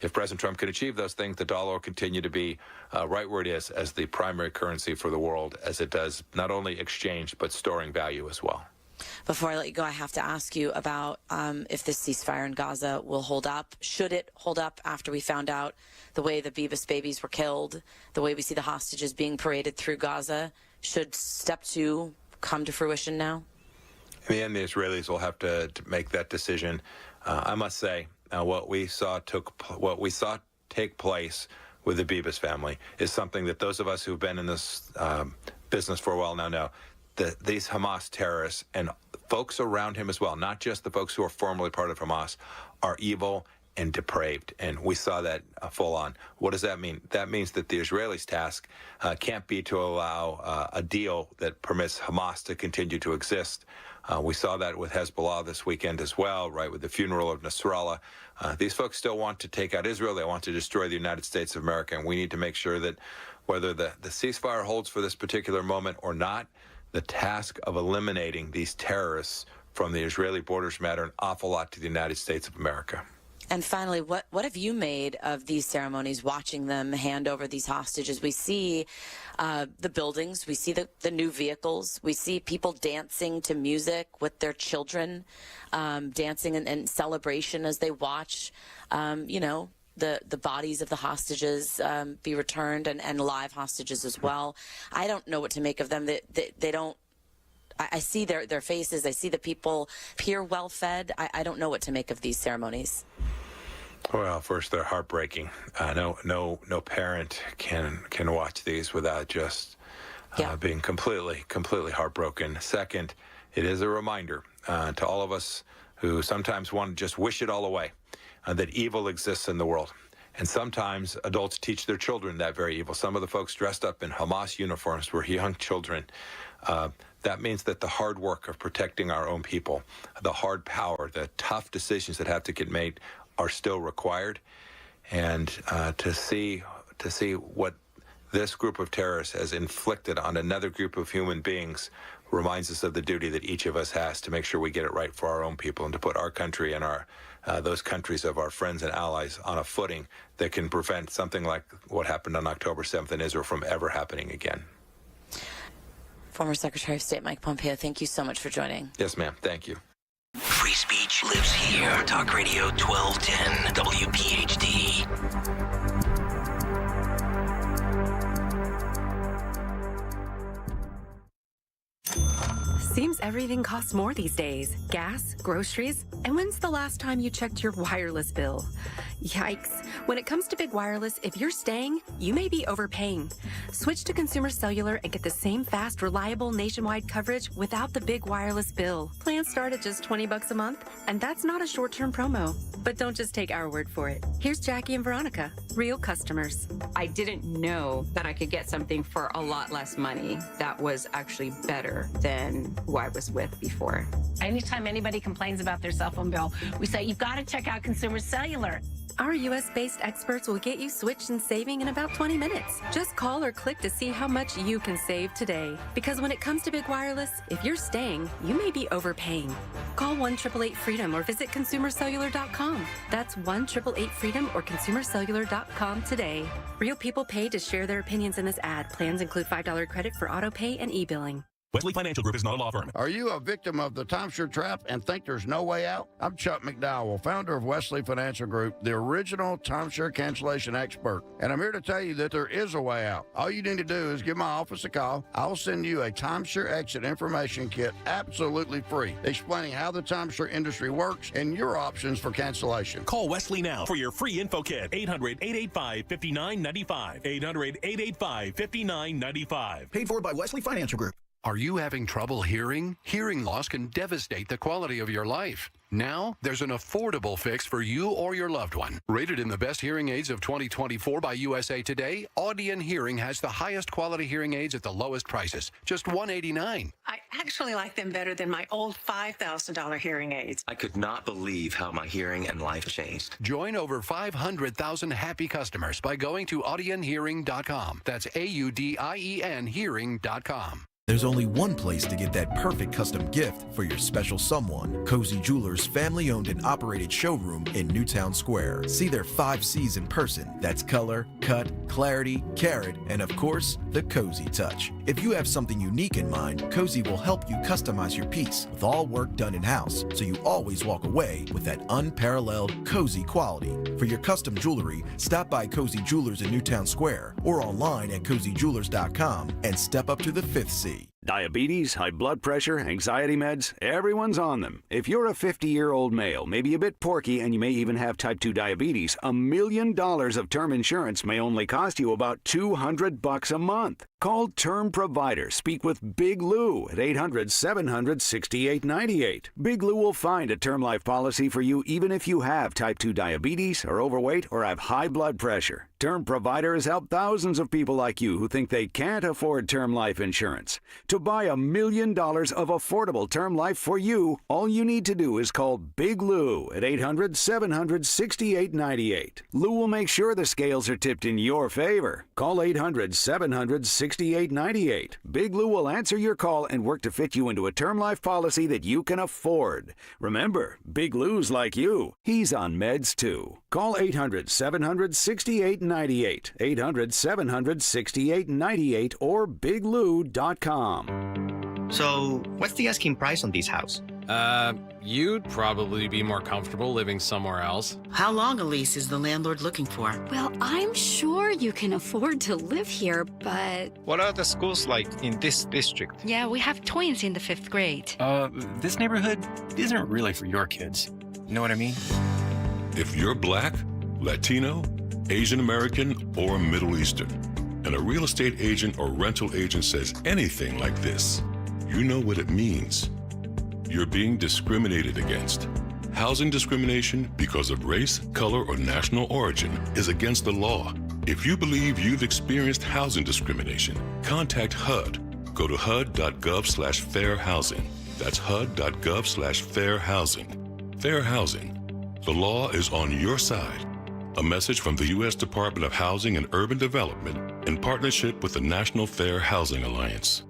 if President Trump can achieve those things, the dollar will continue to be right where it is as the primary currency for the world, as it does not only exchange but storing value as well. Before I let you go, I have to ask you about if this ceasefire in Gaza will hold up. Should it hold up after we found out the way the Beavis babies were killed, the way we see the hostages being paraded through Gaza? Should step two come to fruition now? In the end, the Israelis will have to make that decision. I must say, what we saw take place with the Beavis family is something that those of us who've been in this business for a while now know. These Hamas terrorists and folks around him as well, not just the folks who are formerly part of Hamas, are evil and depraved. And we saw that full on. What does that mean? That means that the Israelis' task can't be to allow a deal that permits Hamas to continue to exist. We saw that with Hezbollah this weekend as well, right, with the funeral of Nasrallah. These folks still want to take out Israel. They want to destroy the United States of America. And we need to make sure that whether the ceasefire holds for this particular moment or not, the task of eliminating these terrorists from the Israeli borders matter an awful lot to the United States of America. And finally, what have you made of these ceremonies, watching them hand over these hostages? We see the buildings, we see the new vehicles, we see people dancing to music with their children, dancing in celebration as they watch, the bodies of the hostages be returned, and live hostages as well. I don't know what to make of them. They don't. I see their faces. I see the people appear well fed. I don't know what to make of these ceremonies. Well, first, they're heartbreaking. No parent can watch these without just being completely heartbroken. Second, it is a reminder to all of us who sometimes want to just wish it all away. That evil exists in the world. And sometimes adults teach their children that very evil. Some of the folks dressed up in Hamas uniforms were young children. That means that the hard work of protecting our own people, the hard power, the tough decisions that have to get made are still required. And to see what this group of terrorists has inflicted on another group of human beings reminds us of the duty that each of us has to make sure we get it right for our own people and to put our country and those countries of our friends and allies on a footing that can prevent something like what happened on October 7th in Israel from ever happening again. Former Secretary of State Mike Pompeo, thank you so much for joining. Yes, ma'am. Thank you. Free speech lives here. Talk Radio 1210 WPHT. Seems everything costs more these days. Gas, groceries, and when's the last time you checked your wireless bill? Yikes. When it comes to big wireless, if you're staying, you may be overpaying. Switch to Consumer Cellular and get the same fast, reliable nationwide coverage without the big wireless bill. Plans start at just $20 a month, and that's not a short-term promo. But don't just take our word for it. Here's Jackie and Veronica, real customers. I didn't know that I could get something for a lot less money that was actually better than who I was with before. Anytime anybody complains about their cell phone bill, we say, you've got to check out Consumer Cellular. Our U.S.-based experts will get you switched and saving in about 20 minutes. Just call or click to see how much you can save today. Because when it comes to big wireless, if you're staying, you may be overpaying. Call 1-888-FREEDOM or visit ConsumerCellular.com. That's 1-888-FREEDOM or ConsumerCellular.com today. Real people pay to share their opinions in this ad. Plans include $5 credit for auto pay and e-billing. Wesley Financial Group is not a law firm. Are you a victim of the timeshare trap and think there's no way out? I'm Chuck McDowell, founder of Wesley Financial Group, the original timeshare cancellation expert. And I'm here to tell you that there is a way out. All you need to do is give my office a call. I'll send you a timeshare exit information kit absolutely free, explaining how the timeshare industry works and your options for cancellation. Call Wesley now for your free info kit. 800-885-5995. 800-885-5995. Paid for by Wesley Financial Group. Are you having trouble hearing? Hearing loss can devastate the quality of your life. Now, there's an affordable fix for you or your loved one. Rated in the best hearing aids of 2024 by USA Today, Audion Hearing has the highest quality hearing aids at the lowest prices, just $189. I actually like them better than my old $5,000 hearing aids. I could not believe how my hearing and life changed. Join over 500,000 happy customers by going to audionhearing.com. That's AUDIEN hearing.com. There's only one place to get that perfect custom gift for your special someone. Cozy Jewelers' family-owned and operated showroom in Newtown Square. See their 5 C's in person. That's color, cut, clarity, carat, and of course, the Cozy touch. If you have something unique in mind, Cozy will help you customize your piece with all work done in-house, so you always walk away with that unparalleled Cozy quality. For your custom jewelry, stop by Cozy Jewelers in Newtown Square or online at cozyjewelers.com and step up to the 5th C. Diabetes, high blood pressure, anxiety meds, everyone's on them. If you're a 50-year-old male, maybe a bit porky, and you may even have type 2 diabetes, $1 million of term insurance may only cost you about $200 a month. Call Term Provider. Speak with Big Lou at 800-700-6898. Big Lou will find a term life policy for you even if you have type 2 diabetes, are overweight, or have high blood pressure. Term Provider has helped thousands of people like you who think they can't afford term life insurance. To buy $1 million of affordable term life for you, all you need to do is call Big Lou at 800-700-6898. Lou will make sure the scales are tipped in your favor. Call 800-700-6898. Big Lou will answer your call and work to fit you into a term life policy that you can afford. Remember, Big Lou's like you. He's on meds too. Call 800-700-6898. 800-700-6898 or biglou.com. So, what's the asking price on this house? You'd probably be more comfortable living somewhere else. How long a lease is the landlord looking for? Well, I'm sure you can afford to live here, but... What are the schools like in this district? Yeah, we have twins in the 5th grade. This neighborhood isn't really for your kids. You know what I mean? If you're Black, Latino, Asian American, or Middle Eastern, and a real estate agent or rental agent says anything like this, you know what it means. You're being discriminated against. Housing discrimination because of race, color, or national origin is against the law. If you believe you've experienced housing discrimination, contact HUD. Go to HUD.gov/fair housing. That's HUD.gov/fair housing. Fair housing. The law is on your side. A message from the U.S. Department of Housing and Urban Development in partnership with the National Fair Housing Alliance.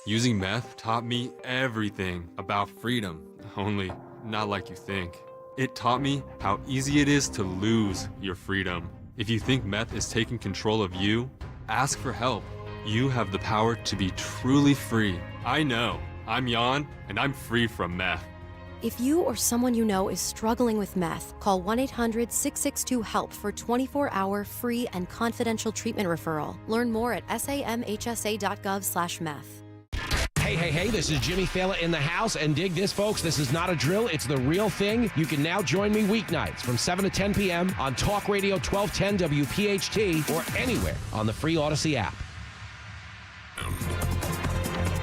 Using meth taught me everything about freedom, only not like you think. It taught me how easy it is to lose your freedom. If you think meth is taking control of you, ask for help. You have the power to be truly free. I know. I'm Jan, and I'm free from meth. If you or someone you know is struggling with meth, call 1-800-662-HELP for 24-hour free and confidential treatment referral. Learn more at samhsa.gov/meth. Hey, this is Jimmy Fallon in the house, and dig this, folks. This is not a drill. It's the real thing. You can now join me weeknights from 7 to 10 p.m. on Talk Radio 1210 WPHT or anywhere on the free Odyssey app.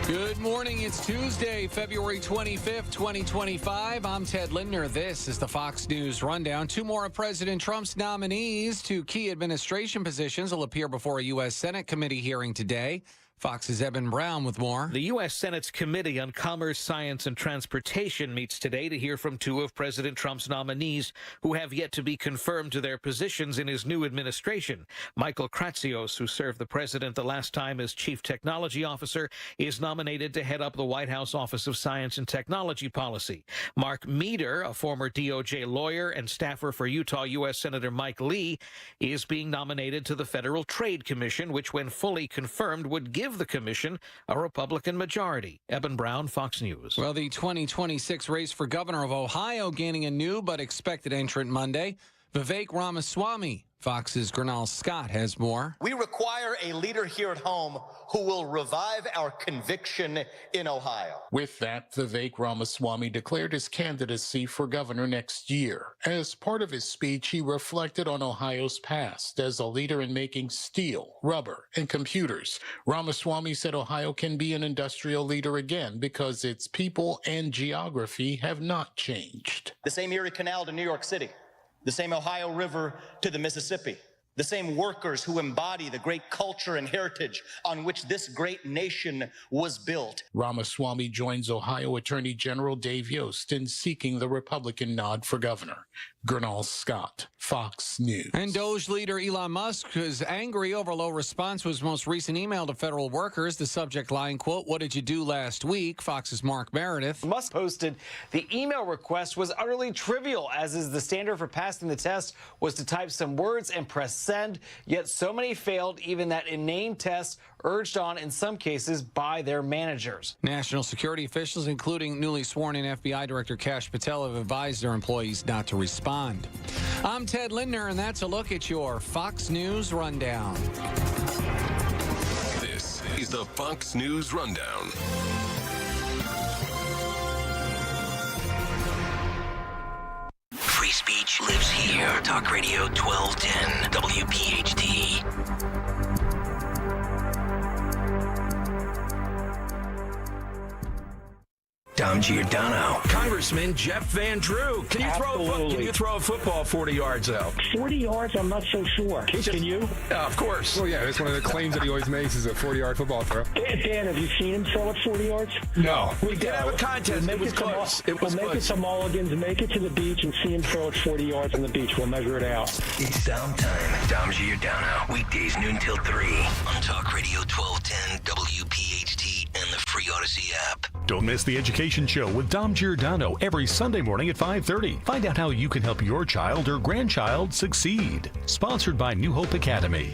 Good morning. It's Tuesday, February 25th, 2025. I'm Ted Lindner. This is the Fox News Rundown. 2 more of President Trump's nominees to key administration positions will appear before a U.S. Senate committee hearing today. Fox's Eben Brown with more. The U.S. Senate's Committee on Commerce, Science, and Transportation meets today to hear from 2 of President Trump's nominees who have yet to be confirmed to their positions in his new administration. Michael Kratsios, who served the president the last time as Chief Technology Officer, is nominated to head up the White House Office of Science and Technology Policy. Mark Meader, a former DOJ lawyer and staffer for Utah U.S. Senator Mike Lee, is being nominated to the Federal Trade Commission, which, when fully confirmed, would give the commission a Republican majority. Eben Brown, Fox News. Well, the 2026 race for governor of Ohio gaining a new but expected entrant Monday. Vivek Ramaswamy. Fox's Gernal Scott has more. We require a leader here at home who will revive our conviction in Ohio. With that, Vivek Ramaswamy declared his candidacy for governor next year. As part of his speech, he reflected on Ohio's past as a leader in making steel, rubber, and computers. Ramaswamy said Ohio can be an industrial leader again because its people and geography have not changed. The same Erie Canal to New York City. The same Ohio River to the Mississippi. the same workers who embody the great culture and heritage on which this great nation was built. Ramaswamy joins Ohio Attorney General Dave Yost in seeking the Republican nod for governor. Gernal Scott, Fox News. And Doge leader Elon Musk is angry over low response to his most recent email to federal workers. The subject line, quote, "What did you do last week?" Fox's Mark Meredith. Musk posted the email request was utterly trivial, as is the standard for passing the test was to type some words and press send, yet so many failed even that inane test urged on in some cases by their managers. National security officials, including newly sworn in FBI Director Kash Patel, have advised their employees not to respond. I'm Ted Lindner, and that's a look at your Fox News Rundown. This is the Fox News Rundown. Free speech lives here. Talk Radio 1210 WPHT. Dom Giordano. Congressman Jeff Van Drew. Can you throw a football 40 yards out? 40 yards? I'm not so sure. Can you? Of course. Well, yeah, that's one of the claims that he always makes is a 40-yard football throw. Dan, have you seen him throw it 40 yards? No. We did have a contest. It was close. We'll make it to Mulligan's, make it to the beach, and see him throw it 40 yards on the beach. We'll measure it out. It's Dom time. Dom Giordano. Weekdays noon till 3 on Talk Radio 1210 WPHT and the free Odyssey app. Don't miss the Education Show with Dom Giordano every Sunday morning at 5:30. Find out how you can help your child or grandchild succeed. Sponsored by New Hope Academy.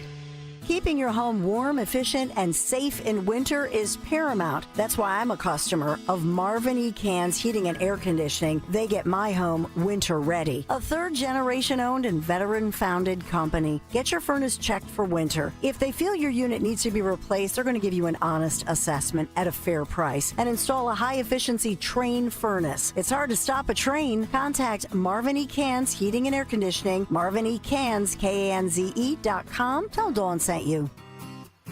Keeping your home warm, efficient, and safe in winter is paramount. That's why I'm a customer of Marvin E. Cans Heating and Air Conditioning. They get my home winter ready. A third-generation owned and veteran-founded company. Get your furnace checked for winter. If they feel your unit needs to be replaced, they're going to give you an honest assessment at a fair price and install a high-efficiency Train furnace. It's hard to stop a train. Contact Marvin E. Cans Heating and Air Conditioning. Marvin E. Cans, KANZE.com. Tell Dawn sent you.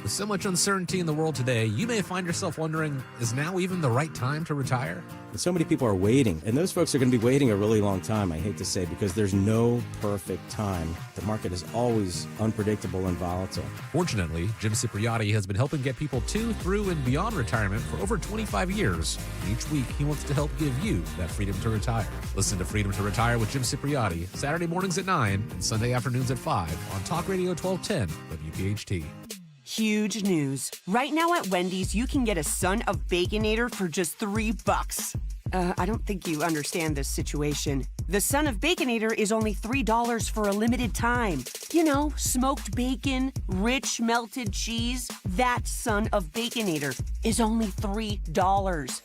With so much uncertainty in the world today, you may find yourself wondering, is now even the right time to retire? So many people are waiting, and those folks are going to be waiting a really long time, I hate to say, because there's no perfect time. The market is always unpredictable and volatile. Fortunately, Jim Cipriotti has been helping get people to, through, and beyond retirement for over 25 years. Each week, he wants to help give you that freedom to retire. Listen to Freedom to Retire with Jim Cipriotti, Saturday mornings at 9 and Sunday afternoons at 5 on Talk Radio 1210 WPHT. Huge news. Right now at Wendy's, you can get a Son of Baconator for just $3. I don't think you understand this situation. The Son of Baconator is only $3 for a limited time. You know, smoked bacon, rich melted cheese. That Son of Baconator is only $3.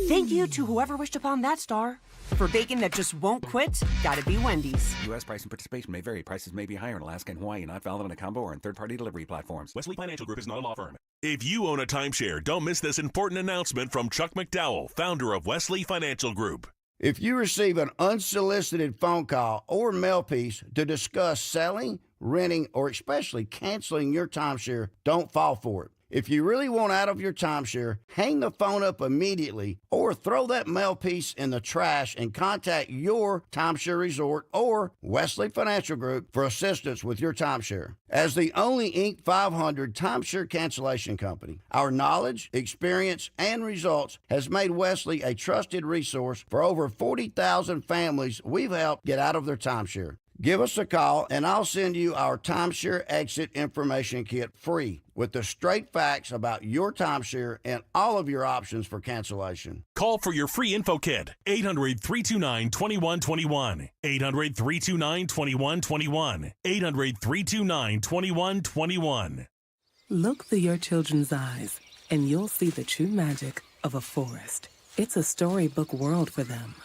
Thank you to whoever wished upon that star. For bacon that just won't quit, gotta be Wendy's. U.S. price and participation may vary. Prices may be higher in Alaska and Hawaii, not valid on a combo or in third-party delivery platforms. Wesley Financial Group is not a law firm. If you own a timeshare, don't miss this important announcement from Chuck McDowell, founder of Wesley Financial Group. If you receive an unsolicited phone call or mail piece to discuss selling, renting, or especially canceling your timeshare, don't fall for it. If you really want out of your timeshare, hang the phone up immediately or throw that mail piece in the trash and contact your timeshare resort or Wesley Financial Group for assistance with your timeshare. As the only Inc. 500 timeshare cancellation company, our knowledge, experience, and results has made Wesley a trusted resource for over 40,000 families we've helped get out of their timeshare. Give us a call, and I'll send you our timeshare exit information kit free with the straight facts about your timeshare and all of your options for cancellation. Call for your free info kit. 800-329-2121. 800-329-2121. 800-329-2121. Look through your children's eyes, and you'll see the true magic of a forest. It's a storybook world for them.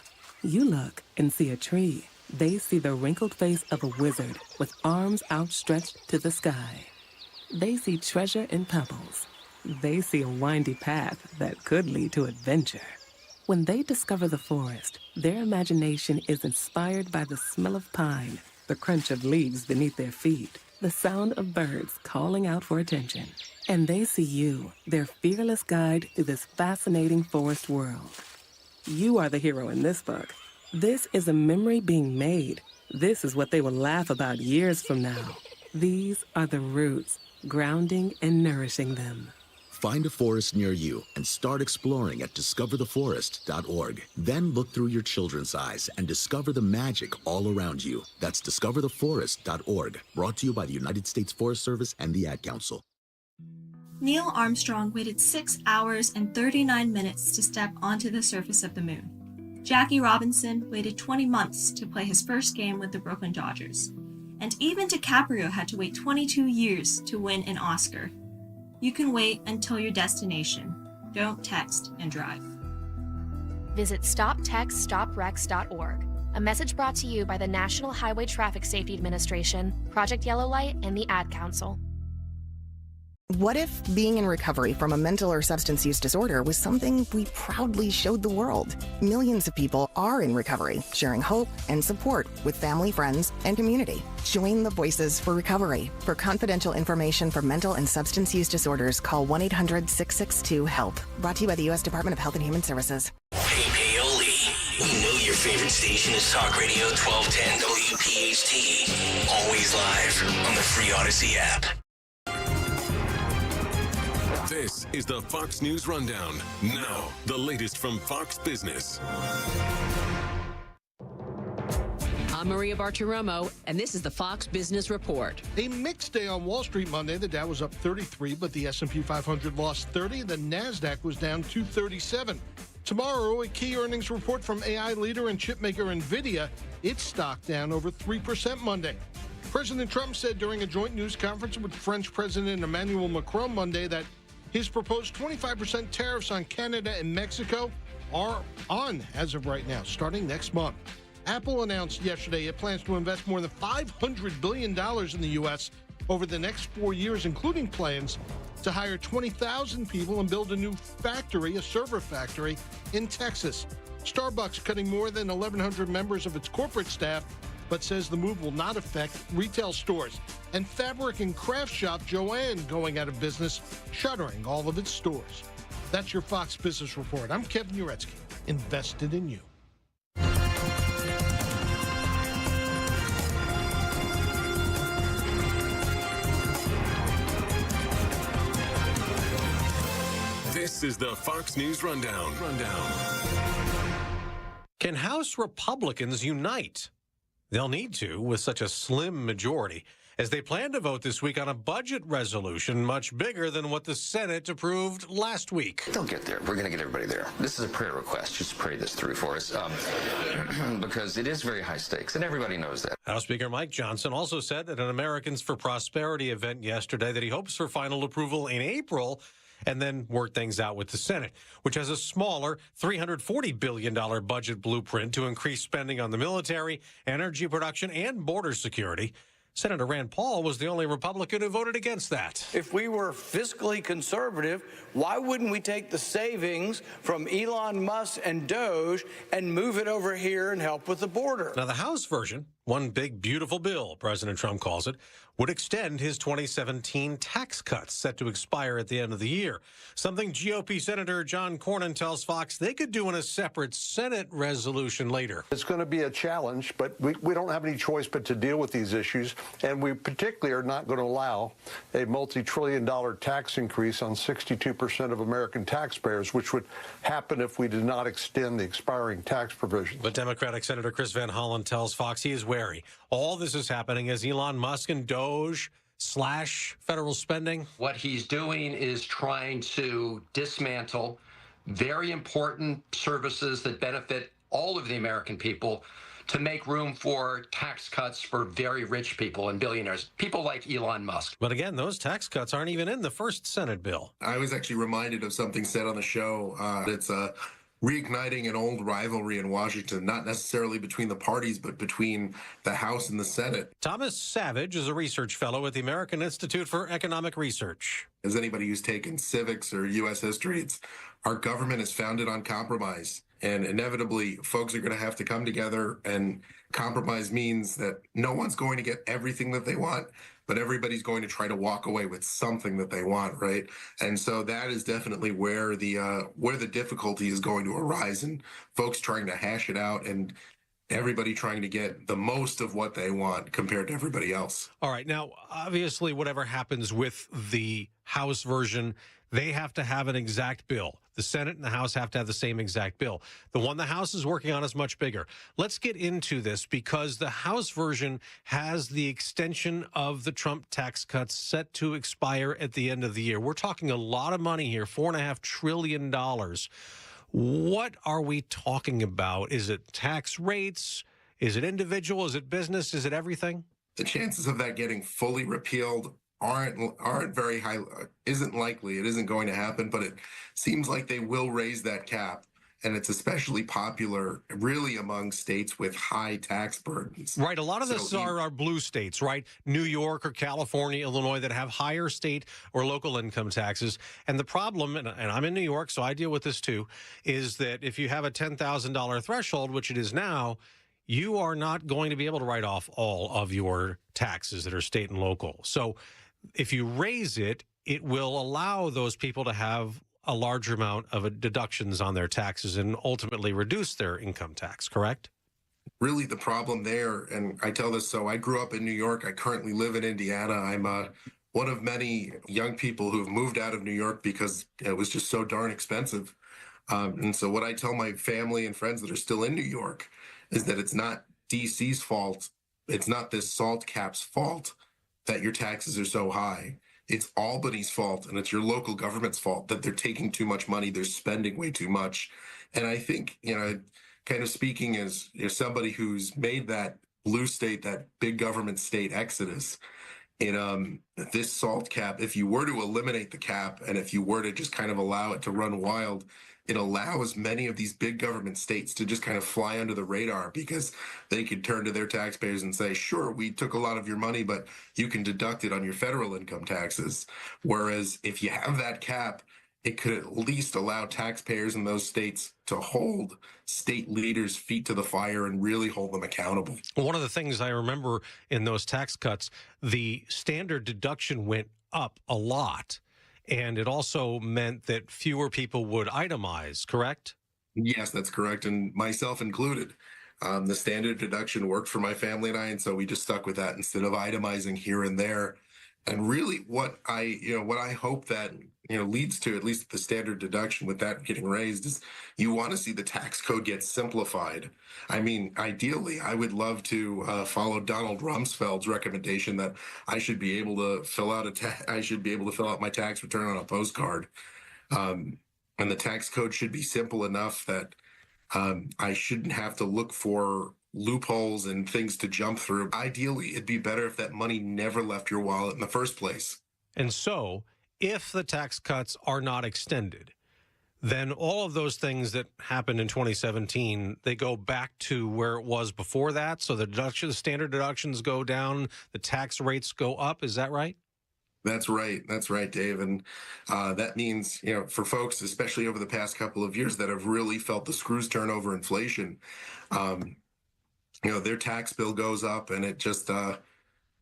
You look and see a tree. They see the wrinkled face of a wizard with arms outstretched to the sky. They see treasure in pebbles. They see a windy path that could lead to adventure. When they discover the forest, their imagination is inspired by the smell of pine, the crunch of leaves beneath their feet, the sound of birds calling out for attention. And they see you, their fearless guide through this fascinating forest world. You are the hero in this book. This is a memory being made. This is what they will laugh about years from now. These are the roots, grounding and nourishing them. Find a forest near you and start exploring at discovertheforest.org. Then look through your children's eyes and discover the magic all around you. That's discovertheforest.org. Brought to you by the United States Forest Service and the Ad Council. Neil Armstrong waited 6 hours and 39 minutes to step onto the surface of the moon. Jackie Robinson waited 20 months to play his first game with the Brooklyn Dodgers. And even DiCaprio had to wait 22 years to win an Oscar. You can wait until your destination. Don't text and drive. Visit StopTextStopWrecks.org. A message brought to you by the National Highway Traffic Safety Administration, Project Yellow Light, and the Ad Council. What if being in recovery from a mental or substance use disorder was something we proudly showed the world? Millions of people are in recovery, sharing hope and support with family, friends, and community. Join the Voices for Recovery. For confidential information for mental and substance use disorders, call 1-800-662-HELP. Brought to you by the U.S. Department of Health and Human Services. Hey, Paoli. We know your favorite station is Talk Radio 1210 WPHT. Always live on the free Odyssey app. This is the Fox News Rundown. Now, the latest from Fox Business. I'm Maria Bartiromo, and this is the Fox Business Report. A mixed day on Wall Street Monday. The Dow was up 33, but the S&P 500 lost 30. The NASDAQ was down 237. Tomorrow, a key earnings report from AI leader and chipmaker NVIDIA. Its stock down over 3% Monday. President Trump said during a joint news conference with French President Emmanuel Macron Monday that his proposed 25% tariffs on Canada and Mexico are on as of right now, starting next month. Apple announced yesterday it plans to invest more than $500 billion in the U.S. over the next 4 years, including plans to hire 20,000 people and build a new factory, a server factory, in Texas. Starbucks cutting more than 1,100 members of its corporate staff, but says the move will not affect retail stores. And fabric and craft shop Joann going out of business, shuttering all of its stores. That's your Fox Business Report. I'm Kevin Uretsky, invested in you. This is the Fox News Rundown. Can House Republicans unite? They'll need to with such a slim majority as they plan to vote this week on a budget resolution much bigger than what the Senate approved last week. They'll get there. We're going to get everybody there. This is a prayer request. Just pray this through for us because it is very high stakes, and everybody knows that. House Speaker Mike Johnson also said at an Americans for Prosperity event yesterday that he hopes for final approval in April and then work things out with the Senate, which has a smaller $340 billion budget blueprint to increase spending on the military, energy production, and border security. Senator Rand Paul was the only Republican who voted against that. If we were fiscally conservative, why wouldn't we take the savings from Elon Musk and Doge and move it over here and help with the border? Now, the House version, one big, beautiful bill, President Trump calls it, would extend his 2017 tax cuts set to expire at the end of the year. Something GOP Senator John Cornyn tells Fox they could do in a separate Senate resolution later. It's going to be a challenge, but we don't have any choice but to deal with these issues. And we particularly are not going to allow a multi-trillion-dollar tax increase on 62% of American taxpayers, which would happen if we did not extend the expiring tax provisions. But Democratic Senator Chris Van Hollen tells Fox he is wary. All this is happening as Elon Musk and Doge slash federal spending. What he's doing is trying to dismantle very important services that benefit all of the American people to make room for tax cuts for very rich people and billionaires, people like Elon Musk. But again, those tax cuts aren't even in the first Senate bill. I was actually reminded of something said on the show. It's reigniting an old rivalry in Washington, not necessarily between the parties, but between the House and the Senate. Thomas Savage is a research fellow at the American Institute for Economic Research. As anybody who's taken civics or U.S. history, our government is founded on compromise. And inevitably, folks are going to have to come together, and compromise means that no one's going to get everything that they want, but everybody's going to try to walk away with something that they want, right? And so that is definitely where the difficulty is going to arise, and folks trying to hash it out and everybody trying to get the most of what they want compared to everybody else. All right. Now, obviously, whatever happens with the House version, they have to have an exact bill. The Senate and the House have to have the same exact bill. The one the House is working on is much bigger. Let's get into this because the House version has the extension of the Trump tax cuts set to expire at the end of the year. We're talking a lot of money here, $4.5 trillion. What are we talking about? Is it tax rates? Is it individual? Is it business? Is it everything? The chances of that getting fully repealed aren't very high, isn't likely. It isn't going to happen, but it seems like they will raise that cap. And it's especially popular really among states with high tax burdens. Right. A lot of this are blue states, right? New York or California, Illinois, that have higher state or local income taxes. And the problem, and I'm in New York, so I deal with this too, is that if you have a $10,000 threshold, which it is now, you are not going to be able to write off all of your taxes that are state and local. So if you raise it, it will allow those people to have a larger amount of deductions on their taxes and ultimately reduce their income tax, correct? Really the problem there, and I tell this, so I grew up in New York. I currently live in Indiana. I'm one of many young people who've moved out of New York because it was just so darn expensive. And so what I tell my family and friends that are still in New York is that it's not DC's fault. It's not this SALT cap's fault that your taxes are so high. It's Albany's fault, and it's your local government's fault that they're taking too much money. They're spending way too much. And I think, kind of speaking as somebody who's made that blue state, that big government state exodus, in this SALT cap, if you were to eliminate the cap and if you were to just kind of allow it to run wild, it allows many of these big government states to just kind of fly under the radar because they could turn to their taxpayers and say, sure, we took a lot of your money, but you can deduct it on your federal income taxes. Whereas if you have that cap, it could at least allow taxpayers in those states to hold state leaders' feet to the fire and really hold them accountable. One of the things I remember in those tax cuts, the standard deduction went up a lot. And it also meant that fewer people would itemize, correct? Yes, that's correct. And myself included. The standard deduction worked for my family and I, and so we just stuck with that instead of itemizing here and there. And really what I hope that leads to, at least the standard deduction with that getting raised, is you want to see the tax code get simplified. I mean, ideally, I would love to follow Donald Rumsfeld's recommendation that I should be able to fill out my tax return on a postcard. And the tax code should be simple enough that I shouldn't have to look for loopholes and things to jump through. Ideally, it'd be better if that money never left your wallet in the first place. And so, if the tax cuts are not extended, then all of those things that happened in 2017, they go back to where it was before that. So the standard deductions go down, the tax rates go up. Is that right? That's right. That's right, Dave. And that means, for folks, especially over the past couple of years that have really felt the screws turn over inflation, their tax bill goes up and it just,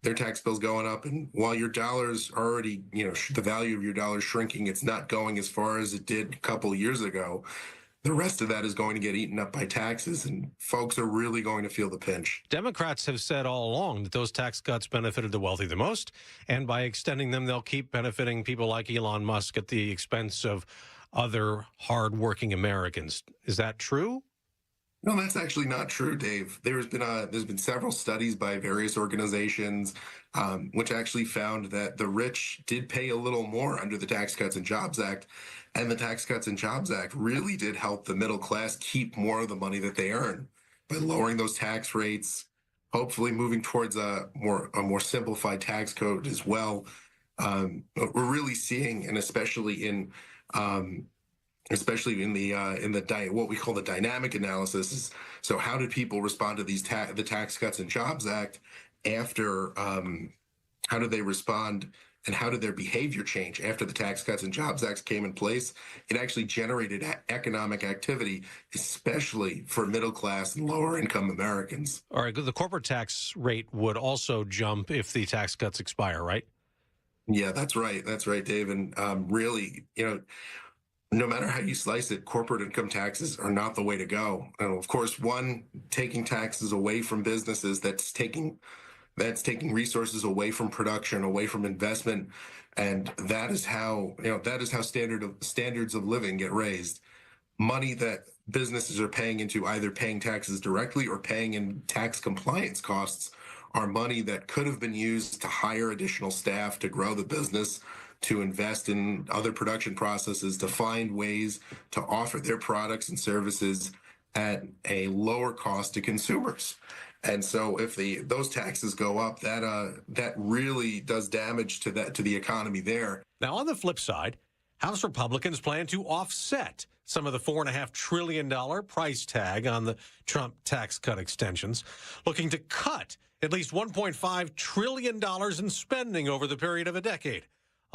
their tax bill's going up. And while your dollar's already, the value of your dollar shrinking, it's not going as far as it did a couple of years ago. The rest of that is going to get eaten up by taxes, and folks are really going to feel the pinch. Democrats have said all along that those tax cuts benefited the wealthy the most, and by extending them, they'll keep benefiting people like Elon Musk at the expense of other hardworking Americans. Is that true? No, that's actually not true, Dave. There's been several studies by various organizations which actually found that the rich did pay a little more under the Tax Cuts and Jobs Act, and the Tax Cuts and Jobs Act really did help the middle class keep more of the money that they earn by lowering those tax rates, hopefully moving towards a more simplified tax code as well. We're really seeing, and especially in the what we call the dynamic analysis, is so how did people respond to these the Tax Cuts and Jobs Act after how did they respond and how did their behavior change after the Tax Cuts and Jobs Act came in place? It actually generated economic activity, especially for middle class and lower income Americans. All right, the corporate tax rate would also jump if the tax cuts expire, right? Yeah, that's right. That's right, Dave. And really, no matter how you slice it, corporate income taxes are not the way to go. And of course, one, taking taxes away from businesses, that's taking resources away from production, away from investment, and that is how standards of living get raised. Money that businesses are paying into either paying taxes directly or paying in tax compliance costs are money that could have been used to hire additional staff to grow the business, to invest in other production processes, to find ways to offer their products and services at a lower cost to consumers. And so if those taxes go up, that really does damage to the economy there. Now, on the flip side, House Republicans plan to offset some of the $4.5 trillion price tag on the Trump tax cut extensions, looking to cut at least $1.5 trillion in spending over the period of a decade.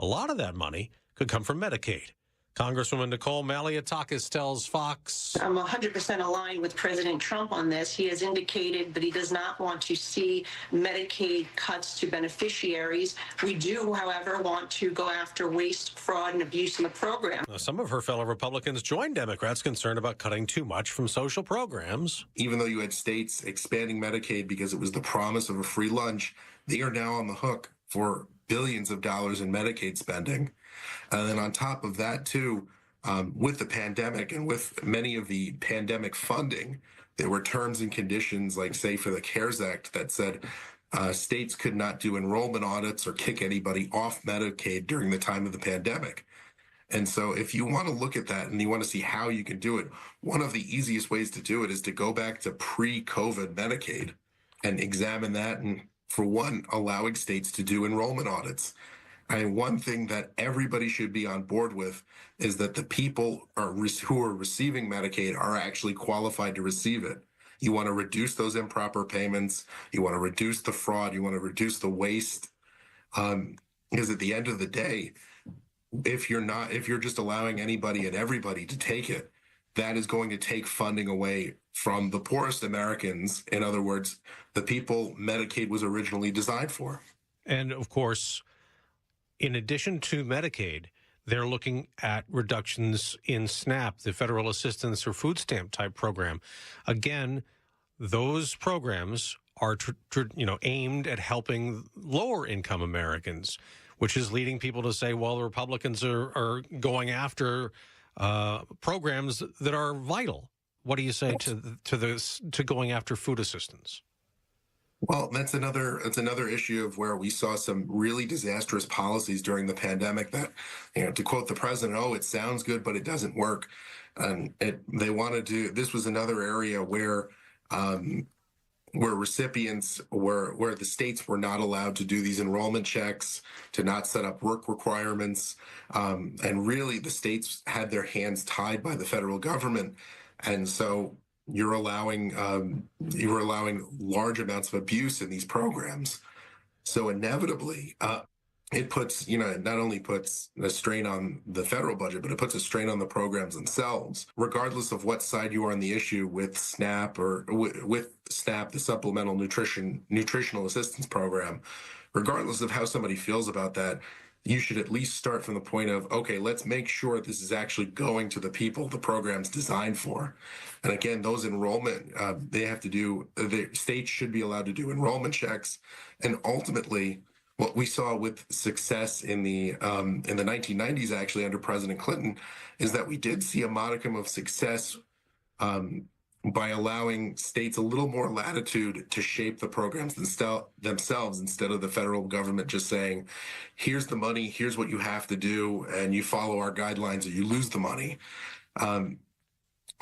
A lot of that money could come from Medicaid. Congresswoman Nicole Malliotakis tells Fox, I'm 100% aligned with President Trump on this. He has indicated that he does not want to see Medicaid cuts to beneficiaries. We do, however, want to go after waste, fraud, and abuse in the program. Some of her fellow Republicans joined Democrats concerned about cutting too much from social programs. Even though you had states expanding Medicaid because it was the promise of a free lunch, they are now on the hook for billions of dollars in Medicaid spending. And then on top of that, too, with the pandemic and with many of the pandemic funding, there were terms and conditions, like, say, for the CARES Act that said states could not do enrollment audits or kick anybody off Medicaid during the time of the pandemic. And so if you want to look at that and you want to see how you can do it, one of the easiest ways to do it is to go back to pre-COVID Medicaid and examine that, and for one, allowing states to do enrollment audits. And one thing that everybody should be on board with is that the people who are receiving Medicaid are actually qualified to receive it. You want to reduce those improper payments. You want to reduce the fraud. You want to reduce the waste. Because at the end of the day, if you're just allowing anybody and everybody to take it, that is going to take funding away from the poorest Americans. In other words, the people Medicaid was originally designed for. And of course, in addition to Medicaid, they're looking at reductions in SNAP, the Federal Assistance or Food Stamp type program. Again, those programs are aimed at helping lower income Americans, which is leading people to say, well, the Republicans are going after programs that are vital. What do you say to going after food assistance? Well, that's another issue of where we saw some really disastrous policies during the pandemic that, to quote the president, oh, it sounds good, but it doesn't work. And this was another area where recipients where the states were not allowed to do these enrollment checks, to not set up work requirements. And really the states had their hands tied by the federal government. And so you're allowing large amounts of abuse in these programs. So inevitably, it puts, it not only puts a strain on the federal budget, but it puts a strain on the programs themselves, regardless of what side you are on the issue with SNAP or with SNAP, the Supplemental Nutritional Assistance Program. Regardless of how somebody feels about that, you should at least start from the point of, okay, let's make sure this is actually going to the people the program's designed for. And again, those enrollment, the states should be allowed to do enrollment checks. And ultimately, what we saw with success in the 1990s, actually under President Clinton, is that we did see a modicum of success by allowing states a little more latitude to shape the programs themselves, instead of the federal government just saying, here's the money, here's what you have to do, and you follow our guidelines or you lose the money.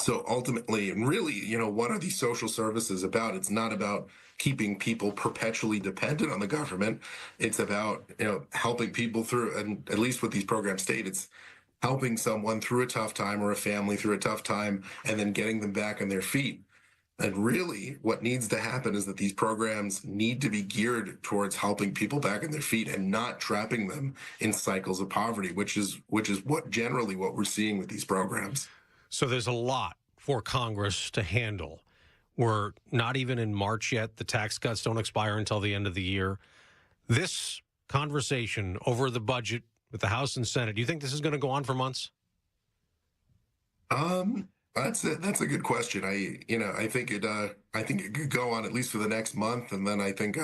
So ultimately, and really, what are these social services about? It's not about keeping people perpetually dependent on the government. It's about, helping people through, and at least with these programs state, it's helping someone through a tough time or a family through a tough time and then getting them back on their feet. And really what needs to happen is that these programs need to be geared towards helping people back on their feet and not trapping them in cycles of poverty, which is what we're seeing with these programs. So there's a lot for Congress to handle. We're not even in March yet. The tax cuts don't expire until the end of the year. This conversation over the budget with the House and Senate, do you think this is going to go on for months? That's a good question. I think it could go on at least for the next month, and then I think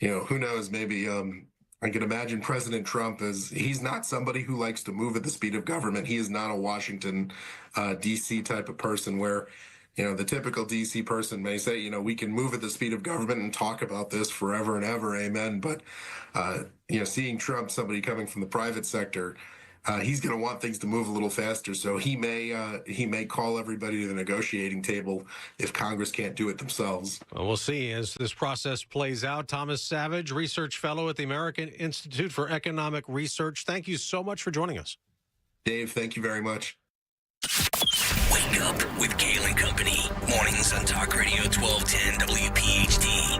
who knows, maybe I can imagine President Trump he's not somebody who likes to move at the speed of government. He is not a Washington, D.C. type of person where, the typical D.C. person may say, we can move at the speed of government and talk about this forever and ever, amen. But, seeing Trump, somebody coming from the private sector, he's going to want things to move a little faster. So he may call everybody to the negotiating table if Congress can't do it themselves. Well, we'll see as this process plays out. Thomas Savage, research fellow at the American Institute for Economic Research. Thank you so much for joining us. Dave, thank you very much. Wake up with Kayal and Company. Mornings on Talk Radio 1210 WPHT.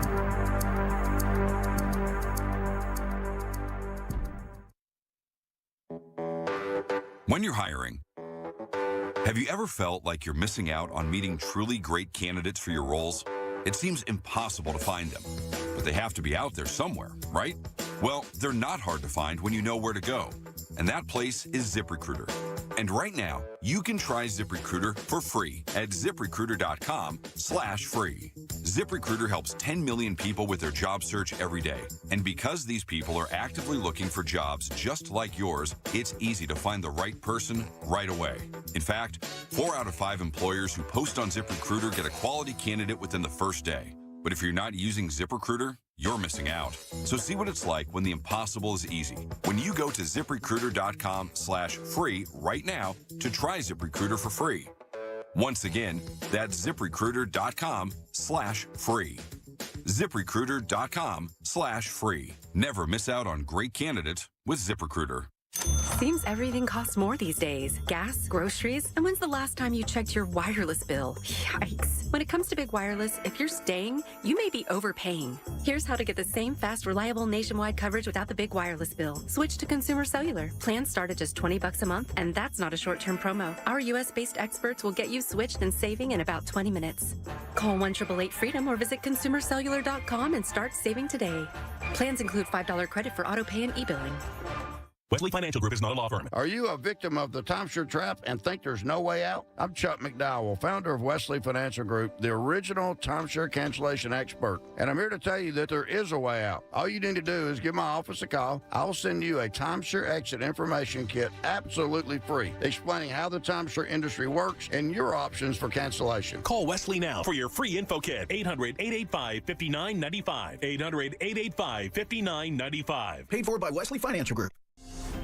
When you're hiring, have you ever felt like you're missing out on meeting truly great candidates for your roles? It seems impossible to find them, but they have to be out there somewhere, right? Well, they're not hard to find when you know where to go, and that place is ZipRecruiter. And right now, you can try ZipRecruiter for free at ZipRecruiter.com/free. ZipRecruiter helps 10 million people with their job search every day. And because these people are actively looking for jobs just like yours, it's easy to find the right person right away. In fact, 4 out of 5 employers who post on ZipRecruiter get a quality candidate within the first day. But if you're not using ZipRecruiter, you're missing out. So see what it's like when the impossible is easy. When you go to ZipRecruiter.com/free right now to try ZipRecruiter for free. Once again, that's ZipRecruiter.com/free. ZipRecruiter.com/free. Never miss out on great candidates with ZipRecruiter. Seems everything costs more these days. Gas, groceries, and when's the last time you checked your wireless bill? Yikes. When it comes to big wireless, if you're staying, you may be overpaying. Here's how to get the same fast, reliable nationwide coverage without the big wireless bill. Switch to Consumer Cellular. Plans start at just $20 a month, and that's not a short-term promo. Our U.S.-based experts will get you switched and saving in about 20 minutes. Call 1-888-FREEDOM or visit consumercellular.com and start saving today. Plans include $5 credit for auto pay and e-billing. Wesley Financial Group is not a law firm. Are you a victim of the timeshare trap and think there's no way out? I'm Chuck McDowell, founder of Wesley Financial Group, the original timeshare cancellation expert. And I'm here to tell you that there is a way out. All you need to do is give my office a call. I'll send you a timeshare exit information kit absolutely free, explaining how the timeshare industry works and your options for cancellation. Call Wesley now for your free info kit. 800-885-5995. 800-885-5995. Paid for by Wesley Financial Group.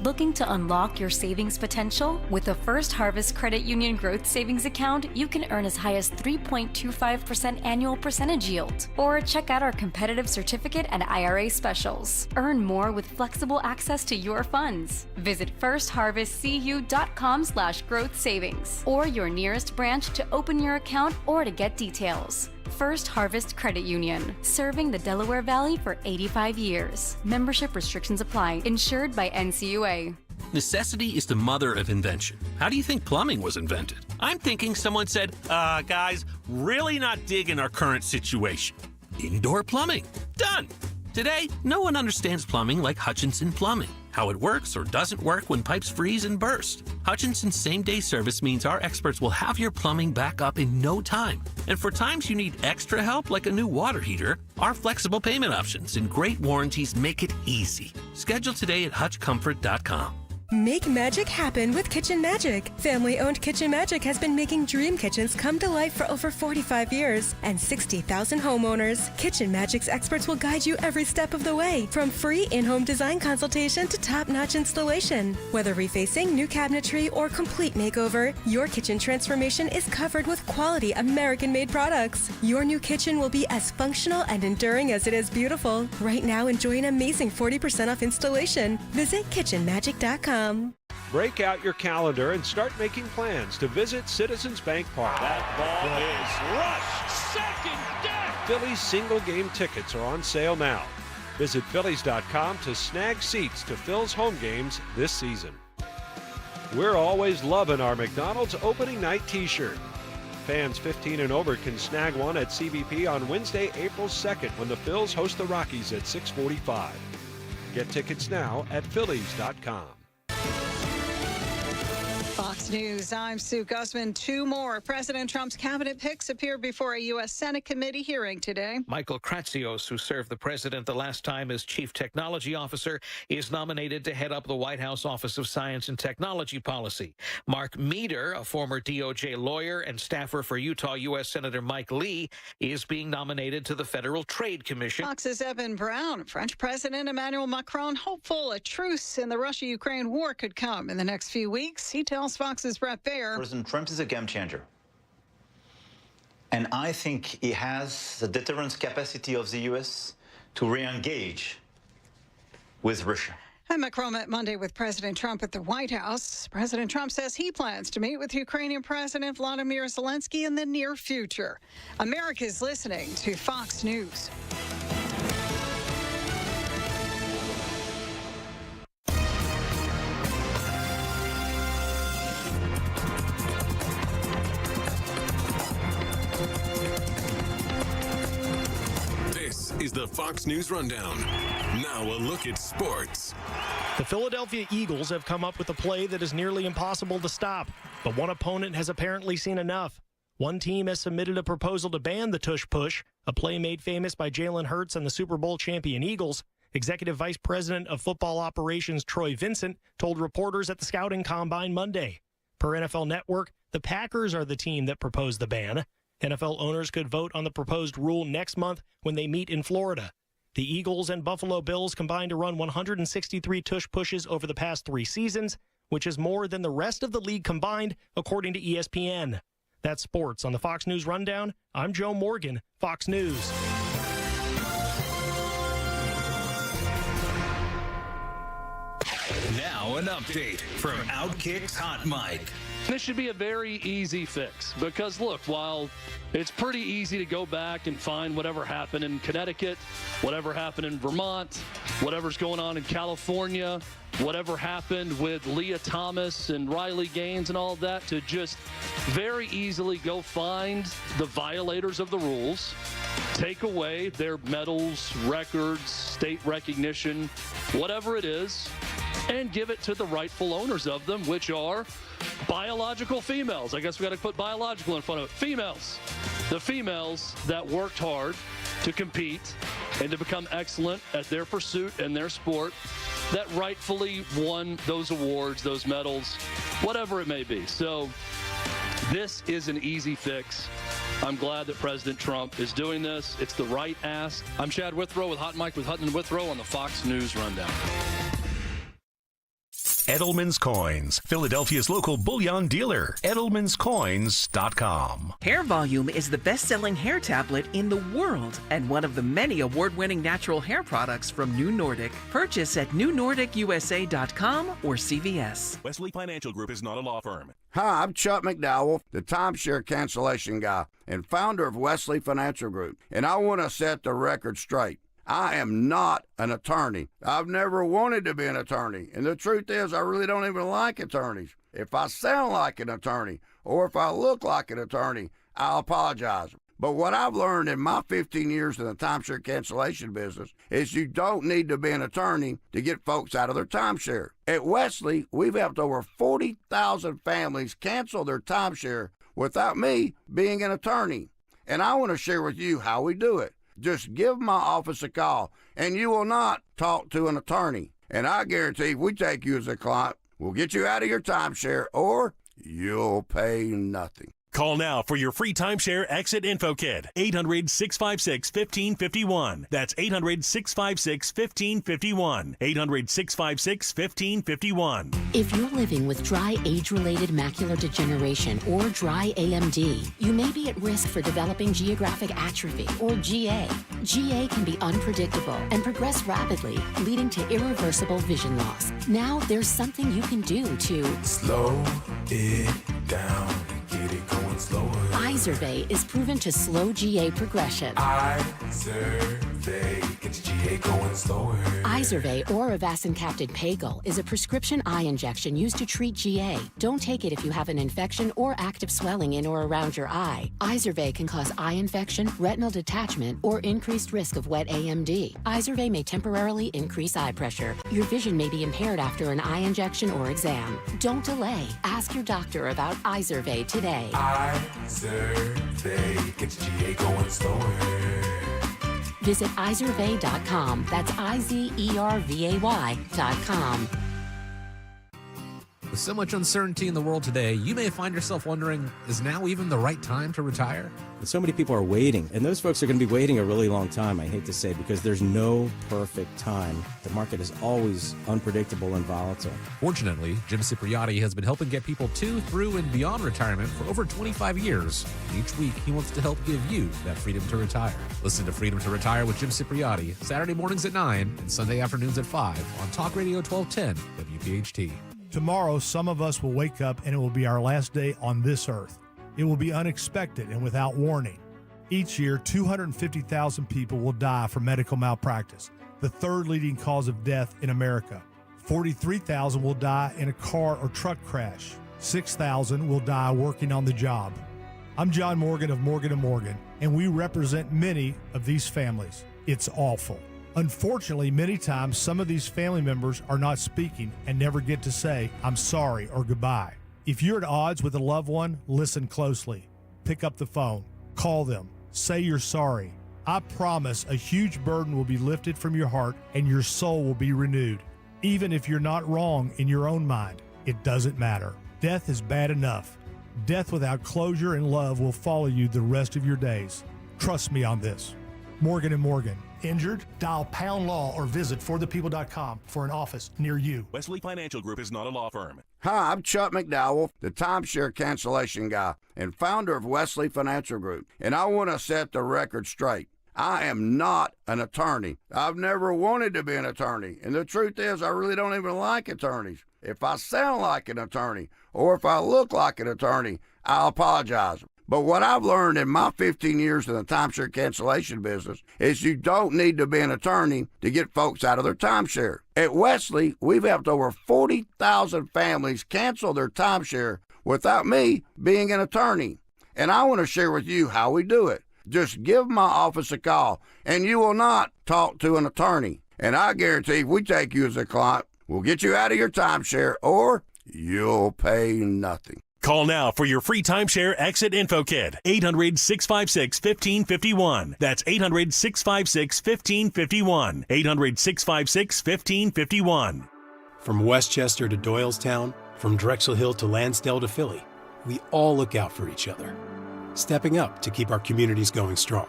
Looking to unlock your savings potential? With the First Harvest Credit Union Growth Savings Account, you can earn as high as 3.25% annual percentage yield. Or check out our competitive certificate and IRA specials. Earn more with flexible access to your funds. Visit firstharvestcu.com/growth savings or your nearest branch to open your account or to get details. First Harvest Credit Union, serving the Delaware Valley for 85 years. Membership restrictions apply. Insured by NCUA. Necessity is the mother of invention. How do you think plumbing was invented? I'm thinking someone said, guys, really not digging our current situation. Indoor plumbing. Done. Today, no one understands plumbing like Hutchinson Plumbing. How it works or doesn't work when pipes freeze and burst. Hutchinson's same-day service means our experts will have your plumbing back up in no time. And for times you need extra help like a new water heater, our flexible payment options and great warranties make it easy. Schedule today at hutchcomfort.com. Make magic happen with Kitchen Magic. Family-owned Kitchen Magic has been making dream kitchens come to life for over 45 years and 60,000 homeowners. Kitchen Magic's experts will guide you every step of the way, from free in-home design consultation to top-notch installation. Whether refacing, new cabinetry, or complete makeover, your kitchen transformation is covered with quality American-made products. Your new kitchen will be as functional and enduring as it is beautiful. Right now, enjoy an amazing 40% off installation. Visit kitchenmagic.com. Break out your calendar and start making plans to visit Citizens Bank Park. That ball is rushed. Second deck. Phillies single game tickets are on sale now. Visit Phillies.com to snag seats to Phil's home games this season. We're always loving our McDonald's opening night t-shirt. Fans 15 and over can snag one at CBP on Wednesday, April 2nd when the Phils host the Rockies at 6:45. Get tickets now at Phillies.com. Fox News, I'm Sue Gussman. Two more President Trump's cabinet picks appeared before a U.S. Senate committee hearing today. Michael Kratsios, who served the president the last time as chief technology officer, is nominated to head up the White House Office of Science and Technology Policy. Mark Meader, a former DOJ lawyer and staffer for Utah U.S. Senator Mike Lee, is being nominated to the Federal Trade Commission. Fox's Evan Brown. French President Emmanuel Macron hopeful a truce in the Russia-Ukraine war could come in the next few weeks. He tells Fox's Brett Baer. President Trump is a game changer. And I think he has the deterrence capacity of the U.S. to re-engage with Russia. And Macron met Monday with President Trump at the White House. President Trump says he plans to meet with Ukrainian President Volodymyr Zelensky in the near future. America's listening to Fox News. This is the Fox News Rundown. Now a look at sports. The Philadelphia Eagles have come up with a play that is nearly impossible to stop, but one opponent has apparently seen enough. One team has submitted a proposal to ban the tush push, a play made famous by Jalen Hurts and the Super Bowl champion Eagles. Executive Vice President of Football Operations Troy Vincent told reporters at the Scouting Combine Monday. Per NFL Network, the Packers are the team that proposed the ban. NFL owners could vote on the proposed rule next month when they meet in Florida. The Eagles and Buffalo Bills combined to run 163 tush pushes over the past 3 seasons, which is more than the rest of the league combined, according to ESPN. That's sports on the Fox News Rundown. I'm Joe Morgan, Fox News. Now an update from Outkick's Hot Mic. This should be a very easy fix because, look, while it's pretty easy to go back and find whatever happened in Connecticut, whatever happened in Vermont, whatever's going on in California, whatever happened with Leah Thomas and Riley Gaines and all of that, to just very easily go find the violators of the rules, take away their medals, records, state recognition, whatever it is, and give it to the rightful owners of them, which are biological females. I guess we got to put biological in front of it. Females. The females that worked hard to compete and to become excellent at their pursuit and their sport, that rightfully won those awards, those medals, whatever it may be. So this is an easy fix. I'm glad that President Trump is doing this. It's the right ask. I'm Chad Withrow with Hot Mike with Hutton and Withrow on the Fox News Rundown. Edelman's Coins, Philadelphia's local bullion dealer. Edelman'sCoins.com. Hair Volume is the best-selling hair tablet in the world and one of the many award-winning natural hair products from New Nordic. Purchase at newnordicusa.com or CVS. Wesley Financial Group is not a law firm. Hi, I'm Chuck McDowell, the timeshare cancellation guy and founder of Wesley Financial Group, and I want to set the record straight. I am not an attorney. I've never wanted to be an attorney. And the truth is, I really don't even like attorneys. If I sound like an attorney or if I look like an attorney, I'll apologize. But what I've learned in my 15 years in the timeshare cancellation business is you don't need to be an attorney to get folks out of their timeshare. At Wesley, we've helped over 40,000 families cancel their timeshare without me being an attorney. And I want to share with you how we do it. Just give my office a call, and you will not talk to an attorney. And I guarantee if we take you as a client, we'll get you out of your timeshare, or you'll pay nothing. Call now for your free timeshare exit info kit. 800-656-1551. That's 800-656-1551. 800-656-1551. If you're living with dry age-related macular degeneration or dry AMD, you may be at risk for developing geographic atrophy or GA. GA can be unpredictable and progress rapidly, leading to irreversible vision loss. Now there's something you can do to slow it down. Get it going slower. I Izervay is proven to slow GA progression. Izervay gets GA going slower. Izervay or avacincaptad Pagel is a prescription eye injection used to treat GA. Don't take it if you have an infection or active swelling in or around your eye. Izervay can cause eye infection, retinal detachment, or increased risk of wet AMD. Izervay may temporarily increase eye pressure. Your vision may be impaired after an eye injection or exam. Don't delay. Ask your doctor about Izervay today. Izervay gets GA going slower. Visit Izervay.com. That's IZERVAY.com. With so much uncertainty in the world today, you may find yourself wondering, is now even the right time to retire? So many people are waiting, and those folks are going to be waiting a really long time, I hate to say, because there's no perfect time. The market is always unpredictable and volatile. Fortunately, Jim Cipriotti has been helping get people to, through, and beyond retirement for over 25 years. And each week, he wants to help give you that freedom to retire. Listen to Freedom to Retire with Jim Cipriotti, Saturday mornings at 9 and Sunday afternoons at 5 on Talk Radio 1210 WPHT. Tomorrow, some of us will wake up and it will be our last day on this earth. It will be unexpected and without warning. Each year, 250,000 people will die from medical malpractice, the third leading cause of death in America. 43,000 will die in a car or truck crash. 6,000 will die working on the job. I'm John Morgan of Morgan & Morgan, and we represent many of these families. It's awful. Unfortunately, many times some of these family members are not speaking and never get to say, I'm sorry or goodbye. If you're at odds with a loved one, listen closely. Pick up the phone. Call them. Say you're sorry. I promise a huge burden will be lifted from your heart and your soul will be renewed. Even if you're not wrong in your own mind, it doesn't matter. Death is bad enough. Death without closure and love will follow you the rest of your days. Trust me on this. Morgan & Morgan. Injured? Dial pound law or visit forthepeople.com for an office near you. Wesley Financial Group is not a law firm. Hi, I'm Chuck McDowell, the timeshare cancellation guy and founder of Wesley Financial Group, and I want to set the record straight. I am not an attorney. I've never wanted to be an attorney, and the truth is I really don't even like attorneys. If I sound like an attorney or if I look like an attorney, I'll apologize. But what I've learned in my 15 years in the timeshare cancellation business is you don't need to be an attorney to get folks out of their timeshare. At Wesley, we've helped over 40,000 families cancel their timeshare without me being an attorney. And I want to share with you how we do it. Just give my office a call, and you will not talk to an attorney. And I guarantee if we take you as a client, we'll get you out of your timeshare, or you'll pay nothing. Call now for your free timeshare exit info kit. 800-656-1551. That's 800-656-1551. 800-656-1551. From Westchester to Doylestown, from Drexel Hill to Lansdale to Philly, we all look out for each other, stepping up to keep our communities going strong.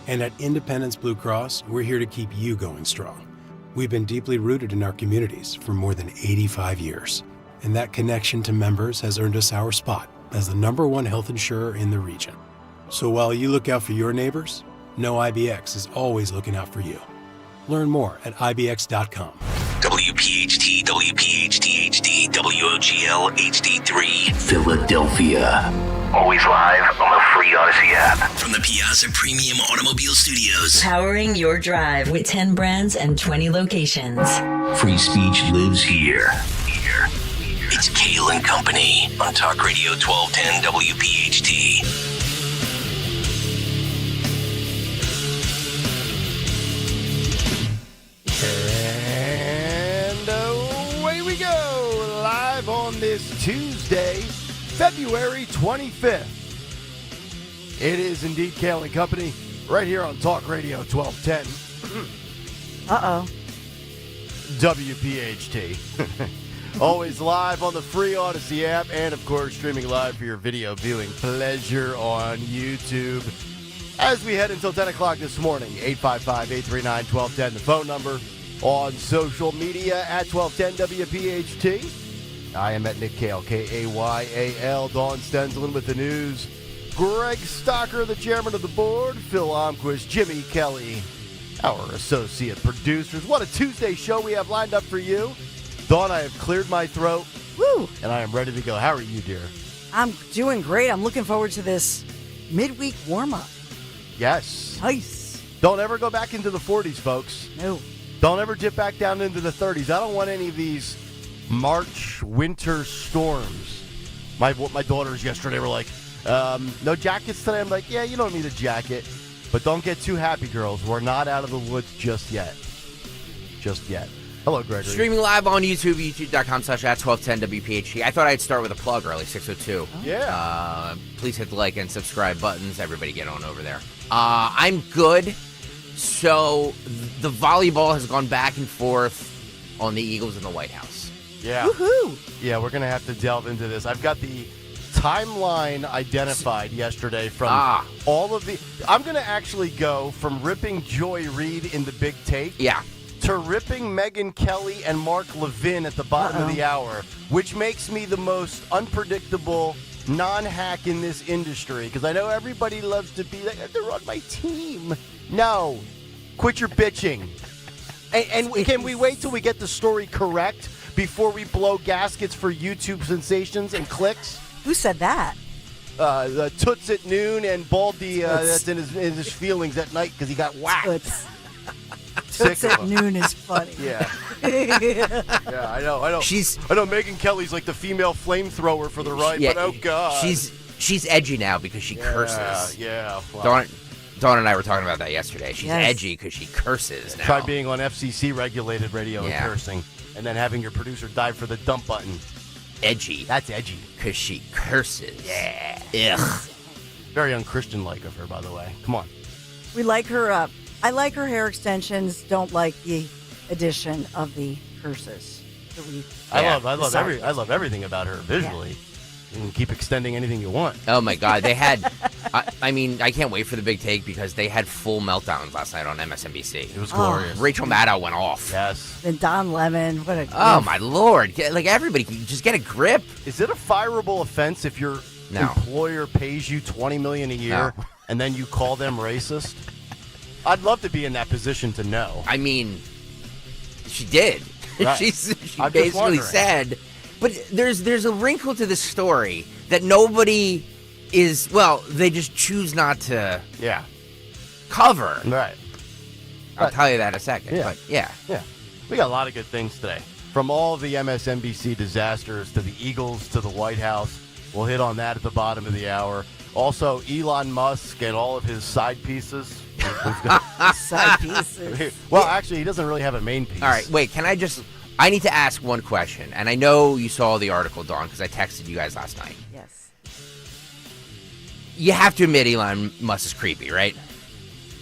And at Independence Blue Cross, we're here to keep you going strong. We've been deeply rooted in our communities for more than 85 years. And that connection to members has earned us our spot as the #1 health insurer in the region. So while you look out for your neighbors, know IBX is always looking out for you. Learn more at IBX.com. WPHT, WPHT HD, WOGL HD3, Philadelphia. Always live on the free Odyssey app. From the Piazza Premium Automobile Studios. Powering your drive with 10 brands and 20 locations. Free speech lives here. It's Kayal and Company on Talk Radio 1210 WPHT. And away we go, live on this Tuesday, February 25th. It is indeed Kayal and Company, right here on Talk Radio 1210. Uh-oh. WPHT. Always live on the free Odyssey app and, of course, streaming live for your video viewing pleasure on YouTube. As we head until 10 o'clock this morning, 855-839-1210, the phone number. On social media at 1210 WPHT. I am at Nick Kayal, Kayal. Dawn Stensland with the news. Greg Stocker, the chairman of the board. Phil Omquist, Jimmy Kelly, our associate producers. What a Tuesday show we have lined up for you. Dawn, I have cleared my throat. Woo! And I am ready to go. How are you, dear? I'm doing great. I'm looking forward to this midweek warm-up. Yes. Nice. Don't ever go back into the 40s, folks. No. Don't ever dip back down into the 30s. I don't want any of these March winter storms. My daughters yesterday were like, no jackets today. I'm like, yeah, you don't need a jacket. But don't get too happy, girls. We're not out of the woods just yet. Just yet. Hello, Gregory. Streaming live on YouTube, youtube.com/@1210WPHT. I thought I'd start with a plug early, 602. Yeah. Please hit the like and subscribe buttons. Everybody get on over there. I'm good. So the volleyball has gone back and forth on the Eagles in the White House. Yeah. Woohoo! Yeah, we're going to have to delve into this. I've got the timeline identified yesterday from all of the... I'm going to actually go from ripping Joy Reid in the big take to ripping Megyn Kelly and Mark Levin at the bottom of the hour, which makes me the most unpredictable non-hack in this industry, because I know everybody loves to be like, they're on my team. No. Quit your bitching. And can we wait till we get the story correct before we blow gaskets for YouTube sensations and clicks? Who said that? Toots at noon and Baldy that's in his feelings at night because he got whacked. Toots at noon is funny. Yeah. Yeah, I know. I know Megyn Kelly's like the female flamethrower for the right, but oh god. She's edgy now because she curses. Yeah. Wow. Dawn and I were talking about that yesterday. She's edgy because she curses now. Try being on FCC-regulated radio and cursing, and then having your producer dive for the dump button. Edgy. That's edgy. Because she curses. Yeah. Ugh. Very unchristian-like of her, by the way. Come on. We like her. I like her hair extensions. Don't like the addition of the curses. I love everything about her visually. You can keep extending anything you want. Oh, my God. They had... I can't wait for the big take because they had full meltdowns last night on MSNBC. It was glorious. Rachel Maddow went off. Yes. And Don Lemon. What a... Oh, my Lord. Like, everybody can just get a grip. Is it a fireable offense if your employer pays you $20 million a year and then you call them racist? I'd love to be in that position to know. I mean, she did. Right. She basically said... But there's a wrinkle to the story that nobody is, they just choose not to cover. Right. I'll tell you that in a second. Yeah. But yeah. We got a lot of good things today. From all the MSNBC disasters to the Eagles to the White House. We'll hit on that at the bottom of the hour. Also, Elon Musk and all of his side pieces. Side pieces. Well, actually, he doesn't really have a main piece. All right, wait, I need to ask one question, and I know you saw the article, Dawn, because I texted you guys last night. Yes. You have to admit Elon Musk is creepy, right?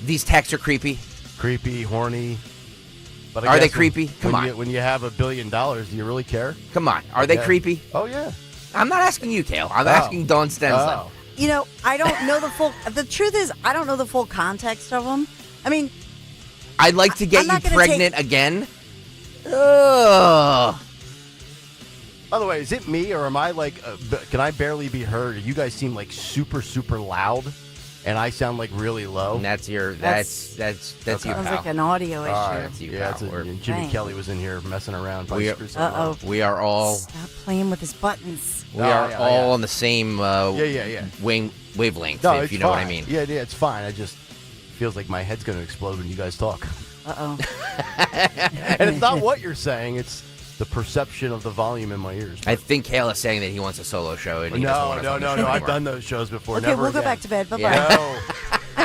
These texts are creepy. Creepy, horny. But are they creepy? Come on. When you have $1 billion, do you really care? Come on. Are they creepy? Oh, yeah. I'm not asking you, Kayal. I'm asking Dawn Stensland. Oh. You know, I don't know the full... The truth is, I don't know the full context of them. I mean... I'd like to get you pregnant again. Ugh. By the way, is it me or am I like, can I barely be heard? You guys seem like super, super loud and I sound like really low. And that's you, Sounds pal. like an audio issue. That's you, pal. And Jimmy Kelly was in here messing around. We are all... Stop playing with his buttons. We are all on the same wavelength, no, if you know what I mean. Yeah, it's fine. I just feels like my head's going to explode when you guys talk. Uh-oh. And it's not what you're saying. It's the perception of the volume in my ears. I think Kayal is saying that he wants a solo show. And he doesn't want us on the show No. I've anymore. done those shows before. Okay, Never we'll go again. back to bed. Bye-bye.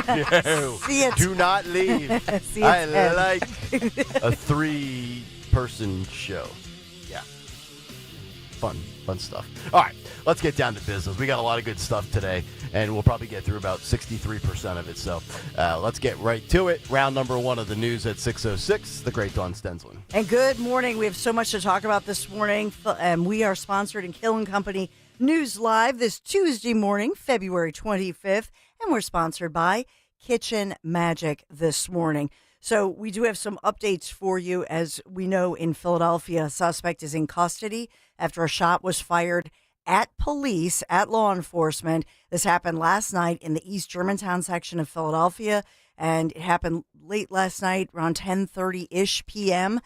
Yeah. No. See it. Do not leave. See I it. like a 3-person show. Yeah. Fun stuff. All right, let's get down to business. We got a lot of good stuff today, and we'll probably get through about 63% of it. So let's get right to it. Round number 1 of the news at 6:06. The great Dawn Stensland. And good morning. We have so much to talk about this morning. We are sponsored in Kayal & Company News Live this Tuesday morning, February 25th. And we're sponsored by Kitchen Magic this morning. So we do have some updates for you. As we know, in Philadelphia, a suspect is in custody after a shot was fired at police, at law enforcement. This happened last night in the East Germantown section of Philadelphia, and it happened late last night, around 10:30-ish p.m.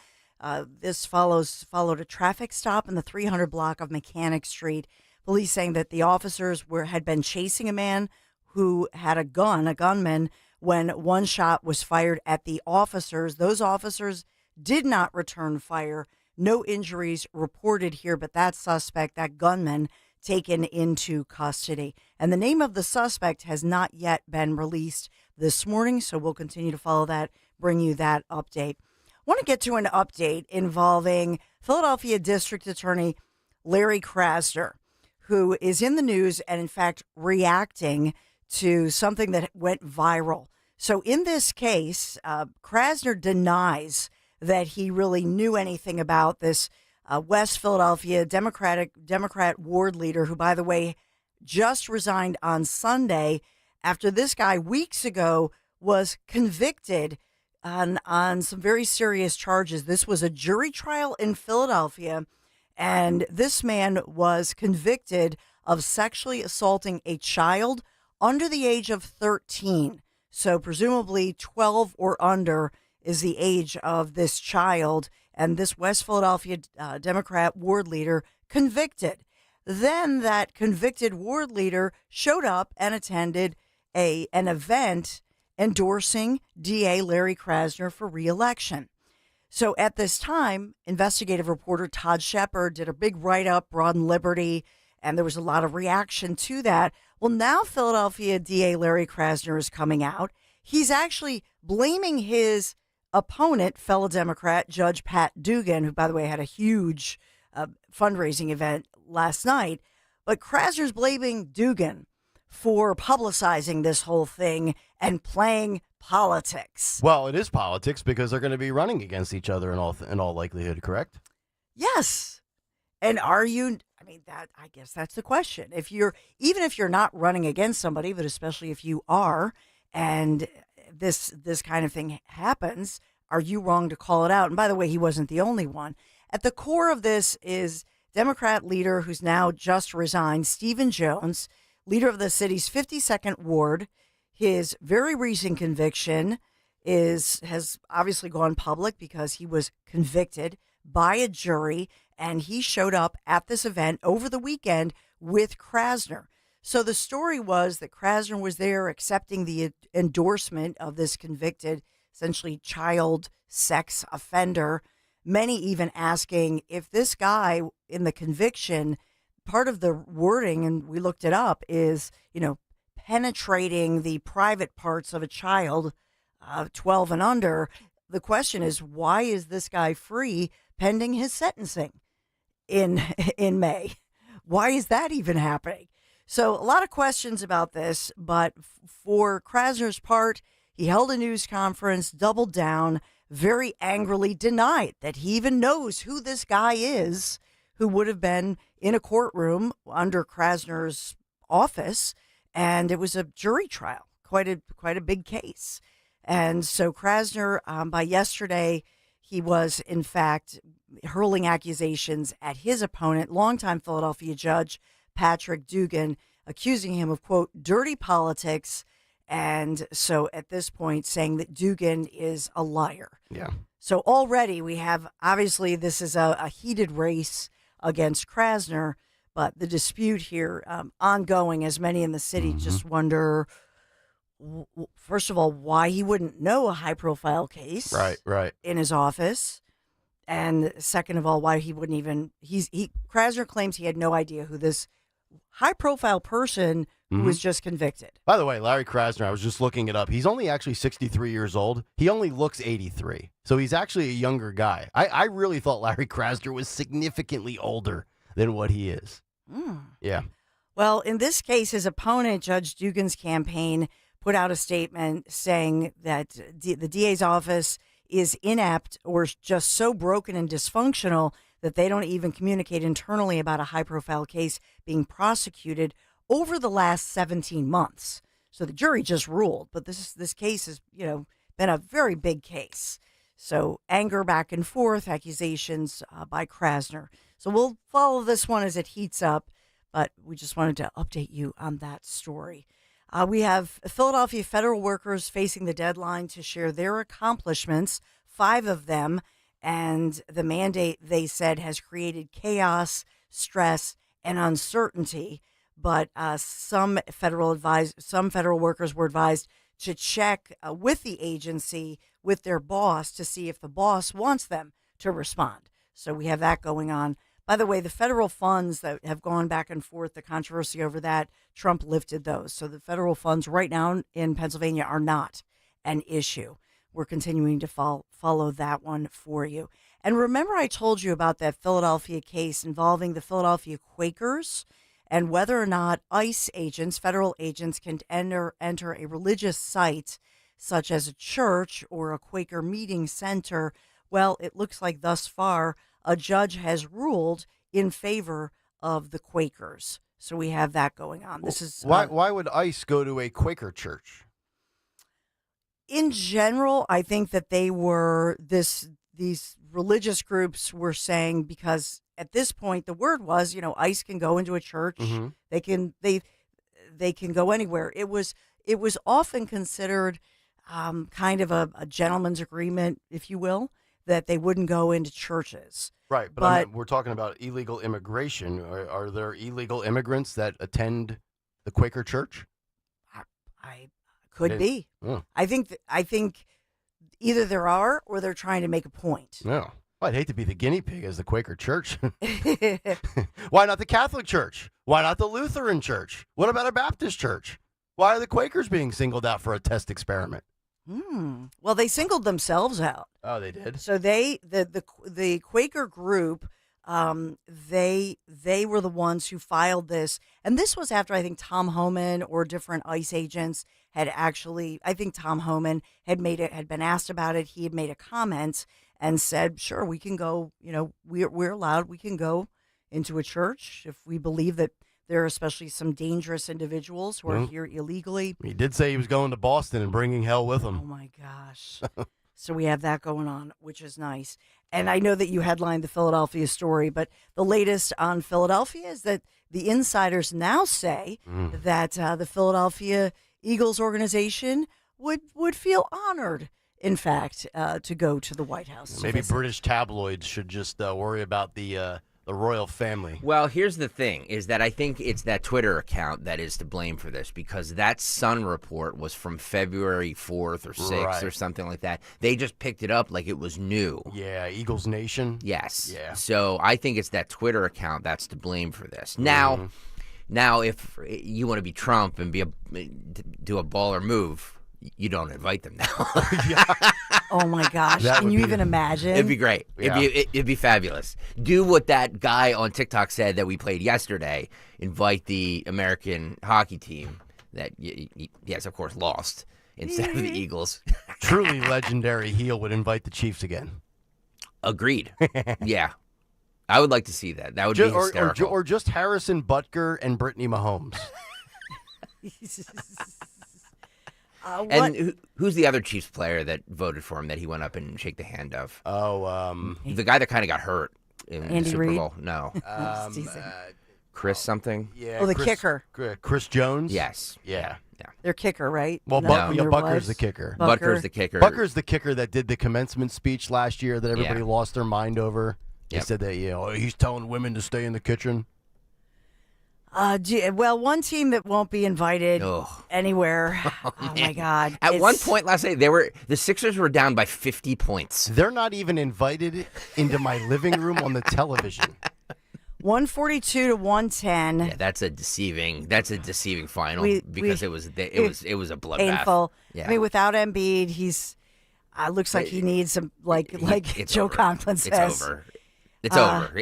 This followed a traffic stop in the 300 block of Mechanic Street. Police saying that the officers had been chasing a man who had a gunman, when one shot was fired at the officers. Those officers did not return fire. No injuries reported here, but that suspect, that gunman, taken into custody. And the name of the suspect has not yet been released this morning, so we'll continue to follow that, bring you that update. I want to get to an update involving Philadelphia District Attorney Larry Krasner, who is in the news and, in fact, reacting to something that went viral. So in this case, Krasner denies that he really knew anything about this West Philadelphia Democrat ward leader, who, by the way, just resigned on Sunday after this guy weeks ago was convicted on some very serious charges. This was a jury trial in Philadelphia, and this man was convicted of sexually assaulting a child under the age of 13. So presumably 12 or under is the age of this child, and this West Philadelphia Democrat ward leader convicted. Then that convicted ward leader showed up and attended an event endorsing DA Larry Krasner for re-election. So at this time, investigative reporter Todd Shepard did a big write-up, Broad and Liberty, and there was a lot of reaction to that. Well, now Philadelphia DA Larry Krasner is coming out. He's actually blaming his opponent, fellow Democrat Judge Pat Dugan, who, by the way, had a huge fundraising event last night. But Krasner's blaming Dugan for publicizing this whole thing and playing politics. Well, it is politics because they're going to be running against each other in all likelihood, correct? Yes. And are you? I mean, I guess that's the question. Even if you're not running against somebody, but especially if you are, and this kind of thing happens, are you wrong to call it out? And by the way, he wasn't the only one. At the core of this is Democrat leader who's now just resigned, Stephen Jones, leader of the city's 52nd ward. His very recent conviction has obviously gone public because he was convicted by a jury, and he showed up at this event over the weekend with Krasner. So the story was that Krasner was there accepting the endorsement of this convicted, essentially child sex offender. Many even asking if this guy in the conviction, part of the wording, and we looked it up, is, penetrating the private parts of a child, 12 and under. The question is, why is this guy free pending his sentencing in May? Why is that even happening? So a lot of questions about this, but for Krasner's part, he held a news conference, doubled down, very angrily denied that he even knows who this guy is, who would have been in a courtroom under Krasner's office, and it was a jury trial, quite a big case. And so Krasner, by yesterday, he was in fact hurling accusations at his opponent, longtime Philadelphia judge Patrick Dugan, accusing him of, quote, dirty politics. And so at this point saying that Dugan is a liar. Yeah. So already we have, obviously this is a heated race against Krasner, but the dispute here ongoing, as many in the city just wonder, first of all, why he wouldn't know a high-profile case right in his office. And second of all, why he wouldn't even, Krasner claims he had no idea who this high-profile person who was just convicted. By the way, Larry Krasner, I was just looking it up. He's only actually 63 years old. He only looks 83. So he's actually a younger guy. I really thought Larry Krasner was significantly older than what he is. Yeah. Well, in this case, his opponent, Judge Dugan's campaign, put out a statement saying that the DA's office is inept or just so broken and dysfunctional that they don't even communicate internally about a high-profile case being prosecuted over the last 17 months. So the jury just ruled, but this case has, been a very big case. So anger back and forth, accusations by Krasner. So we'll follow this one as it heats up, but we just wanted to update you on that story. We have Philadelphia federal workers facing the deadline to share their accomplishments, 5 of them, and the mandate, they said, has created chaos, stress, and uncertainty. but some federal workers were advised to check with the agency, with their boss, to see if the boss wants them to respond. So we have that going on. By the way, the federal funds that have gone back and forth, the controversy over that, Trump lifted those. So the federal funds right now in Pennsylvania are not an issue. We're continuing to follow that one for you. And remember I told you about that Philadelphia case involving the Philadelphia Quakers and whether or not ICE agents, federal agents, can enter a religious site such as a church or a Quaker meeting center. Well, it looks like thus far a judge has ruled in favor of the Quakers. So we have that going on. This is why would ICE go to a Quaker church? In general, I think that they were these religious groups were saying, because at this point the word was, ICE can go into a church. Mm-hmm. They can go anywhere. It was often considered kind of a gentleman's agreement, if you will, that they wouldn't go into churches. Right, but we're talking about illegal immigration. Are there illegal immigrants that attend the Quaker church? Could be. Oh. I think either there are or they're trying to make a point. No. I'd hate to be the guinea pig as the Quaker church. Why not the Catholic church? Why not the Lutheran church? What about a Baptist church? Why are the Quakers being singled out for a test experiment? Well, they singled themselves out. Oh, they did? So the Quaker group, they were the ones who filed this. And this was after, I think, Tom Homan or different ICE agents had actually, I think Tom Homan had been asked about it. He had made a comment and said, sure, we can go, we're allowed, we can go into a church if we believe that there are especially some dangerous individuals who are here illegally. He did say he was going to Boston and bringing hell with him. Oh, my gosh. So we have that going on, which is nice. And I know that you headlined the Philadelphia story, but the latest on Philadelphia is that the insiders now say that the Philadelphia Eagles organization would feel honored, in fact, to go to the White House. Maybe British tabloids should just worry about the royal family. Well, here's the thing, is that I think it's that Twitter account that is to blame for this, because that Sun report was from February 4th or 6th or something like that. They just picked it up like it was new. Yeah, Eagles Nation. Yes. Yeah. So I think it's that Twitter account that's to blame for this. Now, if you want to be Trump and do a baller move, you don't invite them now. Oh, my gosh. Can you even imagine? It'd be great. Yeah. It'd be fabulous. Do what that guy on TikTok said that we played yesterday. Invite the American hockey team that, yes, of course, lost instead of the Eagles. Truly legendary heel would invite the Chiefs again. Agreed. Yeah. I would like to see that. That would be hysterical. Or just Harrison Butker and Brittany Mahomes. And who's the other Chiefs player that voted for him that he went up and shake the hand of? The guy that kind of got hurt in the Super Bowl. No. Chris something? Yeah. Oh, the kicker. Chris Jones? Yes. Yeah. Their kicker, right? Well, Butker's the kicker. Butker's the kicker. Butker's the kicker that did the commencement speech last year that everybody lost their mind over. He said that, he's telling women to stay in the kitchen. Well, one team that won't be invited anywhere. Oh my God! At one point last night, the Sixers were down by 50 points. They're not even invited into my living room on the television. 142 to 110. Yeah, that's a deceiving final because it was a bloodbath. Painful. Yeah. I mean, without Embiid, he's looks like he needs some like Joe Conklin says. It's over. It's over.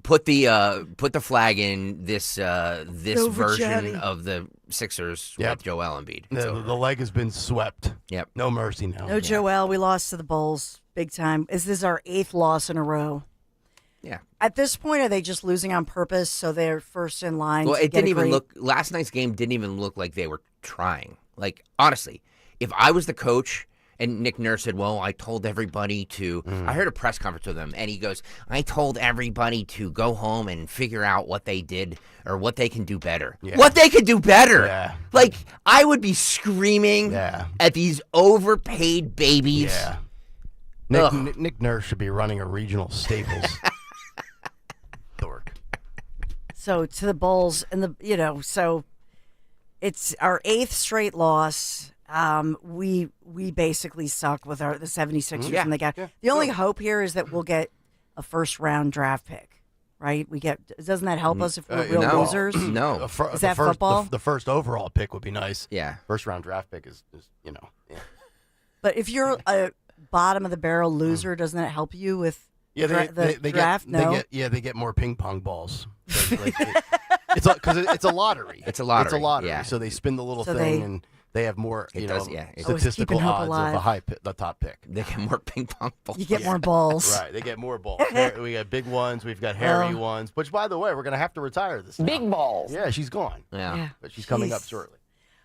Put the flag in this version of the Sixers with Joel Embiid. The leg has been swept. Yep. No mercy now. No Joel. We lost to the Bulls big time. This is our 8th loss in a row. Yeah. At this point, are they just losing on purpose so they're first in line? Well, it didn't even look. Last night's game didn't even look like they were trying. Like, honestly, if I was the coach. And Nick Nurse said, well, I told everybody to I heard a press conference with him, and he goes, I told everybody to go home and figure out what they did or what they can do better. Yeah. What they could do better. Yeah. Like, I would be screaming at these overpaid babies. Yeah. Nick Nurse should be running a regional Staples. So to the Bulls and so it's our 8th straight loss. We basically suck with the 76ers and the only hope here is that we'll get a first round draft pick, right? Doesn't that help us if we're real losers? No. Is that football? The first overall pick would be nice. Yeah. First round draft pick is Yeah. But if you're a bottom of the barrel loser, doesn't that help you with the draft? They get more ping pong balls. It's a lottery. It's a lottery. Yeah. So they spin the little thing and they have more, statistical odds of the top pick. They get more ping pong balls. You get more balls. Right, they get more balls. We got big ones. We've got hairy ones. Which, by the way, we're going to have to retire this. Big balls. Yeah, she's gone. Yeah. But she's coming up shortly.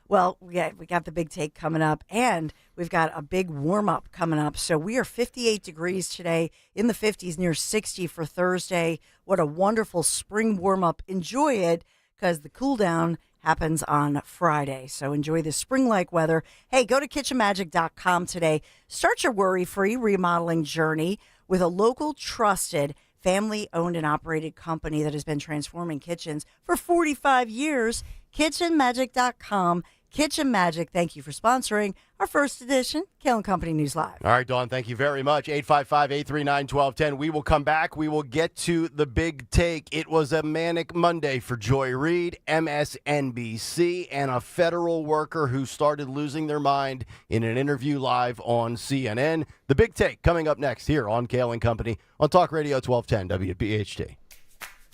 Well, we got the big take coming up, and we've got a big warm-up coming up. So we are 58 degrees today, in the 50s, near 60 for Thursday. What a wonderful spring warm-up. Enjoy it, because the cool-down happens on Friday. So enjoy the spring-like weather. Hey, go to kitchenmagic.com today. Start your worry-free remodeling journey with a local, trusted, family-owned and operated company that has been transforming kitchens for 45 years. kitchenmagic.com. Kitchen Magic, thank you for sponsoring our first edition Kayal & Company News Live. All right, Dawn, thank you very much. 855-839-1210. We will come back. We will get to the big take. It was a manic Monday for Joy Reid, MSNBC, and a federal worker who started losing their mind in an interview live on CNN. The big take coming up next here on Kayal & Company on Talk Radio 1210 WPHT.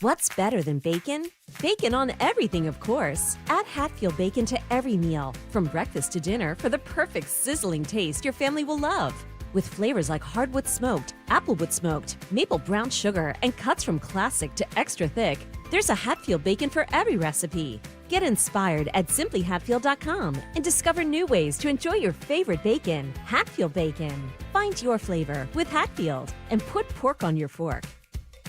What's better than bacon? Bacon on everything, of course. Add Hatfield bacon to every meal, from breakfast to dinner, for the perfect sizzling taste your family will love. With flavors like hardwood smoked, applewood smoked, maple brown sugar, and cuts from classic to extra thick, there's a Hatfield bacon for every recipe. Get inspired at simplyhatfield.com and discover new ways to enjoy your favorite bacon. Hatfield bacon. Find your flavor with Hatfield and put pork on your fork.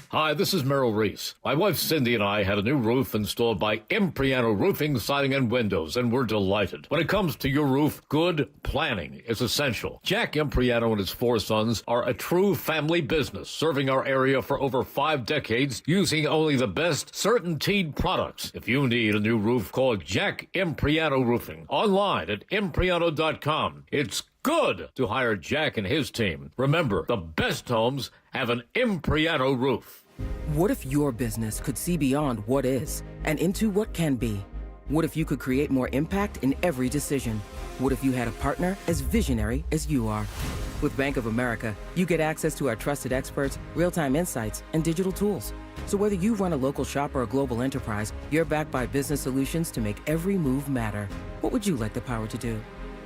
Hi, this is Merrill Reese. My wife Cindy and I had a new roof installed by Impriano Roofing, Siding, and Windows, and we're delighted. When it comes to your roof, good planning is essential. Jack Impriano and his 4 sons are a true family business, serving our area for over 5 decades, using only the best CertainTeed products. If you need a new roof, call Jack Impriano Roofing. Online at impriano.com. It's good to hire Jack and his team. Remember, the best homes have an Impriano roof. What if your business could see beyond what is and into what can be? What if you could create more impact in every decision? What if you had a partner as visionary as you are? With Bank of America, you get access to our trusted experts, real-time insights, and digital tools. So whether you run a local shop or a global enterprise, you're backed by business solutions to make every move matter. What would you like the power to do?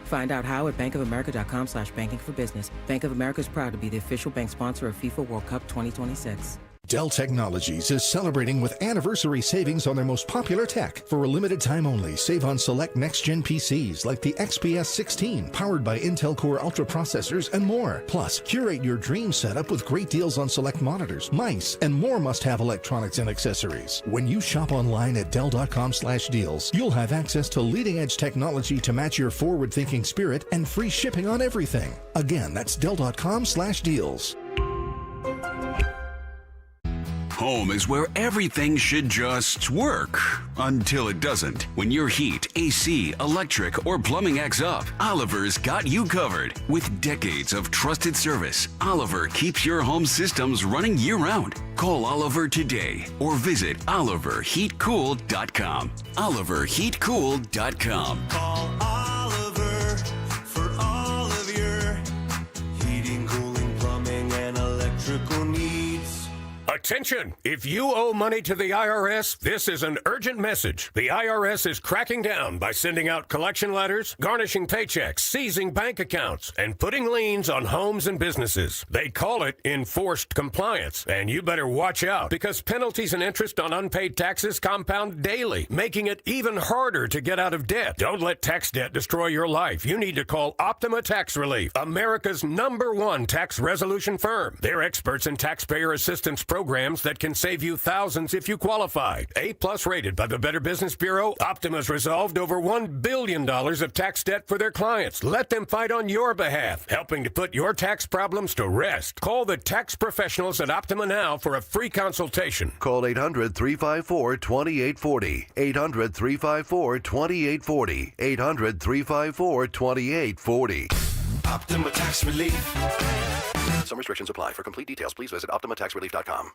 Find out how at bankofamerica.com/banking for business. Bank of America is proud to be the official bank sponsor of FIFA World Cup 2026. Dell Technologies is celebrating with anniversary savings on their most popular tech. For a limited time only, save on select next-gen PCs like the XPS 16, powered by Intel Core Ultra processors and more. Plus, curate your dream setup with great deals on select monitors, mice, and more must-have electronics and accessories. When you shop online at Dell.com/deals, you'll have access to leading-edge technology to match your forward-thinking spirit and free shipping on everything. Again, that's Dell.com/deals. Home is where everything should just work until it doesn't. When your heat, AC, electric, or plumbing acts up, Oliver's got you covered. With decades of trusted service, Oliver keeps your home systems running year-round. Call Oliver today or visit oliverheatcool.com. oliverheatcool.com. Call Oliver for all of your heating, cooling, plumbing, and electrical needs. Attention! If you owe money to the IRS, this is an urgent message. The IRS is cracking down by sending out collection letters, garnishing paychecks, seizing bank accounts, and putting liens on homes and businesses. They call it enforced compliance, and you better watch out because penalties and interest on unpaid taxes compound daily, making it even harder to get out of debt. Don't let tax debt destroy your life. You need to call Optima Tax Relief, America's #1 tax resolution firm. They're experts in taxpayer assistance programs programs that can save you thousands if you qualify. A-plus rated by the Better Business Bureau, Optima's resolved over $1 billion of tax debt for their clients. Let them fight on your behalf, helping to put your tax problems to rest. Call the tax professionals at Optima now for a free consultation. Call 800-354-2840. 800-354-2840. 800-354-2840. Optima Tax Relief. Some restrictions apply. For complete details, please visit OptimaTaxRelief.com.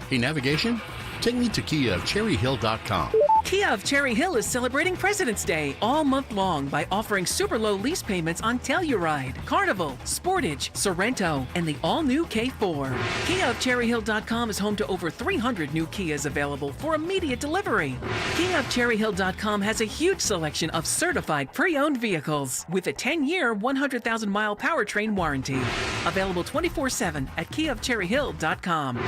Hey, navigation? Take me to Kia of CherryHill.com. Kia of Cherry Hill is celebrating President's Day all month long by offering super low lease payments on Telluride, Carnival, Sportage, Sorrento, and the all-new K4. Kia of CherryHill.com is home to over 300 new Kias available for immediate delivery. Kia of CherryHill.com has a huge selection of certified pre-owned vehicles with a 10-year, 100,000-mile powertrain warranty. Available 24/7 at KiaofCherryHill.com.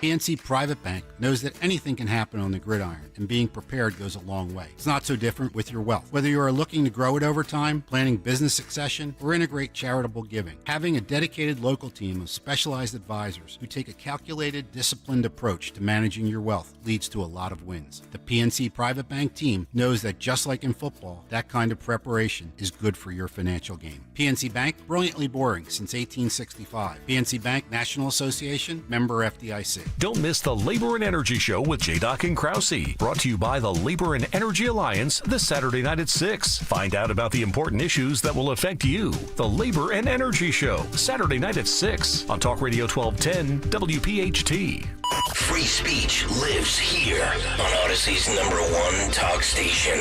PNC Private Bank knows that anything can happen on the gridiron, and being prepared goes a long way. It's not so different with your wealth. Whether you are looking to grow it over time, planning business succession, or integrate charitable giving, having a dedicated local team of specialized advisors who take a calculated, disciplined approach to managing your wealth leads to a lot of wins. The PNC Private Bank team knows that just like in football, that kind of preparation is good for your financial game. PNC Bank, brilliantly boring since 1865. PNC Bank National Association, member FDIC. Don't miss the Labor and Energy Show with J-Doc and Krause. Brought to you by the Labor and Energy Alliance this Saturday night at 6. Find out about the important issues that will affect you. The Labor and Energy Show, Saturday night at 6 on Talk Radio 1210 WPHT. Free speech lives here on Odyssey's #1 talk station.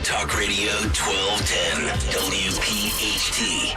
Talk Radio 1210 WPHT.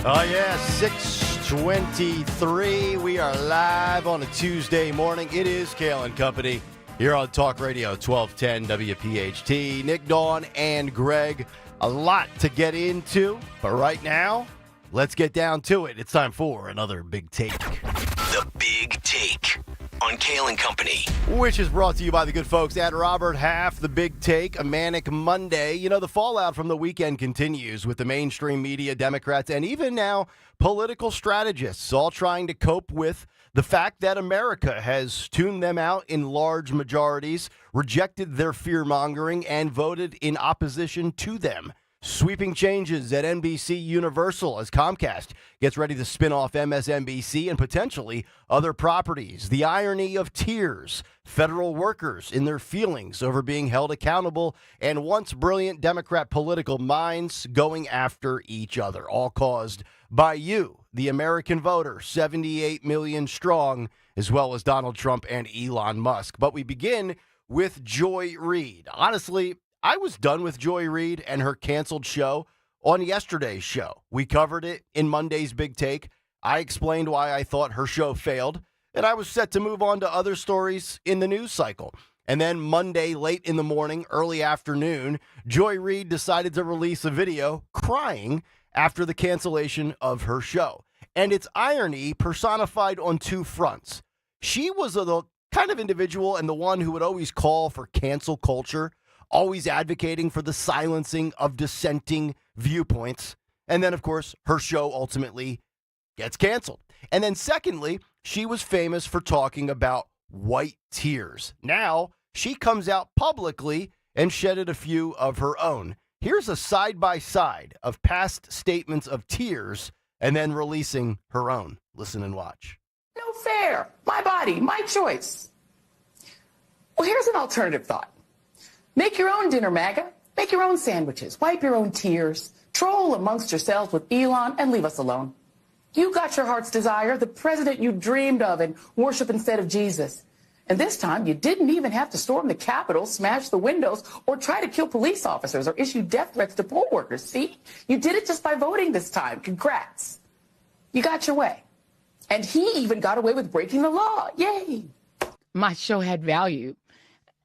Oh, yeah, 6:23. We are live on a Tuesday morning. It is Kayal and Company here on Talk Radio 1210 WPHT. Nick, Dawn, and Greg. A lot to get into, but right now, let's get down to it. It's time for another Big Take. The Big Take on Kayal and Company. Which is brought to you by the good folks at Robert Half. The Big Take, a manic Monday. You know, the fallout from the weekend continues with the mainstream media, Democrats, and even now political strategists all trying to cope with the fact that America has tuned them out in large majorities, rejected their fear-mongering, and voted in opposition to them. Sweeping changes at NBC Universal as Comcast gets ready to spin off MSNBC and potentially other properties. The irony of tears, federal workers in their feelings over being held accountable, and once brilliant Democrat political minds going after each other, all caused by you, the American voter, 78 million strong, as well as Donald Trump and Elon Musk. But we begin with Joy Reid. Honestly, I was done with Joy Reid and her canceled show on yesterday's show. We covered it in Monday's Big Take. I explained why I thought her show failed, and I was set to move on to other stories in the news cycle. And then Monday, late in the morning, early afternoon, Joy Reid decided to release a video crying after the cancellation of her show. And it's irony personified on two fronts. She was the kind of individual and the one who would always call for cancel culture, always advocating for the silencing of dissenting viewpoints. And then, of course, her show ultimately gets canceled. And then secondly, she was famous for talking about white tears. Now, she comes out publicly and shedded a few of her own. Here's a side-by-side of past statements of tears and then releasing her own. Listen and watch. No fair. My body, my choice. Well, here's an alternative thought. Make your own dinner, MAGA. Make your own sandwiches. Wipe your own tears. Troll amongst yourselves with Elon and leave us alone. You got your heart's desire, the president you dreamed of and worship instead of Jesus. And this time, you didn't even have to storm the Capitol, smash the windows, or try to kill police officers or issue death threats to poll workers. See? You did it just by voting this time. Congrats. You got your way. And he even got away with breaking the law. Yay. My show had value.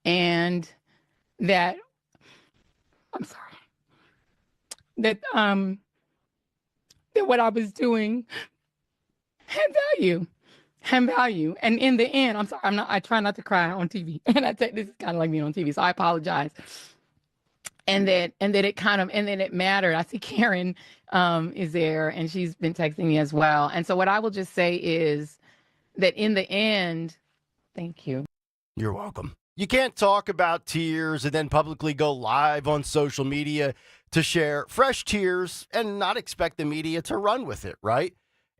And that, I'm sorry, that what I was doing had value. and value. And in the end, I'm sorry, I try not to cry on TV. And this is kind of like being on TV, so I apologize. And then it mattered. I see Karen is there, and she's been texting me as well. And so what I will just say is that in the end, thank you. You're welcome. You can't talk about tears and then publicly go live on social media to share fresh tears and not expect the media to run with it, right?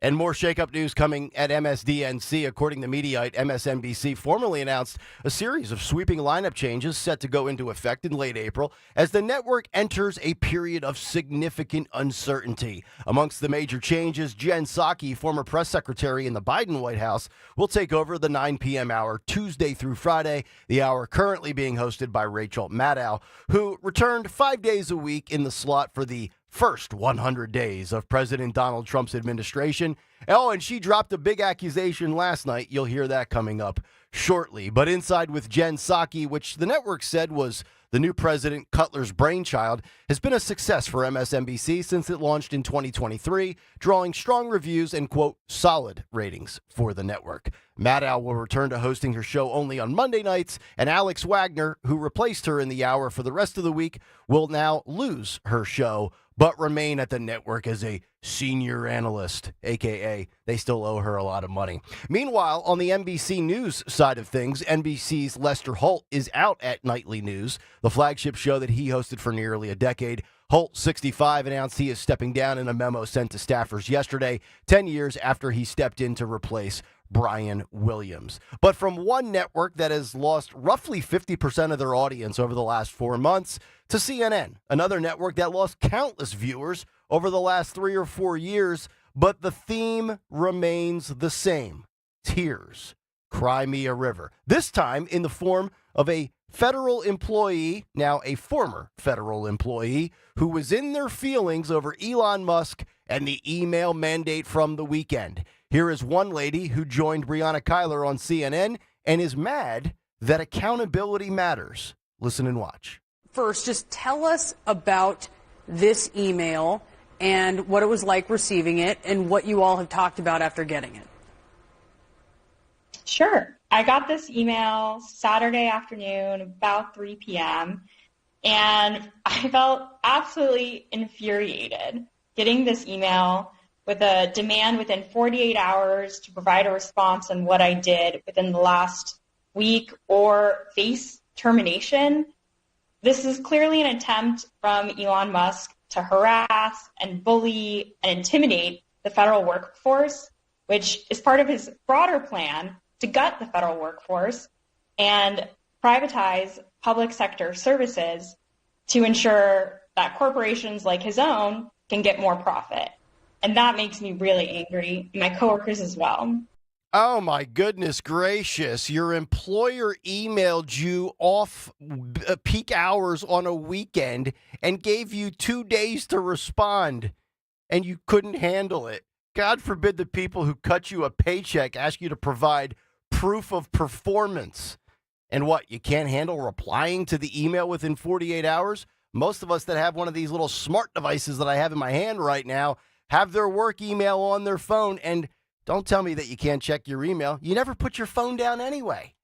And more shakeup news coming at MSDNC. According to Mediaite, MSNBC formally announced a series of sweeping lineup changes set to go into effect in late April as the network enters a period of significant uncertainty. Amongst the major changes, Jen Psaki, former press secretary in the Biden White House, will take over the 9 p.m. hour Tuesday through Friday, the hour currently being hosted by Rachel Maddow, who returned 5 days a week in the slot for the first 100 days of President Donald Trump's administration. Oh, and she dropped a big accusation last night. You'll hear that coming up shortly. But Inside with Jen Psaki, which the network said was the new President Cutler's brainchild, has been a success for MSNBC since it launched in 2023, drawing strong reviews and, quote, solid ratings for the network. Maddow will return to hosting her show only on Monday nights, and Alex Wagner, who replaced her in the hour for the rest of the week, will now lose her show but remain at the network as a senior analyst, a.k.a. they still owe her a lot of money. Meanwhile, on the NBC News side of things, NBC's Lester Holt is out at Nightly News, the flagship show that he hosted for nearly a decade. Holt, 65, announced he is stepping down in a memo sent to staffers yesterday, 10 years after he stepped in to replace Brian Williams. But from one network that has lost roughly 50% of their audience over the last 4 months to CNN, another network that lost countless viewers over the last 3 or 4 years, but the theme remains the same. Tears. Cry me a river. This time in the form of a federal employee, now a former federal employee, who was in their feelings over Elon Musk and the email mandate from the weekend. Here is one lady who joined Breonna Kayal on CNN and is mad that accountability matters. Listen and watch. First, just tell us about this email and what it was like receiving it and what you all have talked about after getting it. Sure. I got this email Saturday afternoon, about 3 p.m., and I felt absolutely infuriated getting this email with a demand within 48 hours to provide a response on what I did within the last week or face termination. This is clearly an attempt from Elon Musk to harass and bully and intimidate the federal workforce, which is part of his broader plan to gut the federal workforce and privatize public sector services to ensure that corporations like his own can get more profit. And that makes me really angry, and my coworkers as well. Oh, my goodness gracious. Your employer emailed you off peak hours on a weekend and gave you 2 days to respond, and you couldn't handle it. God forbid the people who cut you a paycheck ask you to provide proof of performance. And what, you can't handle replying to the email within 48 hours? Most of us that have one of these little smart devices that I have in my hand right now have their work email on their phone, and don't tell me that you can't check your email. You never put your phone down anyway.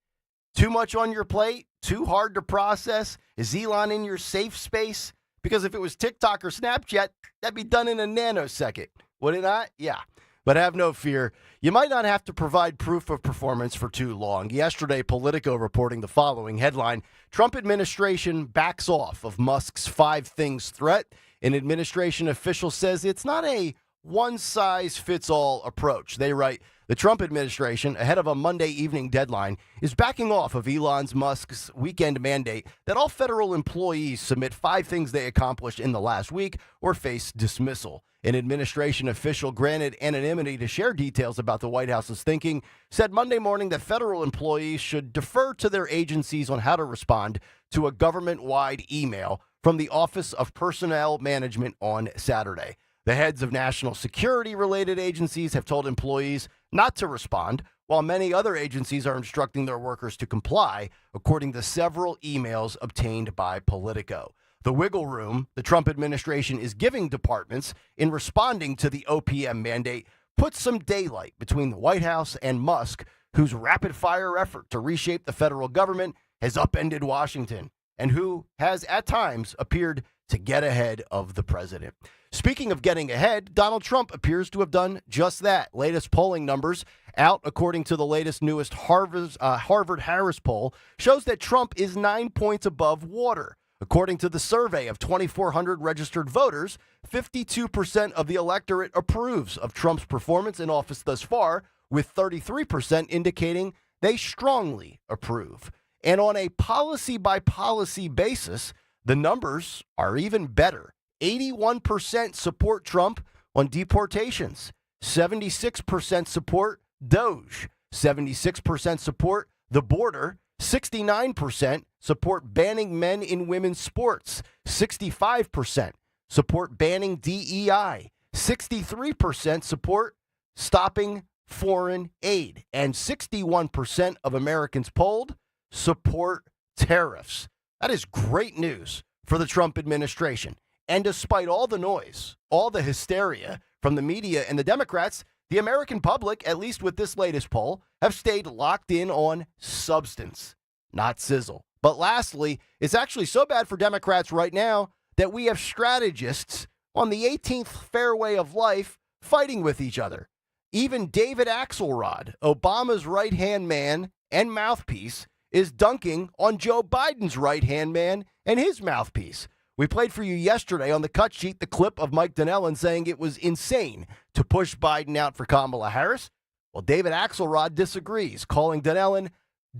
Too much on your plate? Too hard to process? Is Elon in your safe space? Because if it was TikTok or Snapchat, that'd be done in a nanosecond. Would it not? Yeah. But have no fear. You might not have to provide proof of performance for too long. Yesterday, Politico reporting the following headline: Trump administration backs off of Musk's 5 things threat. An administration official says it's not a one-size-fits-all approach. They write, the Trump administration, ahead of a Monday evening deadline, is backing off of Elon Musk's weekend mandate that all federal employees submit 5 things they accomplished in the last week or face dismissal. An administration official granted anonymity to share details about the White House's thinking said Monday morning that federal employees should defer to their agencies on how to respond to a government-wide email from the Office of Personnel Management on Saturday. The heads of national security-related agencies have told employees not to respond, while many other agencies are instructing their workers to comply, according to several emails obtained by Politico. The wiggle room the Trump administration is giving departments in responding to the OPM mandate put some daylight between the White House and Musk, whose rapid-fire effort to reshape the federal government has upended Washington, and who has at times appeared to get ahead of the president. Speaking of getting ahead, Donald Trump appears to have done just that. Latest polling numbers out, according to the newest Harvard-Harris poll, shows that Trump is 9 points above water. According to the survey of 2,400 registered voters, 52% of the electorate approves of Trump's performance in office thus far, with 33% indicating they strongly approve. And on a policy-by-policy basis, the numbers are even better. 81% support Trump on deportations, 76% support DOJ, 76% support the border, 69% support banning men in women's sports, 65% support banning DEI, 63% support stopping foreign aid, and 61% of Americans polled support tariffs. That is great news for the Trump administration. And despite all the noise, all the hysteria from the media and the Democrats, the American public, at least with this latest poll, have stayed locked in on substance, not sizzle. But lastly, it's actually so bad for Democrats right now that we have strategists on the 18th fairway of life fighting with each other. Even David Axelrod, Obama's right-hand man and mouthpiece, is dunking on Joe Biden's right-hand man and his mouthpiece. We played for you yesterday on the cut sheet the clip of Mike Donnellan saying it was insane to push Biden out for Kamala Harris. Well, David Axelrod disagrees, calling Donnellan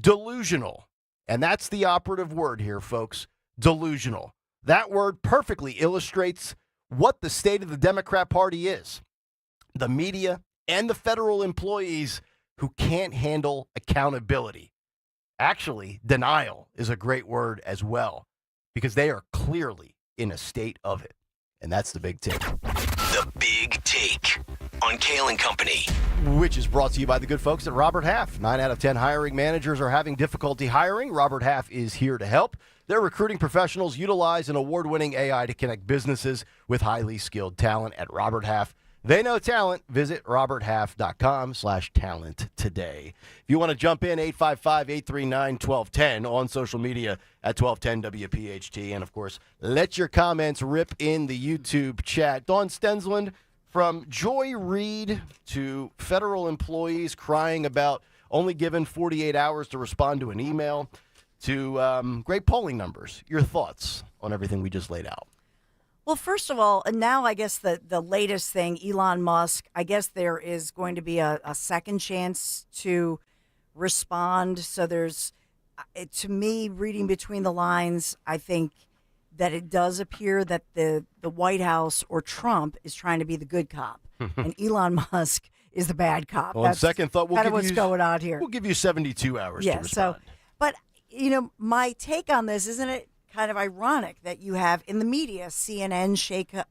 delusional. And that's the operative word here, folks, delusional. That word perfectly illustrates what the state of the Democrat Party is. The media and the federal employees who can't handle accountability. Actually, denial is a great word as well, because they are clearly in a state of it. And that's the big take. The Big Take on Kayal and Company. Which is brought to you by the good folks at Robert Half. 9 out of 10 hiring managers are having difficulty hiring. Robert Half is here to help. Their recruiting professionals utilize an award-winning AI to connect businesses with highly skilled talent at Robert Half. They know talent. Visit roberthalf.com/talent today. If you want to jump in, 855-839-1210 on social media at 1210 WPHT. And, of course, let your comments rip in the YouTube chat. Dawn Stensland, from Joy Reid to federal employees crying about only given 48 hours to respond to an email to great polling numbers. Your thoughts on everything we just laid out? Well, first of all, and now I guess the latest thing, Elon Musk, I guess there is going to be a second chance to respond. So there's, to me, reading between the lines, I think that it does appear that the White House or Trump is trying to be the good cop, and Elon Musk is the bad cop. On second thought, kind of what's going on here. We'll give you 72 hours to respond. But, my take on this, isn't it kind of ironic that you have in the media CNN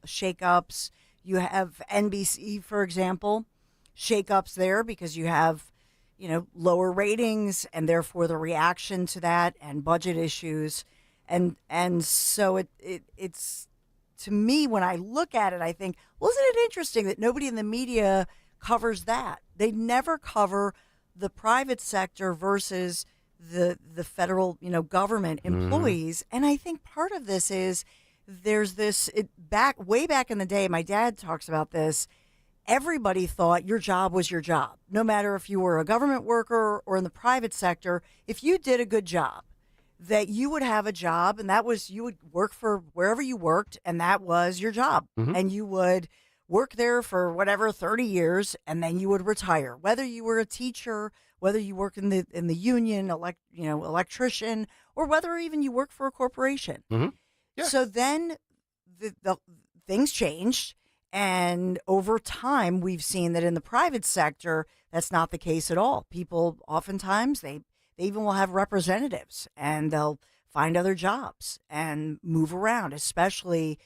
shakeups, you have NBC, for example, shakeups there because you have, lower ratings and therefore the reaction to that and budget issues. And so it's, to me, when I look at it, I think, wasn't it interesting that nobody in the media covers that? They never cover the private sector versus the federal, government employees. And I think part of this is there's this way back in the day, my dad talks about this. Everybody thought your job was your job, no matter if you were a government worker or in the private sector. If you did a good job, that you would have a job, and that was, you would work for wherever you worked, and that was your job. And you would work there for whatever, 30 years, and then you would retire. Whether you were a teacher, whether you work in the union, electrician, or whether even you work for a corporation. So then the things changed, and over time we've seen that in the private sector that's not the case at all. People oftentimes they even will have representatives, and they'll find other jobs and move around, especially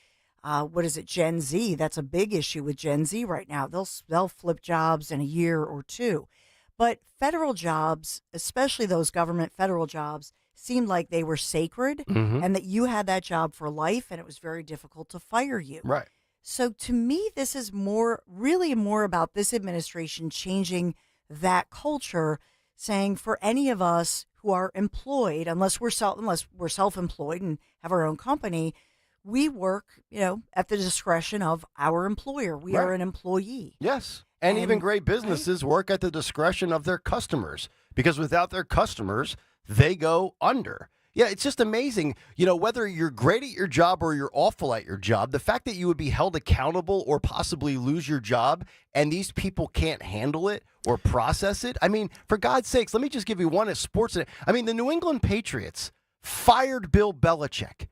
Gen Z. That's a big issue with Gen Z right now. They'll flip jobs in a year or two. But federal jobs, especially those government federal jobs, seemed like they were sacred and that you had that job for life, and it was very difficult to fire you. Right. So to me, this is really more about this administration changing that culture, saying for any of us who are employed, unless we're self-employed and have our own company, we work, at the discretion of our employer. We are an employee. Yes. And even great businesses work at the discretion of their customers, because without their customers, they go under. Yeah, it's just amazing. Whether you're great at your job or you're awful at your job, the fact that you would be held accountable or possibly lose your job and these people can't handle it or process it. I mean, for God's sakes, let me just give you one as sports. I mean, the New England Patriots fired Bill Belichick.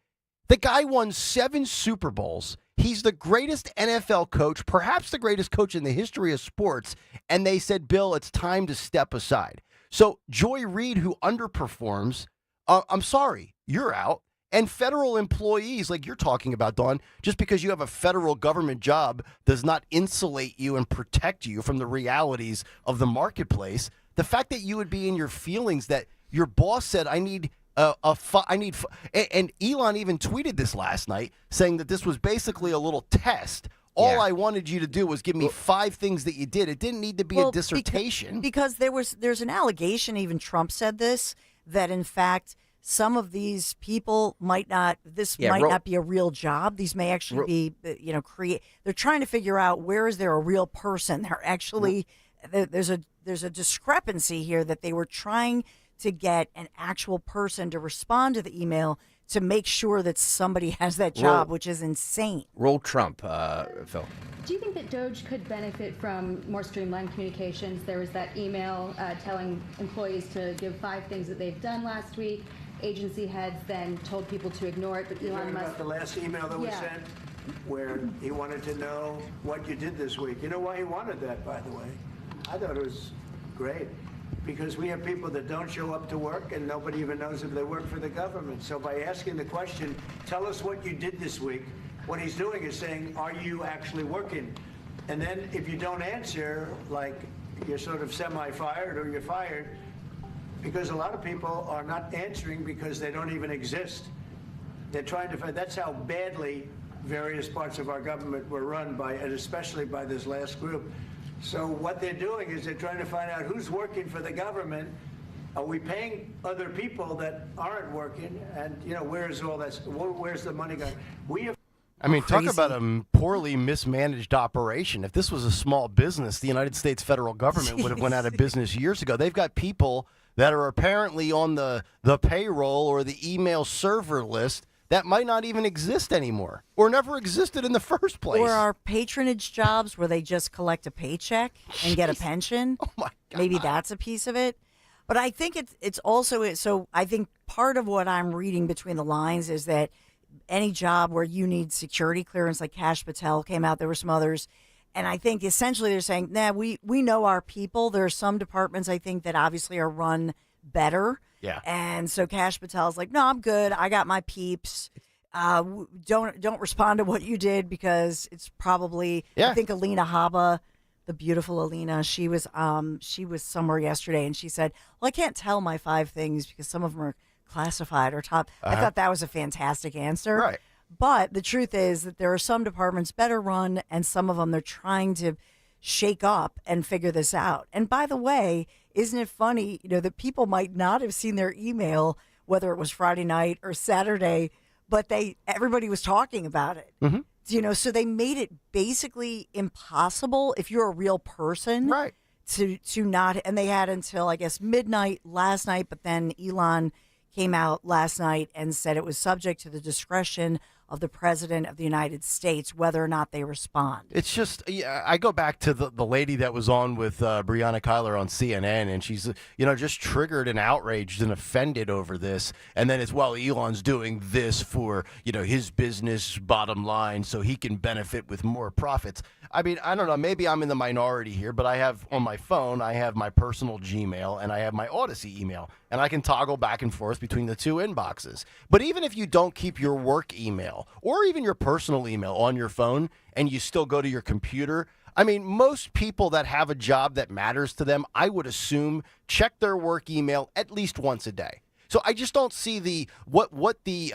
The guy won 7 Super Bowls. He's the greatest NFL coach, perhaps the greatest coach in the history of sports. And they said, Bill, it's time to step aside. So Joy Reid, who underperforms, I'm sorry, you're out. And federal employees, like you're talking about, Dawn, just because you have a federal government job does not insulate you and protect you from the realities of the marketplace. The fact that you would be in your feelings that your boss said, and Elon even tweeted this last night, saying that this was basically a little test. All I wanted you to do was give me 5 things that you did. It didn't need to be a dissertation. Because there's an allegation, even Trump said this, that in fact some of these people might not be a real job. These may actually be, they're trying to figure out where is there a real person. They're actually, there's a discrepancy here that they were trying to get an actual person to respond to the email to make sure that somebody has that job, which is insane. Roll Trump, Phil. Do you think that DOJ could benefit from more streamlined communications? There was that email telling employees to give 5 things that they've done last week. Agency heads then told people to ignore it, but Elon Musk... about the last email that we sent, where he wanted to know what you did this week. You know why he wanted that, by the way? I thought it was great. Because we have people that don't show up to work and nobody even knows if they work for the government. So by asking the question, tell us what you did this week, what he's doing is saying, are you actually working? And then if you don't answer, like you're sort of semi-fired or you're fired, because a lot of people are not answering because they don't even exist. They're trying to find, that's how badly various parts of our government were run by, and especially by this last group. So what they're doing is they're trying to find out who's working for the government. Are we paying other people that aren't working? And, where's all that? Where's the money going? Talk about a poorly mismanaged operation. If this was a small business, the United States federal government would have went out of business years ago. They've got people that are apparently on the payroll or the email server list that might not even exist anymore or never existed in the first place. Or our patronage jobs where they just collect a paycheck and get a pension. Oh, my God. Maybe that's a piece of it. But I think it's also, so I think part of what I'm reading between the lines is that any job where you need security clearance, like Kash Patel came out, there were some others. And I think essentially they're saying, we know our people. There are some departments, I think, that obviously are run better. Yeah. And so Kash Patel's like, no, I'm good. I got my peeps. Don't respond to what you did because it's probably, I think Alina Habba, the beautiful Alina, she was somewhere yesterday and she said, well, I can't tell my 5 things because some of them are classified or top. I thought that was a fantastic answer. Right. But the truth is that there are some departments better run and some of them they're trying to shake up and figure this out. And by the way, isn't it funny, that people might not have seen their email, whether it was Friday night or Saturday, but everybody was talking about it. Mm-hmm. So they made it basically impossible if you're a real person, right, to not. And they had until I guess midnight last night, but then Elon came out last night and said it was subject to the discretion of the President of the United States whether or not they respond. It's just, I go back to the lady that was on with Breonna Kyler on CNN, and she's, just triggered and outraged and offended over this. And then it's, well, Elon's doing this for, his business bottom line so he can benefit with more profits. I mean, I don't know, maybe I'm in the minority here, but I have on my phone, I have my personal Gmail and I have my Odyssey email, and I can toggle back and forth between the 2 inboxes. But even if you don't keep your work email or even your personal email on your phone and you still go to your computer, I mean, most people that have a job that matters to them, I would assume, check their work email at least once a day. So I just don't see what the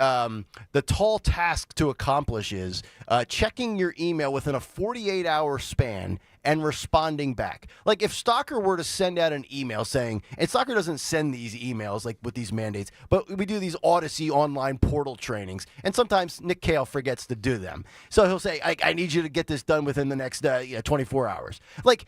tall task to accomplish is checking your email within a 48-hour span and responding back. Like if Stalker were to send out an email saying, and Stalker doesn't send these emails like with these mandates, but we do these Odyssey online portal trainings, and sometimes Nick Kayal forgets to do them. So he'll say, I need you to get this done within the next 24 hours. Like,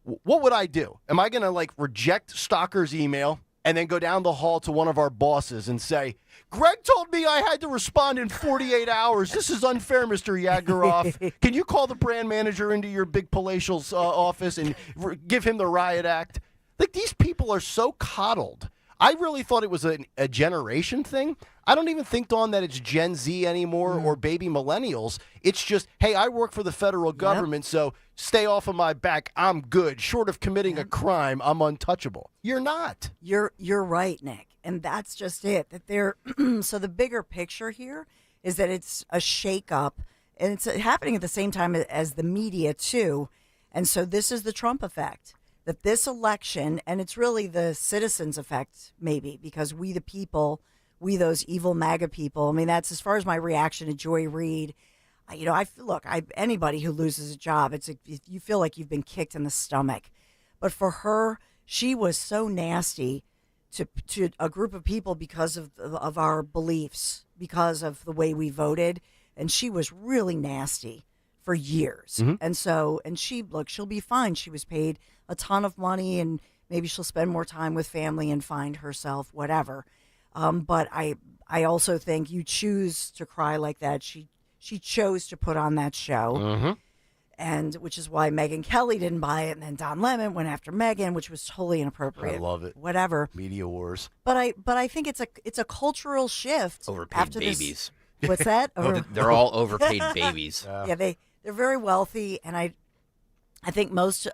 what would I do? Am I going to like reject Stalker's email and then go down the hall to one of our bosses and say, Greg told me I had to respond in 48 hours. This is unfair, Mr. Yagaroff. Can you call the brand manager into your big palatial office and give him the riot act? Like, these people are so coddled. I really thought it was a generation thing. I don't even think, Dawn, that it's Gen Z anymore or baby millennials. It's just, hey, I work for the federal government, so stay off of my back. I'm good. Short of committing a crime, I'm untouchable. You're not. You're right, Nick. And that's just it. That they're so the bigger picture here is that it's a shakeup, and it's happening at the same time as the media too. And so this is the Trump effect. That this election, and it's really the citizens effect, maybe, because we the people, we those evil MAGA people. I mean, that's as far as my reaction to Joy Reid. Anybody who loses a job, you feel like you've been kicked in the stomach. But for her, she was so nasty to a group of people because of our beliefs, because of the way we voted, and she was really nasty for years. And she'll be fine. She was paid a ton of money, and maybe she'll spend more time with family and find herself, whatever. But I also think you choose to cry like that. She chose to put on that show, and which is why Megyn Kelly didn't buy it, and then Don Lemon went after Megyn, which was totally inappropriate. I love it. Whatever. Media wars. But I think it's a cultural shift. Overpaid after babies. What's that? They're all overpaid babies. Yeah, they're very wealthy, and I think most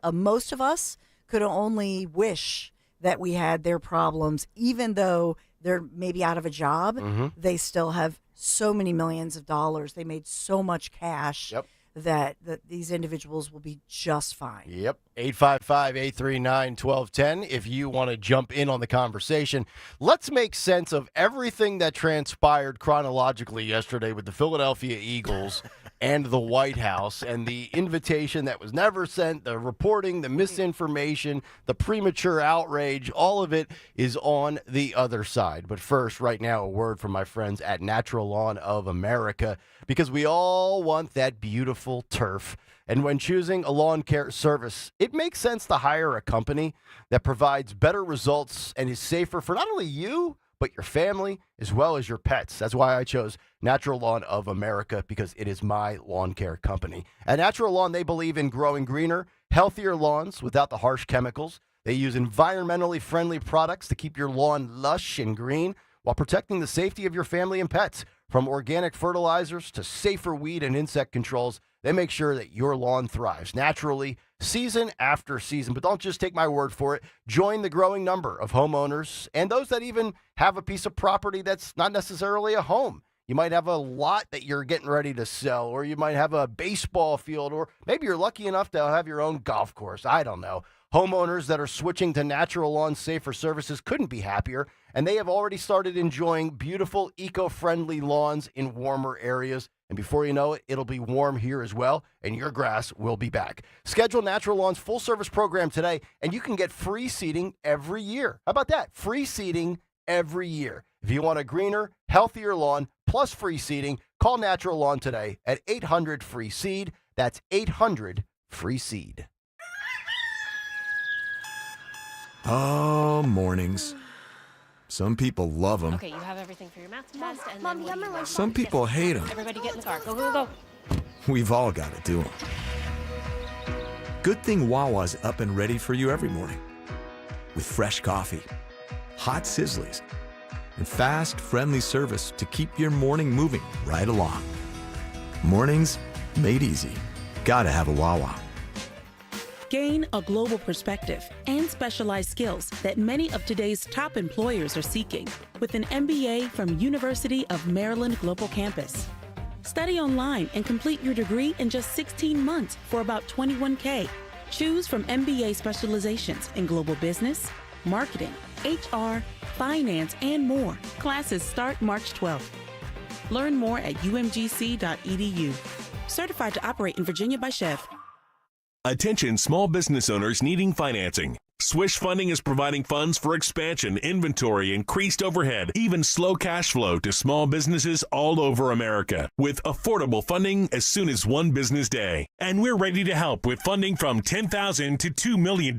of us could only wish that we had their problems, even though they're maybe out of a job. They still have so many millions of dollars. They made so much cash that these individuals will be just fine. Yep. 855-839-1210 if you want to jump in on the conversation. Let's make sense of everything that transpired chronologically yesterday with the Philadelphia Eagles and the White House, and the invitation that was never sent, the reporting, the misinformation, the premature outrage. All of it is on the other side. But first, right now, a word from my friends at Natural Lawn of America, because we all want that beautiful turf. And when choosing a lawn care service, it makes sense to hire a company that provides better results and is safer for not only you, but your family as well as your pets. That's why I chose Natural Lawn of America, because it is my lawn care company. At Natural Lawn, they believe in growing greener, healthier lawns without the harsh chemicals. They use environmentally friendly products to keep your lawn lush and green while protecting the safety of your family and pets. From organic fertilizers to safer weed and insect controls, they make sure that your lawn thrives naturally season after season. But don't just take my word for it. Join the growing number of homeowners and those that even have a piece of property that's not necessarily a home. You might have a lot that you're getting ready to sell, or you might have a baseball field, or maybe you're lucky enough to have your own golf course. I don't know. Homeowners that are switching to Natural Lawn safer services couldn't be happier, and they have already started enjoying beautiful, eco-friendly lawns in warmer areas. And before you know it, it'll be warm here as well, and your grass will be back. Schedule Natural Lawn's full-service program today, and you can get free seeding every year. How about that? Free seeding every year. If you want a greener, healthier lawn plus free seeding, call Natural Lawn today at 800-FREE-SEED. That's 800-FREE-SEED. Oh, mornings. Some people love them. Okay, you have everything for your math test, and Mom, you have my lunch. Some people hate them. Everybody get in the car. Go, go, go. We've all got to do them. Good thing Wawa's up and ready for you every morning. With fresh coffee, hot sizzlies, and fast, friendly service to keep your morning moving right along. Mornings made easy. Gotta have a Wawa. Gain a global perspective and specialized skills that many of today's top employers are seeking with an MBA from University of Maryland Global Campus. Study online and complete your degree in just 16 months for about $21K. Choose from MBA specializations in global business, marketing, HR, finance, and more. Classes start March 12th. Learn more at umgc.edu. Certified to operate in Virginia by Chev. Attention small business owners needing financing. Swish Funding is providing funds for expansion, inventory, increased overhead, even slow cash flow to small businesses all over America with affordable funding as soon as one business day. And we're ready to help with funding from $10,000 to $2 million.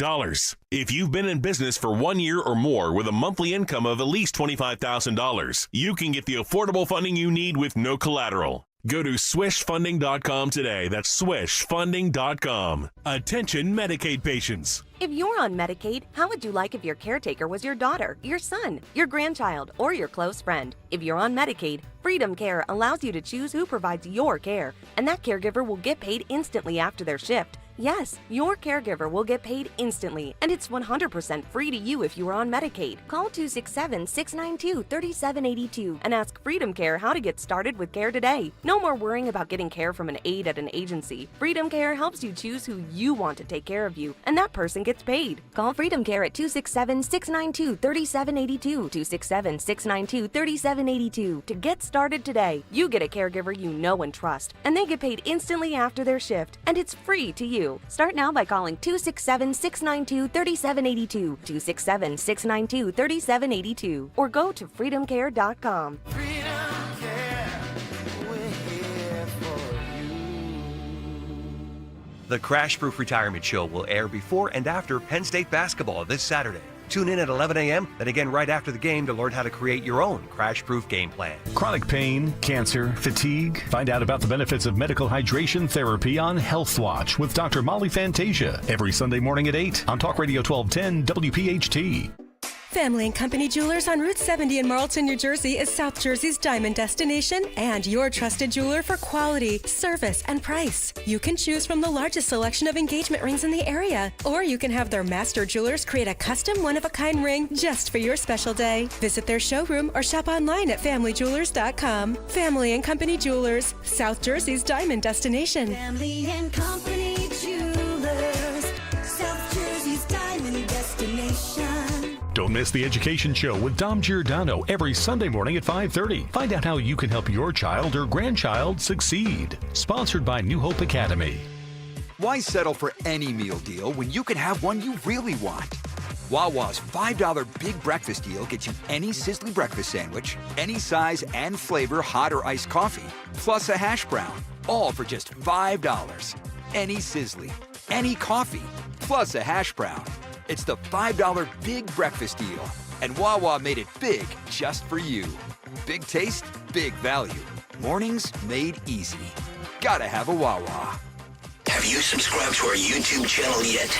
If you've been in business for 1 year or more with a monthly income of at least $25,000, you can get the affordable funding you need with no collateral. Go to swishfunding.com today. That's swishfunding.com. Attention Medicaid patients. If you're on Medicaid, how would you like if your caretaker was your daughter, your son, your grandchild, or your close friend? If you're on Medicaid, Freedom Care allows you to choose who provides your care, and that caregiver will get paid instantly after their shift. Yes, your caregiver will get paid instantly, and it's 100% free to you if you are on Medicaid. Call 267-692-3782 and ask Freedom Care how to get started with care today. No more worrying about getting care from an aide at an agency. Freedom Care helps you choose who you want to take care of you, and that person gets paid. Call Freedom Care at 267-692-3782, 267-692-3782 to get started today. You get a caregiver you know and trust, and they get paid instantly after their shift, and it's free to you. Start now by calling 267-692-3782, 267-692-3782, or go to freedomcare.com. The Crash Proof Retirement Show will air before and after Penn State basketball this Saturday. Tune in at 11 a.m., then again right after the game to learn how to create your own crash-proof game plan. Chronic pain, cancer, fatigue. Find out about the benefits of medical hydration therapy on Health Watch with Dr. Molly Fantasia every Sunday morning at 8 on Talk Radio 1210 WPHT. Family & Company Jewelers on Route 70 in Marlton, New Jersey is South Jersey's diamond destination and your trusted jeweler for quality, service, and price. You can choose from the largest selection of engagement rings in the area, or you can have their master jewelers create a custom one-of-a-kind ring just for your special day. Visit their showroom or shop online at familyjewelers.com. Family & Company Jewelers, South Jersey's diamond destination. Family & Company Jewelers, South Jersey's diamond destination. Don't miss the Education Show with Dom Giordano every Sunday morning at 5:30. Find out how you can help your child or grandchild succeed. Sponsored by New Hope Academy. Why settle for any meal deal when you can have one you really want? Wawa's $5 Big Breakfast Deal gets you any Sizzly breakfast sandwich, any size and flavor hot or iced coffee, plus a hash brown, all for just $5. Any Sizzly, any coffee, plus a hash brown. It's the $5 Big Breakfast Deal, and Wawa made it big just for you. Big taste, big value. Mornings made easy. Gotta have a Wawa. Have you subscribed to our YouTube channel yet?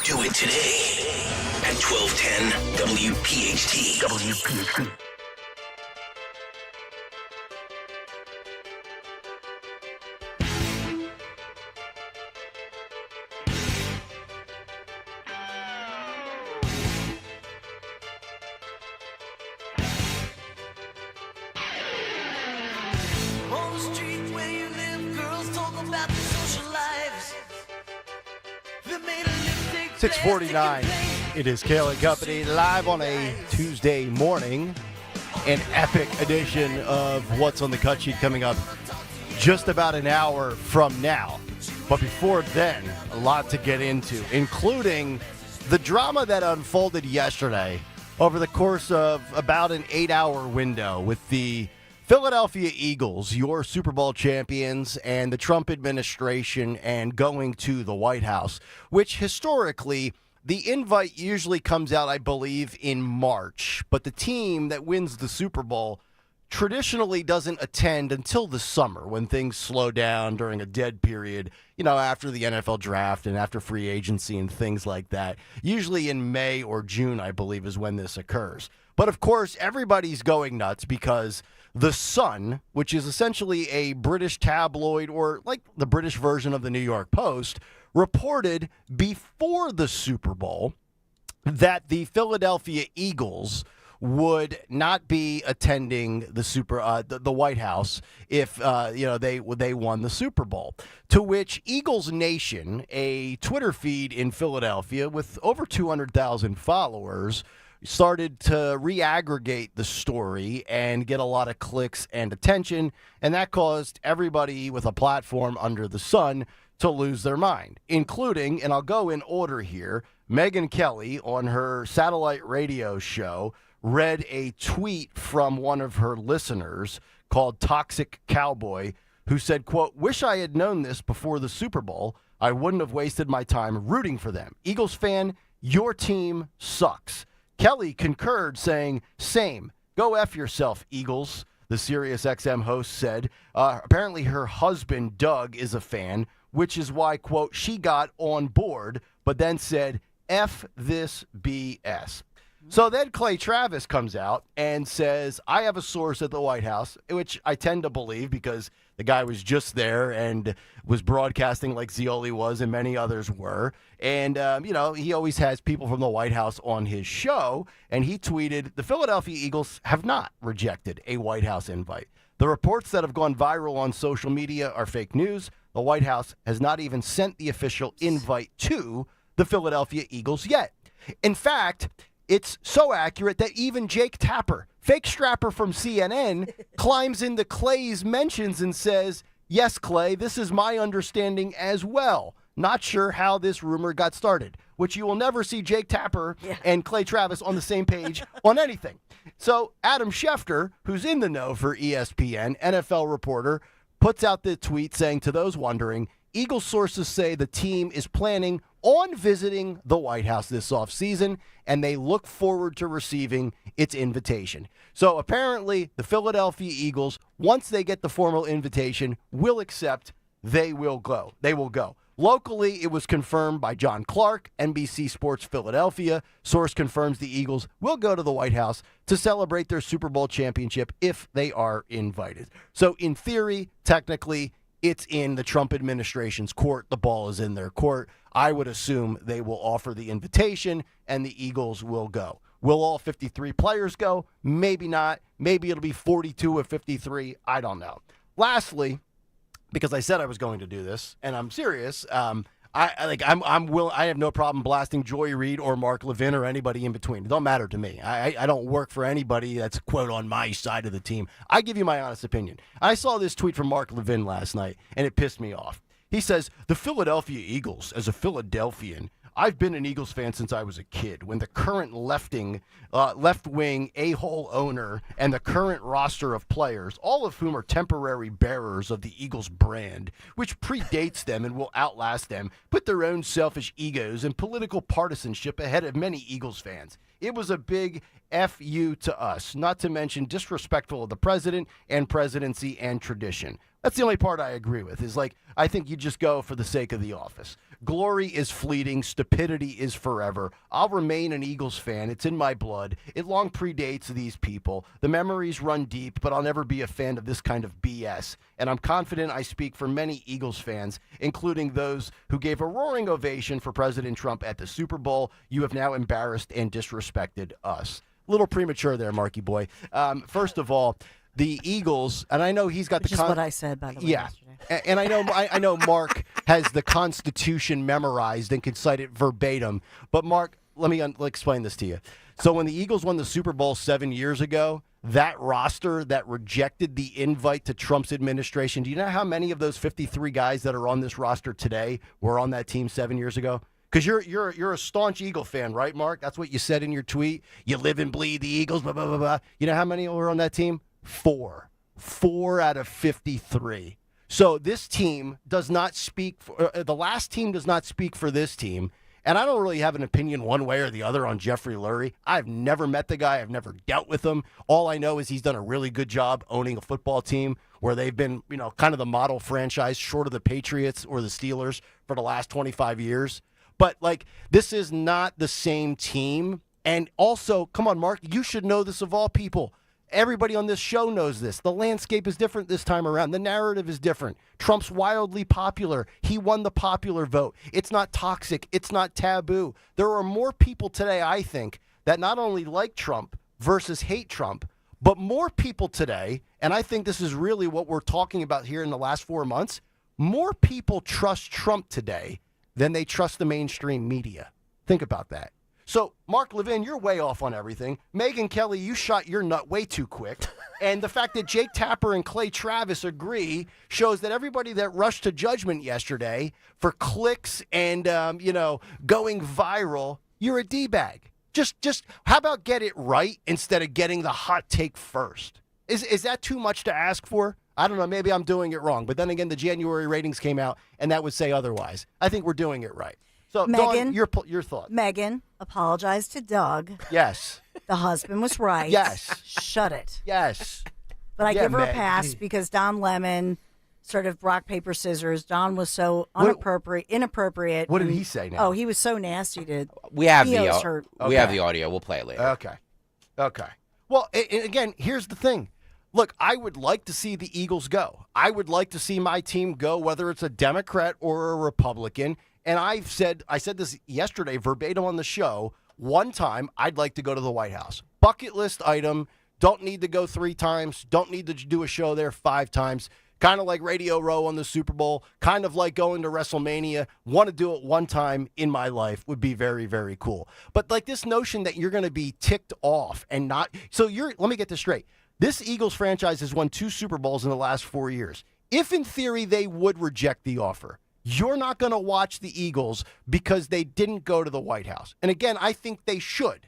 Do it today at 1210 WPHT. WPHT. On the street where you live, girls talk about the social lives. They made a lipstick 6:49. It is Kayal and Company live on a Tuesday morning. An epic edition of What's on the Cut Sheet coming up just about an hour from now. But before then, a lot to get into, including the drama that unfolded yesterday over the course of about an 8-hour window with the Philadelphia Eagles, your Super Bowl champions, and the Trump administration, and going to the White House, which historically, the invite usually comes out, I believe, in March. But the team that wins the Super Bowl traditionally doesn't attend until the summer when things slow down during a dead period, you know, after the NFL draft and after free agency and things like that. Usually in May or June, I believe, is when this occurs. But of course, everybody's going nuts because The Sun, which is essentially a British tabloid or like the British version of the New York Post, reported before the Super Bowl that the Philadelphia Eagles would not be attending the White House if they won the Super Bowl. To which Eagles Nation, a Twitter feed in Philadelphia with over 200,000 followers, started to re-aggregate the story and get a lot of clicks and attention, and that caused everybody with a platform under the sun to lose their mind, including, and I'll go in order here, Megyn Kelly on her satellite radio show read a tweet from one of her listeners called Toxic Cowboy, who said, quote, "Wish I had known this before the Super Bowl. I wouldn't have wasted my time rooting for them. Eagles fan, your team sucks." Kelly concurred, saying, "Same. Go F yourself, Eagles," the SiriusXM host said. Apparently her husband, Doug, is a fan, which is why, quote, she got on board, but then said, "F this BS." So then Clay Travis comes out and says, "I have a source at the White House," which I tend to believe because the guy was just there and was broadcasting like Zioli was and many others were. And, he always has people from the White House on his show. And he tweeted, "The Philadelphia Eagles have not rejected a White House invite. The reports that have gone viral on social media are fake news. The White House has not even sent the official invite to the Philadelphia Eagles yet." In fact, it's so accurate that even Jake Tapper, fake strapper from CNN, climbs into Clay's mentions and says, "Yes, Clay, this is my understanding as well. Not sure how this rumor got started," which you will never see Jake Tapper and Clay Travis on the same page on anything. So Adam Schefter, who's in the know for ESPN, NFL reporter, puts out the tweet saying, "To those wondering, Eagles sources say the team is planning on visiting the White House this offseason, and they look forward to receiving its invitation." So apparently the Philadelphia Eagles, once they get the formal invitation, will accept. They will go. They will go. Locally, it was confirmed by John Clark, NBC Sports Philadelphia. Source confirms the Eagles will go to the White House to celebrate their Super Bowl championship if they are invited. So in theory, technically, it's in the Trump administration's court. The ball is in their court. I would assume they will offer the invitation and the Eagles will go. Will all 53 players go? Maybe not. Maybe it'll be 42 of 53. I don't know. Lastly, because I said I was going to do this, and I'm serious, I have no problem blasting Joy Reid or Mark Levin or anybody in between. It don't matter to me. I don't work for anybody that's, quote, on my side of the team. I give you my honest opinion. I saw this tweet from Mark Levin last night, and it pissed me off. He says, "The Philadelphia Eagles, as a Philadelphian, I've been an Eagles fan since I was a kid, when the current left-wing a-hole owner and the current roster of players, all of whom are temporary bearers of the Eagles brand, which predates them and will outlast them, put their own selfish egos and political partisanship ahead of many Eagles fans. It was a big F you to us, not to mention disrespectful of the president and presidency and tradition." That's the only part I agree with, is like, I think you just go for the sake of the office. Glory is fleeting. Stupidity is forever. I'll remain an Eagles fan. It's in my blood. It long predates these people. The memories run deep, but I'll never be a fan of this kind of BS. And I'm confident I speak for many Eagles fans, including those who gave a roaring ovation for President Trump at the Super Bowl. You have now embarrassed and disrespected us. Little premature there, Marky boy. First of all, the Eagles, and I know he's got Which is what I said, by the way. Yeah, and I know Mark has the Constitution memorized and can cite it verbatim. But Mark, let me explain this to you. So when the Eagles won the Super Bowl 7 years ago, that roster that rejected the invite to Trump's administration, do you know how many of those 53 guys that are on this roster today were on that team 7 years ago? Because you're a staunch Eagle fan, right, Mark? That's what you said in your tweet. You live and bleed the Eagles, blah, blah, blah, blah. You know how many were on that team? 4 out of 53. So this team does not speak for, the last team does not speak for this team. And I don't really have an opinion one way or the other on Jeffrey Lurie. I've never met the guy. I've never dealt with him. All I know is he's done a really good job owning a football team where they've been, kind of the model franchise short of the Patriots or the Steelers for the last 25 years. But, this is not the same team. And also, come on, Mark, you should know this of all people. Everybody on this show knows this. The landscape is different this time around. The narrative is different. Trump's wildly popular. He won the popular vote. It's not toxic. It's not taboo. There are more people today, I think, that not only like Trump versus hate Trump, but more people today, and I think this is really what we're talking about here in the last 4 months, more people trust Trump today than they trust the mainstream media. Think about that. So, Mark Levin, you're way off on everything. Megyn Kelly, you shot your nut way too quick. And the fact that Jake Tapper and Clay Travis agree shows that everybody that rushed to judgment yesterday for clicks and, going viral, you're a D-bag. Just how about get it right instead of getting the hot take first? Is that too much to ask for? I don't know. Maybe I'm doing it wrong. But then again, the January ratings came out, and that would say otherwise. I think we're doing it right. So, Megyn, Dawn, your thought. Megyn, apologize to Doug. Yes. The husband was right. Yes. Shut it. Yes. But I give her a Meg. pass because Don Lemon sort of rock, paper, scissors. Don was so inappropriate. What did he say now? Oh, he was so nasty to We have Theo's the hurt. we have the audio. We'll play it later. Okay. Well, and again, here's the thing. Look, I would like to see the Eagles go. I would like to see my team go, whether it's a Democrat or a Republican. And I said this yesterday verbatim on the show. One time, I'd like to go to the White House. Bucket list item. Don't need to go 3 times. Don't need to do a show there 5 times. Kind of like Radio Row on the Super Bowl. Kind of like going to WrestleMania. Want to do it one time in my life would be very, very cool. But like this notion that you're going to be ticked off and not. So let me get this straight. This Eagles franchise has won 2 Super Bowls in the last 4 years. If in theory they would reject the offer, you're not going to watch the Eagles because they didn't go to the White House. And again, I think they should.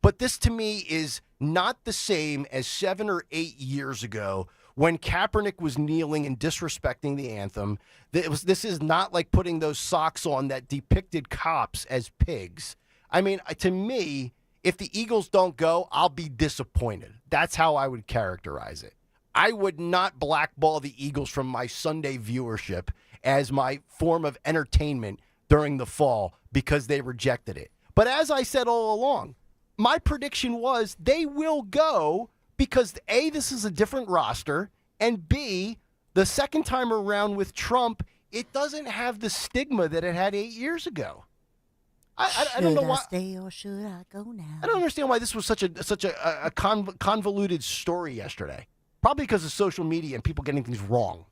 But this to me is not the same as 7 or 8 years ago when Kaepernick was kneeling and disrespecting the anthem. This is not like putting those socks on that depicted cops as pigs. I mean, to me, if the Eagles don't go, I'll be disappointed. That's how I would characterize it. I would not blackball the Eagles from my Sunday viewership as my form of entertainment during the fall because they rejected it. But as I said all along, my prediction was they will go because A, this is a different roster, and B, the second time around with Trump, it doesn't have the stigma that it had 8 years ago. I don't know why. Should I stay or should I go now? I don't understand why this was such a convoluted story yesterday. Probably because of social media and people getting things wrong.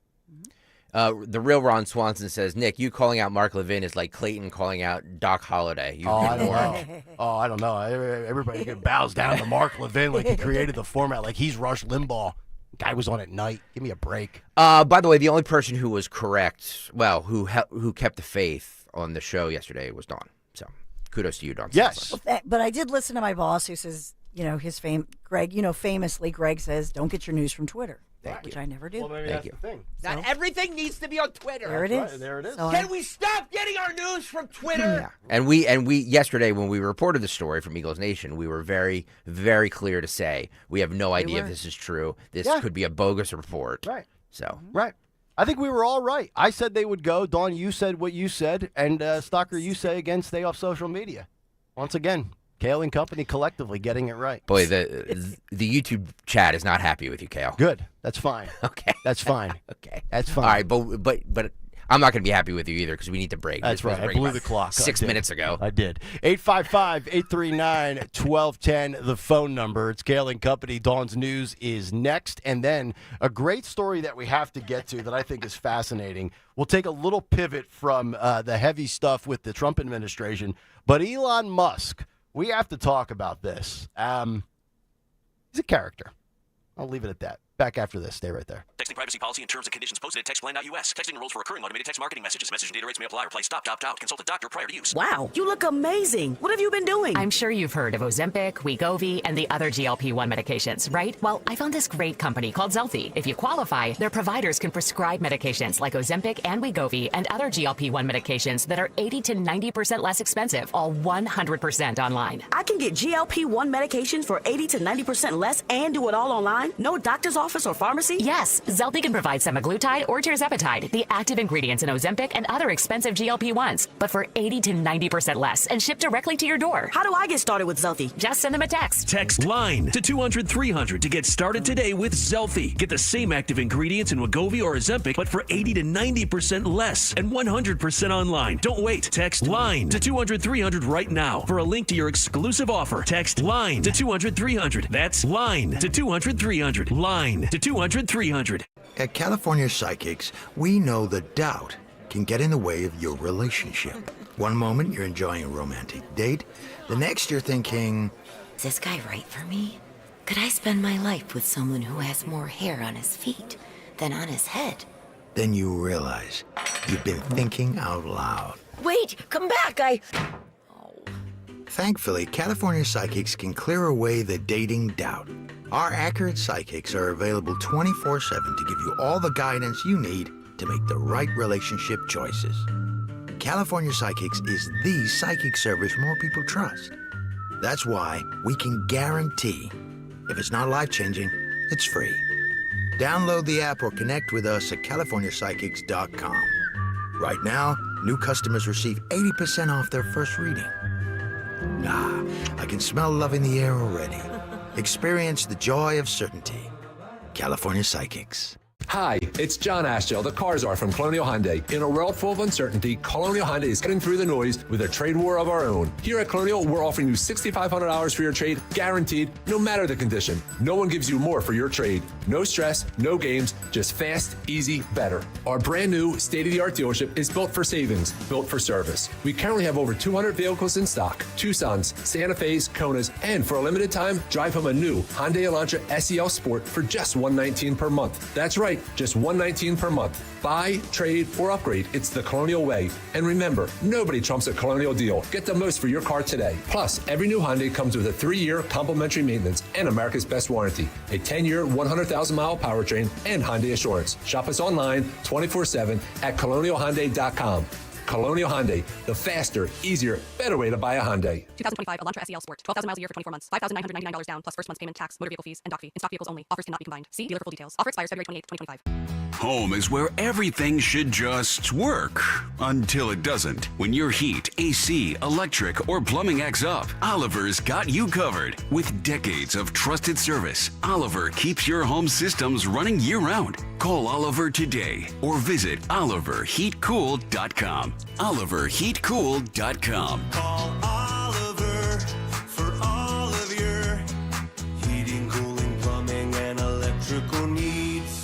The real Ron Swanson says, Nick, you calling out Mark Levin is like Clayton calling out Doc Holliday. I don't know. Everybody bows down to Mark Levin like he created the format, like he's Rush Limbaugh. Guy was on at night. Give me a break. By the way, the only person who was correct, who kept the faith on the show yesterday was Dawn. So kudos to you, Dawn. Yes. But I did listen to my boss who says, famously, Greg says, don't get your news from Twitter. Which I never do. Well, maybe that's the thing. Not everything needs to be on Twitter. There it is. Right, there it is. So Can we stop getting our news from Twitter? Yeah. And we yesterday when we reported the story from Eagles Nation, we were very, very clear to say we have no idea if this is true. This could be a bogus report. Right. So right. I think we were all right. I said they would go. Dawn, you said what you said, and Stalker, you say again, stay off social media. Once again, Kayal and company collectively getting it right. Boy, the YouTube chat is not happy with you, Kayal. Good. That's fine. Okay. That's fine. Okay. That's fine. All right, but I'm not going to be happy with you either because we need to break. That's right. I blew the clock. 6 minutes ago. I did. 855-839-1210, the phone number. It's Kayal and company. Dawn's News is next. And then a great story that we have to get to that I think is fascinating. We'll take a little pivot from the heavy stuff with the Trump administration. But Elon Musk, we have to talk about this. He's a character. I'll leave it at that. Back after this. Stay right there. Texting privacy policy and terms and conditions posted at textplan.us. Texting rules for recurring automated text marketing messages. Message and data rates may apply. Reply stop, opt out. Consult a doctor prior to use. Wow, you look amazing. What have you been doing? I'm sure you've heard of Ozempic, Wegovy, and the other GLP-1 medications, right? Well, I found this great company called Zelfie. If you qualify, their providers can prescribe medications like Ozempic and Wegovy and other GLP-1 medications that are 80 to 90% less expensive, all 100% online. I can get GLP-1 medications for 80 to 90% less and do it all online? No doctor's office or pharmacy? Yes, Zelfie can provide semaglutide or tirzepatide, the active ingredients in Ozempic and other expensive GLP-1s, but for 80 to 90% less and shipped directly to your door. How do I get started with Zelfie? Just send them a text. Text LINE to 200-300 to get started today with Zelfie. Get the same active ingredients in Wegovy or Ozempic, but for 80 to 90% less and 100% online. Don't wait. Text LINE to 200-300 right now for a link to your exclusive offer. Text LINE to 200-300. That's LINE to 200-300. LINE to 200-300. At California Psychics, we know that doubt can get in the way of your relationship. One moment you're enjoying a romantic date, the next you're thinking, is this guy right for me? Could I spend my life with someone who has more hair on his feet than on his head? then you realize you've been thinking out loud. Wait, come back, Thankfully, California Psychics can clear away the dating doubt. Our accurate psychics are available 24/7 to give you all the guidance you need to make the right relationship choices. California Psychics is the psychic service more people trust. That's why we can guarantee, if it's not life-changing, it's free. Download the app or connect with us at CaliforniaPsychics.com. Right now, new customers receive 80% off their first reading. I can smell love in the air already. Experience the joy of certainty. California Psychics. Hi, it's John Ashell, the car czar from Colonial Hyundai. In a world full of uncertainty, Colonial Hyundai is cutting through the noise with a trade war of our own. Here at Colonial, we're offering you $6,500 for your trade, guaranteed, no matter the condition. No one gives you more for your trade. No stress, no games, just fast, easy, better. Our brand new state-of-the-art dealership is built for savings, built for service. We currently have over 200 vehicles in stock, Tucsons, Santa Fe's, Konas, and for a limited time, drive home a new Hyundai Elantra SEL Sport for just $119 per month. That's right. Just $119 per month. Buy, trade, or upgrade. It's the Colonial way. And remember, nobody trumps a Colonial deal. Get the most for your car today. Plus, every new Hyundai comes with a 3-year complimentary maintenance and America's best warranty, a 10-year, 100,000-mile powertrain, and Hyundai Assurance. Shop us online 24/7 at colonialhyundai.com. Colonial Hyundai, the faster, easier, better way to buy a Hyundai. 2025 Elantra SEL Sport. 12,000 miles a year for 24 months. $5,999 down plus first month's payment, tax, motor vehicle fees, and dock fee. In stock vehicles only. Offers cannot be combined. See dealer for full details. Offer expires February 28, 2025. Home is where everything should just work until it doesn't. When your heat, AC, electric, or plumbing acts up, Oliver's got you covered. With decades of trusted service, Oliver keeps your home systems running year-round. Call Oliver today or visit oliverheatcool.com. oliverheatcool.com. Call Oliver for all of your heating, cooling, plumbing, and electrical needs.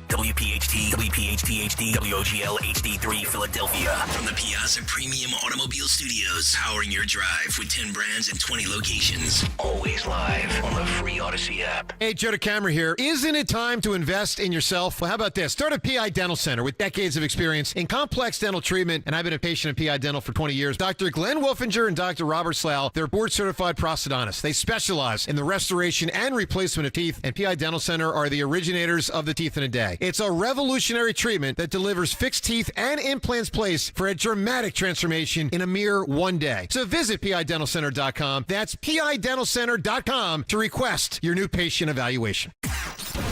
WPHT, WPHT HD, WOGL HD3 Philadelphia. From the Piazza Premium Automobile Studios, powering your drive with 10 brands and 20 locations. Always live on the free Odyssey app. Hey, Joe DeCamera here. Isn't it time to invest in yourself? Well, how about this? Start a PI Dental Center with decades of experience in complex dental treatment, and I've been a patient of PI Dental for 20 years. Dr. Glenn Wolfinger and Dr. Robert Slough, they're board-certified prosthodontists. They specialize in the restoration and replacement of teeth, and PI Dental Center are the originators of the teeth in a day. It's a revolutionary treatment that delivers fixed teeth and implants placed for a dramatic transformation in a mere one day. So visit PIDentalCenter.com. That's PIDentalCenter.com to request your new patient evaluation.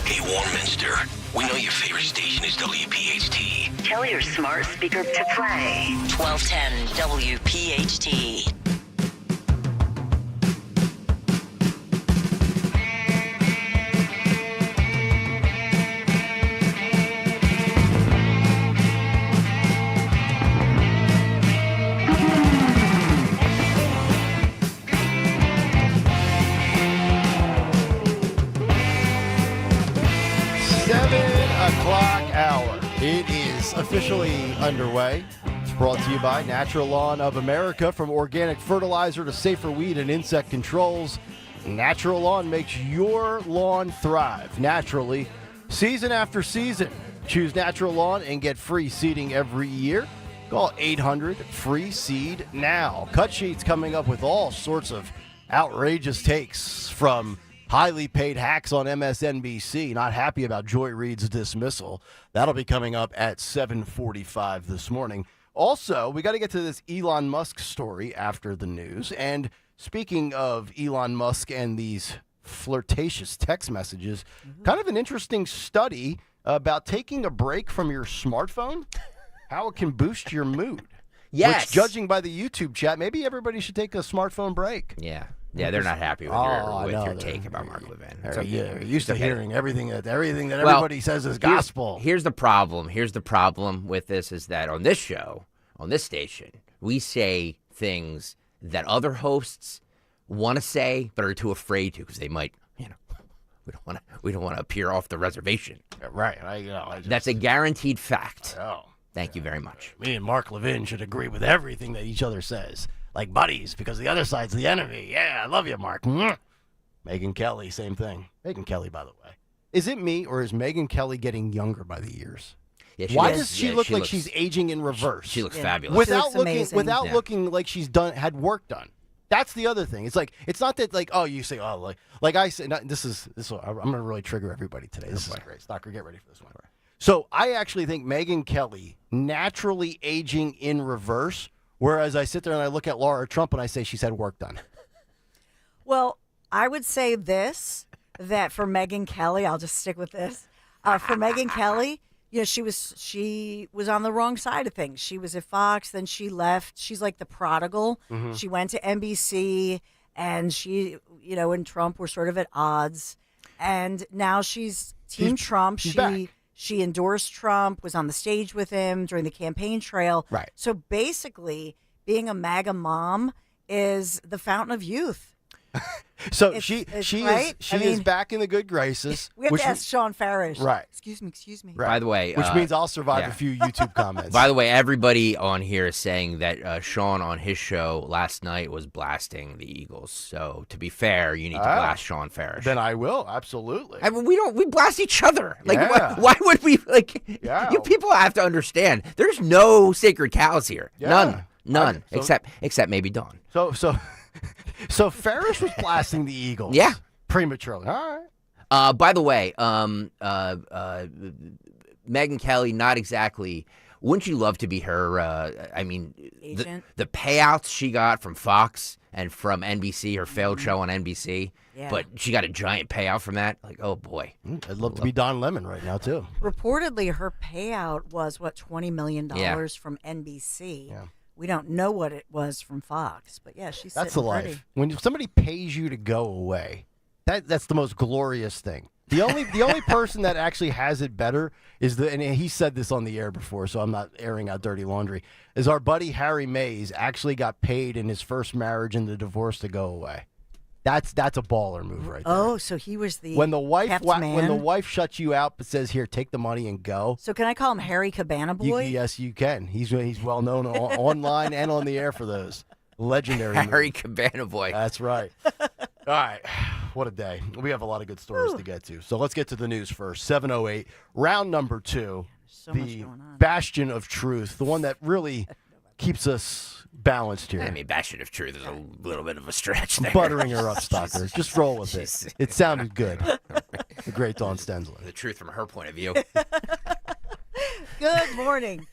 Hey, Warminster, we know your favorite station is WPHT. Tell your smart speaker to play 1210 WPHT. Hour. It is officially underway. It's brought to you by Natural Lawn of America. From organic fertilizer to safer weed and insect controls, Natural Lawn makes your lawn thrive naturally, season after season. Choose Natural Lawn and get free seeding every year. Call 800-FREE-SEED now. Cut Sheet's coming up with all sorts of outrageous takes from highly paid hacks on MSNBC, not happy about Joy Reid's dismissal. That'll be coming up at 7:45 this morning. Also, we got to get to this Elon Musk story after the news. And speaking of Elon Musk and these flirtatious text messages, kind of an interesting study about taking a break from your smartphone, how it can boost your mood. Yes. Which, judging by the YouTube chat, maybe everybody should take a smartphone break. Yeah, they're not happy with your take about Mark Levin. You're used to hearing everything that everybody says is gospel. Here's the problem. Here's the problem with this is that on this show, on this station, we say things that other hosts want to say but are too afraid to because they might, we don't want to appear off the reservation. Right. That's a guaranteed fact. Thank you very much. Me and Mark Levin should agree with everything that each other says. Like buddies, because the other side's the enemy. Yeah, I love you, Mark. Megyn Kelly, same thing. Megyn Kelly, by the way. Is it me, or is Megyn Kelly getting younger by the years? Yeah, Why does she look like she's aging in reverse? She looks fabulous. Without She looks looking, amazing. looking like she's had work done. That's the other thing. It's like, it's not that like, oh, you say, oh, like I say, this. I'm going to really trigger everybody today. This is great. Stalker, get ready for this one. So I actually think Megyn Kelly naturally aging in reverse, whereas I sit there and I look at Laura Trump and I say she's had work done. Well, I would say this, that for Megyn Kelly, I'll just stick with this. For Megyn Kelly, she was on the wrong side of things. She was at Fox, then she left. She's like the prodigal. Mm-hmm. She went to NBC, and she, and Trump were sort of at odds. And now she's Team Trump. she's back. She endorsed Trump, was on the stage with him during the campaign trail. Right. So basically, being a MAGA mom is the fountain of youth. So she is back in the good graces. We have to ask Sean Farish. Right. Excuse me. Right. By the way, which means I'll survive a few YouTube comments. By the way, everybody on here is saying that Sean on his show last night was blasting the Eagles. So to be fair, you need to blast Sean Farish. Then I will, absolutely. I mean, we blast each other. Like, Yeah. why would we Yeah. You people have to understand. There's no sacred cows here. Yeah. None. So- except maybe Dawn. So Farish was blasting the Eagles. Yeah. Prematurely. All right. By the way, Megyn Kelly, not exactly. Wouldn't you love to be her? Agent? The payouts she got from Fox and from NBC, her failed show on NBC, Yeah. but she got a giant payout from that. Like, oh boy, I'd love to be Don Lemon right now too. Reportedly, her payout was $20 million Yeah. from NBC. Yeah. We don't know what it was from Fox, but yeah, she's That's the sitting life. pretty. When somebody pays you to go away, that's the most glorious thing. The only person that actually has it better is and he said this on the air before, so I'm not airing out dirty laundry, is our buddy Harry Mays actually got paid in his first marriage and the divorce to go away. That's a baller move right there. Oh, so he was the When the wife kept when man? the wife shuts you out but says, "Here, take the money and go." So can I call him Harry Cabana Boy? Yes, you can. He's well known online and on the air for those legendary Harry moves. Cabana Boy. That's right. All right. What a day. We have a lot of good stories to get to. So let's get to the news first. 7:08, round number 2. So much The going on. bastion of truth, the one that really keeps us balanced here. I mean, bastion of truth is a little bit of a stretch there. Buttering her up, Stalker. Just roll with it. It sounded good. The great Dawn Stensland. The truth from her point of view. Good morning.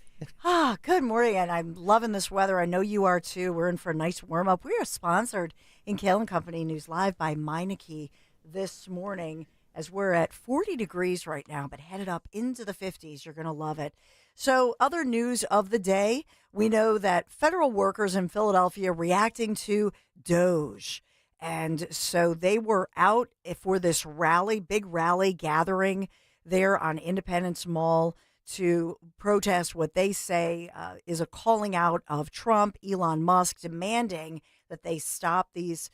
Good morning, and I'm loving this weather. I know you are too. We're in for a nice warm up. We are sponsored in Kayal and Company News Live by Meineke this morning, as we're at 40 degrees right now, but headed up into the 50s. You're going to love it. So, other news of the day, we know that federal workers in Philadelphia reacting to Doge. And so they were out for this rally, big rally gathering there on Independence Mall to protest what they say is a calling out of Trump, Elon Musk, demanding that they stop these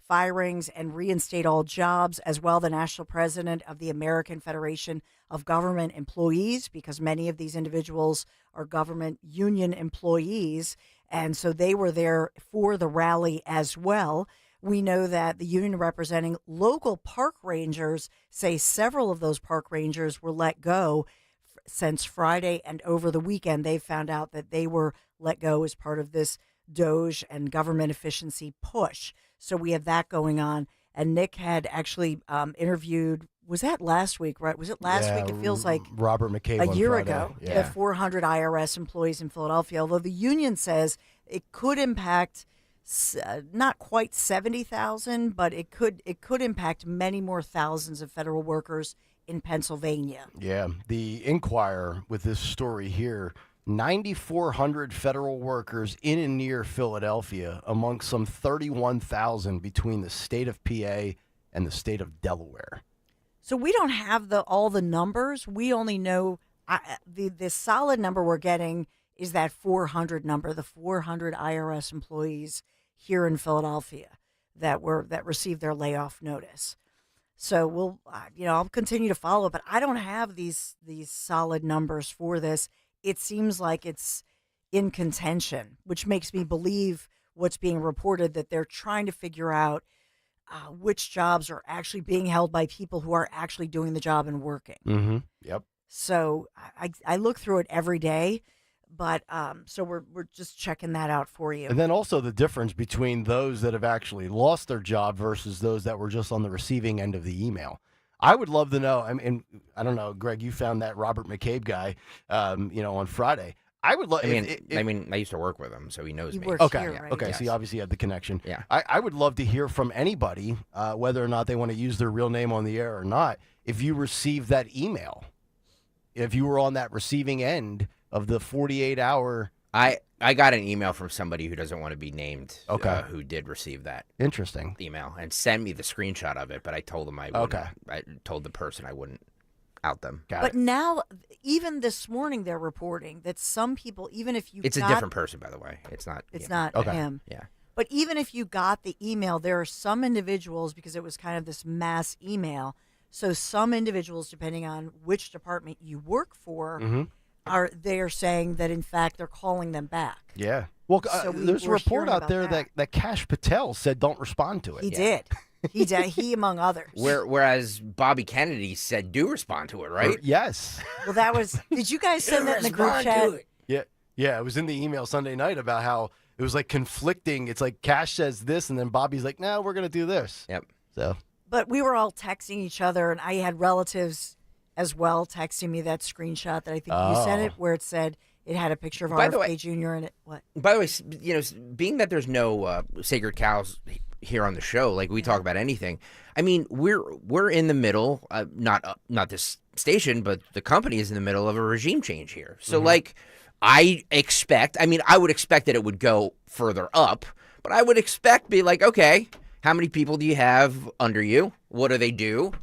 firings and reinstate all jobs, as well the national president of the American Federation of Government Employees, because many of these individuals are government union employees. And so they were there for the rally as well. We know that the union representing local park rangers say several of those park rangers were let go since Friday, and over the weekend they found out that they were let go as part of this Doge and government efficiency push. So we have that going on. And Nick had actually interviewed, was that last week, right? Was it last week? It feels like Robert McCabe a on year Friday. ago, Yeah. the 400 IRS employees in Philadelphia, although the union says it could impact not quite 70,000, but it could impact many more thousands of federal workers in Pennsylvania. Yeah, the Inquirer with this story here, 9,400 federal workers in and near Philadelphia, among some 31,000 between the state of PA and the state of Delaware. So we don't have all the numbers. We only know the solid number we're getting is that 400 number, the 400 IRS employees here in Philadelphia that received their layoff notice. So we'll, I'll continue to follow, but I don't have these solid numbers for this. it seems like it's in contention, which makes me believe what's being reported, that they're trying to figure out which jobs are actually being held by people who are actually doing the job and working. Mm-hmm. Yep. So I look through it every day, but so we're just checking that out for you. And then also the difference between those that have actually lost their job versus those that were just on the receiving end of the email. I would love to know. I mean, I don't know, Greg, you found that Robert McCabe guy, on Friday. I would love. I used to work with him, so he knows me. Okay, here, right? okay. Yes. So you obviously had the connection. Yeah. I would love to hear from anybody, whether or not they want to use their real name on the air or not. If you received that email, if you were on that receiving end of the 48-hour. I got an email from somebody who doesn't want to be named. Okay. Who did receive that? Interesting email and send me the screenshot of it, but I told him I wouldn't. Okay. I told the person I wouldn't out them. But now, even this morning, they're reporting that some people, even if you It's a different person, by the way. It's not. It's him. not him. Yeah. But even if you got the email, there are some individuals, because it was kind of this mass email, so some individuals, depending on which department you work for, they're saying that, in fact, they're calling them back. Yeah. Well, So there's a we're report hearing out there about that Kash Patel said don't respond to it. He did. He did. He, among others. Whereas Bobby Kennedy said do respond to it, right? Yes. Well, that was. Did you guys send that in the group chat? Yeah. It was in the email Sunday night about how it was like conflicting. It's like Kash says this, and then Bobby's like, "No, we're gonna do this." Yep. So. But we were all texting each other, and I had relatives as well texting me that screenshot that I think you sent it, where it said it had a picture of By the way- RFK Jr. in it. What? By the way, being that there's no sacred cows here on the show, like we talk about anything. I mean, we're in the middle, not this station, but the company is in the middle of a regime change here. So, I would expect that it would go further up, but I would expect be like, okay, how many people do you have under you? What do they do?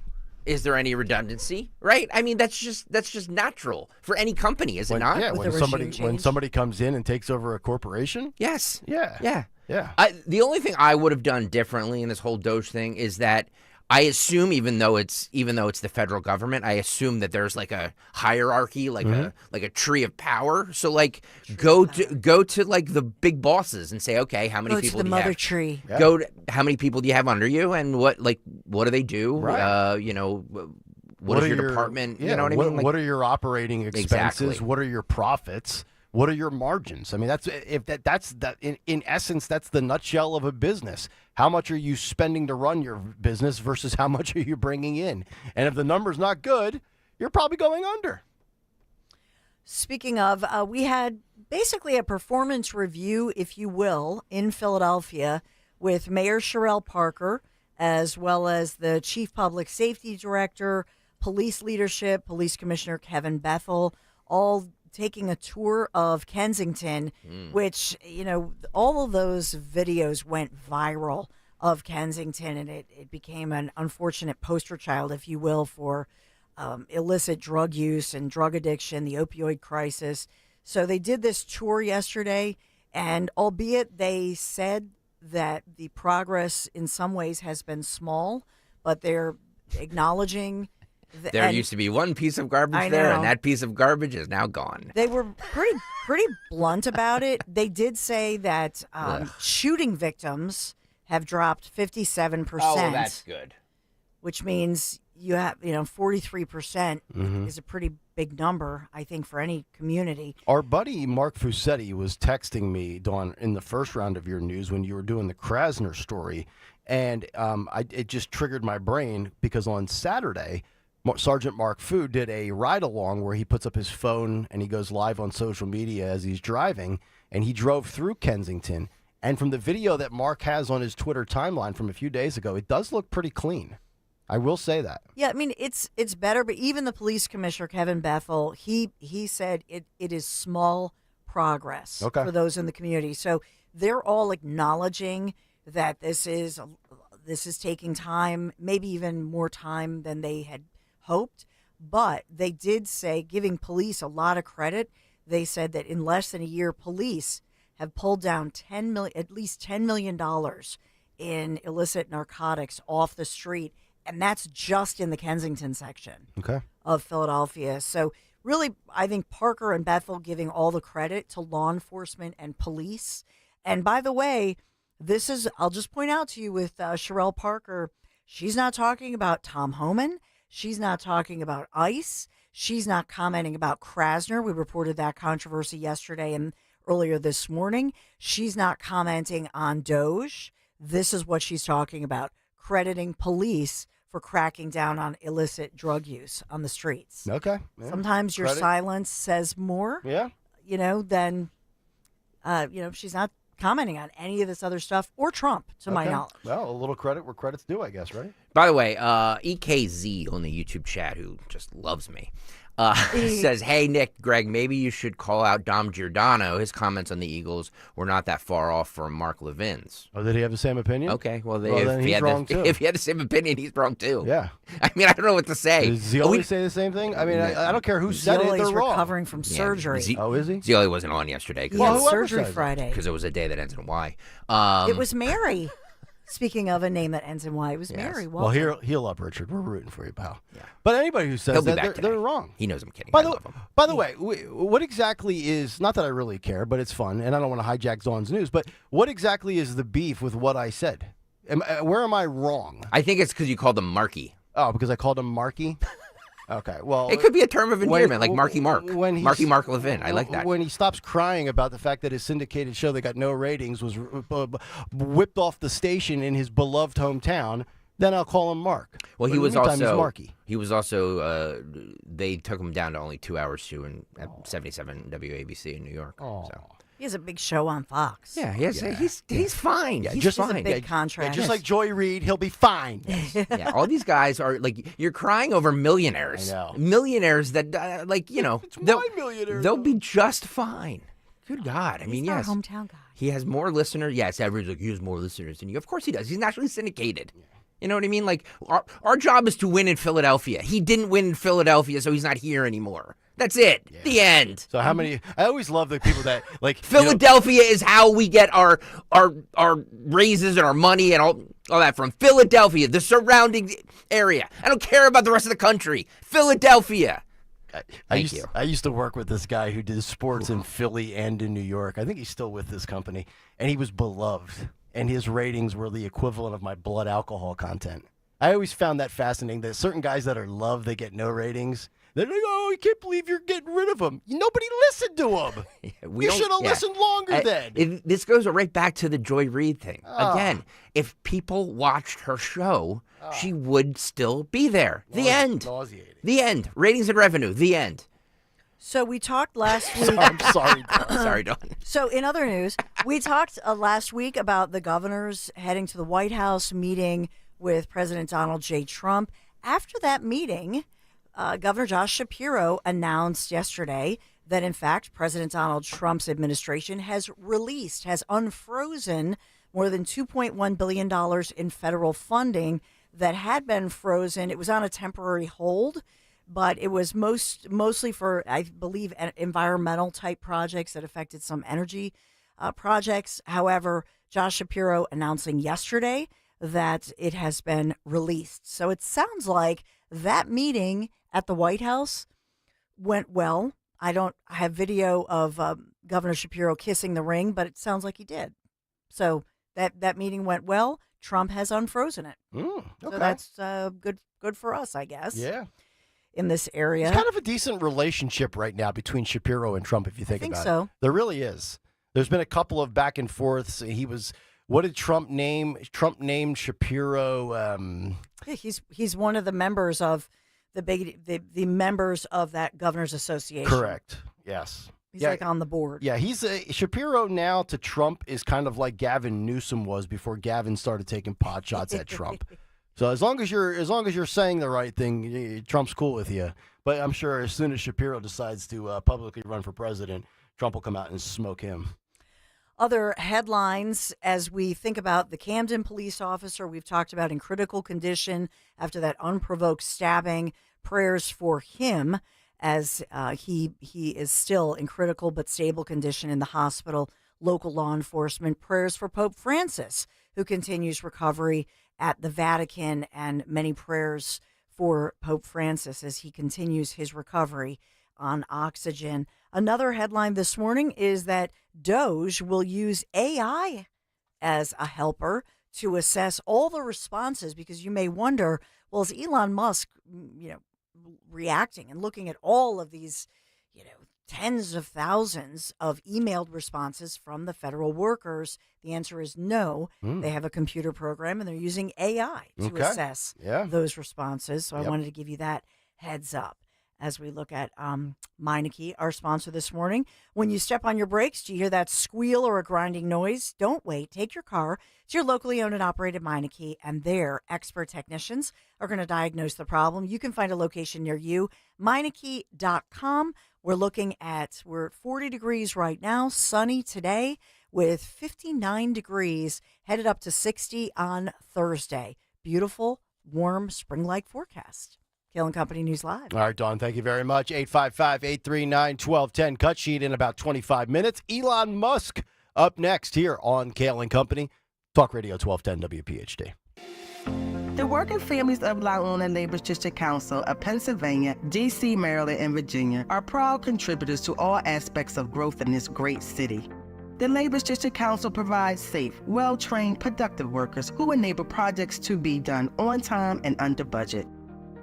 Is there any redundancy? Right? I mean, that's just natural for any company, is it not? Yeah, when somebody comes in and takes over a corporation. Yes. Yeah. Yeah. The only thing I would have done differently in this whole Doge thing is that I assume, even though it's the federal government, I assume that there's like a hierarchy, like a tree of power. So go to like the big bosses and say, okay, how many people to the do you mother have? tree. Yeah. Go to how many people do you have under you, and what do they do? Right. What is your department? You know what I mean? What are your operating expenses? Exactly. What are your profits? What are your margins? I mean, that's in essence, that's the nutshell of a business. How much are you spending to run your business versus how much are you bringing in? And if the number's not good, you're probably going under. Speaking of, we had basically a performance review, if you will, in Philadelphia with Mayor Sherelle Parker, as well as the Chief Public Safety Director, Police Leadership, Police Commissioner Kevin Bethel, all taking a tour of Kensington, which, all of those videos went viral of Kensington, and it became an unfortunate poster child, if you will, for illicit drug use and drug addiction, the opioid crisis. So they did this tour yesterday, and albeit they said that the progress in some ways has been small, but they're acknowledging There used to be one piece of garbage there, and that piece of garbage is now gone. They were pretty blunt about it. They did say that shooting victims have dropped 57%. Oh, well, that's good. Which means you have, 43% is a pretty big number, I think, for any community. Our buddy Mark Fusetti was texting me, Dawn, in the first round of your news when you were doing the Krasner story, and it just triggered my brain because on Saturday, Sergeant Mark Fu did a ride-along where he puts up his phone and he goes live on social media as he's driving, and he drove through Kensington. And from the video that Mark has on his Twitter timeline from a few days ago, it does look pretty clean. I will say that. Yeah, I mean, it's better, but even the police commissioner, Kevin Bethel, he said it is small progress for those in the community. So they're all acknowledging that this is taking time, maybe even more time than they had hoped, but they did say, giving police a lot of credit, they said that in less than a year, police have pulled down at least $10 million in illicit narcotics off the street, and that's just in the Kensington section of Philadelphia. So really, I think Parker and Bethel giving all the credit to law enforcement and police. And by the way, I'll just point out to you with Sherelle Parker, she's not talking about Tom Homan. She's not talking about ICE. She's not commenting about Krasner. We reported that controversy yesterday and earlier this morning. She's not commenting on Doge. This is what she's talking about, crediting police for cracking down on illicit drug use on the streets. Okay. Yeah. Sometimes your silence says more, than, she's not commenting on any of this other stuff or Trump, to my knowledge. Well, a little credit where credit's due, I guess, right? By the way, EKZ on the YouTube chat, who just loves me, says, hey, Nick, Greg, maybe you should call out Dom Giordano. His comments on the Eagles were not that far off from Mark Levin's. Oh, did he have the same opinion? Okay, well, then he's wrong, too. If he had the same opinion, he's wrong, too. Yeah. I mean, I don't know what to say. Does Zioli say the same thing? I mean, I don't care who said it, they're wrong. recovering from surgery. Is he? Zioli wasn't on yesterday. He had surgery Friday. Because it was a day that ends in Y. It was Mary. Speaking of a name that ends in Y, it was Mary. Well, heal up, Richard. We're rooting for you, pal. Yeah. But anybody who says that, they're wrong. He knows I'm kidding. By the way, what exactly is, not that I really care, but it's fun, and I don't want to hijack Zawn's news, but what exactly is the beef with what I said? Where am I wrong? I think it's because you called him Marky. Oh, because I called him Marky? Okay, well... It could be a term of endearment, like Marky Mark. Marky Mark Levin. I like that. When he stops crying about the fact that his syndicated show that got no ratings was whipped off the station in his beloved hometown, then I'll call him Mark. Well, but he was also... Marky. He was also... they took him down to only 2 hours, too, at 77 WABC in New York. Oh. So. He has a big show on Fox. Yeah, he's fine. Yeah, He's fine. A big contract. Just like Joy Reid, he'll be fine. Yeah, all these guys are like, you're crying over millionaires. I know. Millionaires that, It's my millionaire. They'll be just fine. Good God. I mean, He's our yes. hometown guy. He has more listeners. Yes, everyone's like, he has more listeners than you. Of course he does. He's nationally syndicated. Yeah. You know what I mean? Like, our job is to win in Philadelphia. He didn't win in Philadelphia, so he's not here anymore. That's it. Yeah. The end. So how many? I always love the people that like Philadelphia is how we get our raises and our money and all that from Philadelphia, the surrounding area. I don't care about the rest of the country. Philadelphia. I used to work with this guy who did sports in Philly and in New York. I think he's still with this company, and he was beloved, and his ratings were the equivalent of my blood alcohol content. I always found that fascinating. That certain guys that are loved, they get no ratings. They're like, oh, I can't believe you're getting rid of him. Nobody listened to him. You should have listened longer then. This goes right back to the Joy Reid thing. Again, if people watched her show, she would still be there. The end. Nauseating. The end. Ratings and revenue. The end. So we talked last week. I'm sorry, Dawn. Sorry, Dawn. So in other news, we talked last week about the governors heading to the White House, meeting with President Donald J. Trump. After that meeting, Governor Josh Shapiro announced yesterday that, in fact, President Donald Trump's administration has unfrozen more than $2.1 billion in federal funding that had been frozen. It was on a temporary hold, but it was mostly for, I believe, environmental type projects that affected some energy projects. However, Josh Shapiro announcing yesterday that it has been released. So it sounds like that meeting at the White House went well. I don't have video of Governor Shapiro kissing the ring, but it sounds like he did. So that meeting went well. Trump has unfrozen it. Okay. So that's good for us, I guess. Yeah. In this area. It's kind of a decent relationship right now between Shapiro and Trump, if you think about so. it. There really is. There's been a couple of back and forths. What did Trump name? Trump named Shapiro. He's one of the members of the members of that governor's association. Correct. Yes. He's like on the board. Yeah, Shapiro now to Trump is kind of like Gavin Newsom was before Gavin started taking pot shots at Trump. So as long as you're saying the right thing, Trump's cool with you. But I'm sure as soon as Shapiro decides to publicly run for president, Trump will come out and smoke him. Other headlines as we think about the Camden police officer we've talked about in critical condition after that unprovoked stabbing. Prayers for him as he is still in critical but stable condition in the hospital. Local law enforcement. Prayers for Pope Francis, who continues recovery at the Vatican, and many prayers for Pope Francis as he continues his recovery on oxygen. Another headline this morning is that Doge will use AI as a helper to assess all the responses, because you may wonder, well, is Elon Musk, reacting and looking at all of these, tens of thousands of emailed responses from the federal workers? The answer is no. They have a computer program and they're using AI to assess those responses. So I wanted to give you that heads up as we look at Meineke, our sponsor this morning. When you step on your brakes, do you hear that squeal or a grinding noise? Don't wait. Take your car to your locally owned and operated Meineke, and their expert technicians are going to diagnose the problem. You can find a location near you, Meineke.com. We're 40 degrees right now, sunny today with 59 degrees, headed up to 60 on Thursday. Beautiful, warm, spring-like forecast. Kayal and Company News Live. All right, Dawn, thank you very much. 855-839-1210. Cut sheet in about 25 minutes. Elon Musk up next here on Kayal and Company. Talk Radio 1210 WPHT. The working families of Laona Neighbors District Council of Pennsylvania, D.C., Maryland, and Virginia are proud contributors to all aspects of growth in this great city. The Labor's District Council provides safe, well-trained, productive workers who enable projects to be done on time and under budget.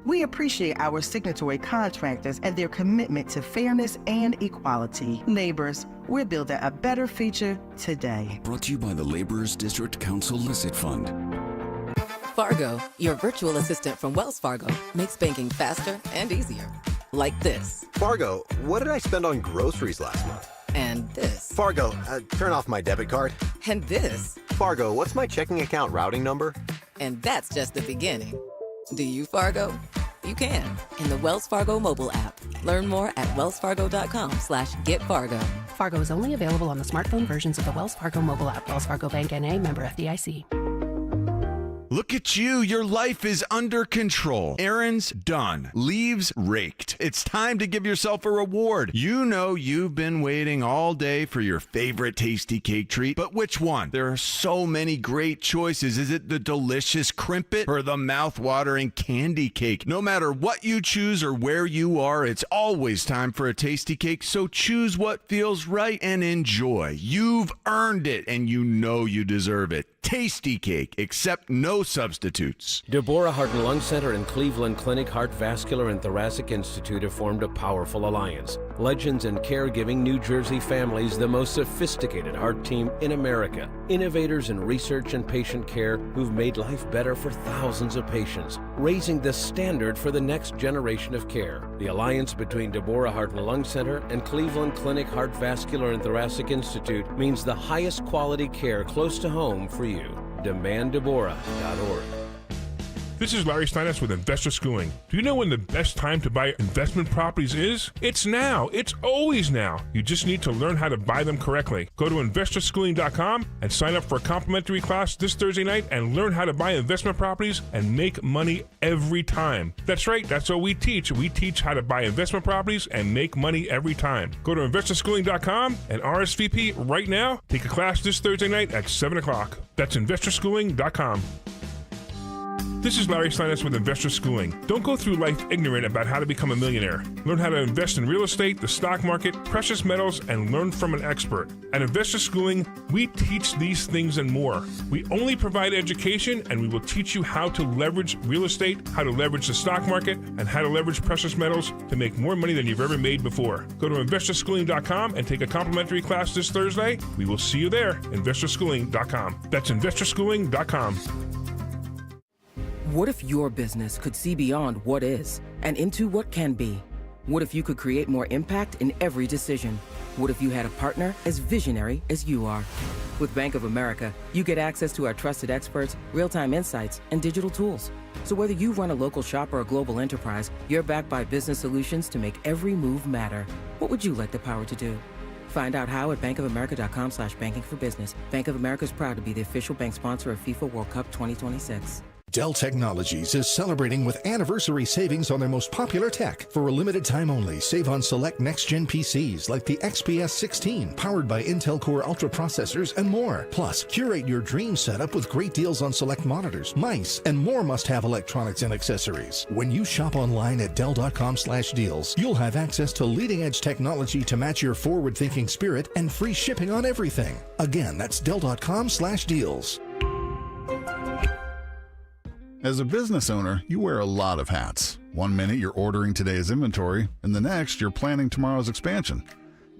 We appreciate our signatory contractors and their commitment to fairness and equality. Laborers, we're building a better future today. Brought to you by the Laborers District Council Licit Fund. Fargo, your virtual assistant from Wells Fargo, makes banking faster and easier. Like this. Fargo, what did I spend on groceries last month? And this. Fargo, turn off my debit card. And this. Fargo, what's my checking account routing number? And that's just the beginning. Do you, Fargo? You can in the Wells Fargo mobile app. Learn more at wellsfargo.com/getfargo. Fargo is only available on the smartphone versions of the Wells Fargo mobile app. Wells Fargo Bank N.A., member FDIC. Look at you. Your life is under control. Errands done. Leaves raked. It's time to give yourself a reward. You know you've been waiting all day for your favorite tasty cake treat, but which one? There are so many great choices. Is it the delicious crimpet or the mouth-watering candy cake? No matter what you choose or where you are, it's always time for a tasty cake, so choose what feels right and enjoy. You've earned it, and you know you deserve it. Tasty cake, except no substitutes. Deborah Heart and Lung Center and Cleveland Clinic Heart Vascular and Thoracic Institute have formed a powerful alliance. Legends in caregiving New Jersey families, the most sophisticated heart team in America. Innovators in research and patient care who've made life better for thousands of patients, raising the standard for the next generation of care. The alliance between Deborah Heart and Lung Center and Cleveland Clinic Heart Vascular and Thoracic Institute means the highest quality care close to home for you. DemandDeborah.org. This is Larry Steinitz with Investor Schooling. Do you know when the best time to buy investment properties is? It's now. It's always now. You just need to learn how to buy them correctly. Go to investorschooling.com and sign up for a complimentary class this Thursday night and learn how to buy investment properties and make money every time. That's right. That's what we teach. We teach how to buy investment properties and make money every time. Go to investorschooling.com and RSVP right now. Take a class this Thursday night at 7 o'clock. That's investorschooling.com. This is Larry Steinitz with Investor Schooling. Don't go through life ignorant about how to become a millionaire. Learn how to invest in real estate, the stock market, precious metals, and learn from an expert. At Investor Schooling, we teach these things and more. We only provide education, and we will teach you how to leverage real estate, how to leverage the stock market, and how to leverage precious metals to make more money than you've ever made before. Go to investorschooling.com and take a complimentary class this Thursday. We will see you there. Investorschooling.com. That's investorschooling.com. What if your business could see beyond what is and into what can be? What if you could create more impact in every decision? What if you had a partner as visionary as you are? With Bank of America, you get access to our trusted experts, real-time insights, and digital tools. So whether you run a local shop or a global enterprise, you're backed by business solutions to make every move matter. What would you like the power to do? Find out how at bankofamerica.com/banking for business. Bank of America is proud to be the official bank sponsor of FIFA World Cup 2026. Dell Technologies is celebrating with anniversary savings on their most popular tech. For a limited time only, save on select next-gen PCs like the XPS 16, powered by Intel Core Ultra processors and more. Plus, curate your dream setup with great deals on select monitors, mice, and more must-have electronics and accessories. When you shop online at Dell.com/deals, you'll have access to leading-edge technology to match your forward-thinking spirit and free shipping on everything. Again, that's Dell.com/deals. As a business owner, you wear a lot of hats. One minute you're ordering today's inventory, and the next you're planning tomorrow's expansion.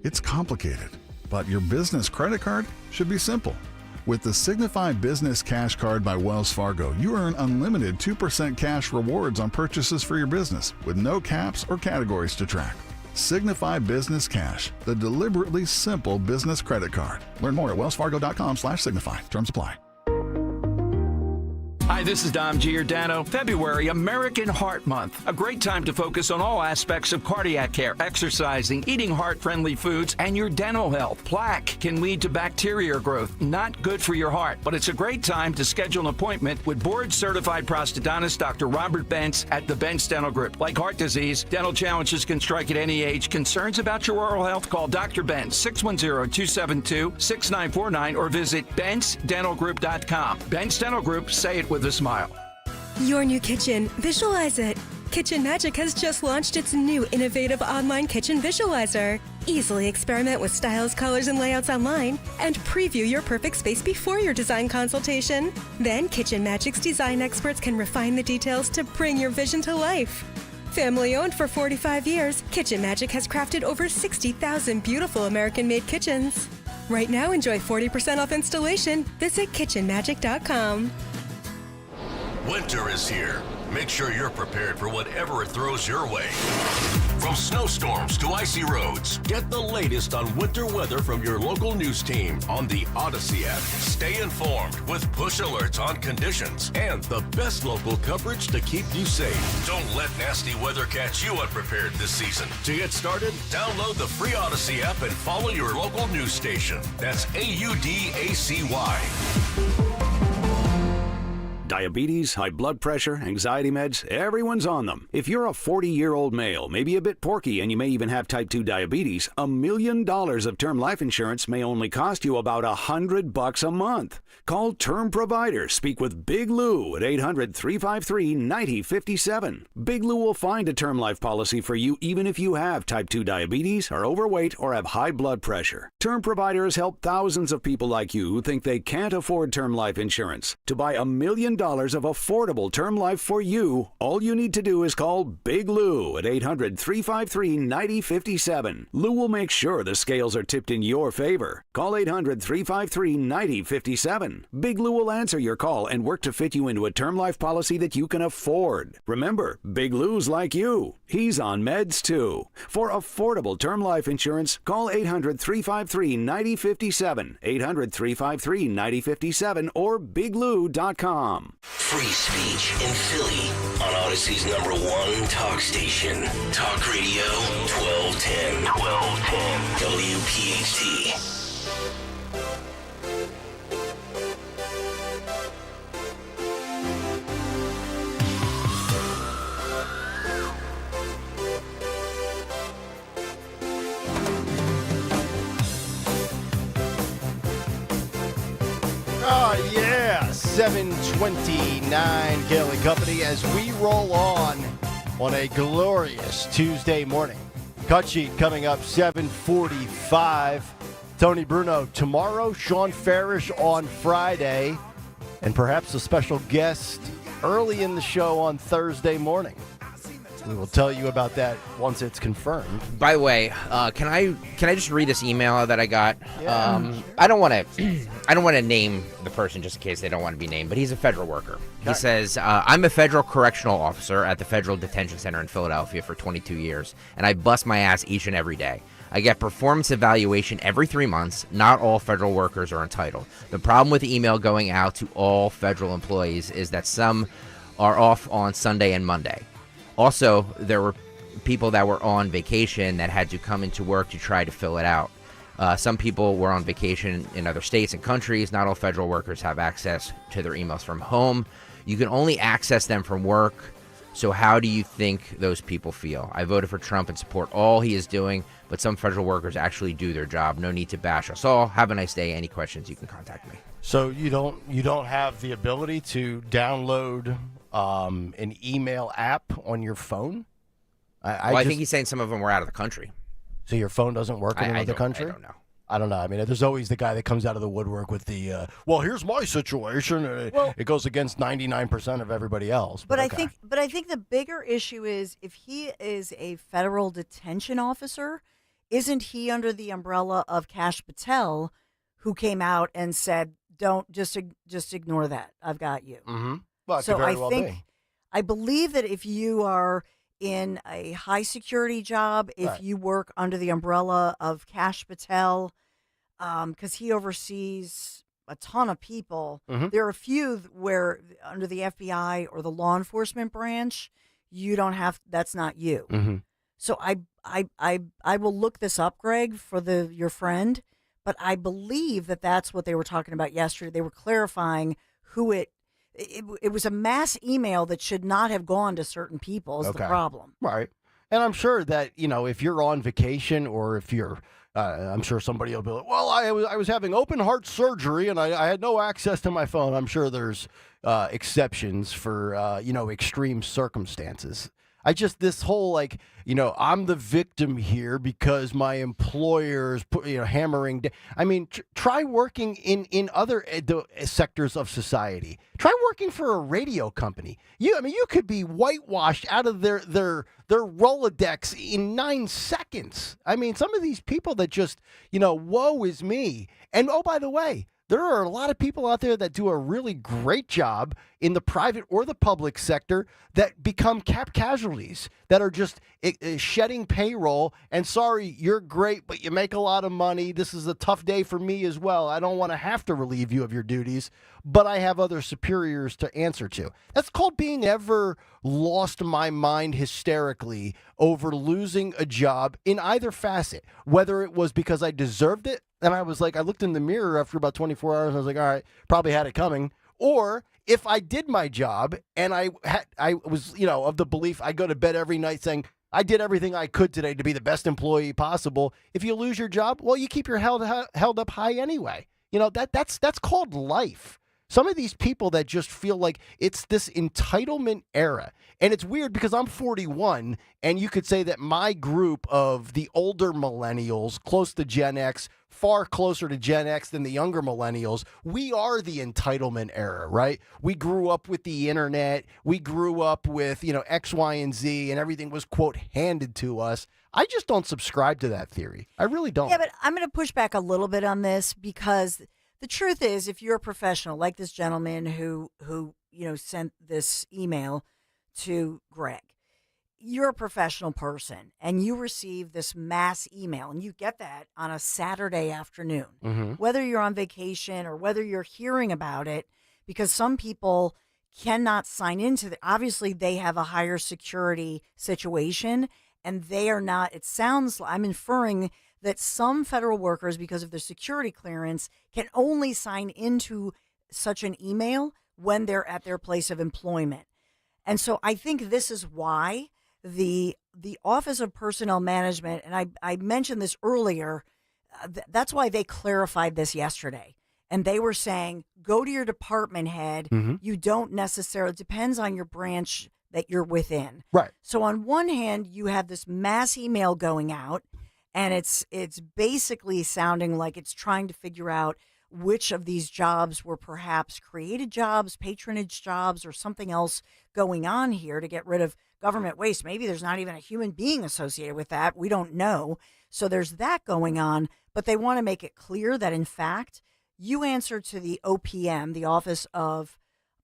It's complicated, but your business credit card should be simple. With the Signify Business Cash Card by Wells Fargo, you earn unlimited 2% cash rewards on purchases for your business, with no caps or categories to track. Signify Business Cash, the deliberately simple business credit card. Learn more at wellsfargo.com/signify. Terms apply. Hi, this is Dom Giordano. February, American Heart Month. A great time to focus on all aspects of cardiac care, exercising, eating heart-friendly foods, and your dental health. Plaque can lead to bacteria growth. Not good for your heart, but it's a great time to schedule an appointment with board-certified prosthodontist Dr. Robert Bentz at the Bentz Dental Group. Like heart disease, dental challenges can strike at any age. Concerns about your oral health? Call Dr. Bentz, 610-272-6949, or visit BentzDentalGroup.com. Bentz Dental Group, say it with a smile. Your new kitchen, visualize it. Kitchen Magic has just launched its new innovative online kitchen visualizer. Easily experiment with styles, colors, and layouts online and preview your perfect space before your design consultation. Then Kitchen Magic's design experts can refine the details to bring your vision to life. Family owned for 45 years, Kitchen Magic has crafted over 60,000 beautiful American-made kitchens. Right now, enjoy 40% off installation. Visit kitchenmagic.com. Winter is here. Make sure you're prepared for whatever it throws your way. From snowstorms to icy roads, get the latest on winter weather from your local news team on the Odyssey app. Stay informed with push alerts on conditions and the best local coverage to keep you safe. Don't let nasty weather catch you unprepared this season. To get started, download the free Odyssey app and follow your local news station. That's AUDACY. Diabetes, high blood pressure, anxiety meds, everyone's on them. If you're a 40-year-old male, maybe a bit porky, and you may even have type 2 diabetes, $1 million of term life insurance may only cost you about $100 a month. Call Term Provider. Speak with Big Lou at 800-353-9057. Big Lou will find a term life policy for you even if you have type 2 diabetes, are overweight, or have high blood pressure. Term Provider has helped thousands of people like you who think they can't afford term life insurance. To buy $1 million of affordable term life for you, all you need to do is call Big Lou at 800-353-9057. Lou will make sure the scales are tipped in your favor. Call 800-353-9057. Big Lou will answer your call and work to fit you into a term life policy that you can afford. Remember, Big Lou's like you. He's on meds too. For affordable term life insurance, call 800-353-9057, 800-353-9057, or biglou.com. Free speech in Philly on Odyssey's #1 talk station. Talk Radio 1210 WPHT. Oh, yeah. 7:29, Kayal and Company, as we roll on a glorious Tuesday morning. Cut sheet coming up 7:45. Tony Bruno tomorrow, Sean Farish on Friday, and perhaps a special guest early in the show on Thursday morning. We will tell you about that once it's confirmed. By the way, can I just read this email that I got? Yeah, sure. I don't want to name the person just in case they don't want to be named, but he's a federal worker. Okay. He says, I'm a federal correctional officer at the Federal Detention Center in Philadelphia for 22 years, and I bust my ass each and every day. I get performance evaluation every 3 months. Not all federal workers are entitled. The problem with the email going out to all federal employees is that some are off on Sunday and Monday. Also, there were people that were on vacation that had to come into work to try to fill it out. Some people were on vacation in other states and countries. Not all federal workers have access to their emails from home. You can only access them from work. So how do you think those people feel? I voted for Trump and support all he is doing, but some federal workers actually do their job. No need to bash us all. Have a nice day. Any questions, you can contact me. So you don't have the ability to download an email app on your phone? I think he's saying some of them were out of the country. So your phone doesn't work in another country? I don't know. I don't know. I mean, there's always the guy that comes out of the woodwork with the, well, here's my situation. It goes against 99% of everybody else. But okay. I think the bigger issue is if he is a federal detention officer, isn't he under the umbrella of Kash Patel, who came out and said, "Don't just ignore that. I've got you." Mm-hmm. Well, it so could very I well think be. I believe that if you are in a high security job, if Right. you work under the umbrella of Kash Patel, because he oversees a ton of people, Mhm. there are a few where under the FBI or the law enforcement branch, you don't have, that's not you. Mhm. So I will look this up, Greg, for your friend, but I believe that that's what they were talking about yesterday. They were clarifying who it was a mass email that should not have gone to certain people is the problem. Right. And I'm sure that, if you're on vacation or if you're, I'm sure somebody will be like, well, I was having open heart surgery and I had no access to my phone. I'm sure there's exceptions for, extreme circumstances. This whole I'm the victim here because my employer is hammering. I mean, try working in other sectors of society. Try working for a radio company. You could be whitewashed out of their Rolodex in 9 seconds. I mean, some of these people that just, woe is me. And oh, by the way, there are a lot of people out there that do a really great job in the private or the public sector that become casualties, that are just shedding payroll. And sorry, you're great, but you make a lot of money. This is a tough day for me as well. I don't want to have to relieve you of your duties, but I have other superiors to answer to. That's called being ever lost my mind hysterically over losing a job in either facet, whether it was because I deserved it. And I was like, I looked in the mirror after about 24 hours. And I was like, all right, probably had it coming. Or if I did my job and I was, of the belief, I go to bed every night saying, I did everything I could today to be the best employee possible. If you lose your job, well, you keep your held up high anyway. That's called life. Some of these people that just feel like it's this entitlement era. And it's weird because I'm 41, and you could say that my group of the older millennials, close to Gen X, far closer to Gen X than the younger millennials, we are the entitlement era, right? We grew up with the internet. We grew up with, X, Y, and Z, and everything was, quote, handed to us. I just don't subscribe to that theory. I really don't. Yeah, but I'm going to push back a little bit on this because the truth is, if you're a professional, like this gentleman who sent this email to Greg, you're a professional person and you receive this mass email and you get that on a Saturday afternoon, Mm-hmm. whether you're on vacation or whether you're hearing about it, because some people cannot sign into it. Obviously, they have a higher security situation and they are not, it sounds, I'm inferring that some federal workers, because of their security clearance, can only sign into such an email when they're at their place of employment. And so I think this is why the Office of Personnel Management, and I mentioned this earlier, that's why they clarified this yesterday. And they were saying, go to your department head. Mm-hmm. You don't necessarily, it depends on your branch that you're within. Right. So on one hand, you have this mass email going out, and it's basically sounding like it's trying to figure out which of these jobs were perhaps created jobs, patronage jobs, or something else going on here to get rid of government waste. Maybe there's not even a human being associated with that. We don't know. So there's that going on. But they want to make it clear that, in fact, you answer to the OPM, the Office of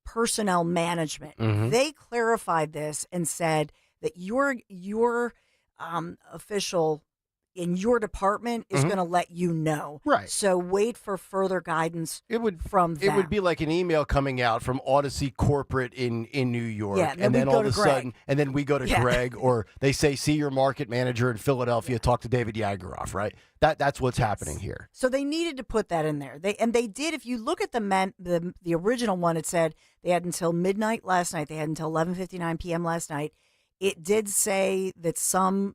Personnel Management. Mm-hmm. They clarified this and said that your official in your department is going to let you know. Right. So wait for further guidance from them. It would be like an email coming out from Odyssey Corporate in New York. Yeah, and then all of a Greg. sudden, and then we go to Greg, or they say, see your market manager in Philadelphia, talk to David Yageroff, right? That's what's happening here. So they needed to put that in there. They did. If you look at the original one, it said they had until midnight last night. They had until 11:59 p.m. last night. It did say that some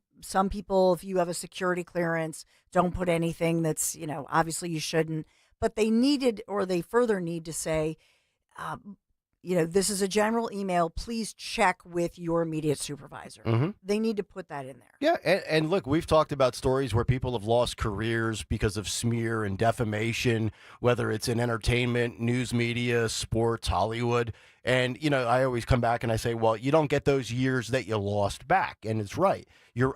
people, if you have a security clearance, don't put anything that's, obviously you shouldn't. But they further need to say, this is a general email. Please check with your immediate supervisor. Mm-hmm. They need to put that in there. Yeah, and look, we've talked about stories where people have lost careers because of smear and defamation, whether it's in entertainment, news media, sports, Hollywood. And, I always come back and I say, well, you don't get those years that you lost back. And it's right.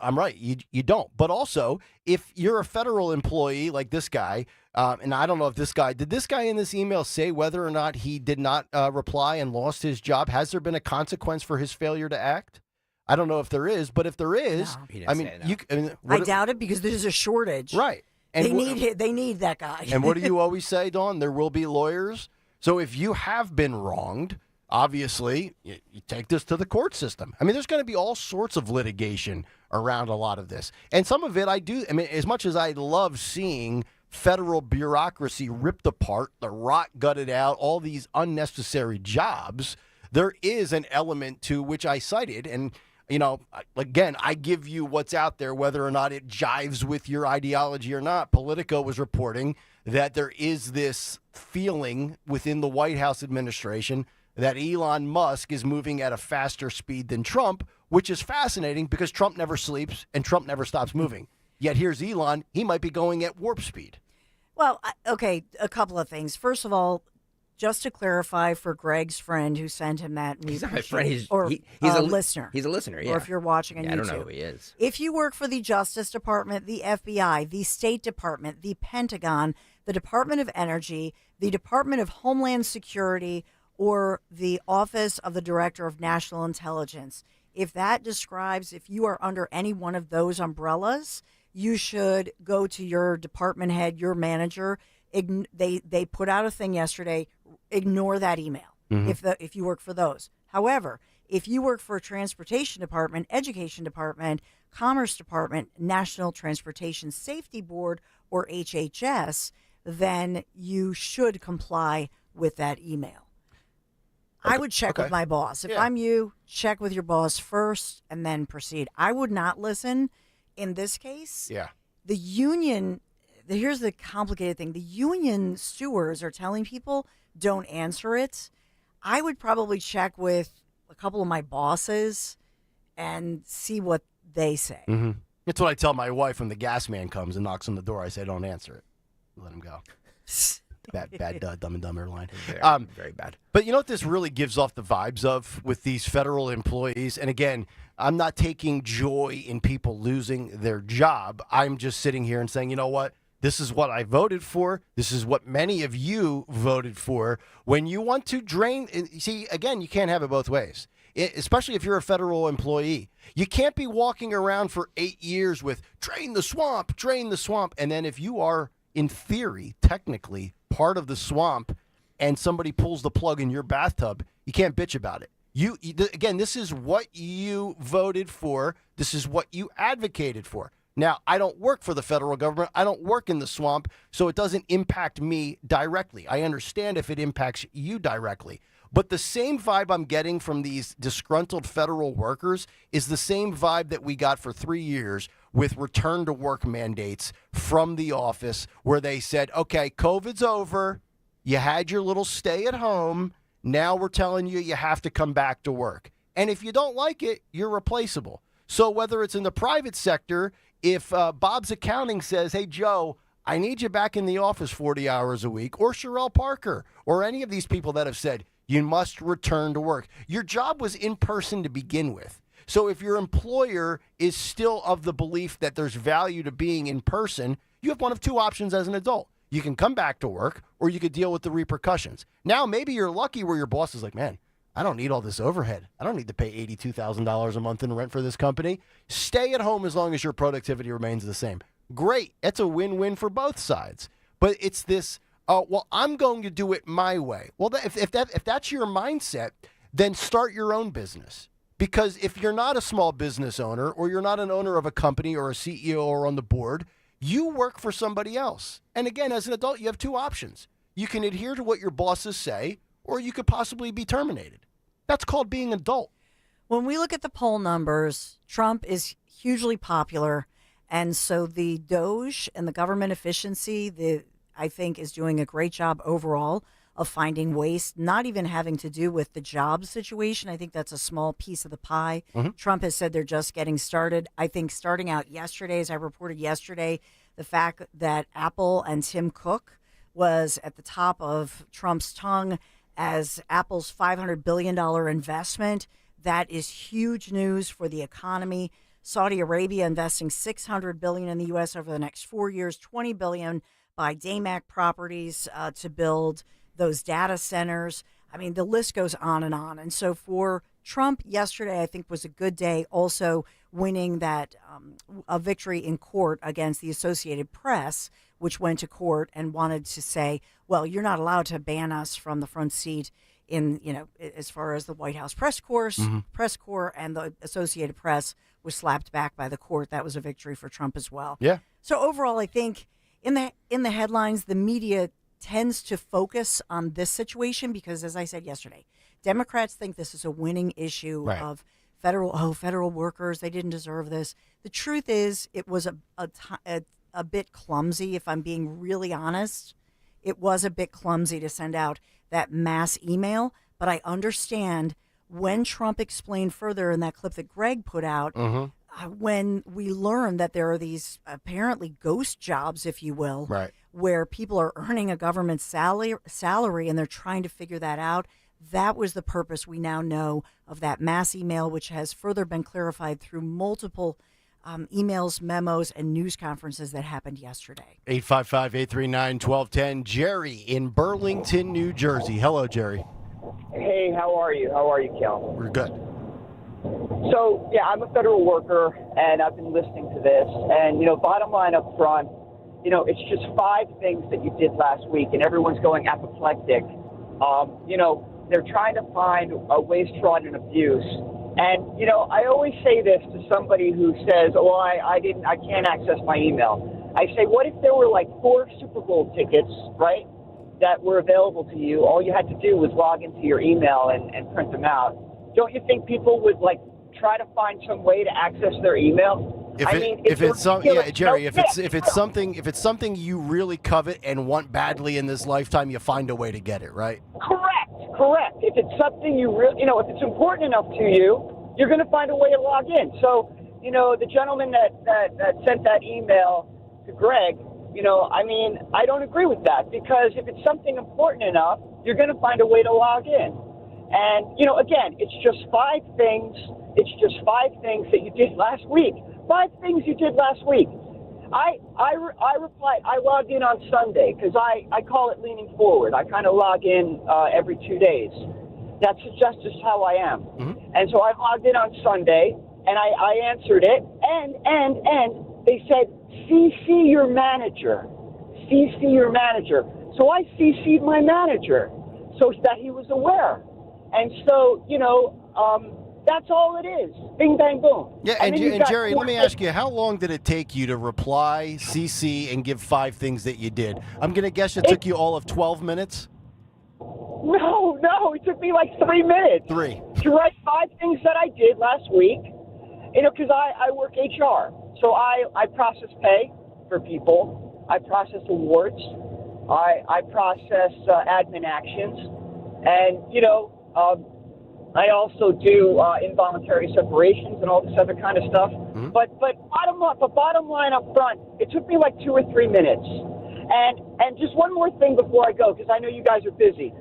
I'm right. You don't. But also, if you're a federal employee like this guy, and I don't know if did this guy in this email say whether or not he did not reply and lost his job? Has there been a consequence for his failure to act? I don't know if there is, but if there is, I doubt it because there's a shortage. Right. And they need that guy. And what do you always say, Dawn? There will be lawyers. So if you have been wronged, obviously, you take this to the court system. There's going to be all sorts of litigation around a lot of this. And some of it as much as I love seeing federal bureaucracy ripped apart, the rot gutted out, all these unnecessary jobs, there is an element to which I cited. And, again, I give you what's out there, whether or not it jives with your ideology or not. Politico was reporting that there is this feeling within the White House administration that Elon Musk is moving at a faster speed than Trump, which is fascinating because Trump never sleeps and Trump never stops moving. Yet here's Elon. He might be going at warp speed. Well, okay, a couple of things. First of all, just to clarify for Greg's friend who sent him that. He's not my friend. He's a listener. He's a listener, yeah. Or if you're watching on YouTube. I don't know who he is. If you work for the Justice Department, the FBI, the State Department, the Pentagon, the Department of Energy, the Department of Homeland Security, or the Office of the Director of National Intelligence, if that describes if you are under any one of those umbrellas, you should go to your department head, your manager. They put out a thing yesterday. Ignore that email if you work for those. However, if you work for a transportation department, education department, commerce department, National Transportation Safety Board, or HHS, then you should comply with that email. I would check with my boss. If I'm you, check with your boss first and then proceed. I would not listen in this case. Yeah. The union, here's the complicated thing. The union stewards are telling people don't answer it. I would probably check with a couple of my bosses and see what they say. Mm-hmm. That's what I tell my wife when the gas man comes and knocks on the door. I say, don't answer it. Let him go. Bad Dumb and Dumber line. Very bad. But you know what this really gives off the vibes of with these federal employees? And again, I'm not taking joy in people losing their job. I'm just sitting here and saying, you know what? This is what I voted for. This is what many of you voted for. When you want to drain, see, again, you can't have it both ways, especially if you're a federal employee. You can't be walking around for 8 years with drain the swamp. And then if you are, in theory, technically part of the swamp and somebody pulls the plug in your bathtub, you can't bitch about it. Again, this is what you voted for. This is what you advocated for. Now, I don't work for the federal government. I don't work in the swamp, so it doesn't impact me directly. I understand if it impacts you directly. But the same vibe I'm getting from these disgruntled federal workers is the same vibe that we got for 3 years with return to work mandates from the office where they said, okay, COVID's over. You had your little stay at home. Now we're telling you you have to come back to work. And if you don't like it, you're replaceable. So whether it's in the private sector, if Bob's Accounting says, hey, Joe, I need you back in the office 40 hours a week, or Sherelle Parker, or any of these people that have said, you must return to work. Your job was in person to begin with. So if your employer is still of the belief that there's value to being in person, you have one of two options as an adult. You can come back to work, or you could deal with the repercussions. Now, maybe you're lucky where your boss is like, man, I don't need all this overhead. I don't need to pay $82,000 a month in rent for this company. Stay at home as long as your productivity remains the same. Great. That's a win-win for both sides. But it's this, well, I'm going to do it my way. Well, if that's your mindset, then start your own business. Because if you're not a small business owner, or you're not an owner of a company or a CEO or on the board, you work for somebody else. And again, as an adult, you have two options. You can adhere to what your bosses say, or you could possibly be terminated. That's called being an adult. When we look at the poll numbers, Trump is hugely popular. And so the DOJ and the government efficiency, I think, is doing a great job overall of finding waste, not even having to do with the job situation. I think that's a small piece of the pie. Mm-hmm. Trump has said they're just getting started. I think starting out yesterday, as I reported yesterday, the fact that Apple and Tim Cook was at the top of Trump's tongue as Apple's $500 billion investment, that is huge news for the economy. Saudi Arabia investing $600 billion in the U.S. over the next 4 years, $20 billion by Damac Properties to build those data centers. I mean, the list goes on. And so for Trump yesterday, I think was a good day, also winning that a victory in court against the Associated Press, which went to court and wanted to say, well, you're not allowed to ban us from the front seat in, as far as the White House press corps, and the Associated Press was slapped back by the court. That was a victory for Trump as well. Yeah. So overall, I think in the headlines, the media tends to focus on this situation because, as I said yesterday, Democrats think this is a winning issue of federal workers. They didn't deserve this. The truth is, it was a bit clumsy, if I'm being really honest. It was a bit clumsy to send out that mass email, but I understand when Trump explained further in that clip that Greg put out, when we learned that there are these apparently ghost jobs, if you will, where people are earning a government salary and they're trying to figure that out. That was the purpose, we now know, of that mass email, which has further been clarified through multiple emails, memos, and news conferences that happened yesterday. 855-839-1210. Jerry in Burlington, New Jersey. Hello, Jerry. Hey, how are you? How are you, Kel? We're good. So, yeah, I'm a federal worker, and I've been listening to this. And, bottom line up front, it's just 5 things that you did last week, and everyone's going apoplectic. They're trying to find a waste, fraud, and abuse. And, I always say this to somebody who says, oh, I can't access my email. I say, what if there were like 4 Super Bowl tickets, right, that were available to you? All you had to do was log into your email and print them out. Don't you think people would try to find some way to access their email? Jerry, if it's something you really covet and want badly in this lifetime, you find a way to get it, right? Correct. If it's something you really, if it's important enough to you, you're going to find a way to log in. So, the gentleman that sent that email to Greg, I don't agree with that, because if it's something important enough, you're going to find a way to log in. And, again, it's just 5 things. It's just 5 things that you did last week. 5 things you did last week. I replied, I logged in on Sunday because I call it leaning forward. I kind of log in every 2 days. That's just how I am. Mm-hmm. And so I logged in on Sunday, and I answered it, and they said, CC your manager. CC your manager. So I CC'd my manager so that he was aware. And so, that's all it is. Bing, bang, boom. Yeah, and Jerry, let me ask you, how long did it take you to reply, CC, and give 5 things that you did? I'm going to guess it took you all of 12 minutes? No, it took me like 3 minutes. 3. To write 5 things that I did last week, because I work HR. So I process pay for people. I process awards. I process admin actions. And, I also do involuntary separations and all this other kind of stuff. Mm-hmm. But bottom line up front, it took me like 2 or 3 minutes. And just one more thing before I go, because I know you guys are busy.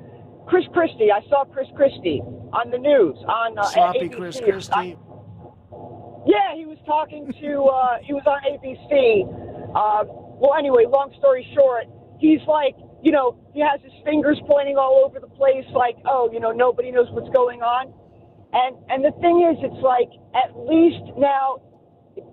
Chris Christie, I saw Chris Christie on the news on Sloppy ABC. Chris Christie. Yeah, he was talking to. He was on ABC. Well, anyway, long story short, he's like, he has his fingers pointing all over the place, like, oh, nobody knows what's going on. And the thing is, it's like, at least now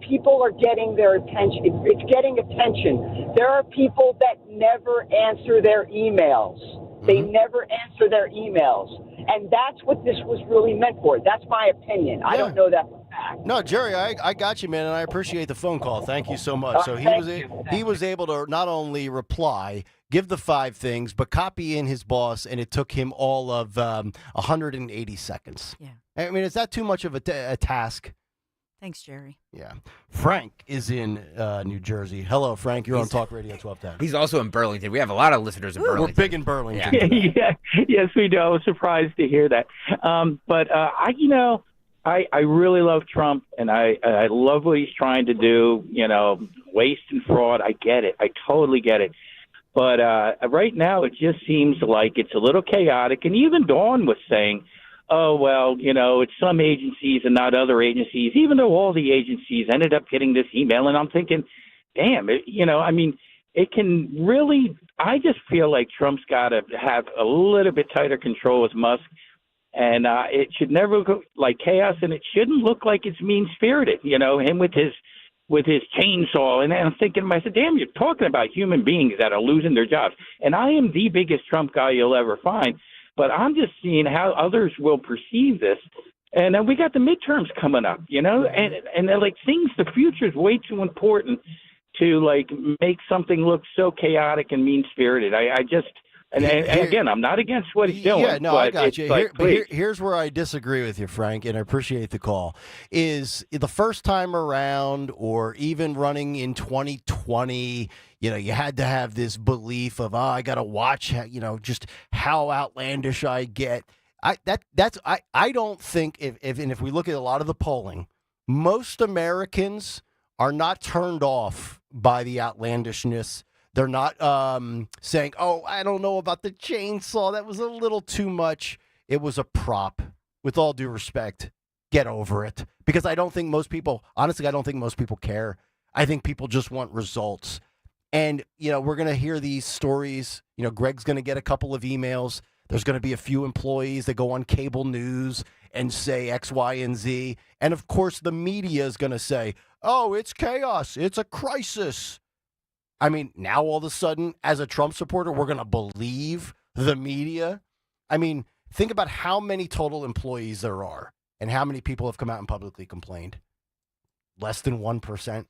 people are getting their attention. It's getting attention. There are people that never answer their emails. They never answer their emails. And that's what this was really meant for. That's my opinion. I don't know that for a fact. No, Jerry, I got you, man, and I appreciate the phone call. Thank you so much. So he was able to not only reply, give the 5 things, but copy in his boss, and it took him all of 180 seconds. Yeah. I mean, is that too much of a task? Thanks, Jerry. Yeah. Frank is in New Jersey. Hello, Frank. You're on Talk Radio 1210. He's also in Burlington. We have a lot of listeners in Burlington. We're big in Burlington. Yeah. Yes, we do. I was surprised to hear that. But I really love Trump, and I love what he's trying to do. Waste and fraud. I get it. I totally get it. But right now, it just seems like it's a little chaotic. And even Dawn was saying, oh, well, it's some agencies and not other agencies, even though all the agencies ended up getting this email. And I'm thinking, damn, it can really – I just feel like Trump's got to have a little bit tighter control with Musk. And it should never go like chaos, and it shouldn't look like it's mean-spirited, him with his chainsaw. And I'm thinking to myself, damn, you're talking about human beings that are losing their jobs. And I am the biggest Trump guy you'll ever find. But I'm just seeing how others will perceive this. And then we got the midterms coming up, and they're like the future is way too important to make something look so chaotic and mean-spirited. And again, I'm not against what he's doing. Yeah, no, I got you. Here's where I disagree with you, Frank, and I appreciate the call. Is the first time around, or even running in 2020, you had to have this belief of, I got to watch, just how outlandish I get. I don't think if we look at a lot of the polling, most Americans are not turned off by the outlandishness. They're not saying, oh, I don't know about the chainsaw. That was a little too much. It was a prop. With all due respect, get over it. Because I don't think most people care. I think people just want results. And, we're going to hear these stories. Greg's going to get a couple of emails. There's going to be a few employees that go on cable news and say X, Y, and Z. And, of course, the media is going to say, oh, it's chaos. It's a crisis. I mean, now all of a sudden, as a Trump supporter, we're going to believe the media. I mean, think about how many total employees there are and how many people have come out and publicly complained. Less than 1%.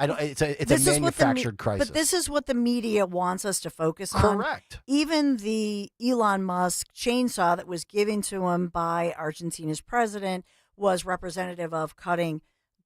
It's a manufactured crisis. But this is what the media wants us to focus on. Correct. Even the Elon Musk chainsaw that was given to him by Argentina's president was representative of cutting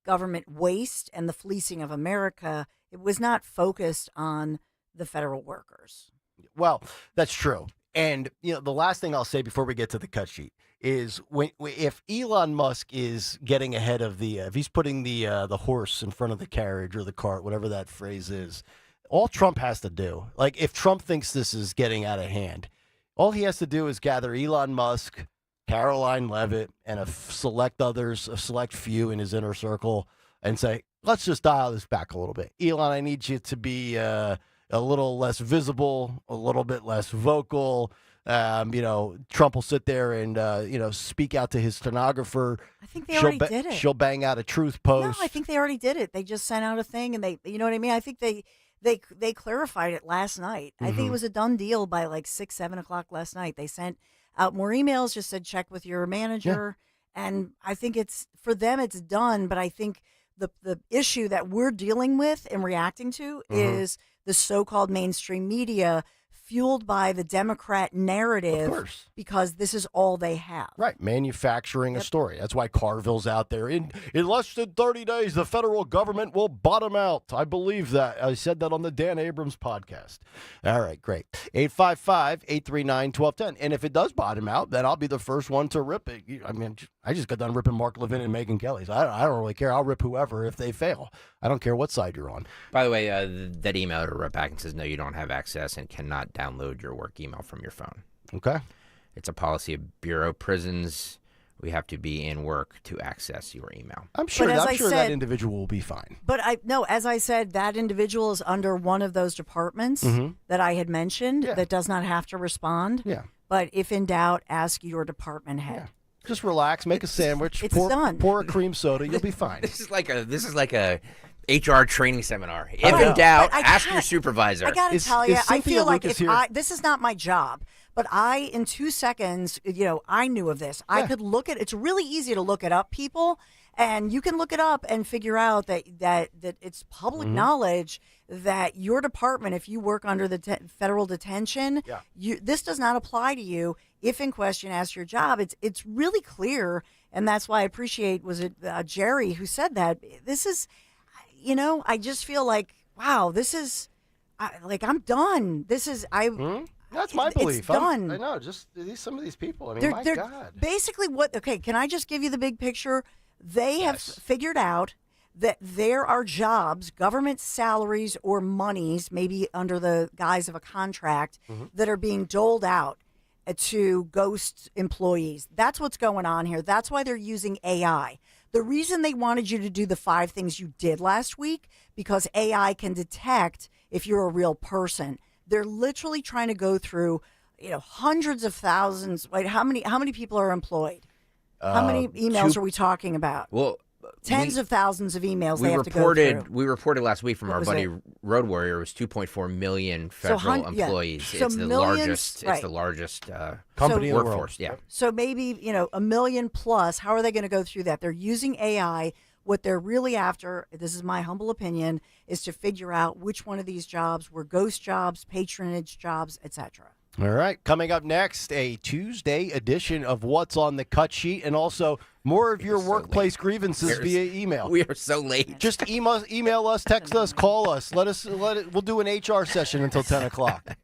government waste and the fleecing of America. It was not focused on the federal workers. Well, that's true. And, the last thing I'll say before we get to the cut sheet is if Elon Musk is getting ahead of if he's putting the horse in front of the carriage or the cart, whatever that phrase is, all Trump has to do, if Trump thinks this is getting out of hand, all he has to do is gather Elon Musk, Caroline Leavitt, and a select few in his inner circle and say, let's just dial this back a little bit. Elon, I need you to be a little less visible, a little bit less vocal. Trump will sit there and, speak out to his stenographer. I think they already did it. She'll bang out a truth post. No, I think they already did it. They just sent out a thing and you know what I mean? I think they clarified it last night. I think it was a done deal by 6, 7 o'clock last night. They sent out more emails, just said, check with your manager. Yeah. And I think for them, it's done. But I think the issue that we're dealing with and reacting to is the so-called mainstream media fueled by the Democrat narrative, of course, because this is all they have. Right, manufacturing a story. That's why Carville's out there. In less than 30 days, the federal government will bottom out. I believe that. I said that on the Dan Abrams podcast. All right, great. 855-839-1210. And if it does bottom out, then I'll be the first one to rip it. I mean, I just got done ripping Mark Levin and Megyn Kelly. So I don't really care. I'll rip whoever if they fail. I don't care what side you're on. By the way, that email wrote back and says, no, you don't have access and cannot download your work email from your phone. Okay. It's a policy of Bureau of Prisons. We have to be in work to access your email. I'm sure that individual will be fine. But as I said, that individual is under one of those departments that I had mentioned that does not have to respond. Yeah. But if in doubt, ask your department head. Just relax, make a sandwich, It's done. pour a cream soda, you'll be fine. This is like a HR training seminar. If in doubt, ask your supervisor. I got to tell you, I feel like this is not my job, but in 2 seconds, I knew of this. I could look at it's really easy to look it up, people, and you can look it up and figure out that it's public knowledge that your department, if you work under the federal detention, this does not apply to you. If in question as your job, it's really clear, and that's why I appreciate, was it Jerry who said that? This is, I just feel like, wow, this is, I'm done. This is, That's my belief. It's done. I know, just some of these people. I mean, my God. Basically, can I just give you the big picture? They have figured out that there are jobs, government salaries or monies, maybe under the guise of a contract, that are being doled out to ghost employees. That's what's going on here. That's why they're using AI. The reason they wanted you to do the 5 things you did last week, because AI can detect if you're a real person. They're literally trying to go through, hundreds of thousands. Wait, how many people are employed? How many emails are we talking about? Well, tens of thousands of emails they have to go through. We reported last week from our buddy Road Warrior, it was 2.4 million federal employees. So it's millions, it's the largest company in the world. Workforce. Yeah. So maybe, a million plus. How are they going to go through that? They're using AI. What they're really after, this is my humble opinion, is to figure out which one of these jobs were ghost jobs, patronage jobs, etc. All right. Coming up next, a Tuesday edition of What's on the Cut Sheet, and also more of your workplace grievances via email. We are so late. Just email us, text us, call us. We'll do an HR session until 10 o'clock.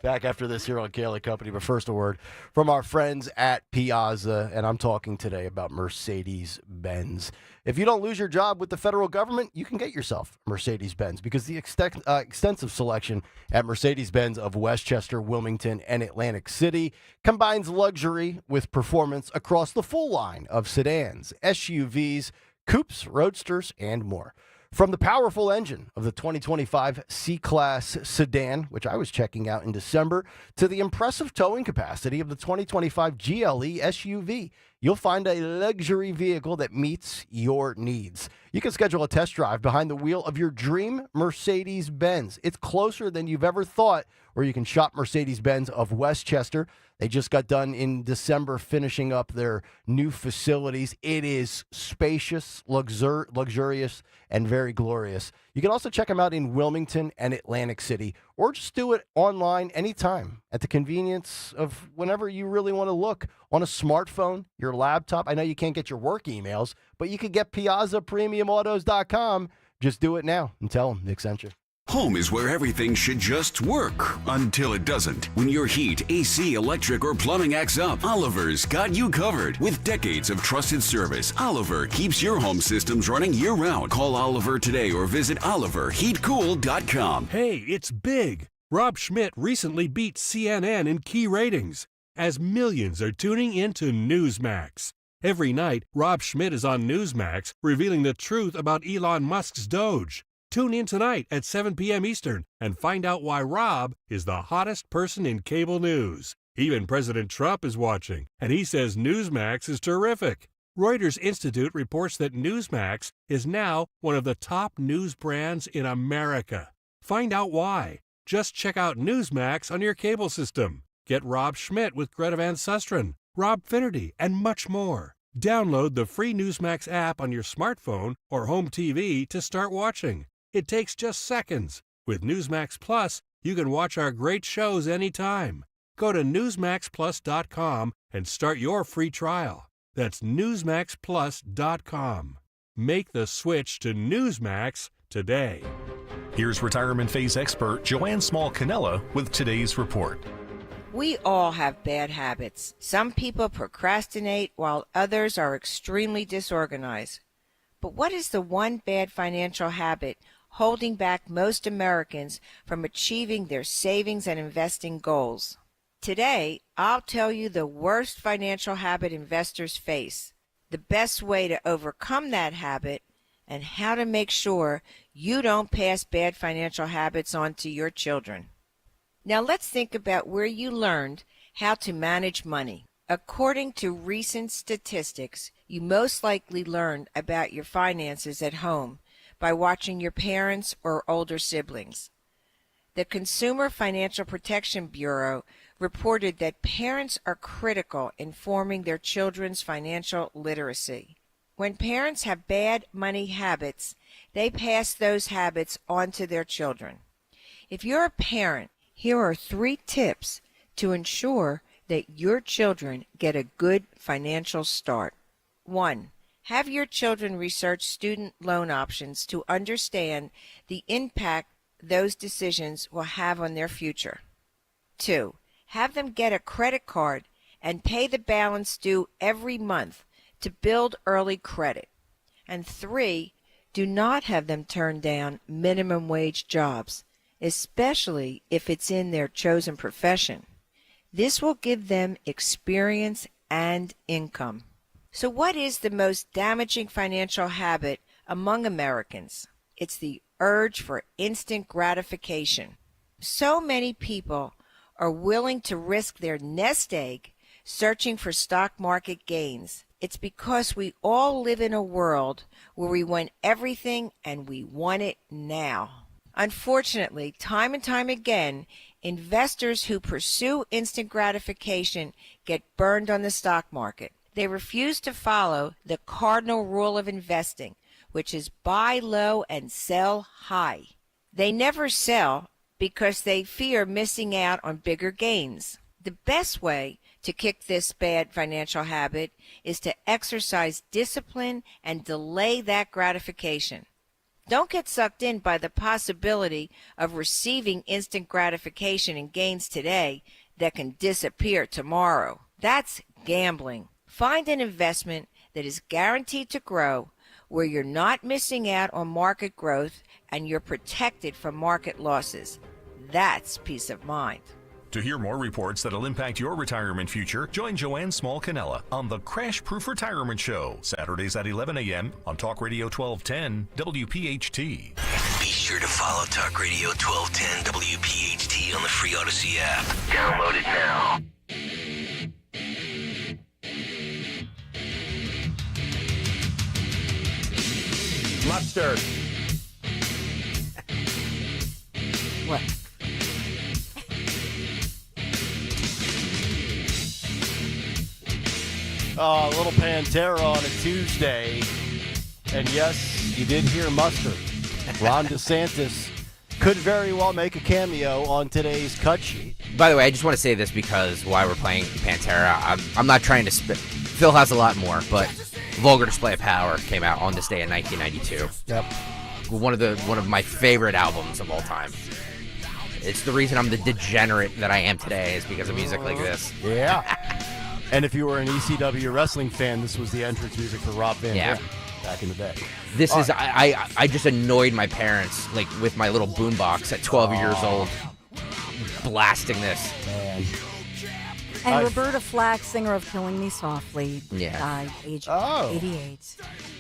Back after this here on Kayal Company, but first a word from our friends at Piazza, and I'm talking today about Mercedes-Benz. If you don't lose your job with the federal government, you can get yourself Mercedes-Benz, because the extensive selection at Mercedes-Benz of Westchester, Wilmington, and Atlantic City combines luxury with performance across the full line of sedans, SUVs, coupes, roadsters, and more. From the powerful engine of the 2025 C-Class sedan, which I was checking out in December, to the impressive towing capacity of the 2025 GLE SUV, you'll find a luxury vehicle that meets your needs. You can schedule a test drive behind the wheel of your dream Mercedes-Benz. It's closer than you've ever thought, or you can shop Mercedes-Benz of Westchester. They just got done in December finishing up their new facilities. It is spacious, luxurious, and very glorious. You can also check them out in Wilmington and Atlantic City, or just do it online anytime at the convenience of whenever you really want to look on a smartphone, your laptop. I know you can't get your work emails, but you can get PiazzaPremiumAutos.com. Just do it now and tell them Nick sent you. Home is where everything should just work until it doesn't. When your heat, AC, electric, or plumbing acts up, Oliver's got you covered. With decades of trusted service, Oliver keeps your home systems running year-round. Call Oliver today or visit oliverheatcool.com. Hey, it's big. Rob Schmidt recently beat CNN in key ratings, as millions are tuning into Newsmax. Every night, Rob Schmidt is on Newsmax revealing the truth about Elon Musk's Doge. Tune in tonight at 7 p.m. Eastern and find out why Rob is the hottest person in cable news. Even President Trump is watching, and he says Newsmax is terrific. Reuters Institute reports that Newsmax is now one of the top news brands in America. Find out why. Just check out Newsmax on your cable system. Get Rob Schmidt with Greta Van Susteren, Rob Finnerty, and much more. Download the free Newsmax app on your smartphone or home TV to start watching. It takes just seconds. With Newsmax Plus, you can watch our great shows anytime. Go to NewsmaxPlus.com and start your free trial. That's NewsmaxPlus.com. Make the switch to Newsmax today. Here's retirement phase expert Joanne Small-Canella with today's report. We all have bad habits. Some people procrastinate while others are extremely disorganized. But what is the one bad financial habit holding back most Americans from achieving their savings and investing goals? Today, I'll tell you the worst financial habit investors face, the best way to overcome that habit, and how to make sure you don't pass bad financial habits on to your children. Now let's think about where you learned how to manage money. According to recent statistics, you most likely learned about your finances at home by watching your parents or older siblings. The Consumer Financial Protection Bureau reported that parents are critical in forming their children's financial literacy. When parents have bad money habits, they pass those habits on to their children. If you're a parent, here are 3 tips to ensure that your children get a good financial start. 1. Have your children research student loan options to understand the impact those decisions will have on their future. 2. Have them get a credit card and pay the balance due every month to build early credit. And 3. Do not have them turn down minimum wage jobs, especially if it's in their chosen profession. This will give them experience and income. So what is the most damaging financial habit among Americans? It's the urge for instant gratification. So many people are willing to risk their nest egg searching for stock market gains. It's because we all live in a world where we want everything and we want it now. Unfortunately, time and time again, investors who pursue instant gratification get burned on the stock market. They refuse to follow the cardinal rule of investing, which is buy low and sell high. They never sell because they fear missing out on bigger gains. The best way to kick this bad financial habit is to exercise discipline and delay that gratification. Don't get sucked in by the possibility of receiving instant gratification and gains today that can disappear tomorrow. That's gambling. Find an investment that is guaranteed to grow, where you're not missing out on market growth and you're protected from market losses. That's peace of mind. To hear more reports that'll impact your retirement future, join Joanne Small-Canella on the Crash Proof Retirement Show, Saturdays at 11 a.m. on Talk Radio 1210 WPHT. Be sure to follow Talk Radio 1210 WPHT on the free Odyssey app. Download it now. Mustard. What? A little Pantera on a Tuesday. And yes, you did hear Mustard. Ron DeSantis could very well make a cameo on today's cut sheet. By the way, I just want to say this because while we're playing Pantera, I'm not trying to spit. Phil has a lot more, but Vulgar Display of Power came out on this day in 1992. Yep. One of my favorite albums of all time. It's the reason I'm the degenerate that I am today is because of music like this. Yeah. And if you were an ECW wrestling fan, this was the entrance music for Rob Van Dam back in the day. This is I just annoyed my parents like with my little boombox at 12 years old, blasting this. Man. And Roberta Flack, singer of Killing Me Softly, Yeah. died age 88.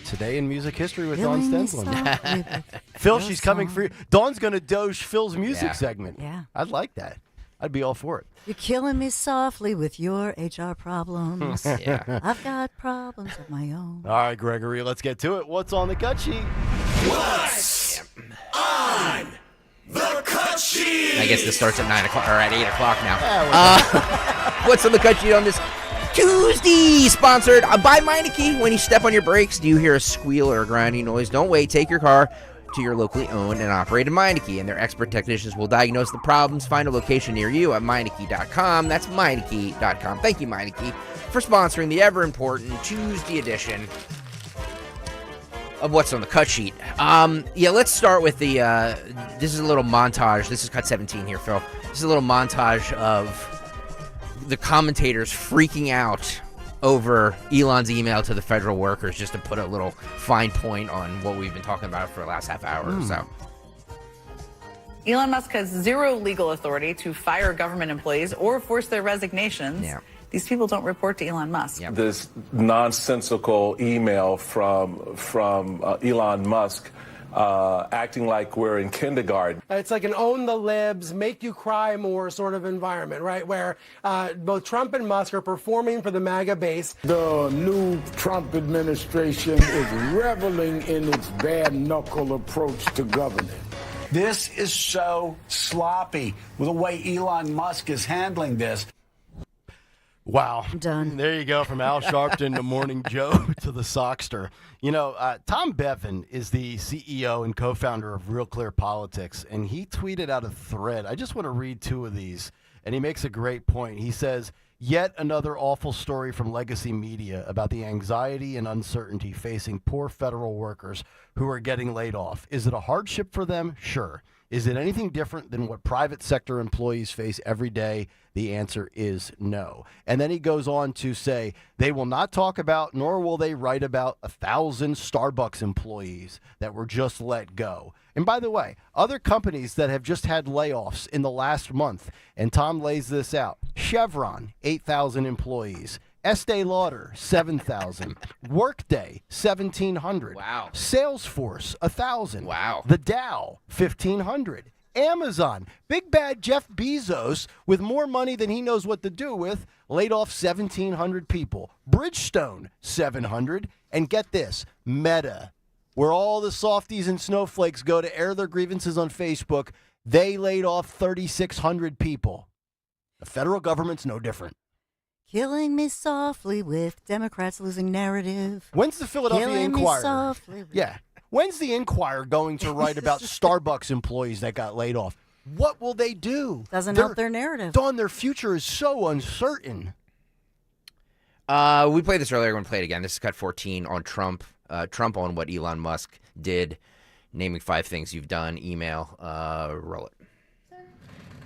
Today in music history with Killing Dawn Me Stensland. Softly with Phil, your she's coming for you. Dawn's going to doge Phil's music Yeah. segment. Yeah. I'd like that. I'd be all for it. You're killing me softly with your HR problems. Yeah. I've got problems of my own. All right, Gregory, let's get to it. What's on the cut sheet? What's on the cut sheet? I guess this starts at 9 o'clock or at 8 o'clock now. What's on the cut sheet on this Tuesday? Sponsored by Meineke. When you step on your brakes, do you hear a squeal or a grinding noise? Don't wait. Take your car to your locally owned and operated Meineke, and their expert technicians will diagnose the problems. Find a location near you at Meineke.com. That's Meineke.com. Thank you, Meineke, for sponsoring the ever-important Tuesday edition of What's on the Cut Sheet. Let's start with the, this is a little montage. This is cut 17 here, Phil. This is a little montage of the commentators freaking out over Elon's email to the federal workers, just to put a little fine point on what we've been talking about for the last half hour or so. Elon Musk has zero legal authority to fire government employees or force their resignations. Yeah. These people don't report to Elon Musk. Yep. This nonsensical email from Elon Musk acting like we're in kindergarten. It's like an own the libs, make you cry more sort of environment, right? Where both Trump and Musk are performing for the MAGA base. The new Trump administration is reveling in its bad knuckle approach to governing. This is so sloppy with the way Elon Musk is handling this. Wow. Done. There you go, from Al Sharpton to Morning Joe to the Sockster. You know, Tom Bevan is the CEO and co-founder of Real Clear Politics, and he tweeted out a thread. I just want to read two of these, and he makes a great point. He says, yet another awful story from legacy media about the anxiety and uncertainty facing poor federal workers who are getting laid off. Is it a hardship for them? Sure. Is it anything different than what private sector employees face every day? The answer is no. And then he goes on to say, they will not talk about, nor will they write about 1,000 Starbucks employees that were just let go. And by the way, other companies that have just had layoffs in the last month, and Tom lays this out, Chevron, 8,000 employees. Estee Lauder, 7,000. Workday, 1,700. Wow. Salesforce, 1,000. Wow. The Dow, 1,500. Amazon, big bad Jeff Bezos, with more money than he knows what to do with, laid off 1,700 people. Bridgestone, 700. And get this, Meta, where all the softies and snowflakes go to air their grievances on Facebook, they laid off 3,600 people. The federal government's no different. Killing me softly with Democrats losing narrative. When's the Philadelphia Killing Inquirer? Me softly with... Yeah. When's the Inquirer going to write about Starbucks employees that got laid off? What will they do? Doesn't help their narrative. Dawn, their future is so uncertain. We played this earlier. We're going to play it again. This is cut 14 on Trump. Trump on what Elon Musk did, naming 5 things you've done. Email. Roll it.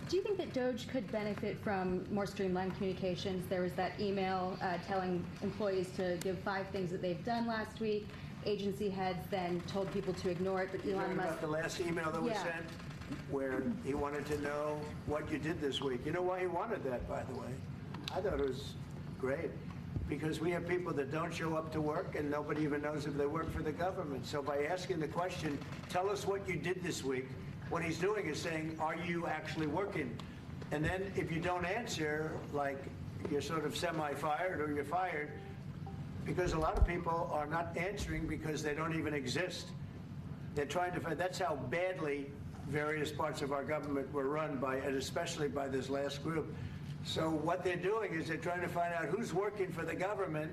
Do you think that Doge could benefit from more streamlined communications? There was that email telling employees to give 5 things that they've done last week. Agency heads then told people to ignore it, but Elon Musk... About the last email that was sent, where he wanted to know what you did this week. You know why he wanted that, by the way? I thought it was great. Because we have people that don't show up to work and nobody even knows if they work for the government. So by asking the question, tell us what you did this week, what he's doing is saying, are you actually working? And then if you don't answer, like you're sort of semi-fired or you're fired, because a lot of people are not answering because they don't even exist. They're trying to find, that's how badly various parts of our government were run by, and especially by this last group. So what they're doing is they're trying to find out who's working for the government.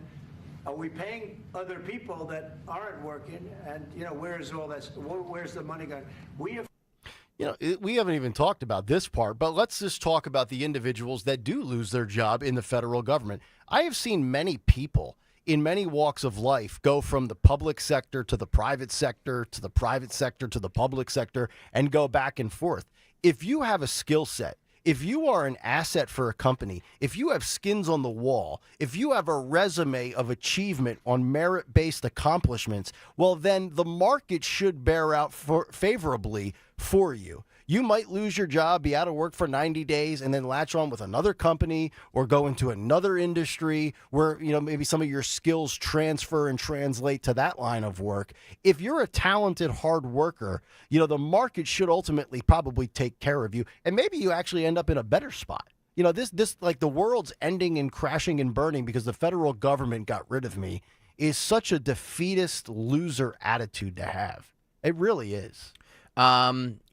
Are we paying other people that aren't working? And, you know, where's all that? Where's the money going? We haven't even talked about this part, but let's just talk about the individuals that do lose their job in the federal government. I have seen many people in many walks of life go from the public sector to the private sector, to the private sector to the public sector, and go back and forth. If you have a skill set, if you are an asset for a company, if you have skins on the wall, if you have a resume of achievement on merit-based accomplishments, well, then the market should bear out favorably for you. You might lose your job, be out of work for 90 days, and then latch on with another company or go into another industry where, you know, maybe some of your skills transfer and translate to that line of work. If you're a talented hard worker, you know, the market should ultimately probably take care of you, and maybe you actually end up in a better spot. You know, this like the world's ending and crashing and burning because the federal government got rid of me is such a defeatist loser attitude to have. It really is.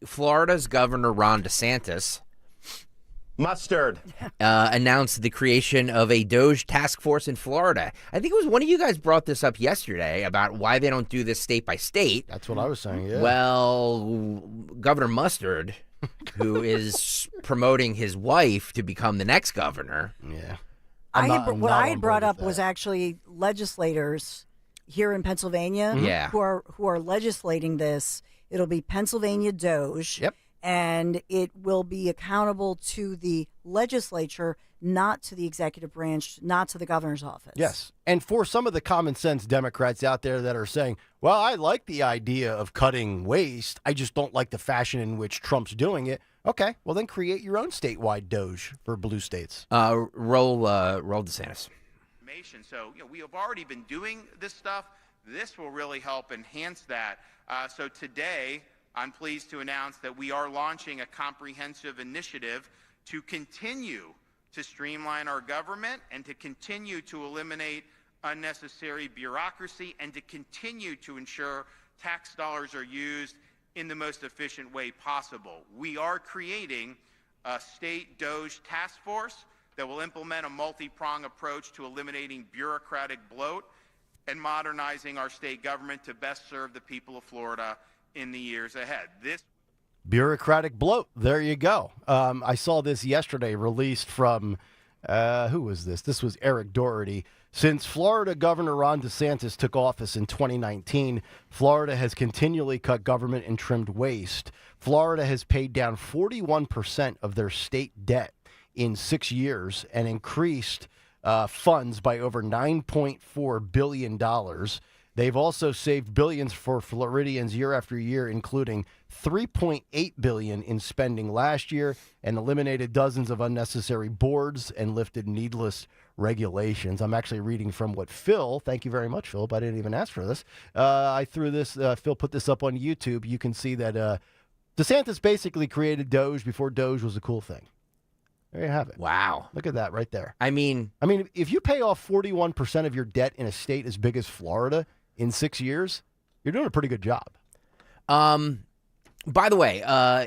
Florida's Governor Ron DeSantis announced the creation of a Doge task force in Florida. I think it was one of you guys brought this up yesterday about why they don't do this state by state. That's what I was saying, yeah. Well, Governor Mustard, who is promoting his wife to become the next governor. Yeah. What I had brought up was actually legislators here in Pennsylvania who are legislating this. It'll be Pennsylvania Doge. Yep. And it will be accountable to the legislature, not to the executive branch, not to the governor's office. Yes. And for some of the common sense Democrats out there that are saying, well, I like the idea of cutting waste, I just don't like the fashion in which Trump's doing it. Okay, well then create your own statewide Doge for blue states. Roll DeSantis. So, we have already been doing this stuff. This will really help enhance that. So today, I'm pleased to announce that we are launching a comprehensive initiative to continue to streamline our government and to continue to eliminate unnecessary bureaucracy and to continue to ensure tax dollars are used in the most efficient way possible. We are creating a state DOGE task force that will implement a multi-pronged approach to eliminating bureaucratic bloat and modernizing our state government to best serve the people of Florida in the years ahead. Bureaucratic bloat. There you go. I saw this yesterday released from, who was this? This was Eric Doherty. Since Florida Governor Ron DeSantis took office in 2019, Florida has continually cut government and trimmed waste. Florida has paid down 41% of their state debt in 6 years and increased funds by over $9.4 billion. They've also saved billions for Floridians year after year, including $3.8 billion in spending last year, and eliminated dozens of unnecessary boards and lifted needless regulations. I'm actually reading from what Phil, thank you very much, Phil, but I didn't even ask for this. I threw this, Phil put this up on YouTube. You can see that DeSantis basically created Doge before Doge was a cool thing. There you have it. Wow. Look at that right there. I mean, if you pay off 41% of your debt in a state as big as Florida in 6 years, you're doing a pretty good job. By the way,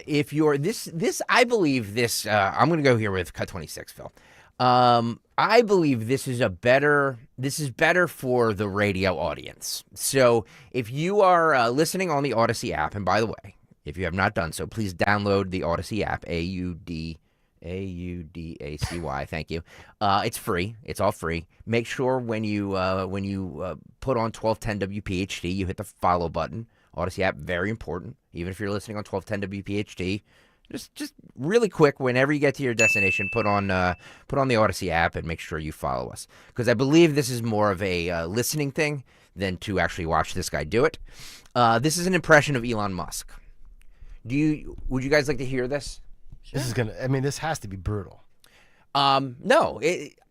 if you're this, I believe this. I'm going to go here with Cut 26, Phil. I believe this is better for the radio audience. So if you are listening on the Odyssey app, and by the way, if you have not done so, please download the Odyssey app. AUDACY. Thank you. It's free. It's all free. Make sure when you put on 1210 WPHT, you hit the follow button. Odyssey app, very important. Even if you're listening on 1210 WPHT, just really quick, whenever you get to your destination, put on the Odyssey app and make sure you follow us, because I believe this is more of a listening thing than to actually watch this guy do it. This is an impression of Elon Musk. Would you guys like to hear this? This is this has to be brutal. No,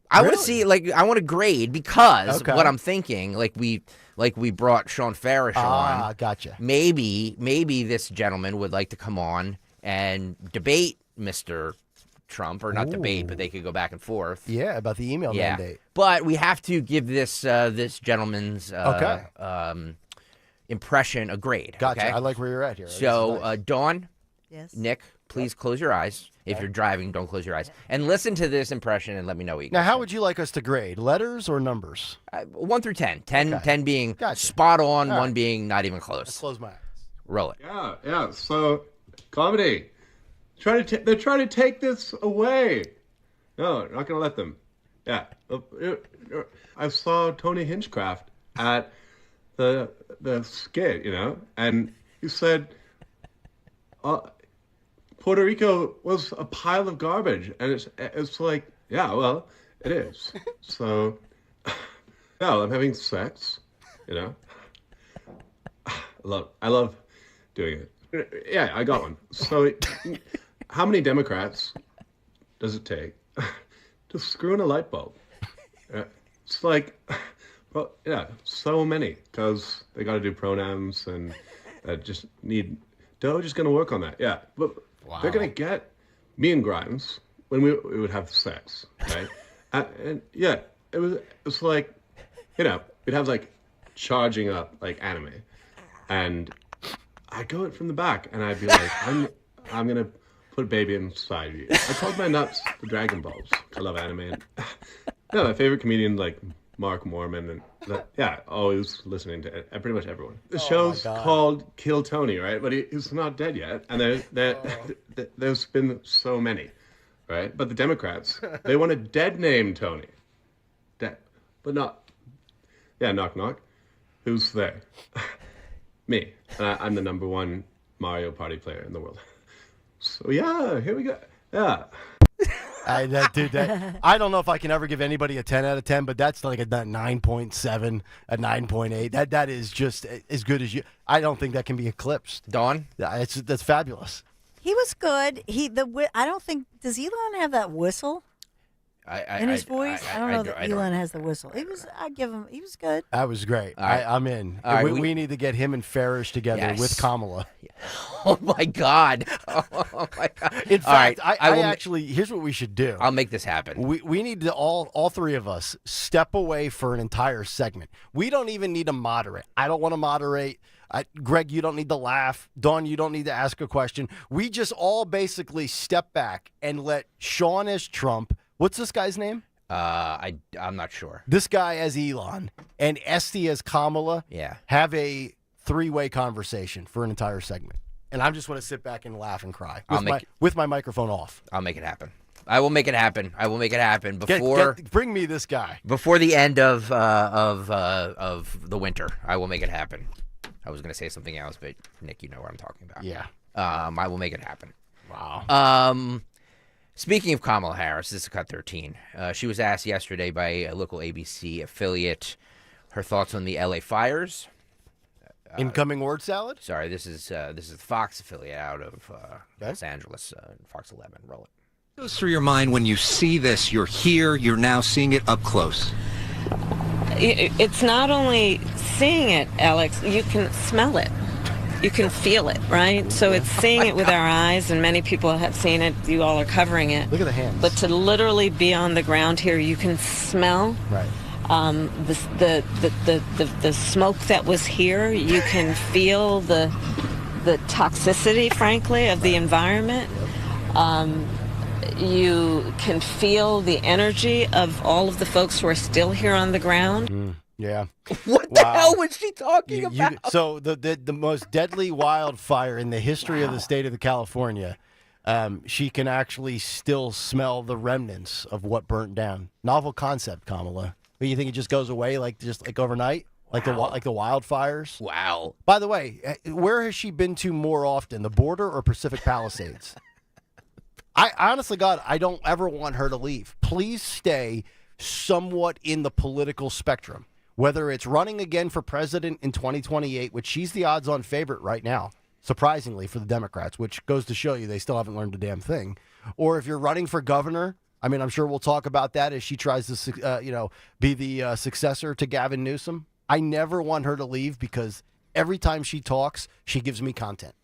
I want to see, I want to grade, because what I'm thinking, we brought Sean Farish on. Ah, gotcha. Maybe this gentleman would like to come on and debate Mr. Trump, or not debate, but they could go back and forth. Yeah, about the email mandate. But we have to give this gentleman's impression a grade. Gotcha. Okay? I like where you're at here. So, nice. Dawn, yes, Nick, please close your eyes. If you're driving, don't close your eyes. And listen to this impression and let me know what you Now, how would you like us to grade? Letters or numbers? 1 through 10. 10 being spot on, 1 being not even close. Let's close my eyes. Roll it. Yeah. So, comedy. They're trying to take this away. No, not going to let them. Yeah. I saw Tony Hinchcraft at the skit, and he said Puerto Rico was a pile of garbage, and it's like, yeah, well, it is. So, yeah, I'm having sex, I love doing it. Yeah, I got one. So, how many Democrats does it take to screw in a light bulb? It's like, well, yeah, so many, because they got to do pronouns and just need. Doge is going to work on that. Yeah, but they're going to get me and Grimes when we would have sex, right? and yeah, it's like, we'd have charging up like anime, and I'd go in from the back, and I'd be like, I'm going to put a baby inside you. I called my nuts the Dragon Balls. I love anime. And, my favorite comedian, Mark Mormon, and always listening to pretty much everyone. The show's called Kill Tony, right? But he's not dead yet, and there's been so many, right? But the Democrats, they want to dead name Tony, but not. Yeah, knock knock. Who's there? Me. And I'm the #1 Mario Party player in the world. So yeah, here we go. Yeah. I don't know if I can ever give anybody a 10 out of 10, but that's like a 9.7, a 9.8. That is just as good as you. I don't think that can be eclipsed. Dawn? That's fabulous. He was good. I don't think, does Elon have that whistle? In his voice, I don't know that Elon has the whistle. He was good. That was great. All right. I'm in. All right, we need to get him and Farish together with Kamala. Oh my God. Oh my God. In fact, right, I actually, here's what we should do. I'll make this happen. We need to all three of us step away for an entire segment. We don't even need to moderate. I don't want to moderate. Greg, you don't need to laugh. Dawn, you don't need to ask a question. We just all basically step back and let Sean as Trump. What's this guy's name? I'm not sure. This guy as Elon and Esty as Kamala. Yeah. Have a three-way conversation for an entire segment. And I'm just going to sit back and laugh and cry with my microphone off. I'll make it happen. I will make it happen. I will make it happen before. Bring me this guy before the end of the winter. I will make it happen. I was going to say something else, but Nick, you know what I'm talking about. Yeah. I will make it happen. Wow. Speaking of Kamala Harris, this is Cut 13. She was asked yesterday by a local ABC affiliate her thoughts on the LA fires. Incoming word salad? Sorry, this is the Fox affiliate out of Los Angeles, Fox 11. Roll it. What goes through your mind when you see this? You're here. You're now seeing it up close. It's not only seeing it, Alex. You can smell it. You can feel it, right? So it's seeing it with our eyes, and many people have seen it. You all are covering it. Look at the hands. But to literally be on the ground here, you can smell. Right. The smoke that was here, you can feel the toxicity, frankly, of the environment. You can feel the energy of all of the folks who are still here on the ground. Yeah. What the hell was she talking about? So the most deadly wildfire in the history of the state of California, she can actually still smell the remnants of what burnt down. Novel concept, Kamala. You think it just goes away like overnight, like the wildfires? Wow. By the way, where has she been to more often, the border or Pacific Palisades? I honestly, God, I don't ever want her to leave. Please stay somewhat in the political spectrum, whether it's running again for president in 2028, which she's the odds-on favorite right now, surprisingly for the Democrats, which goes to show you they still haven't learned a damn thing, or if you're running for governor. I mean, I'm sure we'll talk about that as she tries to, be the successor to Gavin Newsom. I never want her to leave because every time she talks, she gives me content.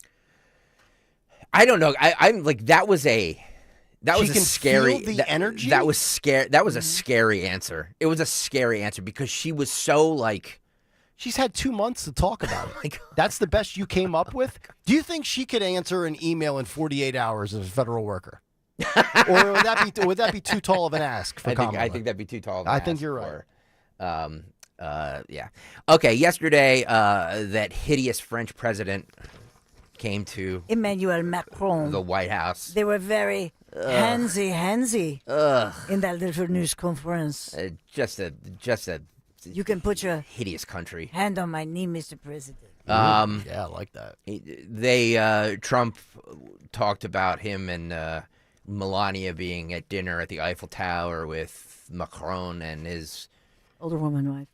I don't know. I'm like that was a scary. Feel the energy. That was scary. That was a scary answer. It was a scary answer because she was so like. She's had 2 months to talk about it. That's the best you came up with? Do you think she could answer an email in 48 hours as a federal worker? Or would that be too tall of an ask for Kamala? I think that'd be too tall of an ask. I think you're right. Yeah. Okay, yesterday, that hideous French president came to Emmanuel Macron, the White House. They were very handsy in that little news conference. Just a you can put your hideous country hand on my knee, Mr. President. Yeah, I like that. Trump talked about him and Melania being at dinner at the Eiffel Tower with Macron and his older woman wife.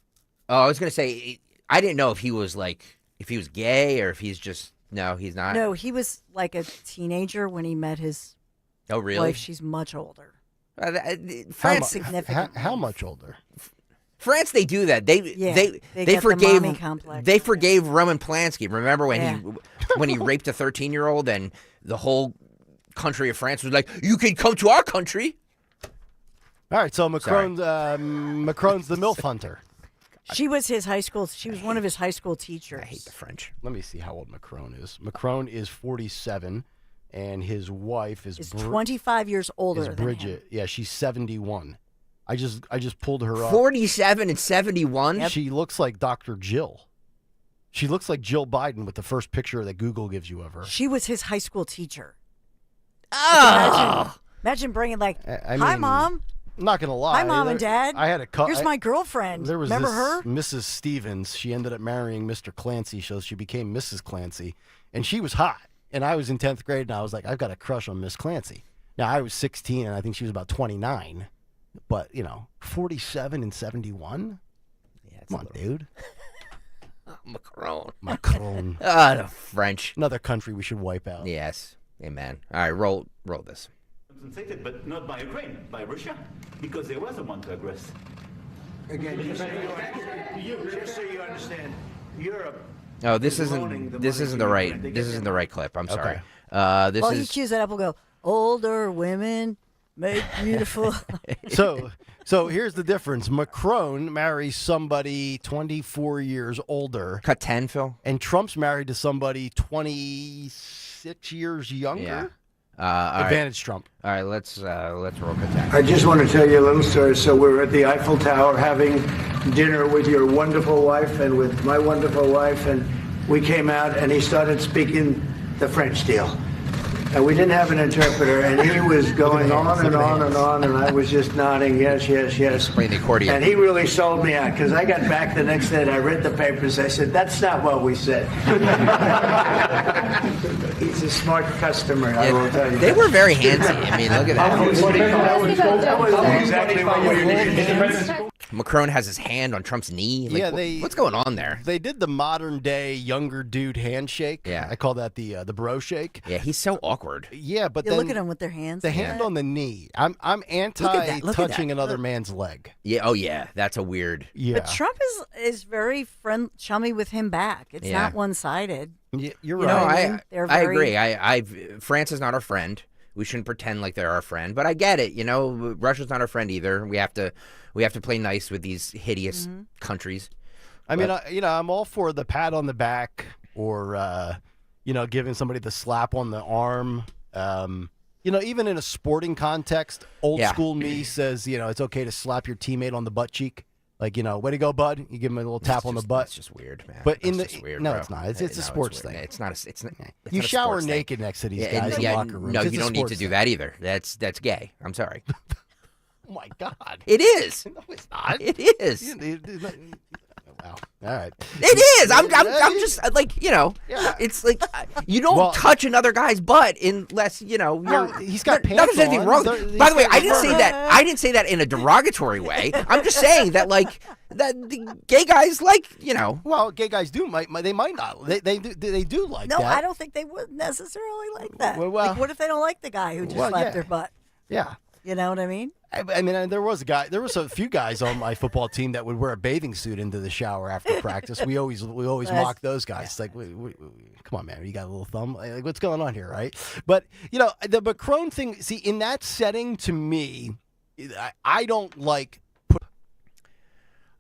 Oh, I was gonna say I didn't know if he was gay or if he's just no, he's not. No, he was like a teenager when he met his wife. She's much older. France significant. How much older? France, they do that. They forgave Roman Polanski. Remember when he raped a 13-year-old and the whole country of France was like, "You can come to our country." All right, so Macron's the MILF hunter. She was his high school. She was one of his high school teachers. I hate the French. Let me see how old Macron is. Macron is 47, and his wife is 25 years older than Bridget. him. Yeah, she's 71. I just pulled her up. 47 and 71. Yep. She looks like Dr. Jill. She looks like Jill Biden with the first picture that Google gives you of her. She was his high school teacher. Oh, imagine bringing I "Hi, mean, Mom." I'm not gonna lie. Hi, Mom and Dad. I had a Here's my girlfriend. There was Remember her? Mrs. Stevens. She ended up marrying Mr. Clancy, so she became Mrs. Clancy, and she was hot. And I was in 10th grade, and I was like, I've got a crush on Miss Clancy. Now I was 16, and I think she was about 29. But 47 and 71. Yeah, come on, dude. Macron. Ah, the French. Another country we should wipe out. Yes. Amen. All right, roll this. Compensated, but not by Ukraine, by Russia, because they were the one to aggress. Again, just so you understand, Europe. Oh, this isn't the right clip. I'm sorry. This he cues that up. We'll go. Older women make beautiful. So here's the difference. Macron marries somebody 24 years older. Cut 10, Phil. And Trump's married to somebody 26 years younger. Yeah. Advantage Trump. All right, let's roll cut 10. I just want to tell you a little story. So we're at the Eiffel Tower having dinner with your wonderful wife and with my wonderful wife, and we came out and he started speaking the French deal. And we didn't have an interpreter, and he was going on and on and on, and I was just nodding, yes, yes, yes. Playing the accordion. And he really sold me out, because I got back the next day and I read the papers. I said, that's not what we said. He's a smart customer, I will tell you. They were very handsy. I mean, look at that. That was exactly what we needed. Macron has his hand on Trump's knee. Like, what's going on there? They did the modern day younger dude handshake. Yeah. I call that the bro shake. Yeah, he's so awkward. Yeah, but You then look at them with their hands. the hand on the knee. I'm anti touching another man's leg. Yeah. Oh, yeah. That's a weird. Yeah. But Trump is very chummy with him back. It's not one-sided. You're You right. know No, what I mean? They're I very- agree. France is not our friend. We shouldn't pretend like they're our friend. But I get it. You know, Russia's not our friend either. We have to play nice with these hideous countries. I mean, I'm all for the pat on the back or, giving somebody the slap on the arm. Even in a sporting context, old school me says, it's okay to slap your teammate on the butt cheek. Like, way to go, bud. You give him a little tap on the butt. It's just weird, man. But weird, no, bro. it's not. It's a sports thing. It's not. It's not. You not a shower sports naked thing. next to these guys in locker rooms. No, It's you a don't need to sports do thing. that either. That's gay. I'm sorry. Oh my God. It is. No, it's not. It is. Wow. All right. It is. I'm just like, it's like you don't touch another guy's butt unless, you're. He's got pants Nothing's anything on. wrong. By the way, I didn't say He's that. I didn't say that in a derogatory way. I'm just saying that, like, that the gay guys, like, Well, gay guys they might not. They do like No, that. I don't think they would necessarily like that. Well, like, what if they don't like the guy who just slapped their butt? Yeah. You know what I mean? I mean, there was a few guys on my football team that would wear a bathing suit into the shower after practice. We always mock those guys. It's like, come on, man, you got a little thumb. Like, what's going on here, right? But the Macron thing. See, in that setting, to me, I don't like.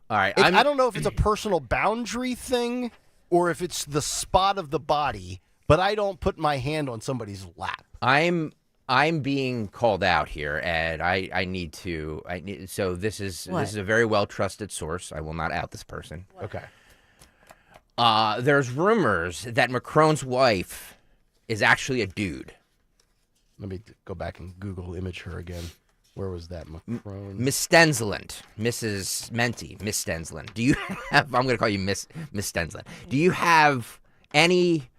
All right, I don't know if it's a personal boundary thing or if it's the spot of the body, but I don't put my hand on somebody's lap. I'm being called out here, and I need to. So this is a very well trusted source. I will not out this person. Okay. There's rumors that Macron's wife is actually a dude. Let me go back and Google image her again. Where was that, Macron? Miss Stensland, Mrs. Menti, Miss Stensland. Do you have? I'm going to call you Miss Stensland. Do you have any?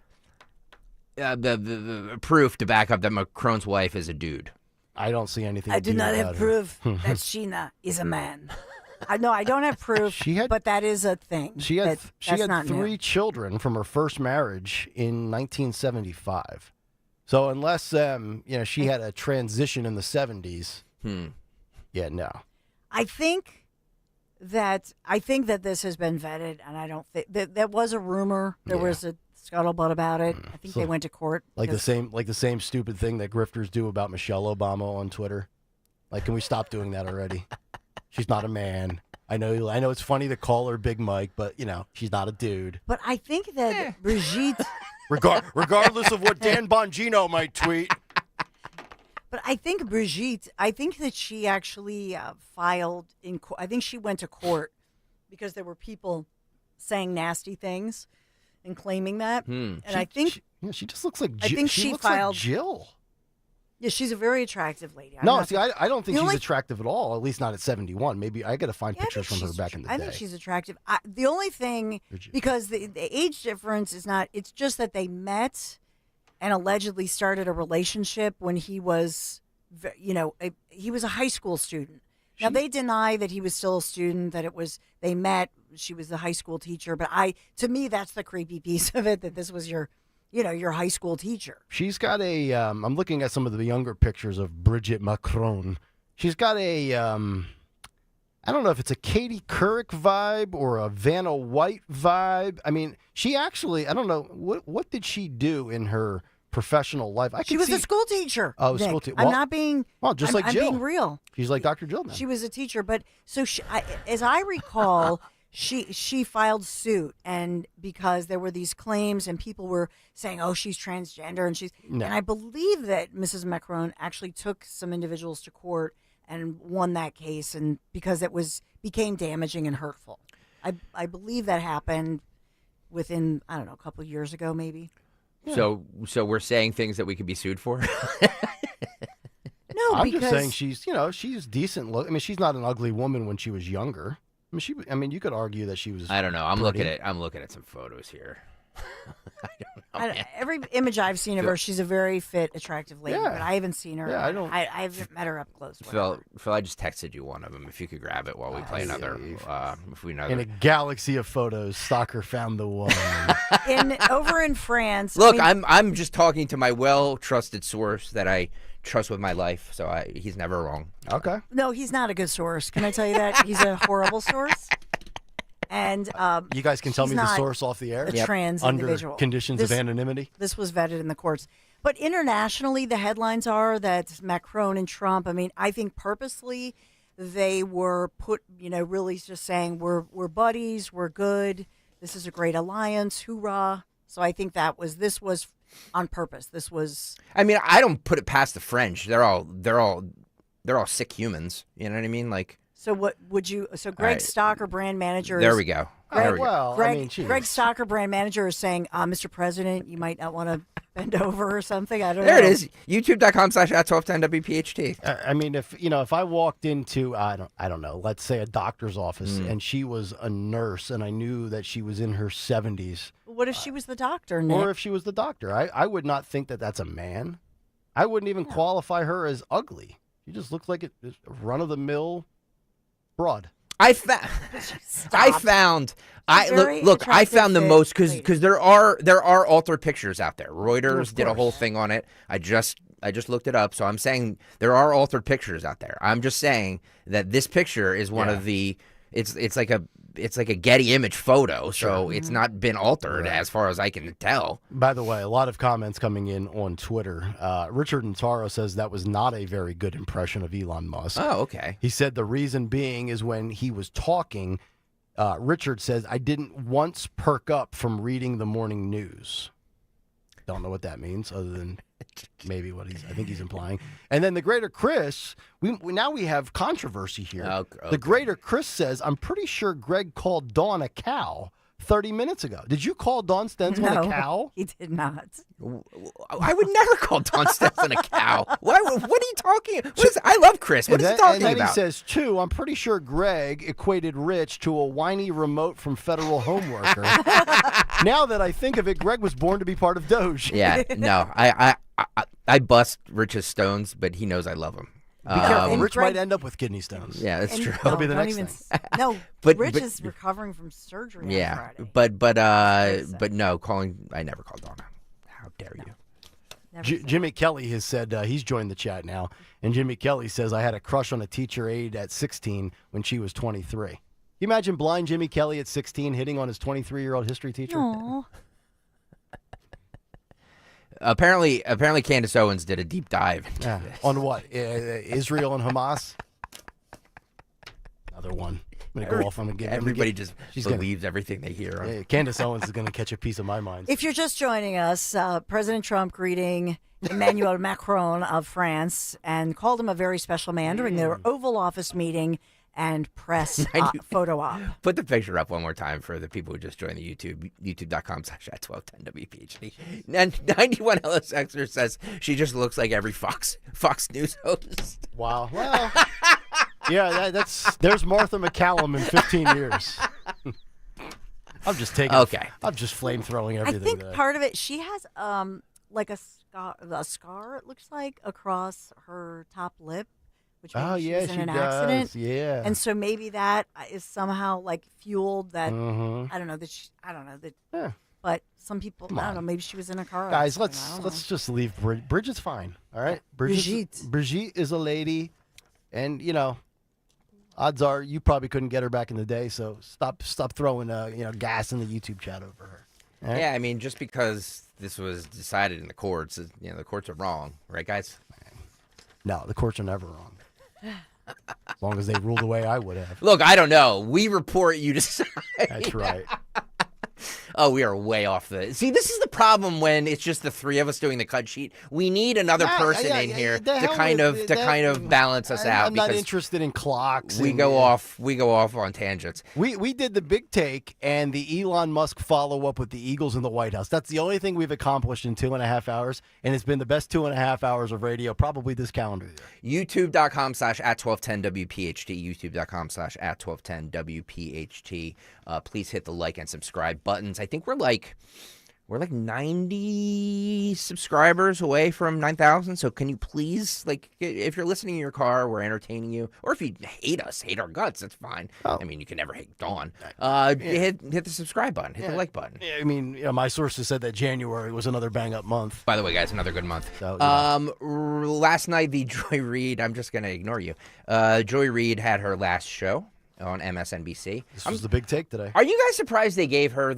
The proof to back up that Macron's wife is a dude? I don't see anything. I do not have proof that Sheena is a man. I don't have proof, but that is a thing. She had not three new. children from her first marriage in 1975. So unless she had a transition in the 70s, yeah, no. I think that this has been vetted, and I don't think that was a rumor. There was a scuttlebutt about it. I think they went to court. Like the same stupid thing that grifters do about Michelle Obama on Twitter. Like, can we stop doing that already? She's not a man. I know it's funny to call her Big Mike, but she's not a dude. But I think that Brigitte, regardless of what Dan Bongino might tweet. But I think Brigitte, that she actually filed in court. I think she went to court because there were people saying nasty things and claiming that. And I think she just looks like I think she looks filed like Jill. Yeah, she's a very attractive lady. I don't think she's attractive at all. At least not at 71. Maybe I got to find pictures from her back in the day. I think she's attractive. The only thing, because the age difference is not. It's just that they met and allegedly started a relationship when he was, he was a high school student. Now, they deny that he was still a student, that they met, she was the high school teacher. But to me, that's the creepy piece of it, that this was your your high school teacher. She's got a. I'm looking at some of the younger pictures of Brigitte Macron. She's got a. I don't know if it's a Katie Couric vibe or a Vanna White vibe. I mean, she actually. I don't know what did she do in her professional life. She was a school teacher. Oh, Nick. school teacher. I'm not being. Well, just I'm, like Jill. I'm being real. She's like Dr. Jill now. She was a teacher, but so as I recall, she filed suit, and because there were these claims, and people were saying, "Oh, she's transgender," and I believe that Mrs. Macron actually took some individuals to court and won that case, and because it became damaging and hurtful. I believe that happened within a couple of years ago, maybe. Yeah. So we're saying things that we could be sued for? No, I'm because just saying she's decent look. I mean, she's not an ugly woman when she was younger. I mean, you could argue that she was. I don't know. I'm pretty. looking at some photos here. every image I've seen of her, she's a very fit, attractive lady, Yeah. but I haven't seen her. Yeah, I don't- I haven't met her up close. Phil, I just texted you one of them. If you could grab it while we play another. If we know. In a galaxy of photos, Stalker found the one. Over in France. Look, I'm just talking to my well-trusted source that I trust with my life, so he's never wrong. Okay. No, he's not a good source. Can I tell you that? He's a horrible source. And you guys can tell she's me the not source off the air? A trans Under individual. conditions of anonymity? This was vetted in the courts. But internationally, the headlines are that Macron and Trump, I think purposely they were put, really just saying we're buddies, we're good, this is a great alliance, hoorah. So I think this was on purpose. This was. I mean, I don't put it past the French. They're all sick humans. You know what I mean? Like. So what would you? So Greg right. Stocker, brand manager. There we go. Greg Stocker, brand manager, is saying, Mr. President, you might not want to bend over or something. I don't know. There it is. YouTube.com/@1210WPHT. I mean, if I walked into I don't know, let's say a doctor's office, and she was a nurse, and I knew that she was in her 70s. What if she was the doctor, Nick? Or if she was the doctor, I would not think that that's a man. I wouldn't even qualify her as ugly. She just looks like a run of the mill broad. I found the most because there are altered pictures out there. Reuters did a whole thing on it. I just looked it up, so I'm saying there are altered pictures out there. I'm just saying that this picture is one of the. It's like a Getty image photo, so it's not been altered as far as I can tell. By the way, a lot of comments coming in on Twitter. Richard Notaro says that was not a very good impression of Elon Musk. Oh, okay. He said the reason being is when he was talking, Richard says, I didn't once perk up from reading the morning news. Don't know what that means other than maybe what I think he's implying. And then the greater Chris, we have controversy here. Okay. The greater Chris says, I'm pretty sure Greg called Dawn a cow 30 minutes ago. Did you call Dawn Stensland a cow? He did not. I would never call Dawn Stensland a cow. What are you talking? I love Chris. What is he talking and then about? He says, too, I'm pretty sure Greg equated Rich to a whiny remote from Federal Home Worker. Now that I think of it, Greg was born to be part of Doge. Yeah, no, I bust Rich's stones, but he knows I love him. Rich might end up with kidney stones. Yeah, that's true. That'll be the next thing. No, Rich is recovering from surgery on Friday. But no, I never called Donna. How dare you? Jimmy Kelly has said he's joined the chat now, and Jimmy Kelly says, I had a crush on a teacher aide at 16 when she was 23. You imagine blind Jimmy Kelly at 16 hitting on his 23-year-old history teacher? Aww. Apparently, Candace Owens did a deep dive. On what? Israel and Hamas? Another one. I'm going to go off. Everybody just believes everything they hear. Yeah, Candace Owens is going to catch a piece of my mind. If you're just joining us, President Trump greeting Emmanuel Macron of France and called him a very special man during their Oval Office meeting and press photo op. Put the picture up one more time for the people who just joined the YouTube, youtube.com/@1210WPHT. And 91 LSXer says she just looks like every Fox News host. Wow. Well, yeah, there's Martha McCallum in 15 years. I'm just flame throwing everything. I think part of it, she has like a scar, it looks like, across her top lip. Which maybe she was in an accident. Yeah. And so maybe that is somehow like fueled that I don't know that But some people, I don't know, maybe she was in a car Guys, accident. let's just leave Bridget's fine. All right, Brigitte is a lady, and odds are you probably couldn't get her back in the day. So stop throwing gas in the YouTube chat over her. All right? Yeah, I mean, just because this was decided in the courts, the courts are wrong, right, guys? No, the courts are never wrong. As long as they rule the way I would have. Look, I don't know. We report, you decide. That's right. Oh, we are way off the. See, this is the problem when it's just the three of us doing the cut sheet. We need another person in here to kind of balance us out. I'm not interested in clocks. We go off on tangents. We did the big take and the Elon Musk follow up with the Eagles in the White House. That's the only thing we've accomplished in 2.5 hours, and it's been the best 2.5 hours of radio probably this calendar year. YouTube.com/@1210WPHT. YouTube.com/@1210WPHT. Please hit the like and subscribe buttons. I think we're like 90 subscribers away from 9,000. So can you please, if you're listening in your car, we're entertaining you, or if you hate us, hate our guts, that's fine. Oh. I mean, you can never hate Dawn. Hit the subscribe button, hit the like button. Yeah, I mean, my sources said that January was another bang up month. By the way, guys, another good month. So, last night, the Joy Reid, I'm just going to ignore you. Joy Reid had her last show on MSNBC. This was the big take today. Are you guys surprised they gave her a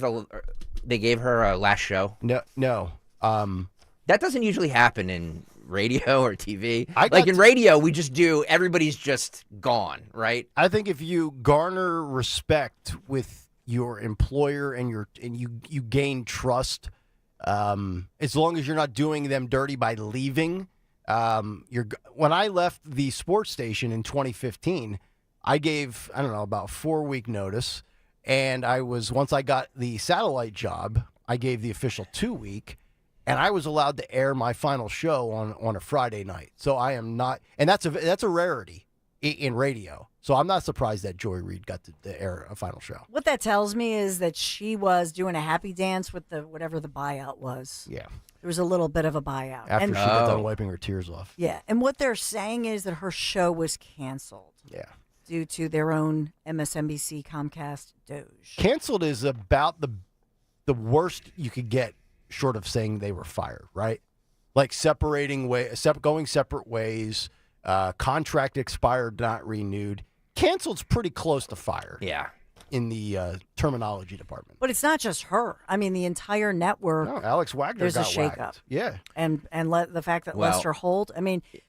last show? No. That doesn't usually happen in radio or TV. In radio, we just do, everybody's just gone, right? I think if you garner respect with your employer and you gain trust, as long as you're not doing them dirty by leaving. When I left the sports station in 2015, I gave, about 4-week notice. And once I got the satellite job, I gave the official 2-week, and I was allowed to air my final show on a Friday night. So I am not, and that's a rarity in radio. So I'm not surprised that Joy Reid got to air a final show. What that tells me is that she was doing a happy dance with whatever the buyout was. Yeah. There was a little bit of a buyout. After she got done wiping her tears off. Yeah. And what they're saying is that her show was canceled. Yeah. Due to their own MSNBC, Comcast, Doge. Canceled is about the worst you could get, short of saying they were fired, right? Like going separate ways, contract expired, not renewed. Canceled's pretty close to fired. Yeah. In the terminology department. But it's not just her. I mean, the entire network. No, Alex Wagner there's got a shakeup. whacked. Yeah. And the fact that Lester Holt,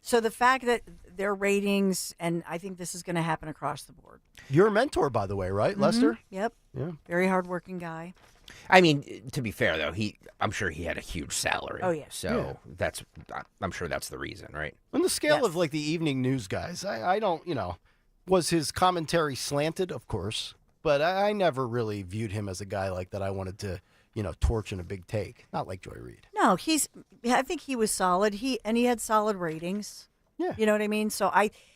so the fact that their ratings, and I think this is going to happen across the board. You're a mentor, by the way, right, Lester? Yep. Yeah. Very hardworking guy. I mean, to be fair, though, I'm sure he had a huge salary. Oh, yeah. So I'm sure that's the reason, right? On the scale of the evening news guys, I don't, was his commentary slanted? Of course. But I never really viewed him as a guy like that I wanted to, torch in a big take. Not like Joy Reid. No, I think he was solid. He had solid ratings. Yeah. You know what I mean? So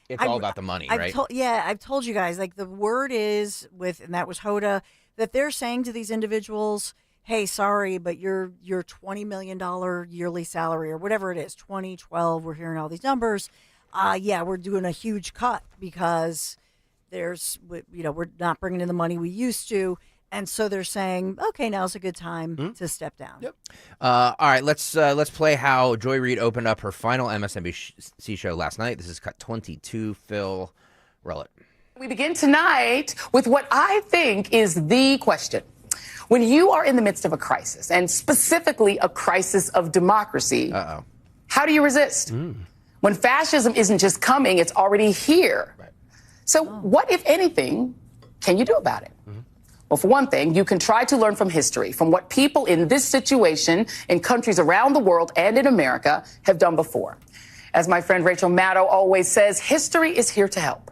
it's all about the money, right? I've told you guys, the word is and that was Hoda, that they're saying to these individuals, hey, sorry, but your $20 million yearly salary or whatever it is, 2012, we're hearing all these numbers. We're doing a huge cut because we're not bringing in the money we used to. And so they're saying, okay, now's a good time to step down. Yep. All right, let's play how Joy Reid opened up her final MSNBC show last night. This is cut 22. Phil, roll it. We begin tonight with what I think is the question. When you are in the midst of a crisis, and specifically a crisis of democracy, how do you resist? When fascism isn't just coming, it's already here. Right. So what, if anything, can you do about it? Well, for one thing, you can try to learn from history, from what people in this situation in countries around the world and in America have done before. As my friend Rachel Maddow always says, history is here to help.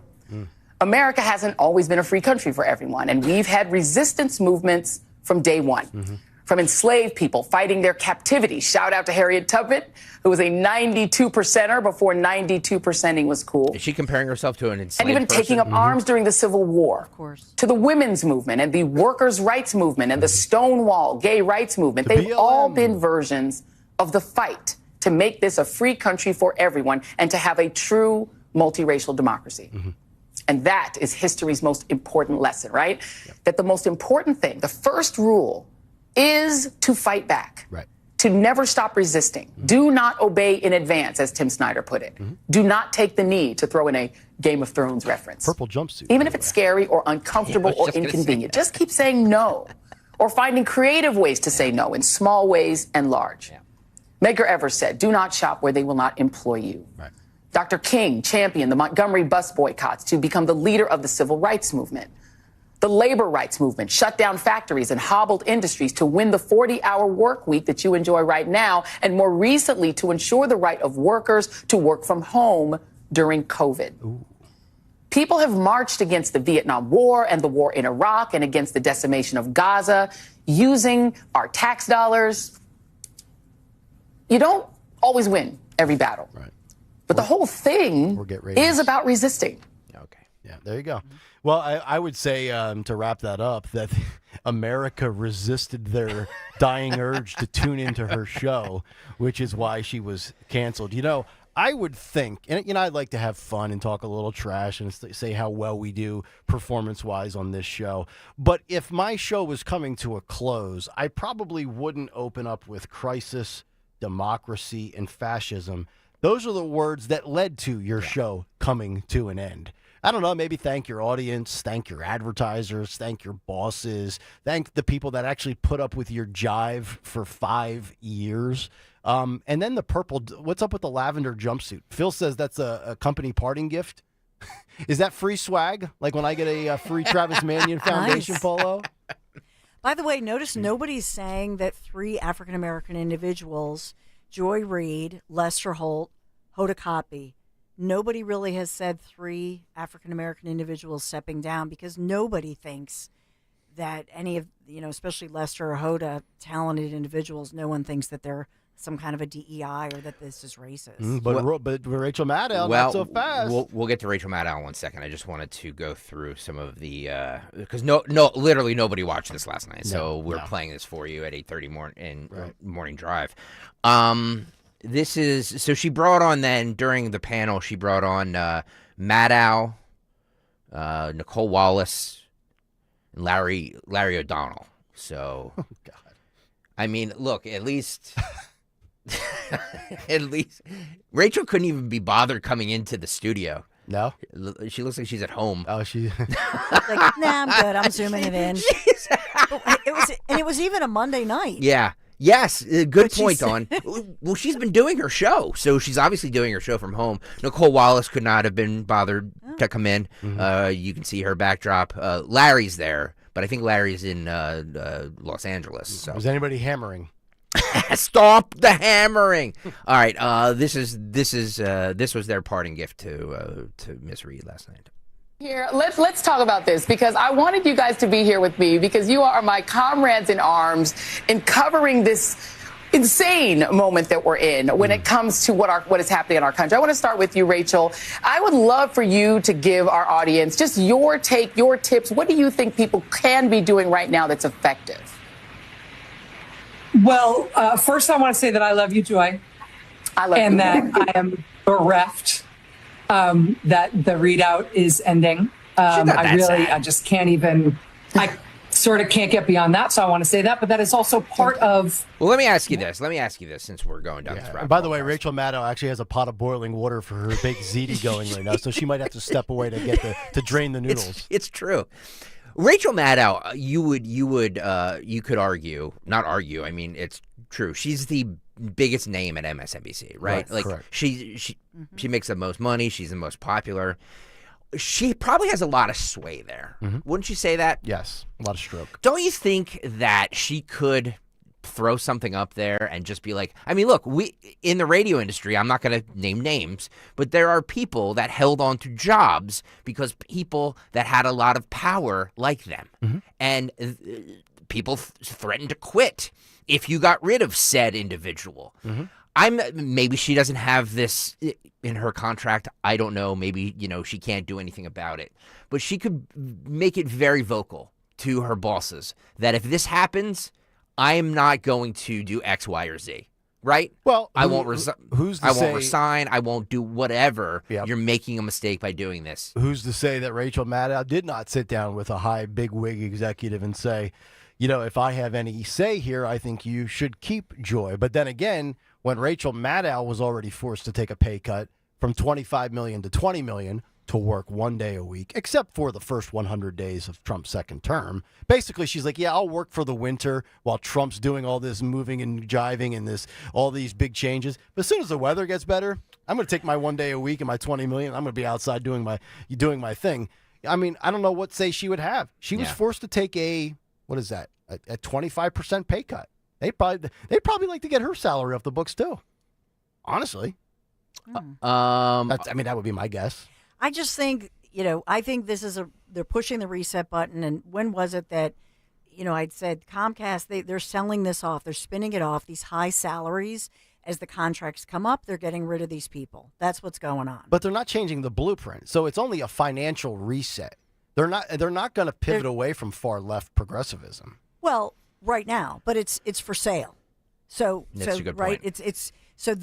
America hasn't always been a free country for everyone, and we've had resistance movements from day one. From enslaved people fighting their captivity. Shout out to Harriet Tubman, who was a 92%er before 92%ing was cool. Is she comparing herself to an enslaved and even person? taking up arms during the Civil War. Of course. To the women's movement and the workers' rights movement and the Stonewall gay rights movement. They've all been versions of the fight to make this a free country for everyone and to have a true multiracial democracy. And that is history's most important lesson, right? That the most important thing, the first rule is to fight back. Right. To never stop resisting. Do not obey in advance, as Tim Snyder put it. Do not take the knee, to throw in a Game of Thrones reference. Purple jumpsuit. Even if it's scary or uncomfortable or inconvenient, just keep saying no. Or finding creative ways to say no in small ways and large. Medgar Evers said, do not shop where they will not employ you. Right. Dr. King championed the Montgomery bus boycotts to become the leader of the civil rights movement. The labor rights movement shut down factories and hobbled industries to win the 40-hour work week that you enjoy right now, and more recently to ensure the right of workers to work from home during COVID. Ooh. People have marched against the Vietnam War and the war in Iraq and against the decimation of Gaza using our tax dollars. You don't always win every battle. Right. But the whole thing is about resisting. Okay. Yeah, there you go. Well, I would say, to wrap that up, that America resisted their dying urge to tune into her show, which is why she was canceled. You know, I would think, and, you know, I'd like to have fun and talk a little trash and say how well we do performance-wise on this show. But if my show was coming to a close, I probably wouldn't open up with crisis, democracy, and fascism. Those are the words that led to your show coming to an end. I don't know, maybe thank your audience, thank your advertisers, thank your bosses, thank the people that actually put up with your jive for 5 years. And then the purple, what's up with the lavender jumpsuit? Phil says that's a company parting gift. Is that free swag? Like when I get a free Travis Manion Foundation Nice. polo? By the way, notice nobody's saying that 3 African-American individuals, Joy Reid, Lester Holt, Hoda Kotb, nobody really has said 3 African-American individuals stepping down, because nobody thinks that any of, you know, especially Lester or Hoda, talented individuals, no one thinks that they're some kind of a DEI or that this is racist. But Rachel Maddow, not so fast. We'll get to Rachel Maddow in 1 second. I just wanted to go through some of the because literally nobody watched this last night, so we're playing this for you at 8:30 morning drive. This is so she brought on then during the panel. She brought on Maddow, Nicole Wallace, and Larry O'Donnell. So, oh, God. I mean, look, at least Rachel couldn't even be bothered coming into the studio. No, she looks like she's at home. Oh, she like, nah, I'm good. I'm zooming it in. It was even a Monday night. Yeah. Yes, good point, Dawn. Well, she's been doing her show, so she's obviously doing her show from home. Nicole Wallace could not have been bothered to come in. You can see her backdrop. Larry's there, but I think Larry's in Los Angeles. So. Was anybody hammering? Stop the hammering! All right, this was their parting gift to Miss Reid last night. Here, let's talk about this, because I wanted you guys to be here with me, because you are my comrades in arms in covering this insane moment that we're in when it comes to what is happening in our country. I want to start with you, Rachel. I would love for you to give our audience just your take, your tips. What do you think people can be doing right now that's effective? Well, first I want to say that I love you, Joy. I love you. And that I am bereft that the readout is ending. I just can't even, I sort of can't get beyond that. So I want to say that, but that is also part of. Well, let me ask you this, since we're going down this route. And by the way, Rachel Maddow actually has a pot of boiling water for her baked ziti going right now, so she might have to step away to get to drain the noodles. It's true. Rachel Maddow, you could argue, not argue, I mean, it's true. She's the biggest name at MSNBC, right? Like correct. She makes the most money. She's the most popular. She probably has a lot of sway there. Wouldn't you say that? Yes, a lot of stroke. Don't you think that she could throw something up there and just be like, I mean, look, we in the radio industry, I'm not going to name names, but there are people that held on to jobs because people that had a lot of power like them. And people threatened to quit if you got rid of said individual. Maybe she doesn't have this in her contract. I don't know. Maybe, she can't do anything about it. But she could make it very vocal to her bosses that if this happens, I am not going to do X, Y, or Z. Right? Well, I won't resign. I won't do whatever. Yep. You're making a mistake by doing this. Who's to say that Rachel Maddow did not sit down with a high big wig executive and say, if I have any say here, I think you should keep Joy. But then again, when Rachel Maddow was already forced to take a pay cut from $25 million to $20 million to work 1 day a week, except for the first 100 days of Trump's second term. Basically, she's like, yeah, I'll work for the winter while Trump's doing all this moving and jiving and all these big changes. But as soon as the weather gets better, I'm going to take my 1 day a week and my $20 million. I'm going to be outside doing my thing. I mean, I don't know what say she would have. She was forced to take a 25% pay cut. They'd probably like to get her salary off the books too. Honestly. That would be my guess. I just think, I think this is they're pushing the reset button. And when was it that, I'd said Comcast, they're selling this off. They're spinning it off, these high salaries. As the contracts come up, they're getting rid of these people. That's what's going on. But they're not changing the blueprint. So it's only a financial reset. They're not going to pivot away from far left progressivism. Well, right now, but it's for sale. That's a good right, point. So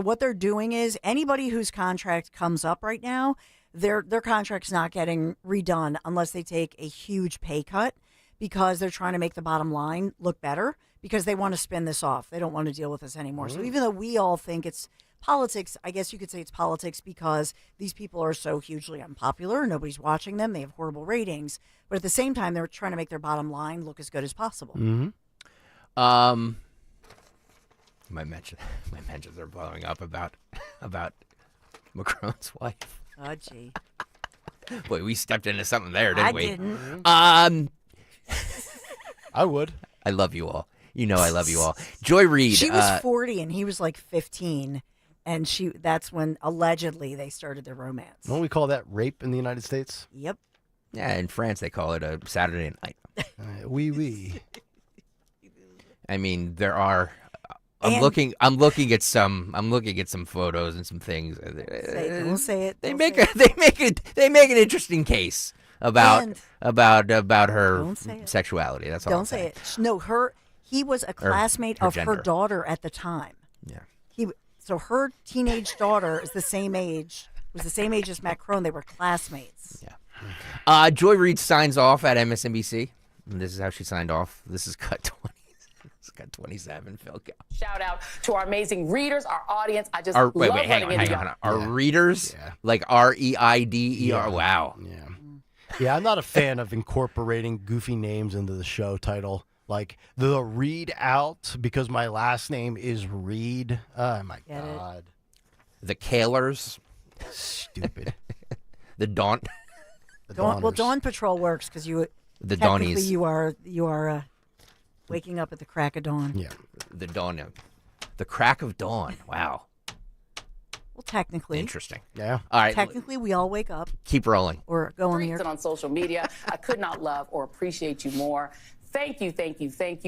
what they're doing is anybody whose contract comes up right now, their contract's not getting redone unless they take a huge pay cut because they're trying to make the bottom line look better because they want to spin this off. They don't want to deal with this anymore. So even though we all think it's politics, I guess you could say it's politics because these people are so hugely unpopular. Nobody's watching them. They have horrible ratings. But at the same time, they're trying to make their bottom line look as good as possible. Mm-hmm. My mentions are blowing up about Macron's wife. Oh, gee. Boy, we stepped into something there, didn't we? I didn't. I would. I love you all. I love you all. Joy Reid. She was 40 and he was like 15. And that's when allegedly they started their romance. Don't we call that rape in the United States? Yep. Yeah, in France they call it a Saturday night. Oui. I mean, there are. I'm looking at some photos and some things. Don't say it. They make an interesting case about her sexuality. That's all. Don't say it. No, he was a classmate of her daughter at the time. Yeah. So her teenage daughter was the same age as Macron. They were classmates. Yeah. Joy Reid signs off at MSNBC. And this is how she signed off. This is cut 20. It's got 27, Phil. Shout out to our amazing readers, our audience. I just wait, hang on. Our readers, like REIDER. Wow. Yeah, I'm not a fan of incorporating goofy names into the show title, like the Read Out, because my last name is Reed. Oh my God. The Kaylers. Stupid. The Dawn. Well, Dawn Patrol works because the Dawnies. You are. Waking up at the crack of dawn. Yeah. The dawn. The crack of dawn. Wow. Well, technically. Interesting. Yeah. All right. Technically, we all wake up. Keep rolling. Or go on the air. And on social media. I could not love or appreciate you more. Thank you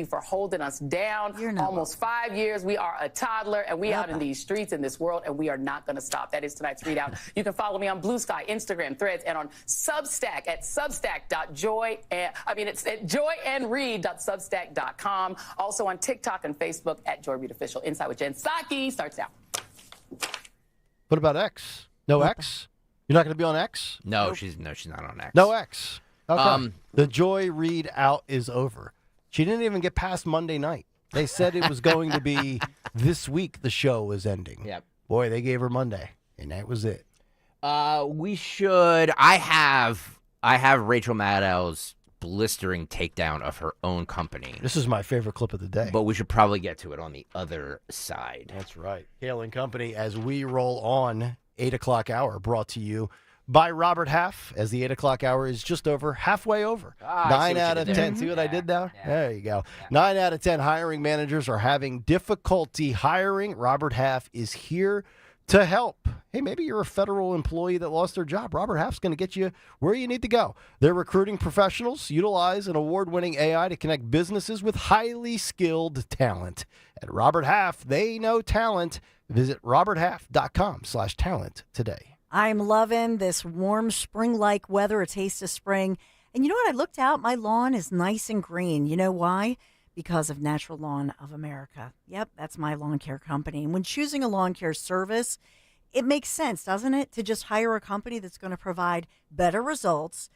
for holding us down. Almost 5 years. We are a toddler, and we out in these streets, in this world, and we are not going to stop. That is tonight's readout. You can follow me on Blue Sky, Instagram, Threads, and on Substack at it's at joyandread.substack.com. Also on TikTok and Facebook at Joy Reid Official. Inside with Jen Psaki starts now. What about X? No X? You're not going to be on X? No, she's not on X. No X. Okay. The Joy Reid out is over. She didn't even get past Monday night. They said it was going to be this week the show was ending. Yep. Boy, they gave her Monday, and that was it. We should. I have Rachel Maddow's blistering takedown of her own company. This is my favorite clip of the day. But we should probably get to it on the other side. That's right. Kayal and Company, as we roll on 8 o'clock hour, brought to you by Robert Half, as the 8 o'clock hour is just over, halfway over. 9 out of 10. See what I did now? Yeah. There you go. 9 out of 10 hiring managers are having difficulty hiring. Robert Half is here to help. Hey, maybe you're a federal employee that lost their job. Robert Half's going to get you where you need to go. They're recruiting professionals. Utilize an award-winning AI to connect businesses with highly skilled talent. At Robert Half, they know talent. Visit roberthalf.com/talent today. I'm loving this warm spring-like weather, a taste of spring. And you know what? I looked out. My lawn is nice and green. You know why? Because of Natural Lawn of America. Yep, that's my lawn care company. And when choosing a lawn care service, it makes sense, doesn't it? To just hire a company that's going to provide better results,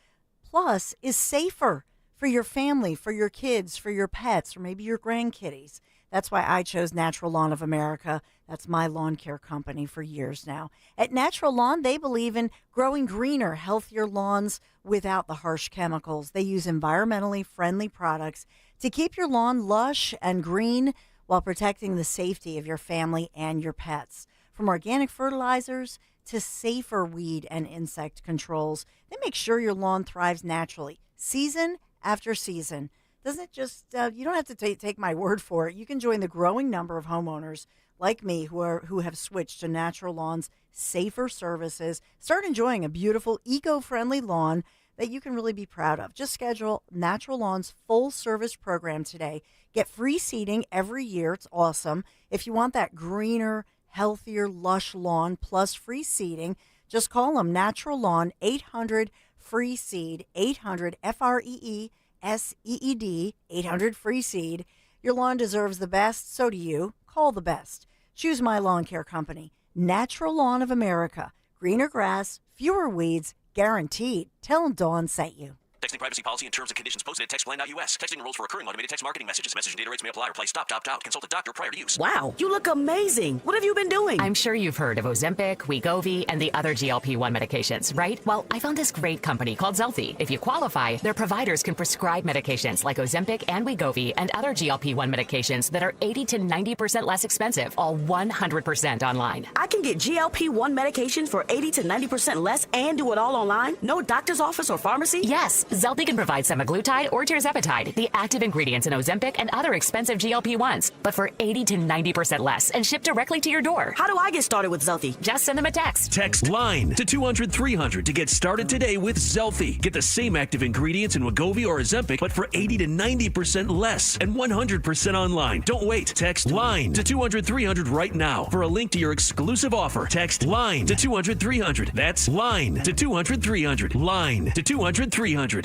plus is safer for your family, for your kids, for your pets, or maybe your grandkitties. That's why I chose Natural Lawn of America. That's my lawn care company for years now. At Natural Lawn, they believe in growing greener, healthier lawns without the harsh chemicals. They use environmentally friendly products to keep your lawn lush and green while protecting the safety of your family and your pets. From organic fertilizers to safer weed and insect controls, they make sure your lawn thrives naturally, season after season. Doesn't it just, you don't have to take my word for it. You can join the growing number of homeowners like me who have switched to Natural Lawn's safer services. Start enjoying a beautiful, eco-friendly lawn that you can really be proud of. Just schedule Natural Lawn's full service program today. Get free seeding every year. It's awesome. If you want that greener, healthier, lush lawn plus free seeding, just call them Natural Lawn, 800-FREE-SEED, 800-FREE-SEED, 800-FREE-SEED. Your lawn deserves the best, so do you. Call the best. Choose my lawn care company, Natural Lawn of America. Greener grass, fewer weeds, guaranteed. Tell them Dawn sent you. Texting privacy policy and terms and conditions posted at textline.us. Texting enrolls for recurring automated text marketing messages. Message and data rates may apply. Reply stop, opt out. Consult a doctor prior to use. Wow, you look amazing. What have you been doing? I'm sure you've heard of Ozempic, Wegovy, and the other GLP-1 medications, right? Well, I found this great company called Zelfie. If you qualify, their providers can prescribe medications like Ozempic and Wegovy and other GLP-1 medications that are 80 to 90% less expensive, all 100% online. I can get GLP-1 medications for 80 to 90% less and do it all online? No doctor's office or pharmacy? Yes, Zelfie can provide semaglutide or tirzepatide, the active ingredients in Ozempic and other expensive GLP-1s, but for 80 to 90% less and shipped directly to your door. How do I get started with Zelfie? Just send them a text. Text LINE to 200-300 to get started today with Zelfie. Get the same active ingredients in Wegovy or Ozempic, but for 80 to 90% less and 100% online. Don't wait. Text LINE to 200-300 right now for a link to your exclusive offer. Text LINE to 200-300. That's LINE to 200-300. LINE to 200-300.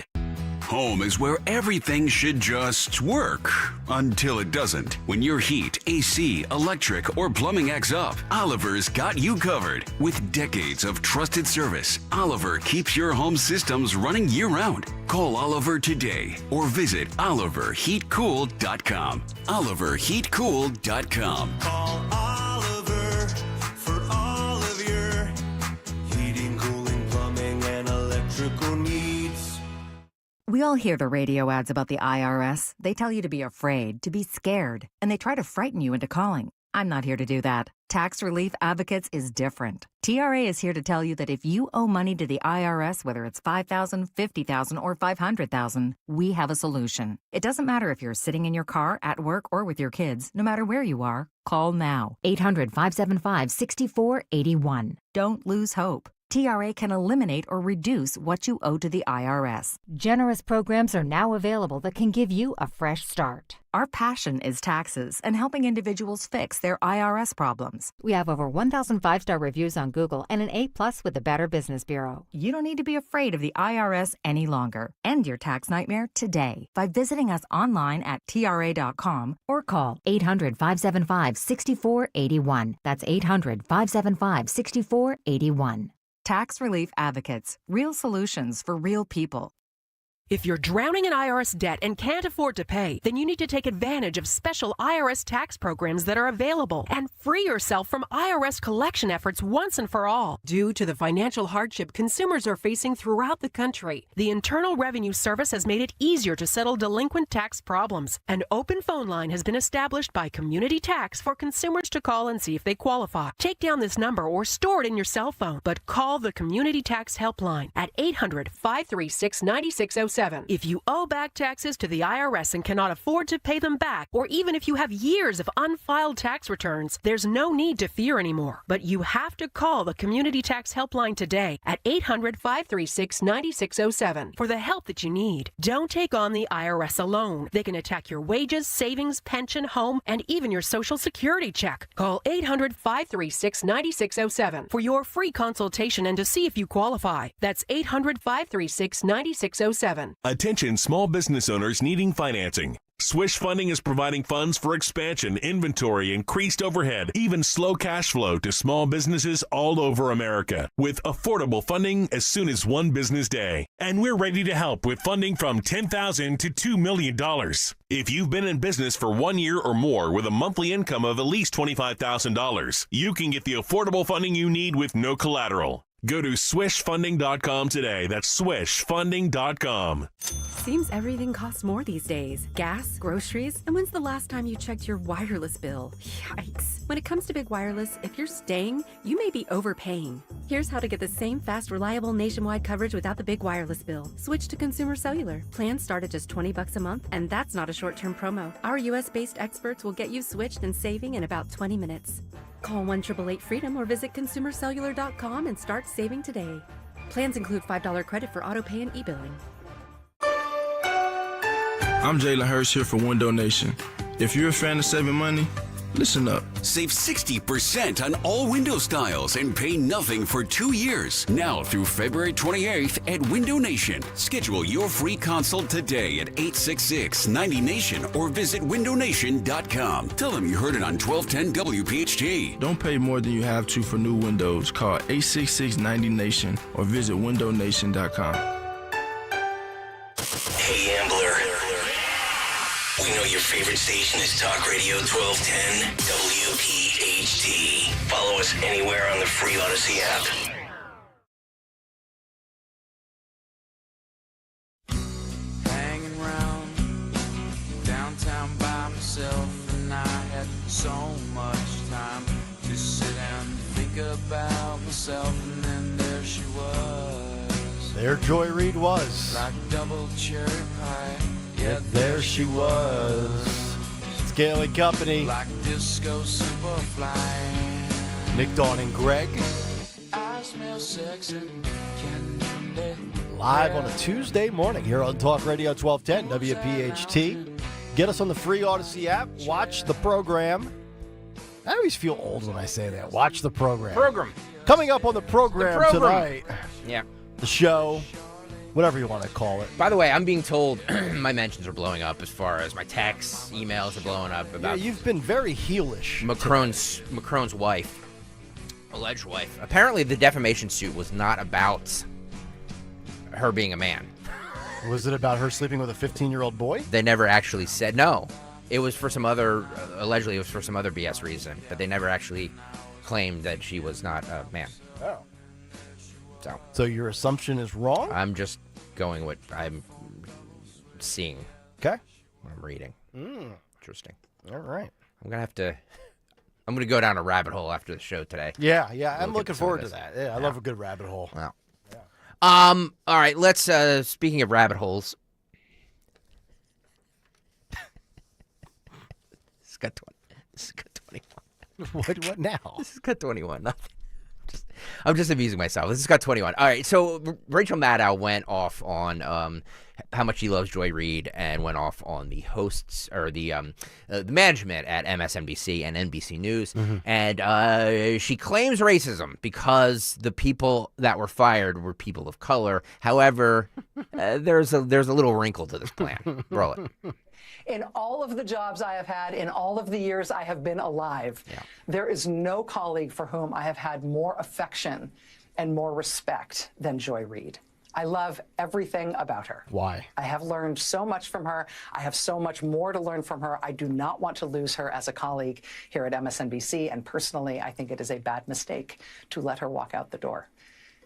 Home is where everything should just work until it doesn't. When your heat, AC, electric, or plumbing acts up, Oliver's got you covered. With decades of trusted service, Oliver keeps your home systems running year-round. Call Oliver today or visit oliverheatcool.com. oliverheatcool.com. Call Oliver for all of your heating, cooling, plumbing, and electrical needs. We all hear the radio ads about the IRS. They tell you to be afraid, to be scared, and they try to frighten you into calling. I'm not here to do that. Tax Relief Advocates is different. TRA is here to tell you that if you owe money to the IRS, whether it's $5,000, $50,000, or $500,000, we have a solution. It doesn't matter if you're sitting in your car, at work, or with your kids. No matter where you are, call now. 800-575-6481. Don't lose hope. TRA can eliminate or reduce what you owe to the IRS. Generous programs are now available that can give you a fresh start. Our passion is taxes and helping individuals fix their IRS problems. We have over 1,000 5-star reviews on Google and an A+ with the Better Business Bureau. You don't need to be afraid of the IRS any longer. End your tax nightmare today by visiting us online at TRA.com or call 800-575-6481. That's 800-575-6481. Tax Relief Advocates. Real solutions for real people. If you're drowning in IRS debt and can't afford to pay, then you need to take advantage of special IRS tax programs that are available and free yourself from IRS collection efforts once and for all. Due to the financial hardship consumers are facing throughout the country, the Internal Revenue Service has made it easier to settle delinquent tax problems. An open phone line has been established by Community Tax for consumers to call and see if they qualify. Take down this number or store it in your cell phone, but call the Community Tax Helpline at 800-536-9607. If you owe back taxes to the IRS and cannot afford to pay them back, or even if you have years of unfiled tax returns, there's no need to fear anymore. But you have to call the Community Tax Helpline today at 800-536-9607 for the help that you need. Don't take on the IRS alone. They can attack your wages, savings, pension, home, and even your Social Security check. Call 800-536-9607 for your free consultation and to see if you qualify. That's 800-536-9607. Attention small business owners needing financing. Swish Funding is providing funds for expansion, inventory, increased overhead, even slow cash flow to small businesses all over America with affordable funding as soon as one business day. And we're ready to help with funding from $10,000 to $2 million. If you've been in business for 1 year or more with a monthly income of at least $25,000, you can get the affordable funding you need with no collateral. Go to swishfunding.com today. That's swishfunding.com. Seems everything costs more these days. Gas, groceries, and when's the last time you checked your wireless bill? Yikes. When it comes to big wireless, if you're staying, you may be overpaying. Here's how to get the same fast, reliable nationwide coverage without the big wireless bill. Switch to Consumer Cellular. Plans start at just $20 a month, and that's not a short-term promo. Our US-based experts will get you switched and saving in about 20 minutes. Call 1-888-FREEDOM or visit consumercellular.com and start saving today. Plans include $5 credit for auto pay and e-billing. I'm Jalen Hurst here for Window Nation. If you're a fan of saving money, listen up. Save 60% on all window styles and pay nothing for 2 years. Now through February 28th at Window Nation. Schedule your free consult today at 866-90-NATION or visit windownation.com. Tell them you heard it on 1210 WPHT. Don't pay more than you have to for new windows. Call 866-90-NATION or visit windownation.com. Hey, Ambler. We know your favorite station is Talk Radio 1210 WPHT. Follow us anywhere on the free Odyssey app. Hanging around downtown by myself, and I had so much time to sit and think about myself, and then there she was. There Joy Reid was. Like double cherry pie. Yeah, there she was. It's Kayal and Company. Like disco superfly. Nick, Dawn, and Greg. I smell sex and candy. Live on a Tuesday morning here on Talk Radio 1210 WPHT. Get us on the free Odyssey app. Watch the program. I always feel old when I say that. Watch the program. Coming up on the program tonight. Yeah. The show. Whatever you want to call it. By the way, I'm being told my mentions are blowing up as far as my texts, emails are blowing up about. Yeah, you've been very heelish. Macron's wife, alleged wife. Apparently, the defamation suit was not about her being a man. Was it about her sleeping with a 15-year-old boy? They never actually said no. It was for some other. Allegedly, it was for some other BS reason, but they never actually claimed that she was not a man. Oh. So your assumption is wrong? I'm just going what I'm seeing. Okay. What I'm reading. Interesting. All right. I'm going to go down a rabbit hole after the show today. Yeah. I'm looking forward to that. Yeah, I love a good rabbit hole. Wow. Yeah. All right, let's, speaking of rabbit holes. This has got 21. What now? This has got 21. Nothing. I'm just amusing myself. This has got 21. All right, so Rachel Maddow went off on how much she loves Joy Reid and went off on the hosts or the management at MSNBC and NBC News. Mm-hmm. And she claims racism because the people that were fired were people of color. However, there's a little wrinkle to this plan. Roll it. In all of the jobs I have had, in all of the years I have been alive, there is no colleague for whom I have had more affection and more respect than Joy Reid. I love everything about her. Why? I have learned so much from her. I have so much more to learn from her. I do not want to lose her as a colleague here at MSNBC, and personally, I think it is a bad mistake to let her walk out the door.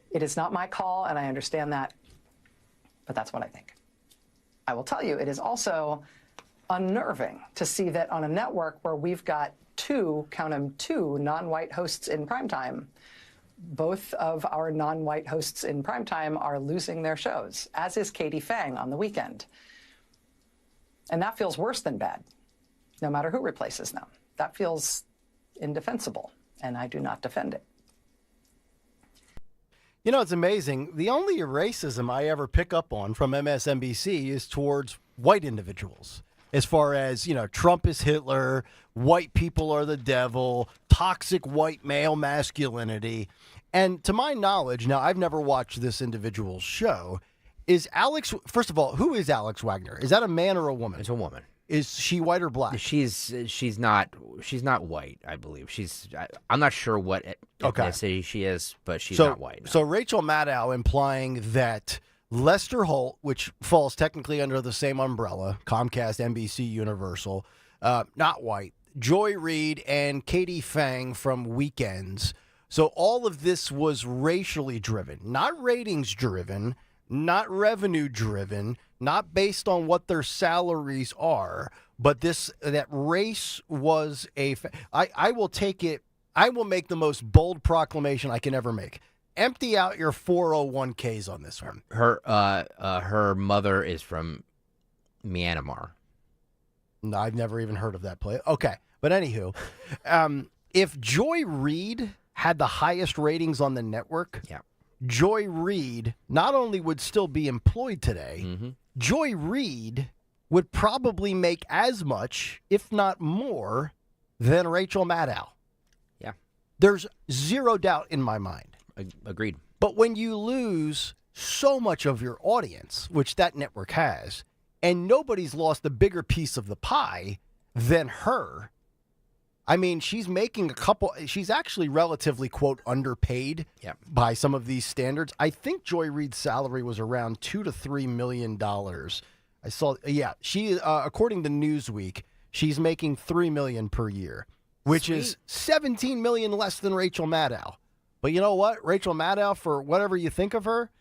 It is not my call, and I understand that, but that's what I think. I will tell you, it is also unnerving to see that on a network where we've got two non-white hosts in primetime, both of our non-white hosts in primetime are losing their shows, as is Katie Fang on the weekend. And that feels worse than bad, no matter who replaces them. That feels indefensible, and I do not defend it. You know, it's amazing. The only racism I ever pick up on from MSNBC is towards white individuals. As far as, Trump is Hitler, white people are the devil, toxic white male masculinity. And to my knowledge, now I've never watched this individual's show, first of all, who is Alex Wagner? Is that a man or a woman? It's a woman. Is she white or black? She's not white, I believe. I'm not sure what ethnicity she is, but she's not white. No. So Rachel Maddow implying that Lester Holt, which falls technically under the same umbrella, Comcast, NBC, Universal, not white. Joy Reid and Katie Fang from Weekends. So all of this was racially driven, not ratings driven, not revenue driven, not based on what their salaries are, but that race was I will take it. I will make the most bold proclamation I can ever make. Empty out your 401ks on this one. Her mother is from Myanmar. No, I've never even heard of that place. Okay, but anywho, if Joy Reid had the highest ratings on the network, Joy Reid not only would still be employed today, Joy Reid would probably make as much, if not more, than Rachel Maddow. Yeah. There's zero doubt in my mind. Agreed. But when you lose so much of your audience, which that network has, and nobody's lost a bigger piece of the pie than her, I mean, she's making she's actually relatively, quote, underpaid by some of these standards. I think Joy Reid's salary was around $2 to $3 million. I saw, she, according to Newsweek, she's making $3 million per year, which is $17 million less than Rachel Maddow. But you know what? Rachel Maddow, for whatever you think of her,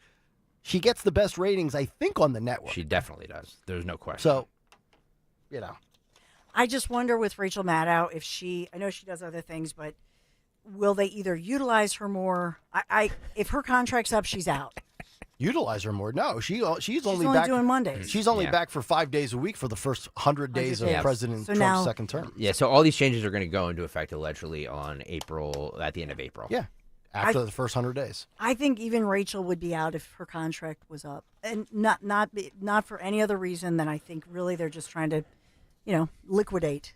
she gets the best ratings, I think, on the network. She definitely does. There's no question. So, I just wonder with Rachel Maddow if I know she does other things, but will they either utilize her more? If her contract's up, she's out. Utilize her more? No, she's only only back doing Mondays. She's only back for 5 days a week for the first 100 days of President Trump's second term. Yeah, so all these changes are going to go into effect allegedly at the end of April. Yeah, after the first 100 days. I think even Rachel would be out if her contract was up, and not for any other reason than I think really they're just trying to, liquidate.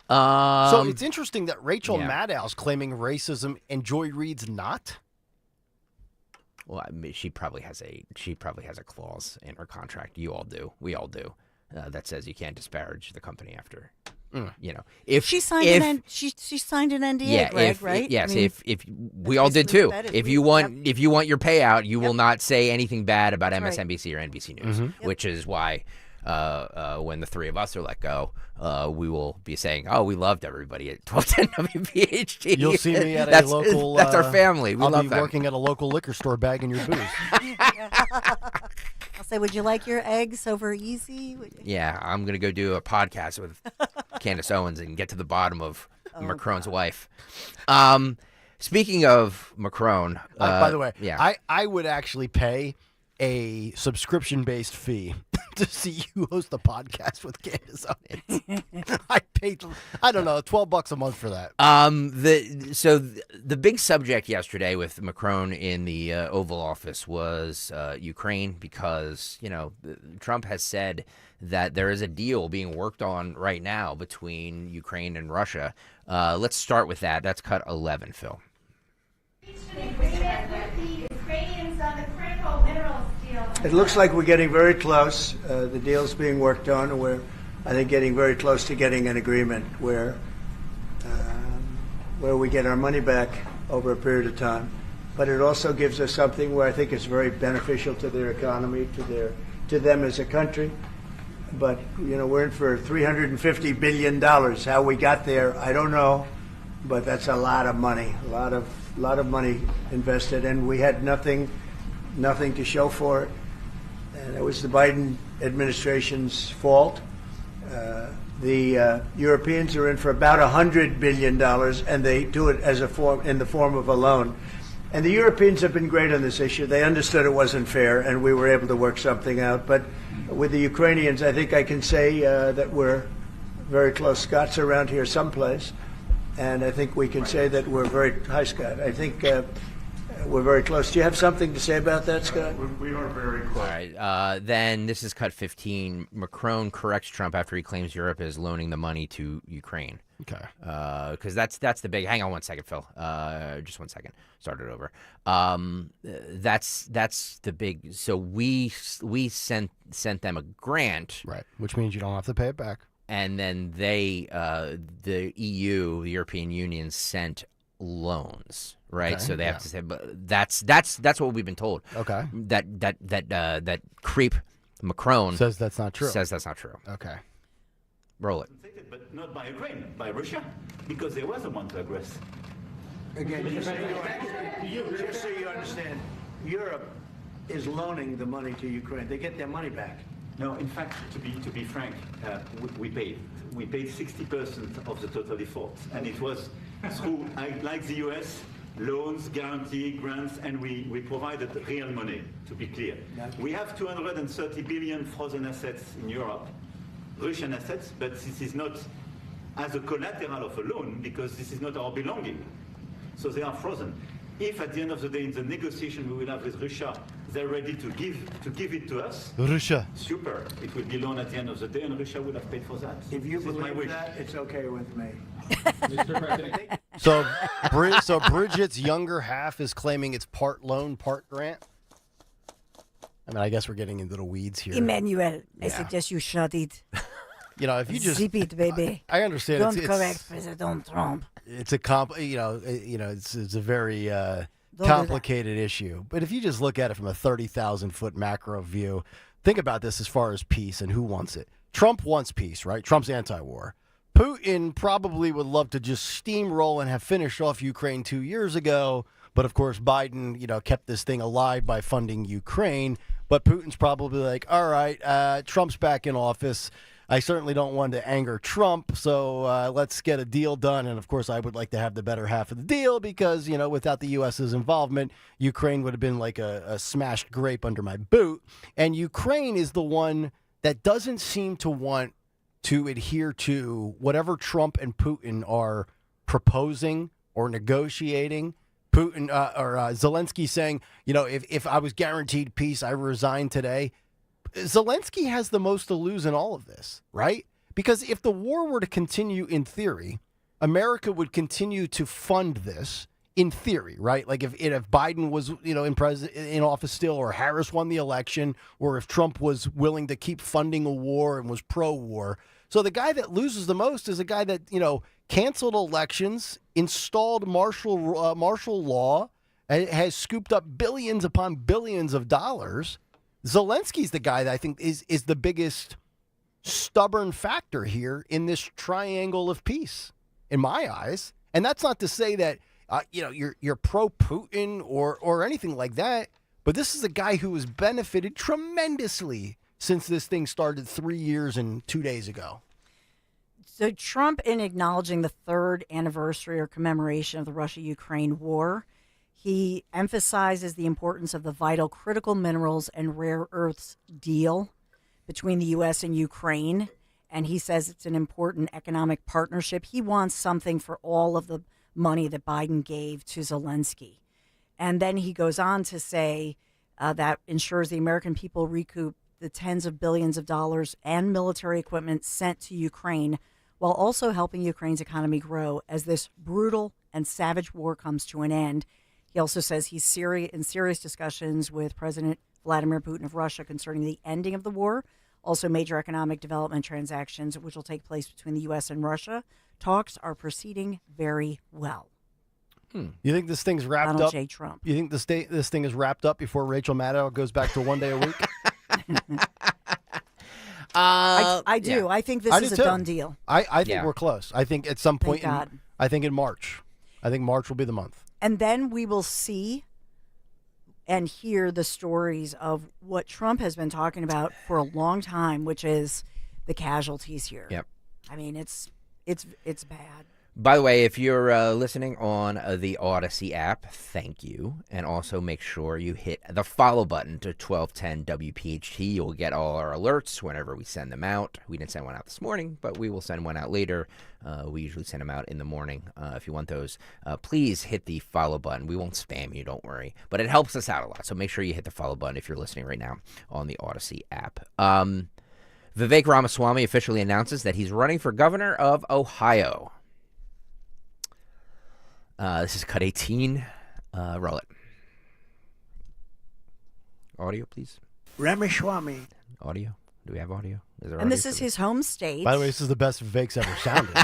So it's interesting that Rachel Maddow's claiming racism and Joy Reid's not. Well, I mean, she probably has a clause in her contract. You all do. We all do. That says you can't disparage the company after. If she signed she signed an NDA, Greg, right? Yes, I mean, if we all did too. If you want your payout, you will not say anything bad about MSNBC or NBC News, which is why when the three of us are let go, we will be saying, "Oh, we loved everybody at 1210 WPHT." You'll see me at a local. That's our family. We I'll be working at a local liquor store bagging your booze. I'll say, would you like your eggs over easy? Yeah, I'm going to go do a podcast with Candace Owens and get to the bottom of Macron's wife. Speaking of Macron. By the way, I would actually pay a subscription-based fee to see you host a podcast with Candace Owens. I paid, $12 a month for that. The big subject yesterday with Macron in the Oval Office was Ukraine, because Trump has said that there is a deal being worked on right now between Ukraine and Russia. Let's start with that. That's cut 11, Phil. It looks like we're getting very close. The deal's being worked on, and we're, I think, getting very close to getting an agreement where we get our money back over a period of time. But it also gives us something where I think it's very beneficial to their economy, to them as a country. But we're in for $350 billion. How we got there, I don't know, but that's a lot of money, a lot of money invested, and we had nothing to show for it. And it was the Biden administration's fault. The Europeans are in for about $100 billion, and they do it in the form of a loan. And the Europeans have been great on this issue. They understood it wasn't fair, and we were able to work something out. But with the Ukrainians, I think I can say that we're very close. Scott's around here someplace, and I think we can say that we're very, hi Scott, I think we're very close. Do you have something to say about that, Scott? We are very close. All right. Then this is cut 15. Macron corrects Trump after he claims Europe is loaning the money to Ukraine. Okay. Because that's the big. Hang on 1 second, Phil. Just 1 second. Start it over. That's the big. So we sent them a grant, right? Which means you don't have to pay it back. And then they, the EU, the European Union, sent loans, right? Okay, So they have to say, but that's what we've been told. Okay. That creep Macron says that's not true. Says that's not true. Okay. Roll it. But not by Ukraine, by Russia, because they were the one to aggress. Again, just so you understand, Europe is loaning the money to Ukraine. They get their money back. No, in fact, to be frank, we paid 60% of the total effort, and it was through, like the US, loans, guarantee, grants, and we provided real money. To be clear, we have 230 billion frozen assets in Europe, Russian assets, but this is not as a collateral of a loan because this is not our belonging. So they are frozen. If at the end of the day in the negotiation we will have with Russia, they're ready to give it to us. Russia. Super. It will be loan at the end of the day, and Russia will have paid for that. If you This is my believe wish. that, it's okay with me. So Bridget's younger half is claiming it's part loan, part grant. I mean, I guess we're getting into the weeds here. Emmanuel, I Yeah. suggest you shut it. You know, if you just zip it, baby. I understand. Don't it's, correct President Trump. It's a it's a very that. complicated issue. But if you just look at it from a 30,000-foot macro view, think about this as far as peace and who wants it. Trump wants peace, right? Trump's anti-war. Putin probably would love to just steamroll and have finished off Ukraine 2 years ago. But of course, Biden, kept this thing alive by funding Ukraine. But Putin's probably like, all right, Trump's back in office. I certainly don't want to anger Trump, so let's get a deal done. And, of course, I would like to have the better half of the deal because, without the U.S.'s involvement, Ukraine would have been like a smashed grape under my boot. And Ukraine is the one that doesn't seem to want to adhere to whatever Trump and Putin are proposing or negotiating. Putin or Zelensky saying, if I was guaranteed peace, I resign today. Zelensky has the most to lose in all of this, right? Because if the war were to continue in theory, America would continue to fund this in theory, right? Like if Biden was, in office still, or Harris won the election, or if Trump was willing to keep funding a war and was pro-war. So the guy that loses the most is a guy that, canceled elections, installed martial law, has scooped up billions upon billions of dollars. Zelensky's the guy that I think is the biggest stubborn factor here in this triangle of peace, in my eyes. And that's not to say that you're pro Putin or anything like that, but this is a guy who has benefited tremendously since this thing started 3 years and 2 days ago. So Trump, in acknowledging the third anniversary or commemoration of the Russia-Ukraine war, he emphasizes the importance of the vital critical minerals and rare earths deal between the U.S. and Ukraine. And he says it's an important economic partnership. He wants something for all of the money that Biden gave to Zelensky. And then he goes on to say that ensures the American people recoup the tens of billions of dollars and military equipment sent to Ukraine, while also helping Ukraine's economy grow as this brutal and savage war comes to an end. He also says he's in serious discussions with President Vladimir Putin of Russia concerning the ending of the war, also major economic development transactions, which will take place between the U.S. and Russia. Talks are proceeding very well. You think this thing's wrapped Donald up? J. Trump. You think this thing is wrapped up before Rachel Maddow goes back to 1 day a week? I do. Yeah. I think this I is do a too. done deal. I think we're close. I think at some point, Thank God. I think in March. I think March will be the month. And then we will see and hear the stories of what Trump has been talking about for a long time, which is the casualties here. Yep. I mean, it's bad. By the way, if you're listening on the Odyssey app, thank you. And also make sure you hit the follow button to 1210 WPHT. You'll get all our alerts whenever we send them out. We didn't send one out this morning, but we will send one out later. We usually send them out in the morning. If you want those, please hit the follow button. We won't spam you, don't worry. But it helps us out a lot. So make sure you hit the follow button if you're listening right now on the Odyssey app. Vivek Ramaswamy officially announces that he's running for governor of Ohio. This is cut 18. Roll it. Audio, please. Ramaswamy. Audio. Do we have audio? Is there And audio this is his home state. By the way, this is the best Vivek's ever sounded.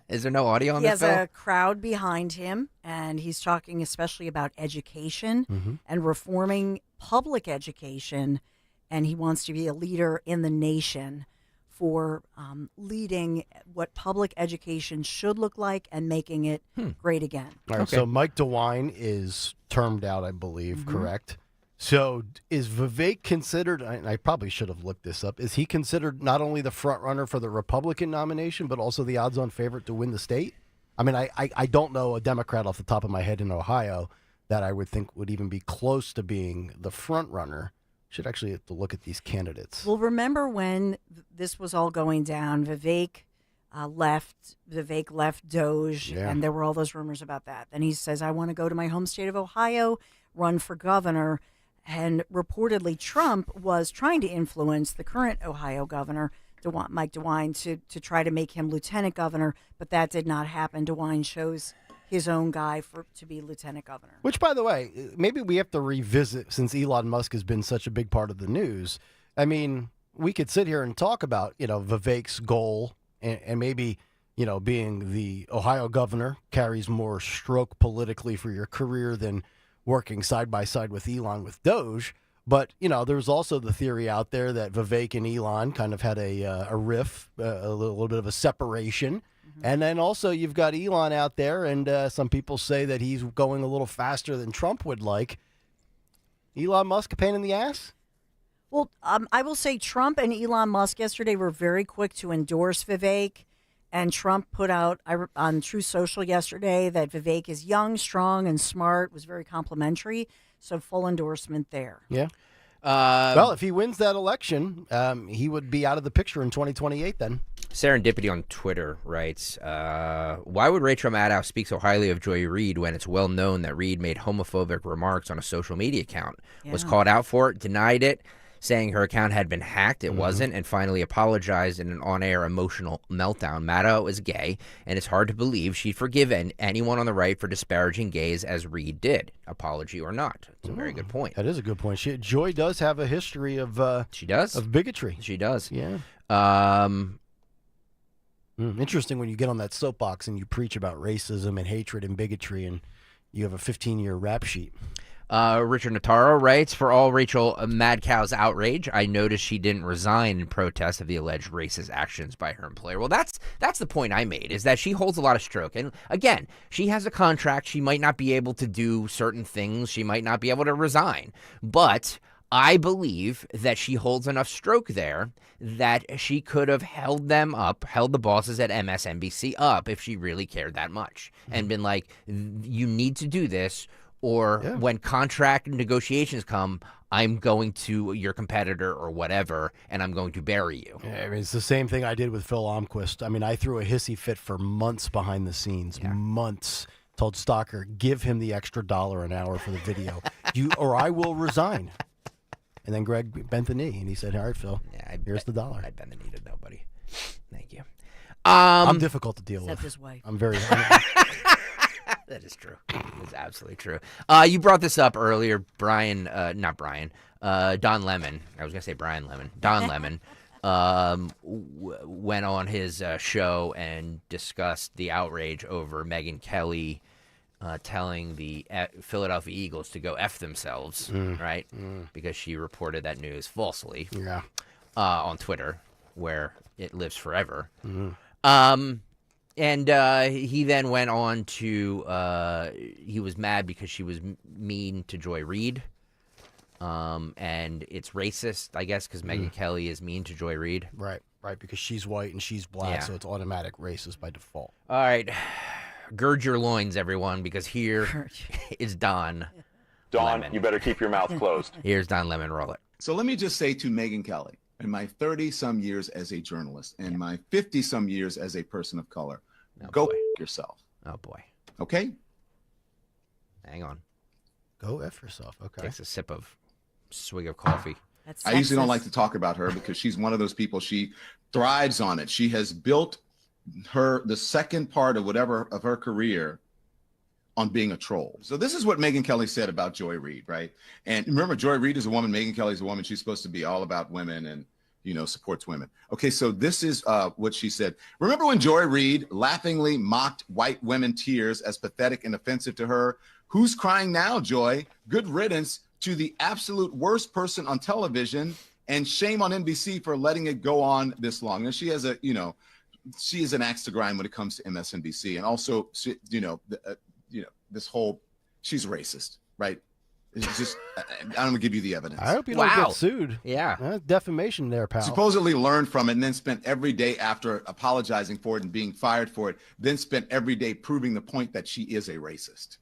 Is there no audio on He this, has Phil? a crowd behind him, and he's talking especially about education and reforming public education, and he wants to be a leader in the nation for leading what public education should look like and making it great again. All right, so Mike DeWine is termed out, I believe, correct? So is Vivek considered, and I probably should have looked this up, is he considered not only the front runner for the Republican nomination, but also the odds-on favorite to win the state? I mean, I don't know a Democrat off the top of my head in Ohio that I would think would even be close to being the front runner. Should actually have to look at these candidates. Well, remember when this was all going down, Vivek left Doge, and there were all those rumors about that. Then he says, I want to go to my home state of Ohio, run for governor. And reportedly, Trump was trying to influence the current Ohio governor, Mike DeWine, to try to make him lieutenant governor, but that did not happen. DeWine chose his own guy to be lieutenant governor. Which, by the way, maybe we have to revisit since Elon Musk has been such a big part of the news. I mean, we could sit here and talk about, Vivek's goal and maybe, being the Ohio governor carries more stroke politically for your career than working side by side with Elon with Doge. But, there's also the theory out there that Vivek and Elon kind of had a riff, a little bit of a separation. And then also you've got Elon out there, and some people say that he's going a little faster than Trump would like. Elon Musk a pain in the ass? Well, I will say Trump and Elon Musk yesterday were very quick to endorse Vivek. And Trump put out on True Social yesterday that Vivek is young, strong, and smart, was very complimentary. So full endorsement there. Yeah. Well, if he wins that election, he would be out of the picture in 2028 then. Serendipity on Twitter writes, why would Rachel Maddow speak so highly of Joy Reid when it's well known that Reid made homophobic remarks on a social media account, was called out for it, denied it, saying her account had been hacked, it wasn't, and finally apologized in an on-air emotional meltdown. Maddow is gay, and it's hard to believe she'd forgive anyone on the right for disparaging gays as Reid did, apology or not. It's a very good point. That is a good point. Joy does have a history of she does of bigotry. She does. Yeah. Interesting when you get on that soapbox and you preach about racism and hatred and bigotry, and you have a 15-year rap sheet. Richard Notaro writes, for all Rachel Madcow's outrage, I noticed she didn't resign in protest of the alleged racist actions by her employer. Well, that's the point I made, is that she holds a lot of stroke. And again, she has a contract. She might not be able to do certain things. She might not be able to resign. But I believe that she holds enough stroke there that she could have held the bosses at MSNBC up if she really cared that much and been like, you need to do this. Or when contract negotiations come, I'm going to your competitor or whatever, and I'm going to bury you. Yeah, I mean, it's the same thing I did with Phil Almquist. I mean, I threw a hissy fit for months behind the scenes, months. Told Stalker, give him the extra $1 an hour for the video, or I will resign. And then Greg bent the knee, and he said, all right, Phil, here's the $1. I bend the knee to nobody. Thank you. I'm difficult to deal with. Except his wife. I'm very... That is true. That's absolutely true. You brought this up earlier, Don Lemon. I was going to say Brian Lemon. Don Lemon went on his show and discussed the outrage over Megyn Kelly telling the Philadelphia Eagles to go F themselves, right? Because she reported that news falsely on Twitter, where it lives forever. And he then went on to, he was mad because she was mean to Joy Reid. And it's racist, I guess, because Megyn Kelly is mean to Joy Reid. Right. right? Because she's white and she's black, so it's automatic racist by default. All right. Gird your loins, everyone, because here is Don. Dawn, Lemon. you better keep your mouth closed. Here's Don Lemon. Roll it. So let me just say to Megyn Kelly, in my 30-some years as a journalist and my 50-some years as a person of color, go f yourself. Oh, boy. Okay? Hang on. Go F yourself. Okay. Takes a swig of coffee. That's I usually don't sexist. like to talk about her because she's one of those people. She thrives on it. She has built the second part of her career on being a troll. So this is what Megyn Kelly said about Joy Reid, right? And remember, Joy Reid is a woman. Megyn Kelly is a woman. She's supposed to be all about women and, supports women. Okay, so this is what she said. Remember when Joy Reid laughingly mocked white women tears as pathetic and offensive to her? Who's crying now, Joy? Good riddance to the absolute worst person on television, and shame on NBC for letting it go on this long. And she has she is an axe to grind when it comes to MSNBC. And also, this whole, she's racist, right? It's just, I'm going to give you the evidence. I hope you don't get sued. Yeah. Defamation there, pal. Supposedly learned from it and then spent every day after apologizing for it and being fired for it, then spent every day proving the point that she is a racist.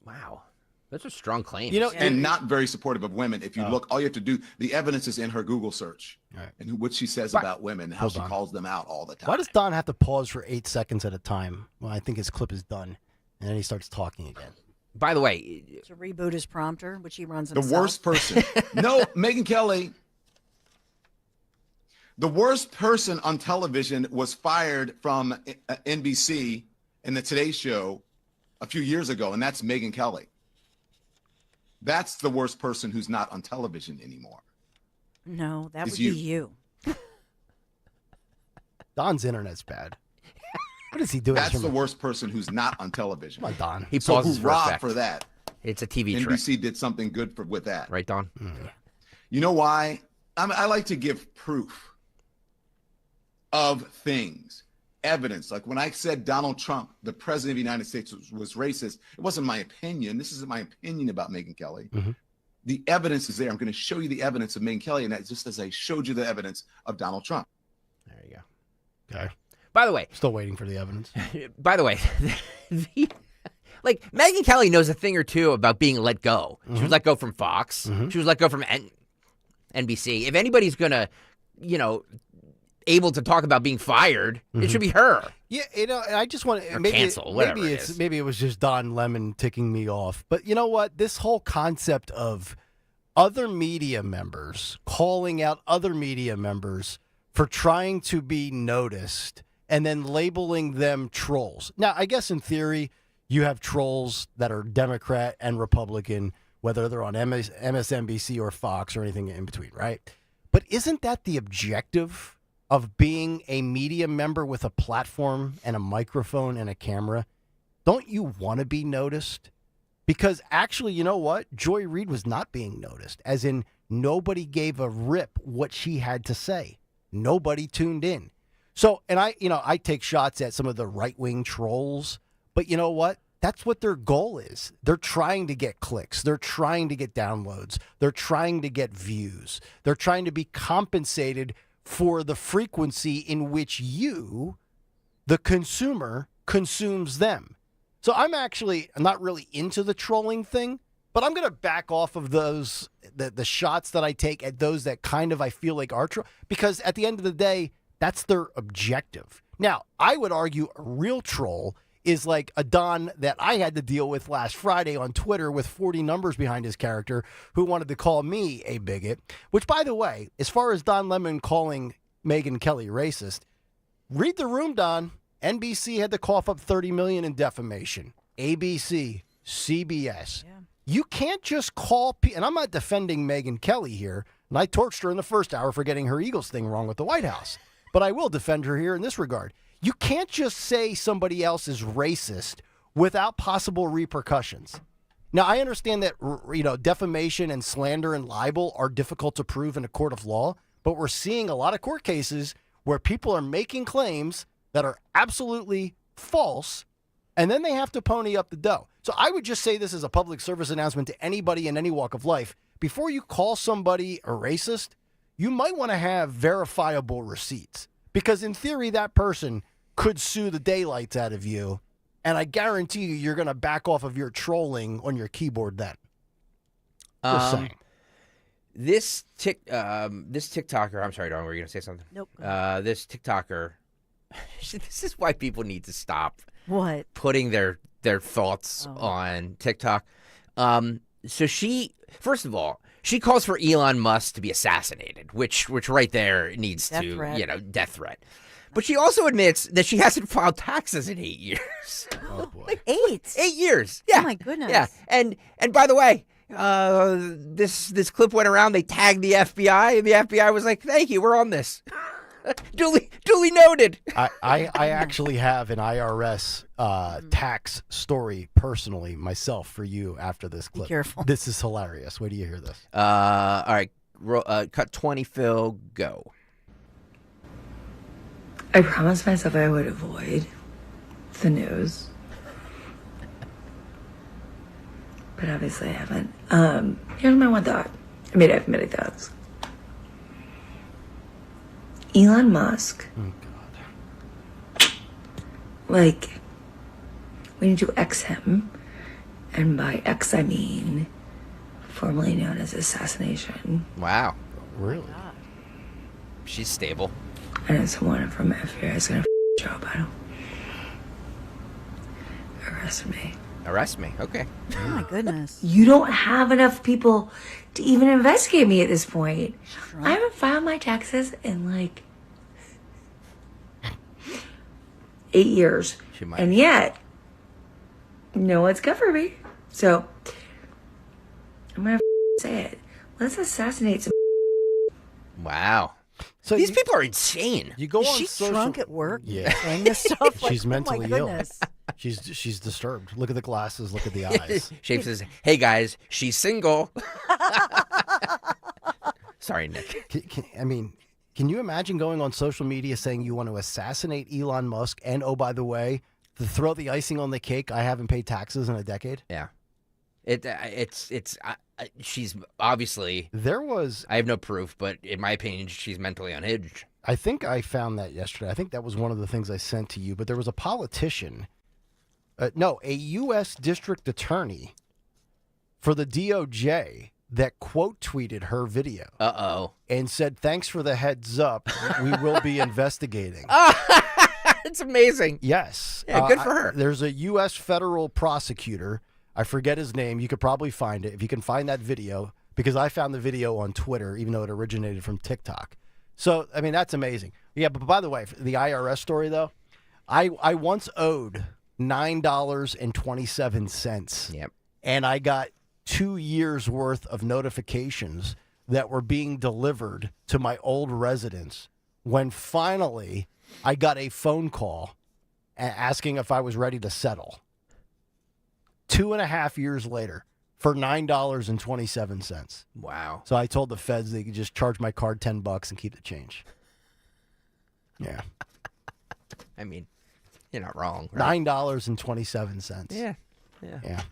Wow. Those are strong claims. And not very supportive of women. If you look, all you have to do, the evidence is in her Google search. Right. And what she says about women, how she calls them out all the time. Why does Don have to pause for 8 seconds at a time? Well, I think his clip is done. And then he starts talking again. By the way, to reboot his prompter, which he runs The himself. worst person. No, Megyn Kelly. The worst person on television was fired from NBC in the Today Show a few years ago, and that's Megyn Kelly. That's the worst person who's not on television anymore. No, that It's would you. be you. Don's internet's bad. What is he doing? That's the worst person who's not on television. Come on, Don. He pauses for effect. for that. It's a TV trick. NBC did something good with that. Right, Don? You know why? I like to give proof of things, evidence. Like when I said Donald Trump, the president of the United States, was racist, it wasn't my opinion. This isn't my opinion about Megyn Kelly. The evidence is there. I'm going to show you the evidence of Megyn Kelly, and that's just as I showed you the evidence of Donald Trump. There you go. Okay. By the way. Still waiting for the evidence. By the way, Megyn Kelly knows a thing or two about being let go. She was let go from Fox. She was let go from NBC. If anybody's going to, able to talk about being fired, it should be her. Yeah, I just want to cancel, whatever it is. Maybe it was just Don Lemon ticking me off. But you know what? This whole concept of other media members calling out other media members for trying to be noticed and then labeling them trolls. Now, I guess in theory, you have trolls that are Democrat and Republican, whether they're on MSNBC or Fox or anything in between, right? But isn't that the objective of being a media member with a platform and a microphone and a camera? Don't you want to be noticed? Because actually, you know what? Joy Reid was not being noticed, as in nobody gave a rip what she had to say. Nobody tuned in. So, and I take shots at some of the right-wing trolls, but you know what? That's what their goal is. They're trying to get clicks. They're trying to get downloads. They're trying to get views. They're trying to be compensated for the frequency in which you, the consumer, consumes them. So I'm not really into the trolling thing, but I'm going to back off of those, the shots that I take at those that kind of I feel like are troll, because at the end of the day, that's their objective. Now, I would argue a real troll is like a Don that I had to deal with last Friday on Twitter with 40 numbers behind his character who wanted to call me a bigot, which, by the way, as far as Don Lemon calling Megyn Kelly racist, read the room, Don. NBC had to cough up $30 million in defamation. ABC, CBS. Yeah. You can't just call and I'm not defending Megyn Kelly here, and I torched her in the first hour for getting her Eagles thing wrong with the White House. But I will defend her here in this regard. You can't just say somebody else is racist without possible repercussions. Now, I understand that, defamation and slander and libel are difficult to prove in a court of law, but we're seeing a lot of court cases where people are making claims that are absolutely false, and then they have to pony up the dough. So I would just say this as a public service announcement to anybody in any walk of life. Before you call somebody a racist, you might want to have verifiable receipts because in theory that person could sue the daylights out of you, and I guarantee you're going to back off of your trolling on your keyboard then. Just saying. This TikToker, I'm sorry, Dawn, were you going to say something? Nope. This TikToker, this is why people need to stop putting their thoughts on TikTok. So she, first of all, she calls for Elon Musk to be assassinated, which right there needs death threat. But she also admits that she hasn't filed taxes in 8 years. Oh boy. Like 8? 8 years. Yeah. Oh my goodness. Yeah. And by the way, this clip went around. They tagged the FBI, and the FBI was like, "Thank you, we're on this." duly noted. I actually have an IRS tax story personally myself for you after this clip. Be careful. This is hilarious. Wait till you hear this. All right, cut 20, Phil, go. I promised myself I would avoid the news. But obviously I haven't. Here's my one thought. I mean, I have many thoughts. Elon Musk. Oh, God. Like, we need to X him. And by X, I mean formerly known as assassination. Wow. Really? She's stable. I know someone from FBI is going to show up. I don't. Arrest me. Arrest me. Okay. Oh, my goodness. You don't have enough people to even investigate me at this point. I haven't filed my taxes in like 8 years. And yet, no one's covered me. So, I'm going to say it. Let's assassinate some. Wow. So these people are insane. You go Is on she social... drunk at work? Yeah. Saying this stuff? She's Like, mentally oh my ill. goodness. She's disturbed. Look at the glasses. Look at the eyes. Shape says, "Hey guys, she's single." Sorry, Nick. Can you imagine going on social media saying you want to assassinate Elon Musk and, oh, by the way, to throw the icing on the cake, I haven't paid taxes in a decade? Yeah. She's obviously. I have no proof, but in my opinion, she's mentally unhinged. I think I found that yesterday. I think that was one of the things I sent to you. But there was a politician, a U.S. district attorney for the DOJ that quote tweeted her video. And said, "Thanks for the heads up. We will be investigating." It's amazing. Yes. Yeah, good for her. There's a U.S. federal prosecutor. I forget his name. You could probably find it if you can find that video, because I found the video on Twitter, even though it originated from TikTok. So, I mean, that's amazing. Yeah, but by the way, the IRS story, though, I once owed $9.27. Yep. And I got 2 years worth of notifications that were being delivered to my old residence when finally I got a phone call asking if I was ready to settle. 2.5 years later for $9.27. Wow. So I told the feds they could just charge my card $10 and keep the change. Yeah. I mean, you're not wrong. Right? $9.27. Yeah. Yeah.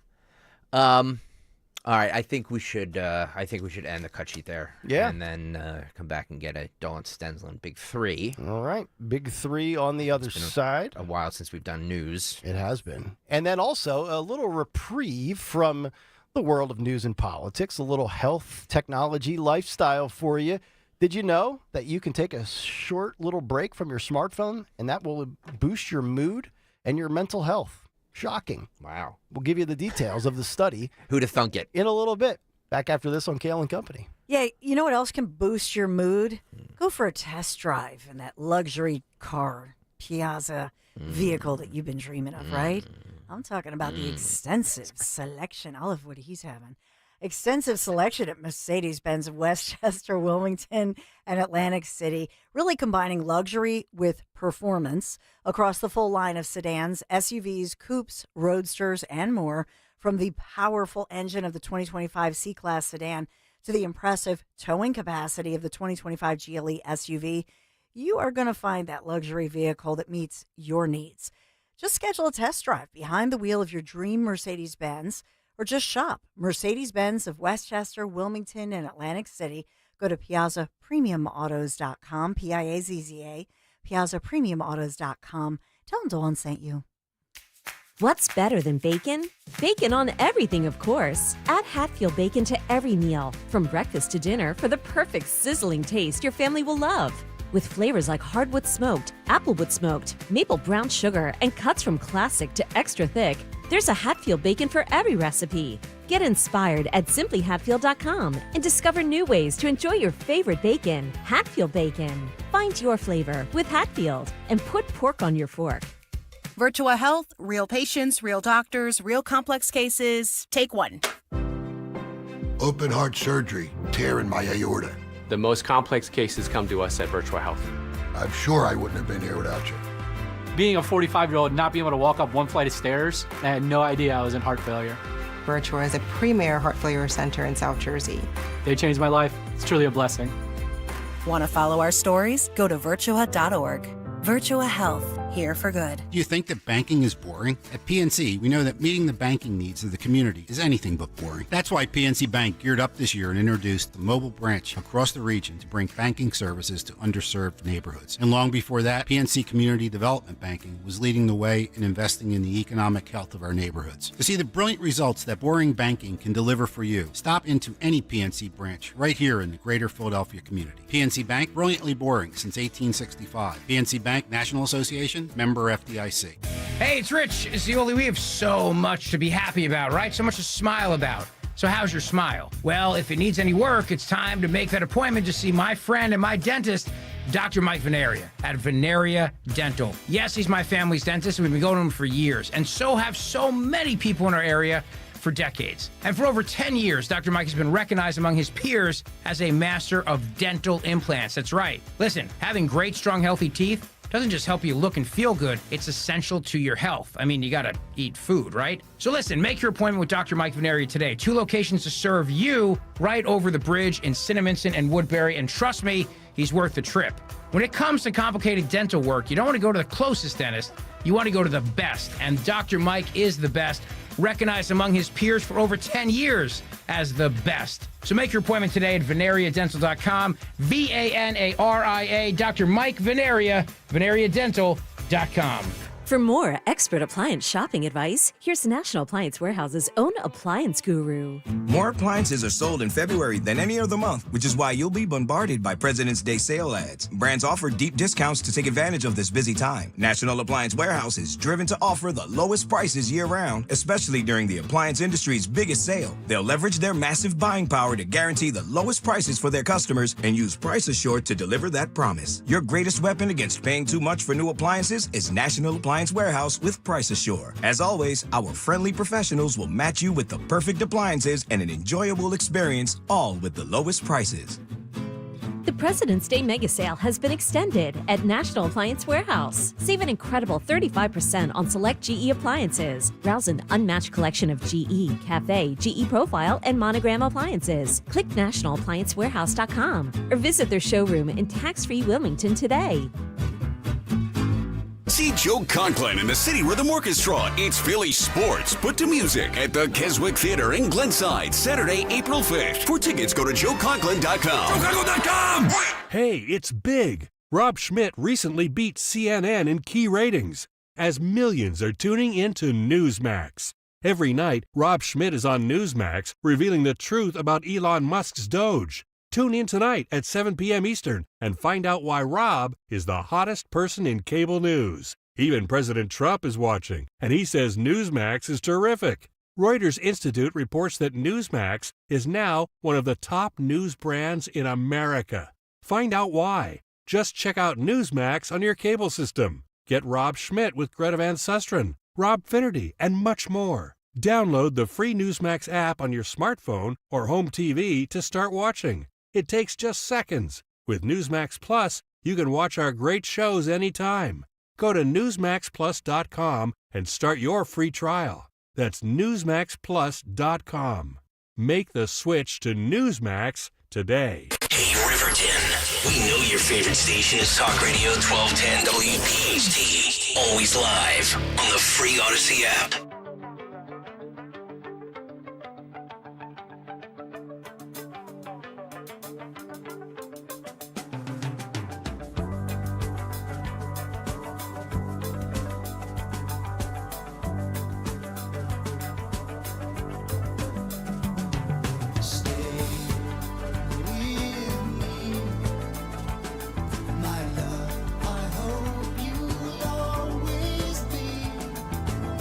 All right. I think we should end the cut sheet there. Yeah. And then come back and get a Dawn Stensland Big Three. All right. Big Three on the other side. A while since we've done news. It has been. And then also a little reprieve from the world of news and politics, a little health, technology, lifestyle for you. Did you know that you can take a short little break from your smartphone and that will boost your mood and your mental health? Shocking. Wow. We'll give you the details of the study. Who'd have thunk it? In a little bit. Back after this on Kayal and Company. Yeah, you know what else can boost your mood? Go for a test drive in that luxury car, Piazza vehicle that you've been dreaming of, right? I'm talking about the extensive selection. I love what he's having. Extensive selection at Mercedes-Benz of Westchester, Wilmington, and Atlantic City, really combining luxury with performance across the full line of sedans, SUVs, coupes, roadsters, and more. From the powerful engine of the 2025 C-Class sedan to the impressive towing capacity of the 2025 GLE SUV, you are going to find that luxury vehicle that meets your needs. Just schedule a test drive behind the wheel of your dream Mercedes-Benz or just shop. Mercedes-Benz of Westchester, Wilmington, and Atlantic City. Go to PiazzaPremiumAutos.com, Piazza, PiazzaPremiumAutos.com. Tell them Dawn sent you. What's better than bacon? Bacon on everything, of course. Add Hatfield bacon to every meal, from breakfast to dinner, for the perfect sizzling taste your family will love. With flavors like hardwood smoked, applewood smoked, maple brown sugar, and cuts from classic to extra thick, there's a Hatfield bacon for every recipe. Get inspired at simplyhatfield.com and discover new ways to enjoy your favorite bacon. Hatfield bacon. Find your flavor with Hatfield and put pork on your fork. Virtua Health, real patients, real doctors, real complex cases. Take one. Open heart surgery, tear in my aorta. The most complex cases come to us at Virtua Health. I'm sure I wouldn't have been here without you. Being a 45-year-old, not being able to walk up one flight of stairs, I had no idea I was in heart failure. Virtua is a premier heart failure center in South Jersey. They changed my life. It's truly a blessing. Want to follow our stories? Go to virtua.org. Virtua Health, here for good. Do you think that banking is boring? At PNC, we know that meeting the banking needs of the community is anything but boring. That's why PNC Bank geared up this year and introduced the mobile branch across the region to bring banking services to underserved neighborhoods. And long before that, PNC Community Development Banking was leading the way in investing in the economic health of our neighborhoods. To see the brilliant results that boring banking can deliver for you, stop into any PNC branch right here in the greater Philadelphia community. PNC Bank, brilliantly boring since 1865. PNC Bank, National Association, member FDIC. Hey, it's Rich. We have so much to be happy about, right? So much to smile about. So how's your smile? Well, if it needs any work, it's time to make that appointment to see my friend and my dentist, Dr. Mike Veneria at Veneria Dental. Yes, he's my family's dentist, and we've been going to him for years. And so have so many people in our area for decades. And for over 10 years, Dr. Mike has been recognized among his peers as a master of dental implants. That's right. Listen, having great, strong, healthy teeth doesn't just help you look and feel good, it's essential to your health. I mean, you gotta eat food, right? So listen, make your appointment with Dr. Mike Veneria today. 2 locations to serve you right over the bridge in Cinnaminson and Woodbury, and trust me, he's worth the trip. When it comes to complicated dental work, you don't want to go to the closest dentist, you want to go to the best, and Dr. Mike is the best, recognized among his peers for over 10 years as the best. So make your appointment today at VeneriaDental.com, V-A-N-A-R-I-A, Dr. Mike Veneria, VeneriaDental.com. For more expert appliance shopping advice, here's National Appliance Warehouse's own appliance guru. More appliances are sold in February than any other month, which is why you'll be bombarded by President's Day sale ads. Brands offer deep discounts to take advantage of this busy time. National Appliance Warehouse is driven to offer the lowest prices year-round, especially during the appliance industry's biggest sale. They'll leverage their massive buying power to guarantee the lowest prices for their customers and use Price Assured to deliver that promise. Your greatest weapon against paying too much for new appliances is National Appliance Warehouse with Price Assure. As always, our friendly professionals will match you with the perfect appliances and an enjoyable experience, all with the lowest prices. The President's Day mega sale has been extended at National Appliance Warehouse. Save an incredible 35% on select GE appliances. Browse an unmatched collection of GE, Cafe, GE Profile, and Monogram appliances. Click nationalappliancewarehouse.com or visit their showroom in tax-free Wilmington today. See Joe Conklin in the city rhythm orchestra. It's Philly sports put to music at the Keswick Theater in Glenside, Saturday, April 5th. For tickets, go to joeconklin.com. joeconklin.com! Hey, it's big. Rob Schmidt recently beat CNN in key ratings as millions are tuning into Newsmax. Every night, Rob Schmidt is on Newsmax revealing the truth about Elon Musk's Doge. Tune in tonight at 7 p.m. Eastern and find out why Rob is the hottest person in cable news. Even President Trump is watching, and he says Newsmax is terrific. Reuters Institute reports that Newsmax is now one of the top news brands in America. Find out why. Just check out Newsmax on your cable system. Get Rob Schmidt with Greta Van Susteren, Rob Finnerty, and much more. Download the free Newsmax app on your smartphone or home TV to start watching. It takes just seconds. With Newsmax Plus, you can watch our great shows anytime. Go to NewsmaxPlus.com and start your free trial. That's NewsmaxPlus.com. Make the switch to Newsmax today. Hey, Riverton. We know your favorite station is Talk Radio 1210 WPHT. Always live on the free Odyssey app.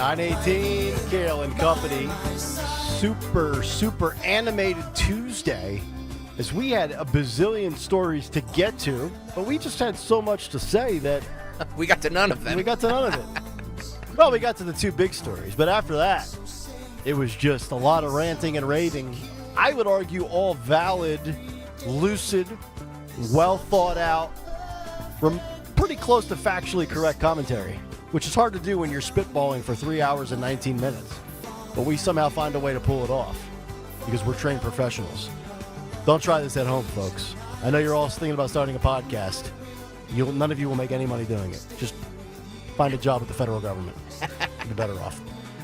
9:18, Kayal and Company. Super animated Tuesday, as we had a bazillion stories to get to, but we just had so much to say that we got to none of them. We got to none of it. Well, we got to the two big stories, but after that, it was just a lot of ranting and raving. I would argue all valid, lucid, well thought out, pretty close to factually correct commentary, which is hard to do when you're spitballing for 3 hours and 19 minutes. But we somehow find a way to pull it off because we're trained professionals. Don't try this at home, folks. I know you're all thinking about starting a podcast. None of you will make any money doing it. Just find a job with the federal government. You'll be better off.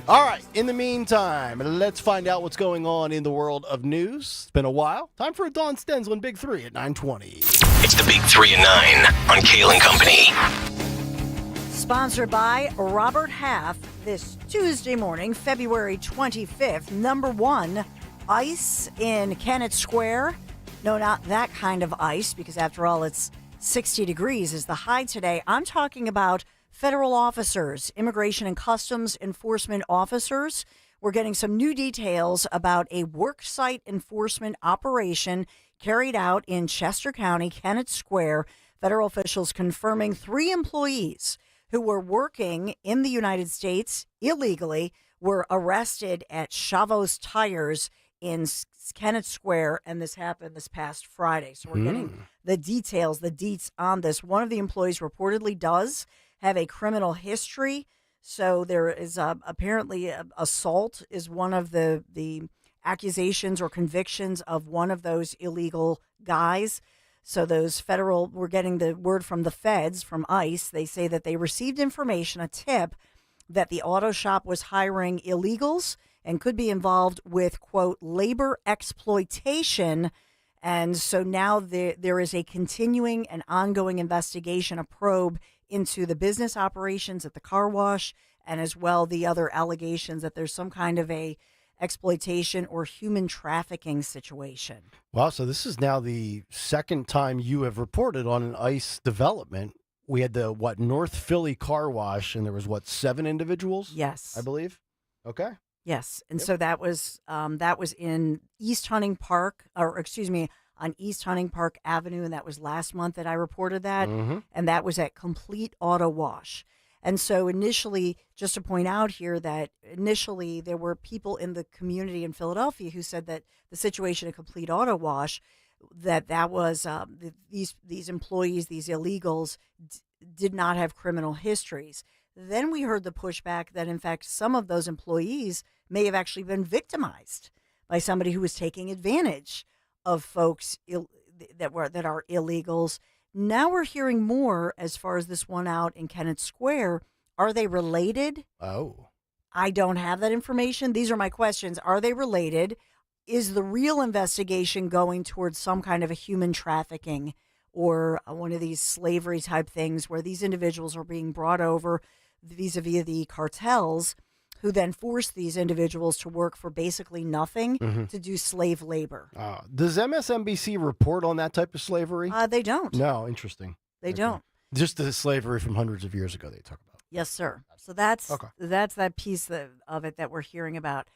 All right. In the meantime, let's find out what's going on in the world of news. It's been a while. Time for a Dawn Stensland Big 3 at 9:20. It's the Big 3 and 9 on Kayal and Company. Sponsored by Robert Half this Tuesday morning, February 25th. Number 1, ice in Kennett Square. No, not that kind of ice, because after all, it's 60 degrees is the high today. I'm talking about federal officers, Immigration and Customs Enforcement officers. We're getting some new details about a worksite enforcement operation carried out in Chester County, Kennett Square. Federal officials confirming 3 employees who were working in the United States illegally were arrested at Chavos Tires in Kennett Square, and this happened this past Friday. So we're getting the details, the deets on this. One of the employees reportedly does have a criminal history. So there is apparently assault is one of the accusations or convictions of one of those illegal guys. So those federal, we're getting the word from the feds, from ICE. They say that they received information, a tip, that the auto shop was hiring illegals and could be involved with, quote, labor exploitation. And so now there is a continuing and ongoing investigation, a probe into the business operations at the car wash, and as well the other allegations that there's some kind of a exploitation or human trafficking situation. Wow, so this is now the second time you have reported on an ICE development. We had the, North Philly car wash, and there was, 7 individuals? Yes. I believe? Okay. Yes, and so that was in East Hunting Park, on East Hunting Park Avenue, and that was last month that I reported that, and that was at Complete Auto Wash. And so initially, just to point out here that initially there were people in the community in Philadelphia who said that the situation at Complete Auto Wash, that was these employees, these illegals, did not have criminal histories. Then we heard the pushback that, in fact, some of those employees may have actually been victimized by somebody who was taking advantage of folks that are illegals. Now we're hearing more as far as this one out in Kennett Square. Are they related? Oh. I don't have that information. These are my questions. Are they related? Is the real investigation going towards some kind of a human trafficking or one of these slavery type things where these individuals are being brought over vis-a-vis the cartels, who then force these individuals to work for basically nothing to do slave labor? Does MSNBC report on that type of slavery? They don't. No, interesting. They don't. Just the slavery from hundreds of years ago they talk about. Yes, sir. So that's that piece of it that we're hearing about.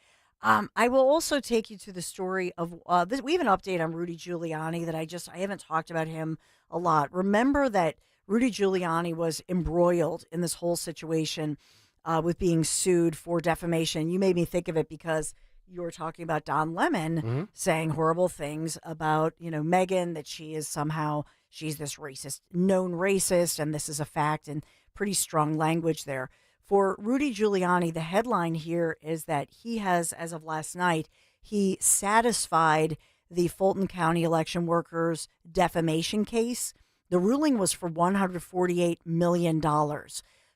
I will also take you to the story of we have an update on Rudy Giuliani that I haven't talked about him a lot. Remember that Rudy Giuliani was embroiled in this whole situation with being sued for defamation. You made me think of it because you were talking about Don Lemon saying horrible things about, Meghan, that she's this racist, known racist, and this is a fact, and pretty strong language there. For Rudy Giuliani, the headline here is that he has, as of last night, he satisfied the Fulton County election workers' defamation case. The ruling was for $148 million.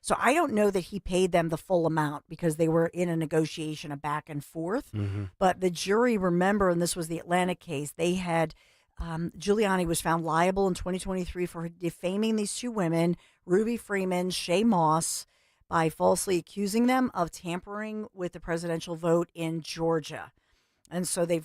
So I don't know that he paid them the full amount because they were in a negotiation, a back and forth. But the jury, remember, and this was the Atlantic case, they had Giuliani was found liable in 2023 for defaming these 2 women, Ruby Freeman, Shay Moss, by falsely accusing them of tampering with the presidential vote in Georgia. And so they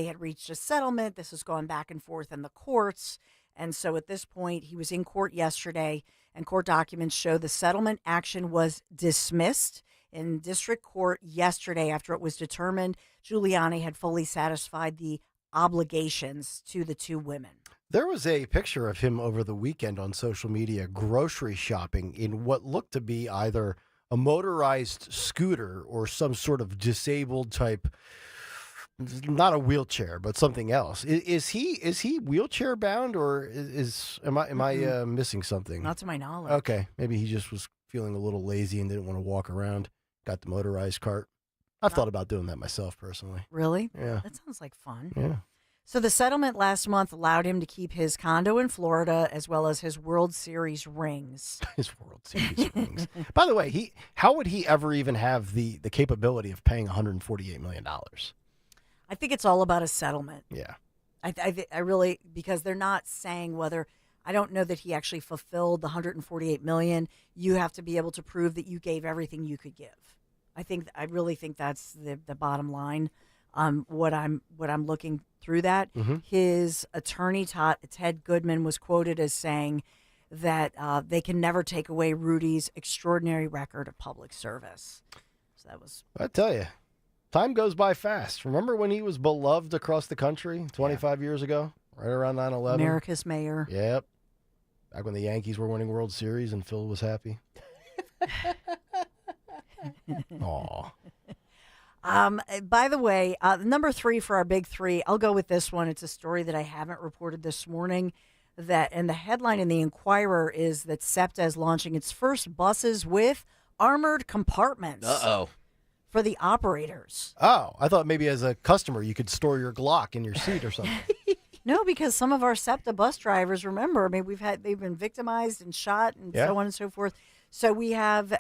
had reached a settlement. This has gone back and forth in the courts. And so at this point, he was in court yesterday, and court documents show the settlement action was dismissed. in district court yesterday after it was determined Giuliani had fully satisfied the obligations to the two women. There was a picture of him over the weekend on social media grocery shopping in what looked to be either a motorized scooter or some sort of disabled type, not a wheelchair, but something else. Is he wheelchair bound, or am I missing something? Not to my knowledge. Okay, maybe he just was feeling a little lazy and didn't want to walk around. Got the motorized cart. I've thought about doing that myself personally. Really? Yeah. That sounds like fun. Yeah. So the settlement last month allowed him to keep his condo in Florida as well as his World Series rings. His World Series rings. By the way, how would he ever even have the capability of paying $148 million? I think it's all about a settlement. Yeah. I really, because they're not saying whether, I don't know that he actually fulfilled the $148 million. You have to be able to prove that you gave everything you could give. I really think that's the bottom line. What I'm looking through that. Mm-hmm. His attorney Ted Goodman was quoted as saying that they can never take away Rudy's extraordinary record of public service. So that was. I tell you, time goes by fast. Remember when he was beloved across the country 25 years ago, right around 9/11? America's mayor. Yep. Back when the Yankees were winning World Series and Phil was happy. Aw. By the way, number 3 for our big 3, I'll go with this one. It's a story that I haven't reported this morning. And the headline in the Inquirer is that SEPTA is launching its first buses with armored compartments. Uh-oh. For the operators. Oh, I thought maybe as a customer you could store your Glock in your seat or something. No, because some of our SEPTA bus drivers, remember, I mean, they've been victimized and shot and so on and so forth. So we have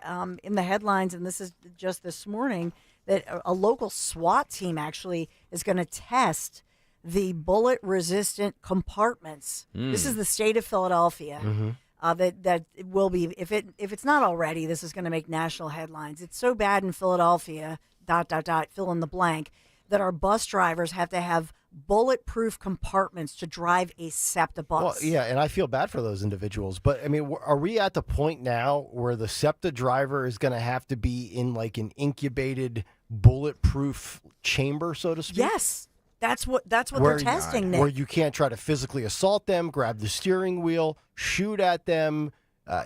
in the headlines, and this is just this morning, that a local SWAT team actually is going to test the bullet-resistant compartments. This is the state of Philadelphia. Mm-hmm. That it will be, if it's not already, this is going to make national headlines. It's so bad in Philadelphia, ... fill in the blank, that our bus drivers have to have bulletproof compartments to drive a SEPTA bus. Well, yeah, and I feel bad for those individuals. But, I mean, are we at the point now where the SEPTA driver is going to have to be in, like, an incubated bulletproof chamber, so to speak? Yes. That's what they're testing, Nick. Where you can't try to physically assault them, grab the steering wheel, shoot at them,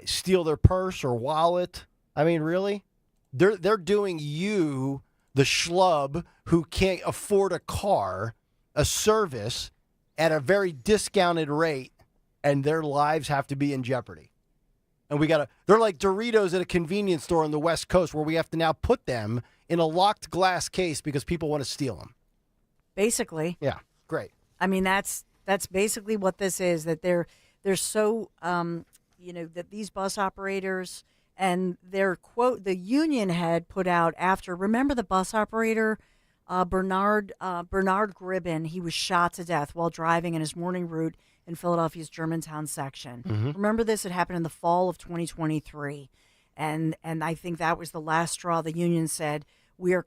steal their purse or wallet. I mean, really? They're doing you, the schlub who can't afford a car, a service at a very discounted rate, and their lives have to be in jeopardy. And they're like Doritos at a convenience store on the West Coast where we have to now put them in a locked glass case because people want to steal them. Basically. Yeah, great. I mean, that's basically what this is, that they're so, that these bus operators and their quote, the union had put out after, remember the bus operator, Bernard Gribben, he was shot to death while driving in his morning route in Philadelphia's Germantown section. Mm-hmm. Remember this? It happened in the fall of 2023. And I think that was the last straw. The union said, we are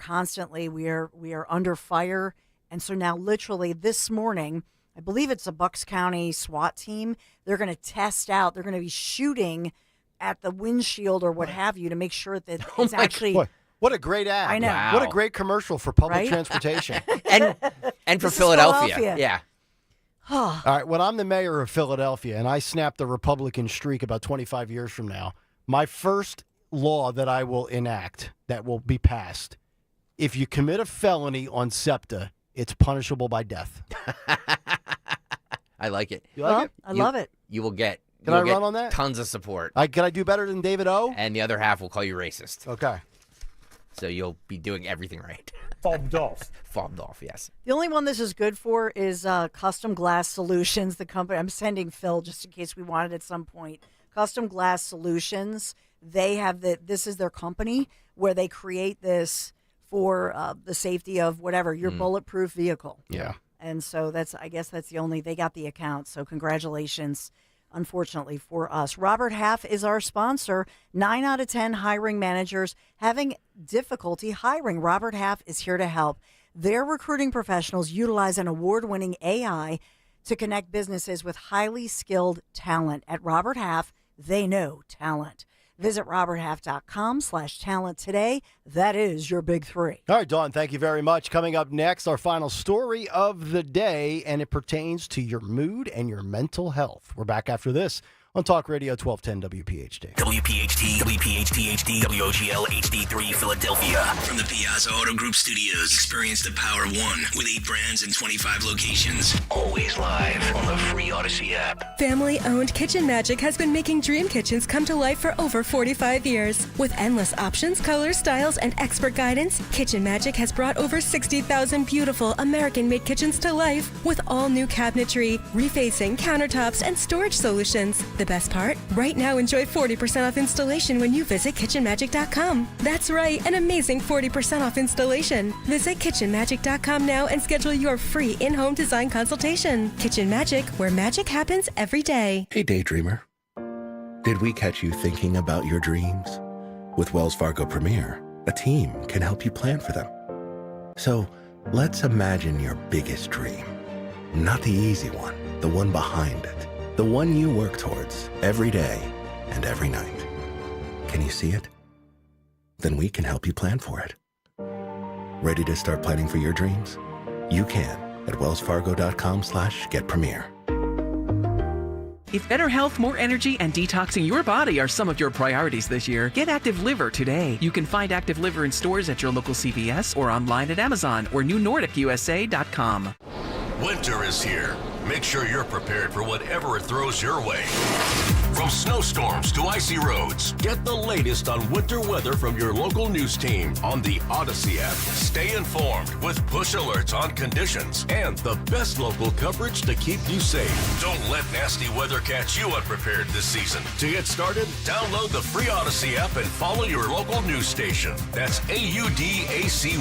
under fire. And so now literally this morning, I believe it's a Bucks County SWAT team, they're going to test out, they're going to be shooting at the windshield or what have you to make sure that it's actually... Boy, what a great ad. I know. Wow. What a great commercial for public Right? transportation. And for This is Philadelphia. Yeah. All right, when I'm the mayor of Philadelphia and I snap the Republican streak about 25 years from now, my first law that I will enact that will be passed, if you commit a felony on SEPTA, it's punishable by death. I like it. You like it? I love it. You will get Can I run on that? Tons of support. Can I do better than David O? And the other half will call you racist. Okay. So you'll be doing everything right. Fobbed off. Fobbed off, yes. The only one this is good for is Custom Glass Solutions, the company. I'm sending Phil just in case we want it at some point. Custom Glass Solutions, they have this is their company where they create this for the safety of whatever, your bulletproof vehicle. Yeah. And so I guess that's they got the account. So congratulations, unfortunately, for us. Robert Half is our sponsor. 9 out of 10 hiring managers having difficulty hiring. Robert Half is here to help. Their recruiting professionals utilize an award-winning AI to connect businesses with highly skilled talent. At Robert Half, they know talent. Visit roberthalf.com/talent today. That is your big three. All right, Dawn, thank you very much. Coming up next, our final story of the day, and it pertains to your mood and your mental health. We're back after this on Talk Radio 1210 WPHT. WPHT, WPHT HD, WOGL HD3 Philadelphia. From the Piazza Auto Group Studios, experience the power of one with 8 brands and 25 locations. Always live on the free Odyssey app. Family-owned Kitchen Magic has been making dream kitchens come to life for over 45 years. With endless options, colors, styles, and expert guidance, Kitchen Magic has brought over 60,000 beautiful American-made kitchens to life with all new cabinetry, refacing, countertops, and storage solutions. The best part? Right now, enjoy 40% off installation when you visit kitchenmagic.com. That's right, an amazing 40% off installation. Visit kitchenmagic.com now and schedule your free in-home design consultation. Kitchen Magic, where magic happens every day. Hey, daydreamer. Did we catch you thinking about your dreams? With Wells Fargo Premier, a team can help you plan for them. So let's imagine your biggest dream. Not the easy one, the one behind it. The one you work towards every day and every night. Can you see it? Then we can help you plan for it. Ready to start planning for your dreams? You can at wellsfargo.com/getpremier. If better health, more energy, and detoxing your body are some of your priorities this year, get Active Liver today. You can find Active Liver in stores at your local CVS or online at Amazon or newnordicusa.com. Winter is here. Make sure you're prepared for whatever it throws your way. From snowstorms to icy roads, get the latest on winter weather from your local news team on the Odyssey app. Stay informed with push alerts on conditions and the best local coverage to keep you safe. Don't let nasty weather catch you unprepared this season. To get started, download the free Odyssey app and follow your local news station. That's AUDACY.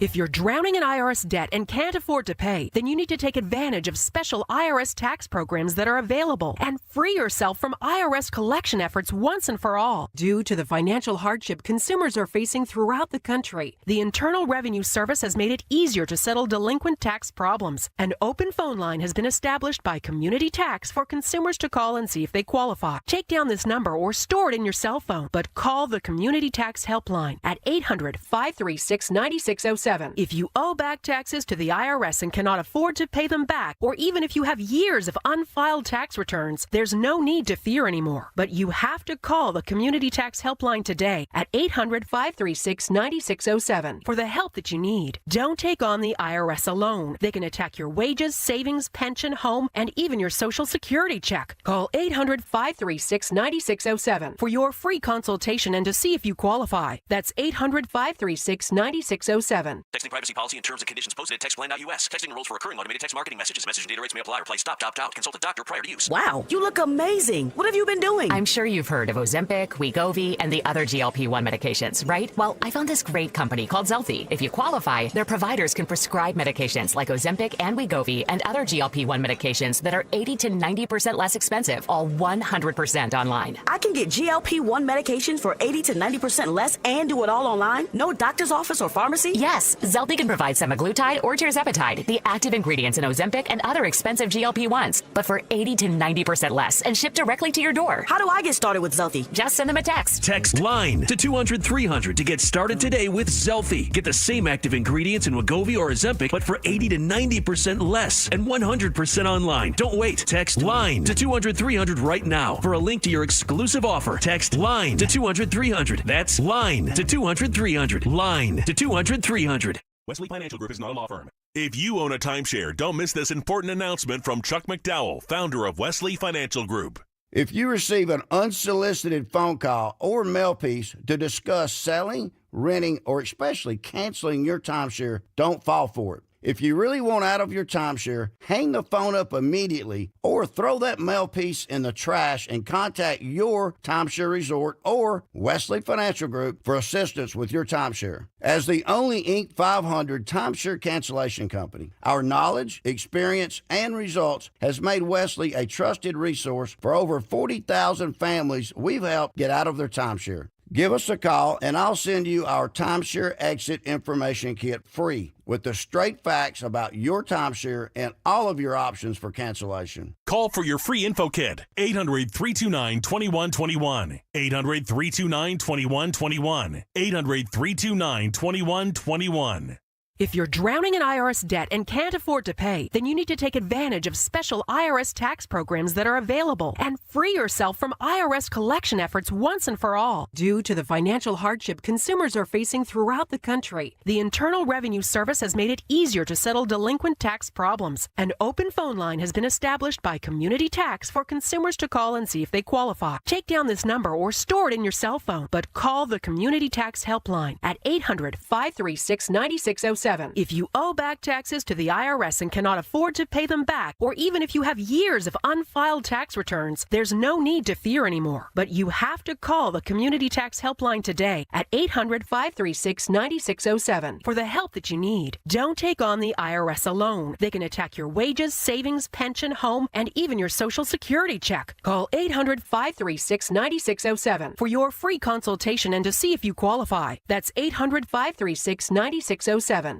If you're drowning in IRS debt and can't afford to pay, then you need to take advantage of special IRS tax programs that are available and free yourself from IRS collection efforts once and for all. Due to the financial hardship consumers are facing throughout the country, the Internal Revenue Service has made it easier to settle delinquent tax problems. An open phone line has been established by Community Tax for consumers to call and see if they qualify. Take down this number or store it in your cell phone, but call the Community Tax Helpline at 800-536-9607. If you owe back taxes to the IRS and cannot afford to pay them back, or even if you have years of unfiled tax returns, there's no need to fear anymore. But you have to call the Community Tax Helpline today at 800-536-9607 for the help that you need. Don't take on the IRS alone. They can attack your wages, savings, pension, home, and even your Social Security check. Call 800-536-9607 for your free consultation and to see if you qualify. That's 800-536-9607. Texting privacy policy and terms and conditions posted at textplan.us. Texting enrolls for recurring automated text marketing messages. Message and data rates may apply. Reply stop, opt out. Consult a doctor prior to use. Wow, you look amazing. What have you been doing? I'm sure you've heard of Ozempic, Wegovy, and the other GLP-1 medications, right? Well, I found this great company called Zelfie. If you qualify, their providers can prescribe medications like Ozempic and Wegovy and other GLP-1 medications that are 80 to 90% less expensive, all 100% online. I can get GLP-1 medications for 80 to 90% less and do it all online? No doctor's office or pharmacy? Yes, Zelfie can provide semaglutide or tirzepatide, the active ingredients in Ozempic and other expensive GLP-1s, but for 80 to 90% less and shipped directly to your door. How do I get started with Zelfie? Just send them a text. Text LINE to 200-300 to get started today with Zelfie. Get the same active ingredients in Wegovy or Ozempic, but for 80 to 90% less and 100% online. Don't wait. Text LINE to 200-300 right now for a link to your exclusive offer. Text LINE to 200-300. That's LINE to 200-300. LINE to 200-300. Wesley Financial Group is not a law firm. If you own a timeshare, don't miss this important announcement from Chuck McDowell, founder of Wesley Financial Group. If you receive an unsolicited phone call or mail piece to discuss selling, renting, or especially canceling your timeshare, don't fall for it. If you really want out of your timeshare, hang the phone up immediately or throw that mail piece in the trash and contact your timeshare resort or Wesley Financial Group for assistance with your timeshare. As the only Inc. 500 timeshare cancellation company, our knowledge, experience, and results has made Wesley a trusted resource for over 40,000 families we've helped get out of their timeshare. Give us a call, and I'll send you our timeshare exit information kit free with the straight facts about your timeshare and all of your options for cancellation. Call for your free info kit. 800-329-2121. 800-329-2121. 800-329-2121. If you're drowning in IRS debt and can't afford to pay, then you need to take advantage of special IRS tax programs that are available and free yourself from IRS collection efforts once and for all. Due to the financial hardship consumers are facing throughout the country, the Internal Revenue Service has made it easier to settle delinquent tax problems. An open phone line has been established by Community Tax for consumers to call and see if they qualify. Take down this number or store it in your cell phone, but call the Community Tax Helpline at 800-536-9607. If you owe back taxes to the IRS and cannot afford to pay them back, or even if you have years of unfiled tax returns, there's no need to fear anymore. But you have to call the Community Tax Helpline today at 800-536-9607 for the help that you need. Don't take on the IRS alone. They can attack your wages, savings, pension, home, and even your Social Security check. Call 800-536-9607 for your free consultation and to see if you qualify. That's 800-536-9607.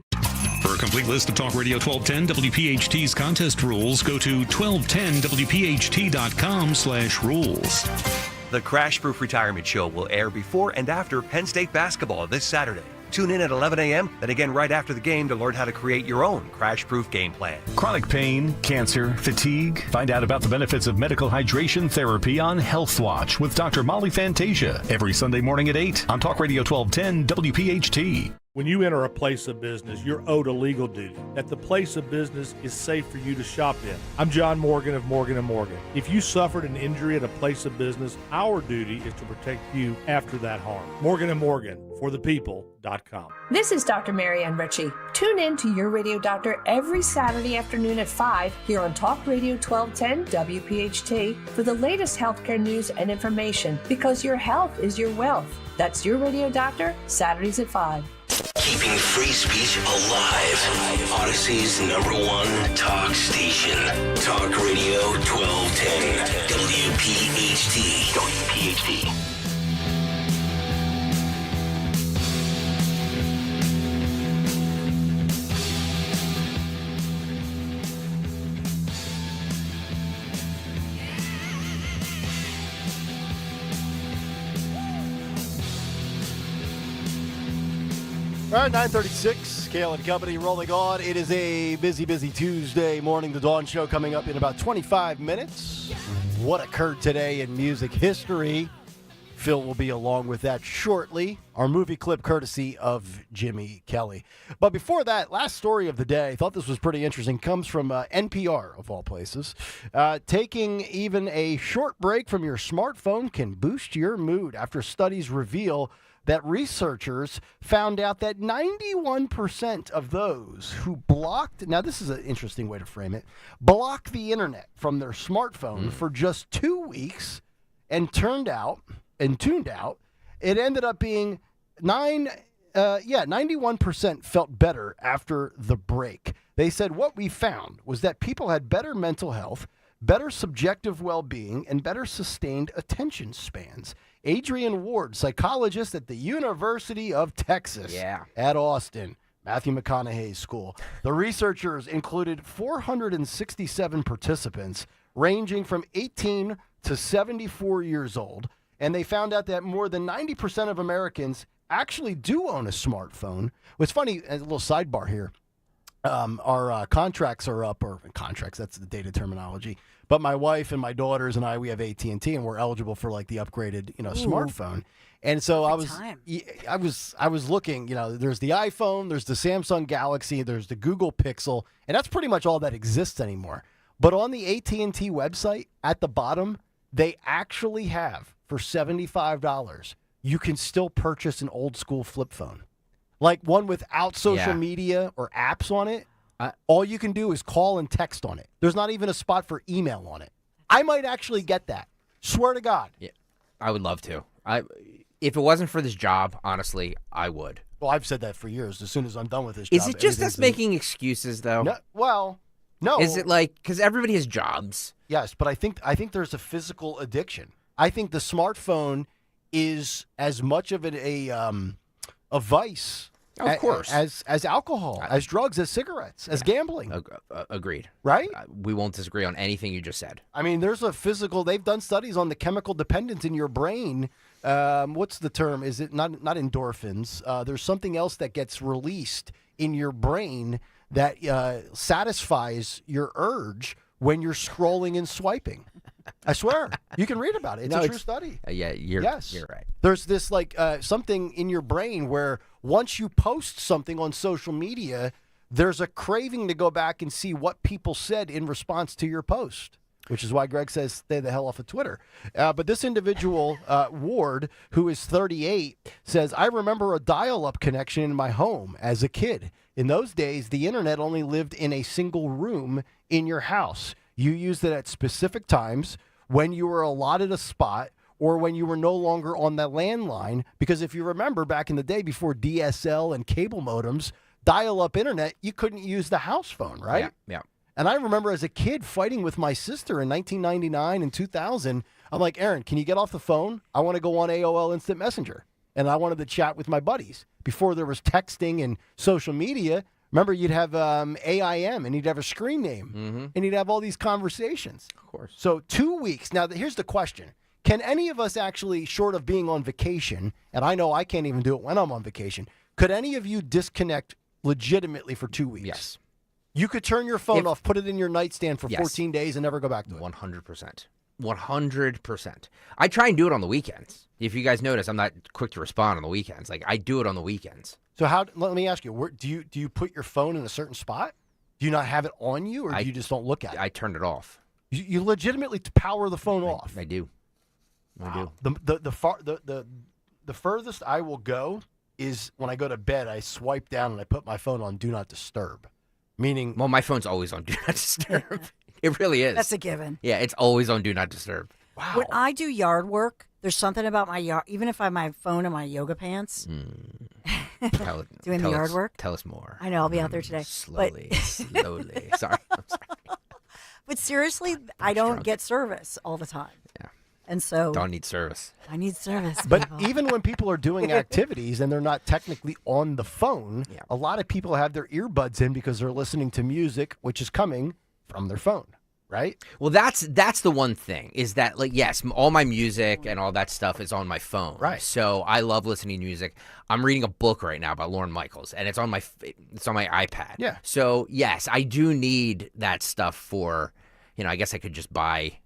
For a complete list of Talk Radio 1210 WPHT's contest rules, go to 1210WPHT.com/rules. The Crash Proof Retirement Show will air before and after Penn State basketball this Saturday. Tune in at 11 a.m., then again right after the game to learn how to create your own crash-proof game plan. Chronic pain, cancer, fatigue. Find out about the benefits of medical hydration therapy on Health Watch with Dr. Molly Fantasia every Sunday morning at 8 on Talk Radio 1210 WPHT. When you enter a place of business, you're owed a legal duty, that the place of business is safe for you to shop in. I'm John Morgan of Morgan & Morgan. If you suffered an injury at a place of business, our duty is to protect you after that harm. Morgan & Morgan, forthepeople.com. This is Dr. Marianne Ritchie. Tune in to Your Radio Doctor every Saturday afternoon at 5 here on Talk Radio 1210 WPHT for the latest healthcare news and information, because your health is your wealth. That's Your Radio Doctor, Saturdays at 5. Keeping free speech alive. Odyssey's #1 talk station. Talk Radio 1210. WPHT. WPHT. All right, 9:36, Kayal and Company rolling on. It is a busy, busy Tuesday morning. The Dawn Show coming up in about 25 minutes. What occurred today in music history? Phil will be along with that shortly. Our movie clip courtesy of Jimmy Kelly. But before that, last story of the day, I thought this was pretty interesting, comes from NPR, of all places. Taking even a short break from your smartphone can boost your mood after studies reveal that researchers found out that 91% of those who blocked, now this is an interesting way to frame it, blocked the internet from their smartphone for just 2 weeks and tuned out, it ended up being 91% felt better after the break. They said what we found was that people had better mental health, better subjective well-being, and better sustained attention spans. Adrian Ward, psychologist at the University of Texas at Austin, Matthew McConaughey's school. The researchers included 467 participants ranging from 18 to 74 years old, and they found out that more than 90% of Americans actually do own a smartphone. What's funny, a little sidebar here, our contracts are up, or contracts, that's the data terminology. But my wife and my daughters and we have AT&T, and we're eligible for like the upgraded, smartphone. And so I was looking, there's the iPhone, there's the Samsung Galaxy, there's the Google Pixel, and that's pretty much all that exists anymore. But on the AT&T website, at the bottom, they actually have, for $75, you can still purchase an old school flip phone. Like one without social media or apps on it. All you can do is call and text on it. There's not even a spot for email on it. I might actually get that. Swear to God. Yeah, I would love to. If it wasn't for this job, honestly, I would. Well, I've said that for years. As soon as I'm done with this job. Is it just us making excuses, though? No, no. Is it like, because everybody has jobs? Yes, but I think there's a physical addiction. I think the smartphone is as much of a vice. Of course. As alcohol, as drugs, as cigarettes, as gambling. Agreed. Right? We won't disagree on anything you just said. I mean, there's they've done studies on the chemical dependence in your brain. What's the term? Is it not endorphins? There's something else that gets released in your brain that satisfies your urge when you're scrolling and swiping. I swear. You can read about it. It's a true study. You're right. There's this something in your brain where once you post something on social media, there's a craving to go back and see what people said in response to your post, which is why Greg says stay the hell off of Twitter. But this individual, Ward, who is 38, says, I remember a dial-up connection in my home as a kid. In those days, the internet only lived in a single room in your house. You used it at specific times when you were allotted a spot or when you were no longer on the landline. Because if you remember back in the day before DSL and cable modems, dial-up internet, you couldn't use the house phone, right? Yeah. And I remember as a kid fighting with my sister in 1999 and 2000. I'm like, Aaron, can you get off the phone? I want to go on AOL Instant Messenger. And I wanted to chat with my buddies. Before there was texting and social media, remember you'd have AIM and you'd have a screen name. And you'd have all these conversations. Of course. So 2 weeks. Now, here's the question. Can any of us actually, short of being on vacation, and I know I can't even do it when I'm on vacation, could any of you disconnect legitimately for 2 weeks? Yes. You could turn your phone off, put it in your nightstand for 14 days and never go back to it. 100%. 100%. I try and do it on the weekends. If you guys notice, I'm not quick to respond on the weekends. Like, I do it on the weekends. So let me ask you, do you put your phone in a certain spot? Do you not have it on you, or do you just don't look at it? I turn it off. You legitimately power the phone off. I do. Wow. The furthest I will go is when I go to bed, I swipe down and I put my phone on Do Not Disturb. Meaning, well, my phone's always on Do Not Disturb. It really is. That's a given. Yeah, it's always on Do Not Disturb. Wow. When I do yard work, there's something about my yard, even if I have my phone in my yoga pants. Doing the yard work. Tell us more. I know, I'll be out there today. Slowly. Sorry. I'm sorry. But seriously, I don't get service all the time. Yeah. And so don't need service. I need service. But even when people are doing activities and they're not technically on the phone, a lot of people have their earbuds in because they're listening to music, which is coming from their phone, right? Well, that's the one thing is that, like, yes, all my music and all that stuff is on my phone. Right. So I love listening to music. I'm reading a book right now by Lauren Michaels, and it's on my iPad. Yeah. So yes, I do need that stuff for, I guess I could just buy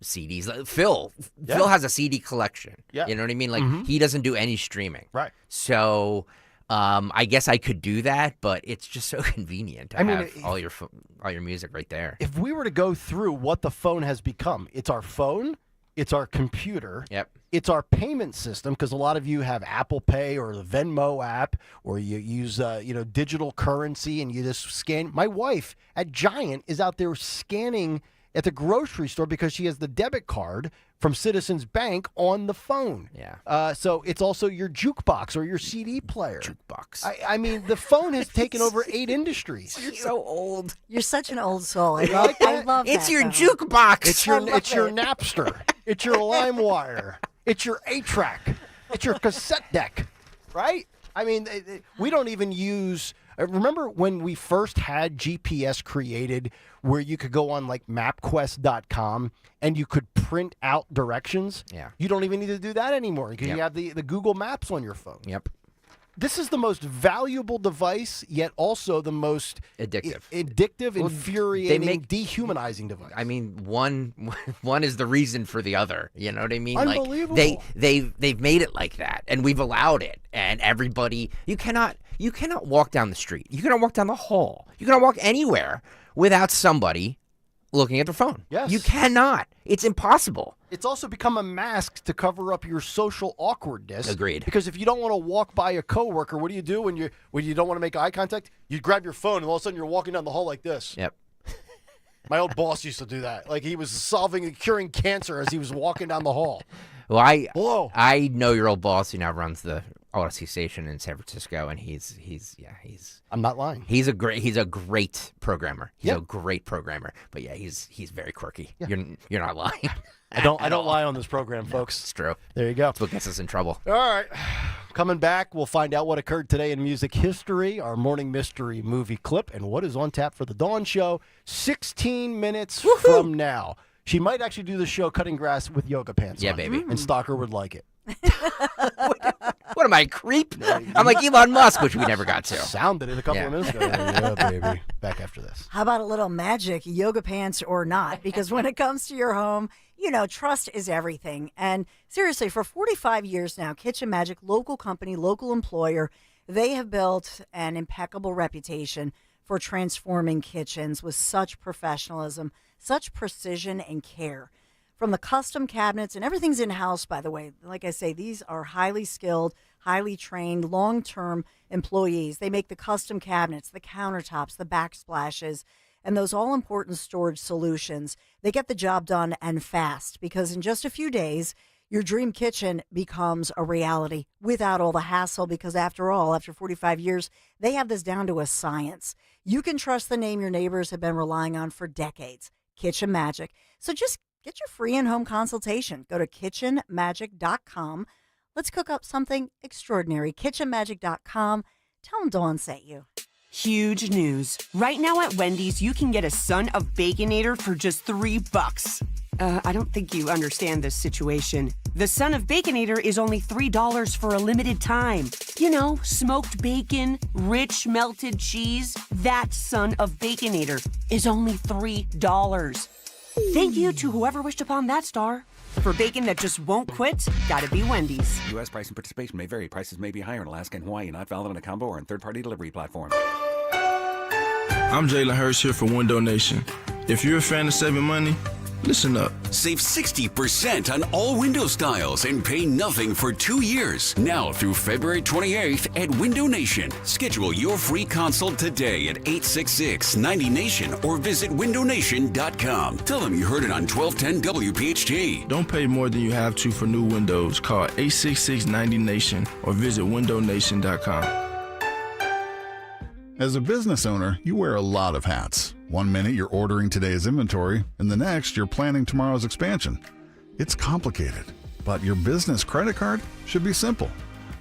CDs. Phil has a CD collection. Yeah. You know what I mean? Like, he doesn't do any streaming. Right. So I guess I could do that, but it's just so convenient to have all your music right there. If we were to go through what the phone has become, it's our phone, it's our computer, it's our payment system, because a lot of you have Apple Pay or the Venmo app, or you use digital currency and you just scan. My wife at Giant is out there scanning at the grocery store because she has the debit card from Citizens Bank on the phone. Yeah. So it's also your jukebox or your CD player. Jukebox. I mean, the phone has taken over 8 industries. You're so old. You're such an old soul. I love It's that, your though. jukebox. It's your Napster. It's your LimeWire. It's your 8-track. It's your cassette deck. Right? I mean, we don't even use. Remember when we first had GPS created, where you could go on like MapQuest.com and you could print out directions? Yeah. You don't even need to do that anymore because you have the Google Maps on your phone. Yep. This is the most valuable device, yet also the most addictive, infuriating, dehumanizing device. I mean, one is the reason for the other. You know what I mean? Unbelievable. Like they've made it like that, and we've allowed it. And everybody, you cannot walk down the street. You cannot walk down the hall. You cannot walk anywhere without somebody looking at their phone. Yes. You cannot. It's impossible. It's also become a mask to cover up your social awkwardness. Agreed. Because if you don't want to walk by a coworker, what do you do when you don't want to make eye contact? You grab your phone and all of a sudden you're walking down the hall like this. Yep. My old boss used to do that. Like he was curing cancer as he was walking down the hall. Well, I know your old boss who now runs the Odyssey Station in San Francisco, and he's I'm not lying. He's a great programmer. He's Yep. a great programmer. But yeah, he's very quirky. Yeah. You're not lying. I don't lie on this program, folks. It's true. There you go. That's what gets us in trouble. All right. Coming back, we'll find out what occurred today in music history, our morning mystery movie clip, and what is on tap for the Dawn Show 16 minutes from now. She might actually do the show cutting grass with yoga pants on. baby. And Stalker would like it. What am I, a creep? I'm like Elon Musk, which we never got to. Sounded it a couple of minutes ago. Yeah, baby. Back after this. How about a little magic, yoga pants or not? Because when it comes to your home, trust is everything. And seriously, for 45 years now, Kitchen Magic, local company, local employer, they have built an impeccable reputation for transforming kitchens with such professionalism, such precision and care. From the custom cabinets, and everything's in-house, by the way. Like I say, these are highly skilled, highly trained, long-term employees. They make the custom cabinets, the countertops, the backsplashes, and those all-important storage solutions. They get the job done and fast, because in just a few days, your dream kitchen becomes a reality without all the hassle, because after all, after 45 years, they have this down to a science. You can trust the name your neighbors have been relying on for decades, Kitchen Magic. So just get your free in-home consultation. Go to kitchenmagic.com. Let's cook up something extraordinary. kitchenmagic.com. Tell them Dawn sent you. Huge news. Right now at Wendy's, you can get a Son of Baconator for just $3. I don't think you understand this situation. The Son of Baconator is only $3 for a limited time. You know, smoked bacon, rich melted cheese. That Son of Baconator is only $3. Thank you to whoever wished upon that star. For bacon that just won't quit, gotta be Wendy's. U.S. price and participation may vary. Prices may be higher in Alaska and Hawaii, not valid on a combo or on third-party delivery platform. I'm Jalen Hurst here for Window Nation. If you're a fan of saving money, listen up. Save 60% on all window styles and pay nothing for 2 years. Now through February 28th at Window Nation. Schedule your free consult today at 866-90-NATION or visit windownation.com. Tell them you heard it on 1210 WPHT. Don't pay more than you have to for new windows. Call 866-90-NATION or visit windownation.com. As a business owner, you wear a lot of hats. One minute you're ordering today's inventory, and the next you're planning tomorrow's expansion. It's complicated, but your business credit card should be simple.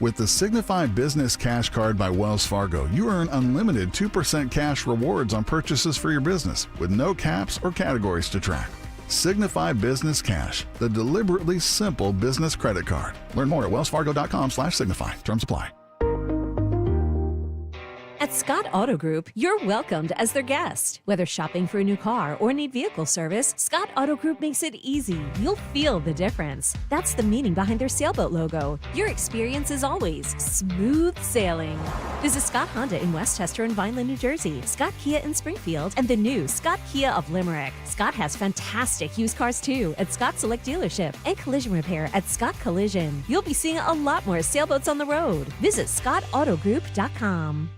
With the Signify Business Cash Card by Wells Fargo, you earn unlimited 2% cash rewards on purchases for your business, with no caps or categories to track. Signify Business Cash, the deliberately simple business credit card. Learn more at wellsfargo.com/signify. Terms apply. At Scott Auto Group, you're welcomed as their guest. Whether shopping for a new car or need vehicle service, Scott Auto Group makes it easy. You'll feel the difference. That's the meaning behind their sailboat logo. Your experience is always smooth sailing. Visit Scott Honda in Westchester and Vineland, New Jersey, Scott Kia in Springfield, and the new Scott Kia of Limerick. Scott has fantastic used cars too at Scott Select Dealership and collision repair at Scott Collision. You'll be seeing a lot more sailboats on the road. Visit scottautogroup.com.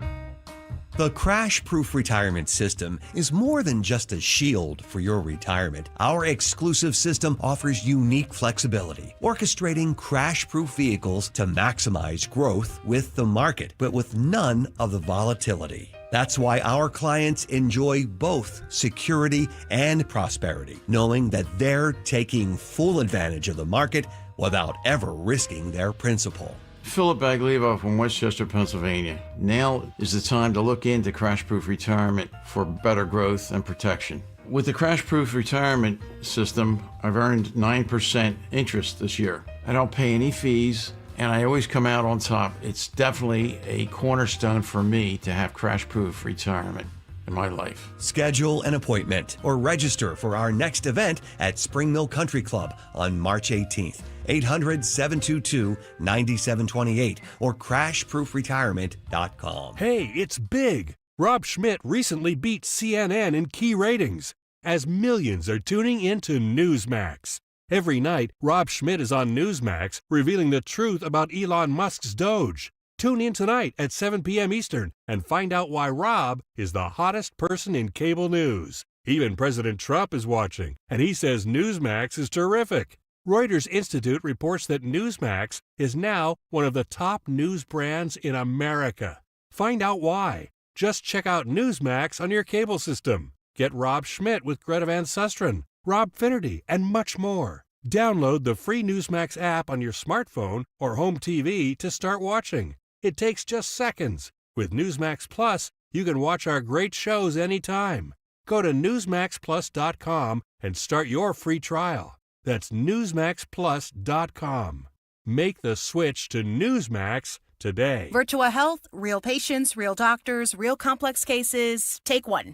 The Crash-Proof Retirement System is more than just a shield for your retirement. Our exclusive system offers unique flexibility, orchestrating crash-proof vehicles to maximize growth with the market, but with none of the volatility. That's why our clients enjoy both security and prosperity, knowing that they're taking full advantage of the market without ever risking their principal. Philip Baglivo from Westchester, Pennsylvania. Now is the time to look into Crash-Proof Retirement for better growth and protection. With the Crash-Proof Retirement System, I've earned 9% interest this year. I don't pay any fees, and I always come out on top. It's definitely a cornerstone for me to have Crash-Proof Retirement in my life. Schedule an appointment or register for our next event at Spring Mill Country Club on March 18th. 800-722-9728 or crashproofretirement.com. Hey, it's big. Rob Schmidt recently beat CNN in key ratings as millions are tuning into Newsmax. Every night, Rob Schmidt is on Newsmax revealing the truth about Elon Musk's Doge. Tune in tonight at 7 p.m. Eastern and find out why Rob is the hottest person in cable news. Even President Trump is watching, and he says Newsmax is terrific. Reuters Institute reports that Newsmax is now one of the top news brands in America. Find out why. Just check out Newsmax on your cable system. Get Rob Schmidt with Greta Van Susteren, Rob Finnerty, and much more. Download the free Newsmax app on your smartphone or home TV to start watching. It takes just seconds. With Newsmax Plus, you can watch our great shows anytime. Go to NewsmaxPlus.com and start your free trial. That's NewsmaxPlus.com. Make the switch to Newsmax today. Virtua Health, real patients, real doctors, real complex cases. Take one.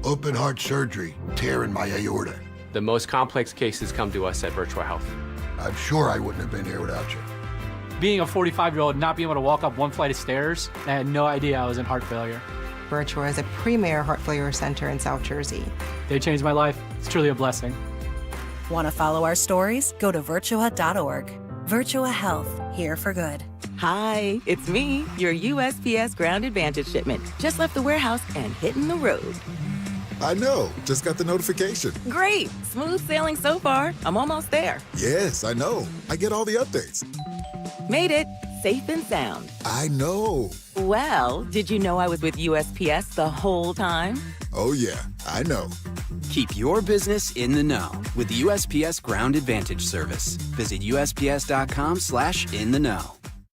Open heart surgery, tear in my aorta. The most complex cases come to us at Virtua Health. I'm sure I wouldn't have been here without you. Being a 45-year-old, not being able to walk up one flight of stairs, I had no idea I was in heart failure. Virtua is a premier heart failure center in South Jersey. They changed my life. It's truly a blessing. Want to follow our stories? Go to Virtua.org. Virtua Health, here for good. Hi, it's me, your USPS Ground Advantage shipment. Just left the warehouse and hitting the road. I know, just got the notification. Great, smooth sailing so far. I'm almost there. Yes, I know. I get all the updates. Made it, safe and sound. I know. Well, did you know I was with USPS the whole time? Oh yeah, I know. Keep your business in the know with the USPS Ground Advantage service. Visit USPS.com/in-the-know.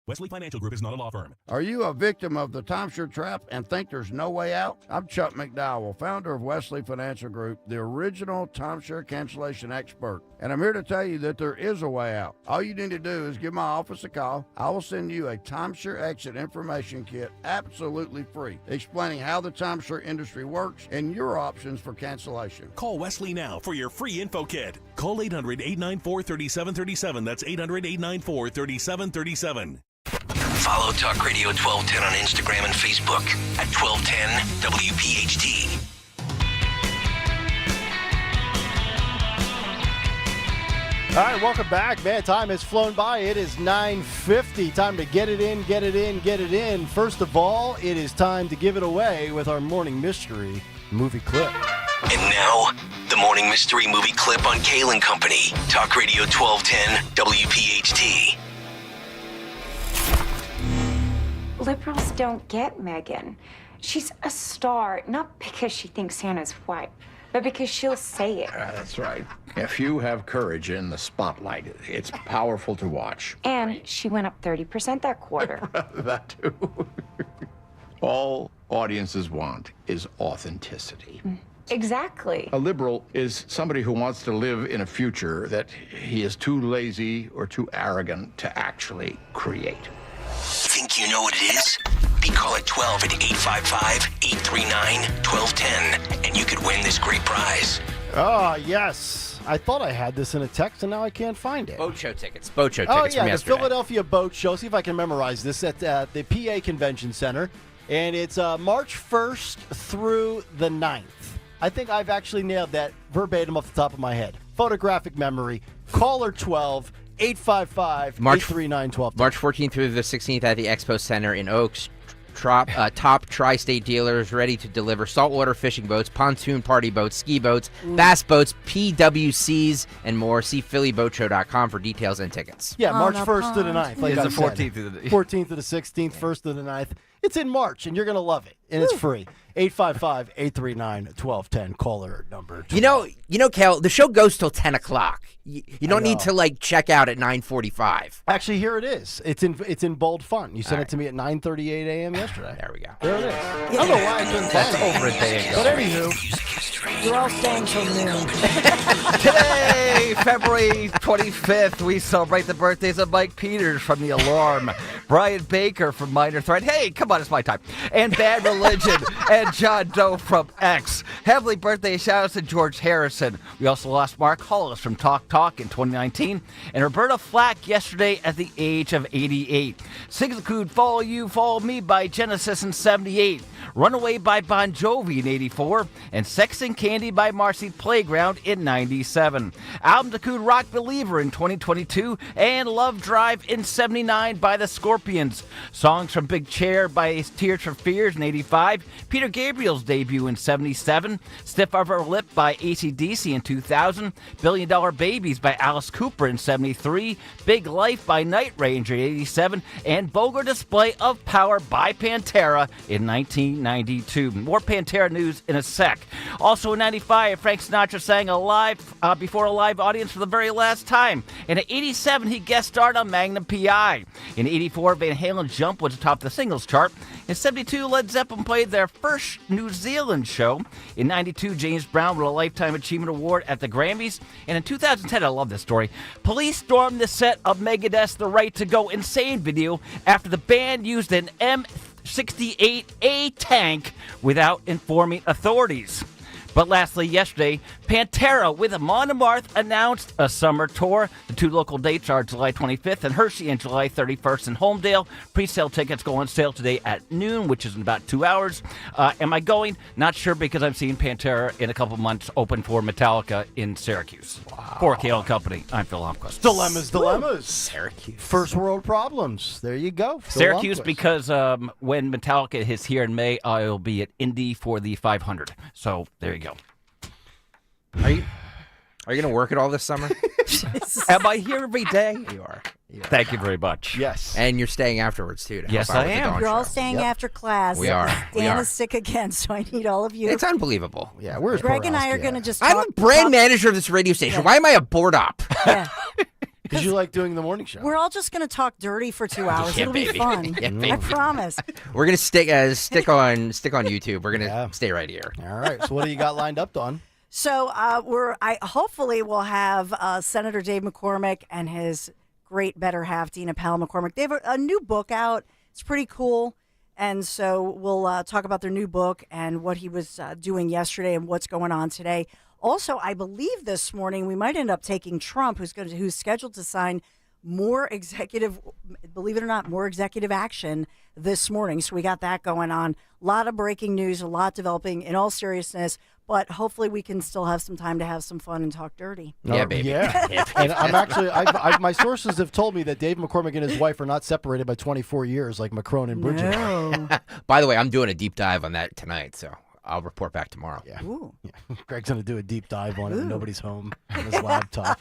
Wesley Financial Group is not a law firm. Are you a victim of the timeshare trap and think there's no way out? I'm Chuck McDowell, founder of Wesley Financial Group, the original timeshare cancellation expert. And I'm here to tell you that there is a way out. All you need to do is give my office a call. I will send you a timeshare exit information kit absolutely free, explaining how the timeshare industry works and your options for cancellation. Call Wesley now for your free info kit. Call 800-894-3737. That's 800-894-3737. Follow Talk Radio 1210 on Instagram and Facebook at 1210 WPHT. All right, welcome back. Man, time has flown by. It is 9:50. Time to get it in, get it in, get it in. First of all, it is time to give it away with our morning mystery movie clip. And now, the morning mystery movie clip on Kayal and Company. Talk Radio 1210 WPHT. Liberals don't get Meghan. She's a star, not because she thinks Santa's white, but because she'll say it. That's right. If you have courage in the spotlight, it's powerful to watch. And she went up 30% that quarter. That too. All audiences want is authenticity. Exactly. A liberal is somebody who wants to live in a future that he is too lazy or too arrogant to actually create. Think you know what it is? Be call at 12 at 855-839-1210, and you could win this great prize. Oh, yes. I thought I had this in a text, and now I can't find it. Boat show tickets. Boat show Oh, tickets yeah, from the yesterday. Philadelphia Boat Show. See if I can memorize this at the PA Convention Center. And it's March 1st through the 9th. I think I've actually nailed that verbatim off the top of my head. Photographic memory. Caller 12, 855-839-1210. March 14th through the 16th at the Expo Center in Oaks. Top tri-state dealers ready to deliver saltwater fishing boats, pontoon party boats, ski boats, bass boats, PWCs, and more. See PhillyBoatShow.com for details and tickets. Yeah, March 1st to the 9th. Like It's I the said. 14th to the 14th to the 16th, 1st to the 9th. It's in March, and you're going to love it. And it's free. 855-839-1210. Caller number 12. You know, Kayal, the show goes till 10 o'clock. You don't need to, check out at 9:45. Actually, here it is. It's in bold font. You sent it to me at 9:38 a.m. yesterday. There we go. There it is. I don't know why I couldn't That's find it. over a day ago. But anywho, You're all staying till noon. Today, February 25th, we celebrate the birthdays of Mike Peters from The Alarm, Brian Baker from Minor Threat. Hey, come on, it's my time. And Bad Religion, and John Doe from X. Heavenly birthday shout-outs to George Harrison. We also lost Mark Hollis from Talk Talk in 2019, and Roberta Flack yesterday at the age of 88. Sings include Follow You, Follow Me by Genesis in 78. Runaway by Bon Jovi in 84, and Sex and Candy by Marcy Playground in 97. Album to include Rock Believer in 2022 and Love Drive in 79 by the Scorpions. Songs from Big Chair by Tears for Fears in 85, Peter Gabriel's debut in 77, Stiff Upper Lip by AC/DC in 2000, Billion Dollar Babies by Alice Cooper in 73, Big Life by Night Ranger in 87, and Vulgar Display of Power by Pantera in 1992. More Pantera news in a sec. Also in 95, Frank Sinatra sang before a live audience for the very last time. And in 87, he guest starred on Magnum P.I. In 84, Van Halen's Jump was atop the singles chart. In 72, Led Zeppelin played their first New Zealand show. In 92, James Brown won a Lifetime Achievement Award at the Grammys. And in 2010, I love this story, police stormed the set of Megadeth's The Right to Go Insane video after the band used an M68A tank without informing authorities. But lastly, yesterday, Pantera with Amon Amarth announced a summer tour. The two local dates are July 25th in Hershey and July 31st in Holmdel. Pre-sale tickets go on sale today at noon, which is in about 2 hours. Am I going? Not sure, because I'm seeing Pantera in a couple months open for Metallica in Syracuse. Wow. For Kayal Company, I'm Phil Lomquist. Dilemmas. Syracuse. First world problems. There you go. Phil Syracuse, Lomquist. because when Metallica is here in May, I'll be at Indy for the 500. So there you go. Are you going to work it all this summer? Am I here every day? You are. Thank you very much. Yes. And you're staying afterwards, too. Yes, I am. You're all staying after class. We are. Dan is sick again, so I need all of you. It's unbelievable. Yeah, where's Greg and I are going to just I'm the brand manager of this radio station. Why am I a board op? Yeah. Because you like doing the morning show. We're all just going to talk dirty for 2 hours. Yeah, It'll be baby. fun. Yeah, baby. I promise. We're going to stick on YouTube. We're going to stay right here. All right. So what do you got lined up, Dawn? So hopefully we'll have Senator Dave McCormick and his great better half, Dina Powell McCormick. They have a new book out. It's pretty cool. And so we'll talk about their new book and what he was doing yesterday and what's going on today. Also, I believe this morning we might end up taking Trump, who's scheduled to sign more executive action this morning. So we got that going on. A lot of breaking news, a lot developing in all seriousness. But hopefully we can still have some time to have some fun and talk dirty. Yeah, baby. Yeah. And I'm actually, my sources have told me that Dave McCormick and his wife are not separated by 24 years like Macron and Bridget. No. By the way, I'm doing a deep dive on that tonight, so I'll report back tomorrow. Yeah. Ooh. Yeah. Greg's going to do a deep dive on it when nobody's home on his laptop.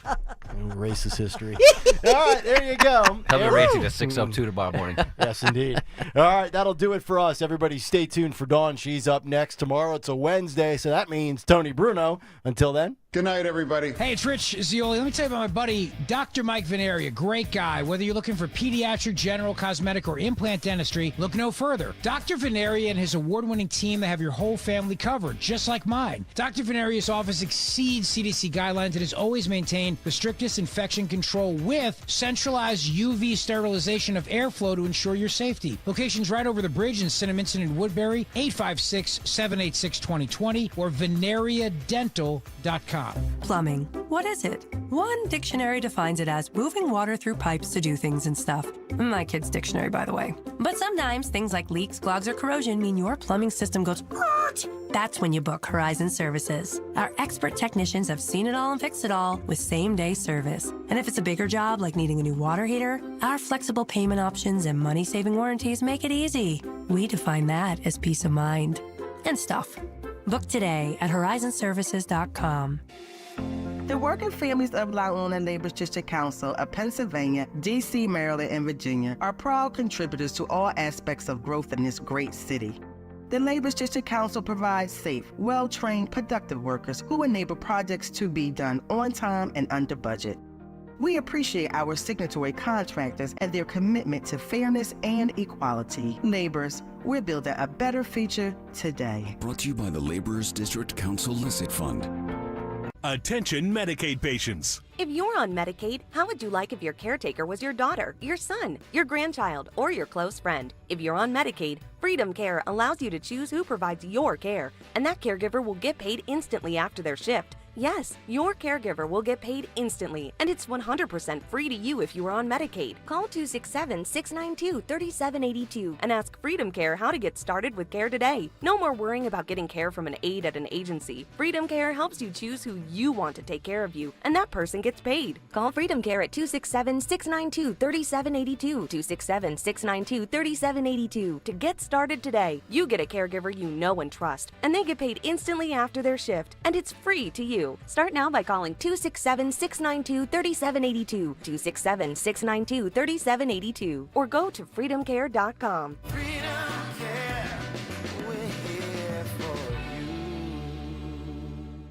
And erase his history. All right, there you go. I'll be racing to 6:02 tomorrow morning. Yes, indeed. All right, that'll do it for us. Everybody stay tuned for Dawn. She's up next. Tomorrow it's a Wednesday, so that means Tony Bruno. Until then. Good night, everybody. Hey, it's Rich Zioli. Let me tell you about my buddy, Dr. Mike Veneri, a great guy. Whether you're looking for pediatric, general, cosmetic, or implant dentistry, look no further. Dr. Veneri and his award-winning team, they have your whole family covered, just like mine. Dr. Veneri's office exceeds CDC guidelines and has always maintained the strictest infection control with centralized UV sterilization of airflow to ensure your safety. Locations right over the bridge in Cinnaminson and Woodbury, 856-786-2020 or veneriadental.com. Plumbing. What is it? One dictionary defines it as moving water through pipes to do things and stuff. My kid's dictionary, by the way. But sometimes things like leaks, clogs, or corrosion mean your plumbing system goes "Hurt." That's when you book Horizon Services. Our expert technicians have seen it all and fixed it all with same-day service. And if it's a bigger job like needing a new water heater, our flexible payment options and money-saving warranties make it easy. We define that as peace of mind. And stuff. Book today at horizonservices.com. The working families of La Una Neighbors District Council of Pennsylvania, D.C., Maryland, and Virginia are proud contributors to all aspects of growth in this great city. The Neighbors District Council provides safe, well-trained, productive workers who enable projects to be done on time and under budget. We appreciate our signatory contractors and their commitment to fairness and equality. Neighbors, we're building a better future today. Brought to you by the Laborers District Council Licit Fund. Attention Medicaid patients. If you're on Medicaid, how would you like if your caretaker was your daughter, your son, your grandchild, or your close friend? If you're on Medicaid, Freedom Care allows you to choose who provides your care, and that caregiver will get paid instantly after their shift. Yes, your caregiver will get paid instantly, and it's 100% free to you if you are on Medicaid. Call 267-692-3782 and ask Freedom Care how to get started with care today. No more worrying about getting care from an aide at an agency. Freedom Care helps you choose who you want to take care of you, and that person gets paid. Call Freedom Care at 267-692-3782, 267-692-3782 to get started today. You get a caregiver you know and trust, and they get paid instantly after their shift, and it's free to you. Start now by calling 267-692-3782, 267-692-3782, or go to freedomcare.com.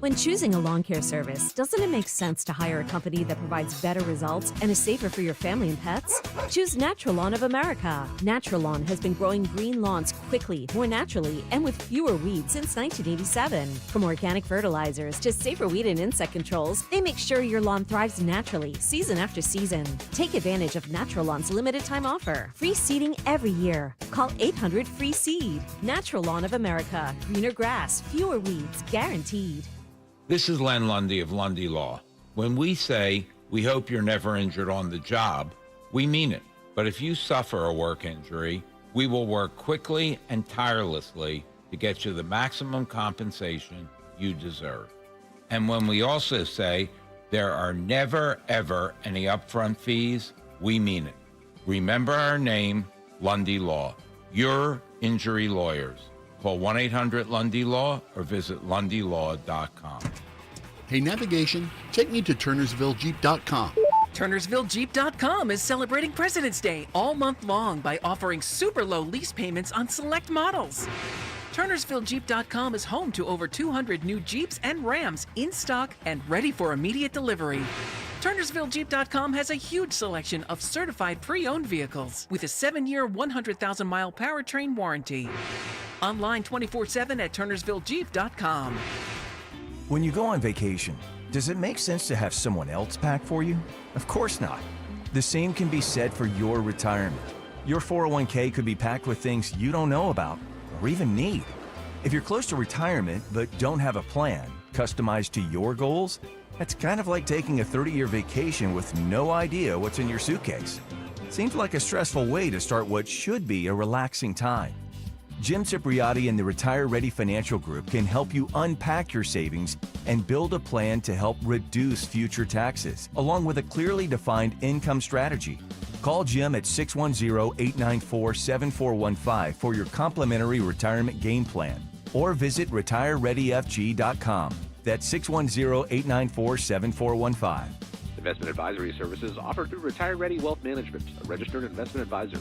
When choosing a lawn care service, doesn't it make sense to hire a company that provides better results and is safer for your family and pets? Choose Natural Lawn of America. Natural Lawn has been growing green lawns quickly, more naturally, and with fewer weeds since 1987. From organic fertilizers to safer weed and insect controls, they make sure your lawn thrives naturally, season after season. Take advantage of Natural Lawn's limited time offer. Free seeding every year. Call 800-FREE-SEED. Natural Lawn of America. Greener grass, fewer weeds, guaranteed. This is Len Lundy of Lundy Law. When we say we hope you're never injured on the job, we mean it. But if you suffer a work injury, we will work quickly and tirelessly to get you the maximum compensation you deserve. And when we also say there are never, ever any upfront fees, we mean it. Remember our name, Lundy Law. Your injury lawyers. Call 1-800-LUNDY-LAW or visit lundylaw.com. Hey, navigation, take me to turnersvillejeep.com. TurnersvilleJeep.com is celebrating President's Day all month long by offering super low lease payments on select models. TurnersvilleJeep.com is home to over 200 new Jeeps and Rams in stock and ready for immediate delivery. TurnersvilleJeep.com has a huge selection of certified pre-owned vehicles with a 7-year, 100,000-mile powertrain warranty. Online 24/7 at TurnersvilleJeep.com. When you go on vacation, does it make sense to have someone else pack for you? Of course not. The same can be said for your retirement. Your 401k could be packed with things you don't know about or even need. If you're close to retirement but don't have a plan customized to your goals, that's kind of like taking a 30-year vacation with no idea what's in your suitcase. Seems like a stressful way to start what should be a relaxing time. Jim Cipriotti and the Retire Ready Financial Group can help you unpack your savings and build a plan to help reduce future taxes, along with a clearly defined income strategy. Call Jim at 610-894-7415 for your complimentary retirement game plan, or visit retirereadyfg.com. That's 610-894-7415. Investment advisory services offered through Retire Ready Wealth Management, a registered investment advisor.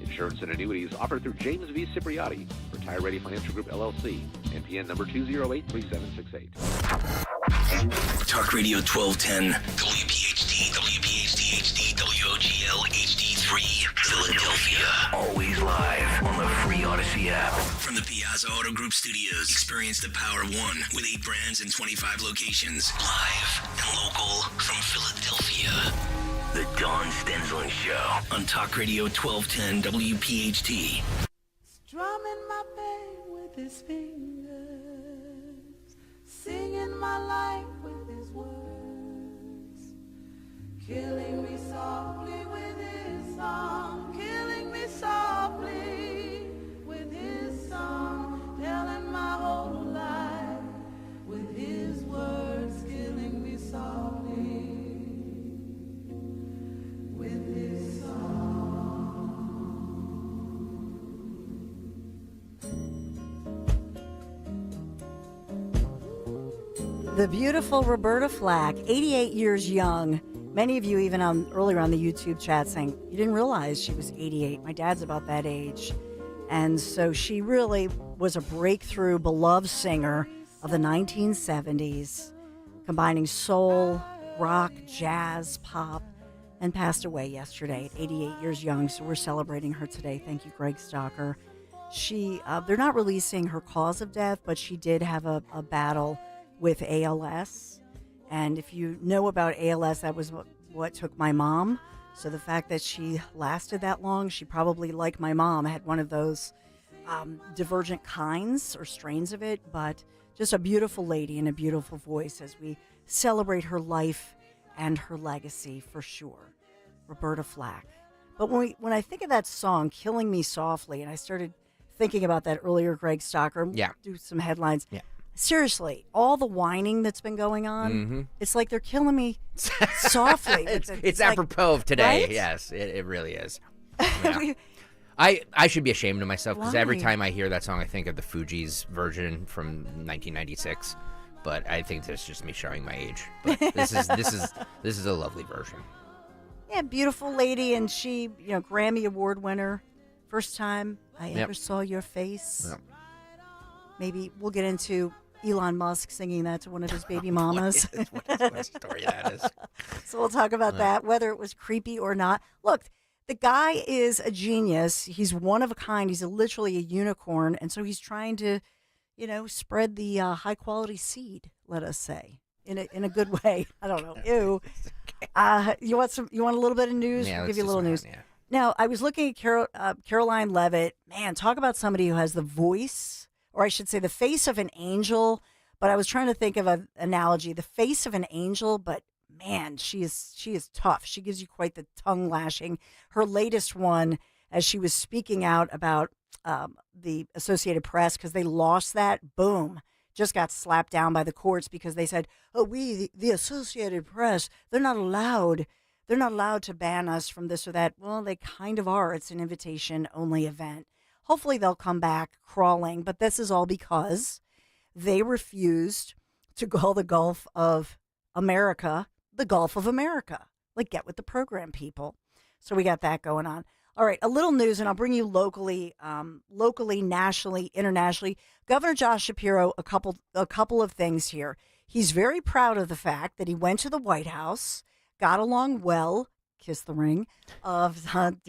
Insurance and annuities offered through James V. Cipriotti, Retire Ready Financial Group, LLC, NPN number 2083768. Talk Radio 1210, WPHT, WPHT-HD, WOGL HD3, Philadelphia. Always live on the free Odyssey app. From the Piazza Auto Group Studios, experience the power of one with 8 brands and 25 locations. Live and local from Philadelphia. The Dawn Stensland Show on Talk Radio 1210 WPHT. Strumming my pain with his fingers, singing my life with his words, killing me softly with his song, killing me softly with his song, telling my whole life with his words, killing me softly. With his song. The beautiful Roberta Flack, 88 years young. Many of you even earlier on the YouTube chat saying, you didn't realize she was 88. My dad's about that age. And so she really was a breakthrough, beloved singer of the 1970s, combining soul, rock, jazz, pop, and passed away yesterday at 88 years young. So we're celebrating her today. Thank you, Greg Stalker. They're not releasing her cause of death, but she did have a battle with ALS. And if you know about ALS, that was what took my mom. So the fact that she lasted that long, she probably, like my mom, had one of those divergent kinds or strains of it. But just a beautiful lady and a beautiful voice as we celebrate her life and her legacy for sure. Roberta Flack. But when I think of that song, Killing Me Softly, and I started thinking about that earlier, Greg Stocker, do some headlines. Yeah. Seriously, all the whining that's been going on, it's like they're killing me softly. It's apropos of today. Right? Yes, it really is. Yeah. I should be ashamed of myself because every time I hear that song, I think of the Fugees version from 1996. But I think that's just me showing my age. But this is a lovely version. Yeah, beautiful lady, and she, Grammy Award winner. First time I ever saw your face. Yep. Maybe we'll get into Elon Musk singing that to one of his baby mamas. What story that is. So we'll talk about that, whether it was creepy or not. Look, the guy is a genius. He's one of a kind. He's literally a unicorn, and so he's trying to, spread the high quality seed. Let us say in a good way. I don't know. Ew. You want a little bit of news? Yeah, I'll let's give you a do little some, news. yeah. Now, I was looking at Caroline Levitt. Man, talk about somebody who has the voice, or I should say the face of an angel. But I was trying to think of an analogy, the face of an angel, but man, she is tough. She gives you quite the tongue lashing. Her latest one, as she was speaking out about the Associated Press, because they lost that, boom, just got slapped down by the courts because they said, oh, the Associated Press, they're not allowed to ban us from this or that. Well, they kind of are. It's an invitation-only event. Hopefully they'll come back crawling, but this is all because they refused to call the Gulf of America the Gulf of America. Like, get with the program, people. So we got that going on. All right, a little news, and I'll bring you locally, nationally, internationally. Governor Josh Shapiro, a couple of things here. He's very proud of the fact that he went to the White House, got along well, kiss the ring, of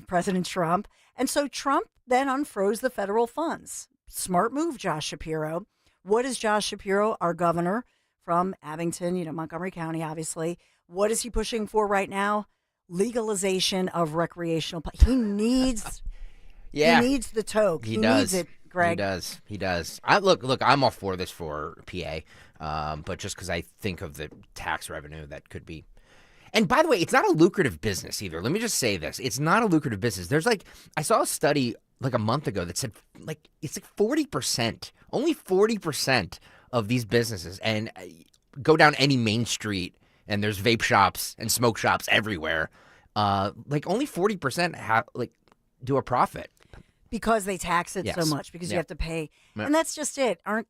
President Trump. And so Trump then unfroze the federal funds. Smart move, Josh Shapiro. What is Josh Shapiro, our governor from Abington, Montgomery County, obviously? What is he pushing for right now? Legalization of recreational. He needs the toke. He needs it, Greg. He does. Look, I'm all for this for PA, but just because I think of the tax revenue that could be. And by the way, it's not a lucrative business either. Let me just say this. It's not a lucrative business. There's I saw a study a month ago that said it's 40%, only 40% of these businesses, and go down any main street and there's vape shops and smoke shops everywhere. Only 40% do a profit because they tax it so much because you have to pay, and that's just it. Aren't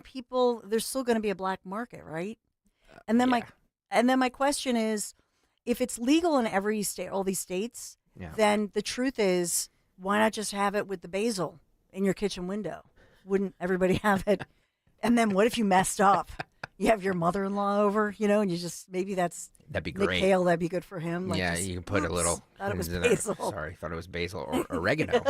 people? There's still going to be a black market, right? And then my question is, if it's legal in every state, all these states, then the truth is, why not just have it with the basil in your kitchen window? Wouldn't everybody have it? And then what if you messed up? You have your mother-in-law over, and you just that'd be great. Nick Kayal, that'd be good for him. You can put a little. Thought it was basil. Sorry, thought it was basil or oregano.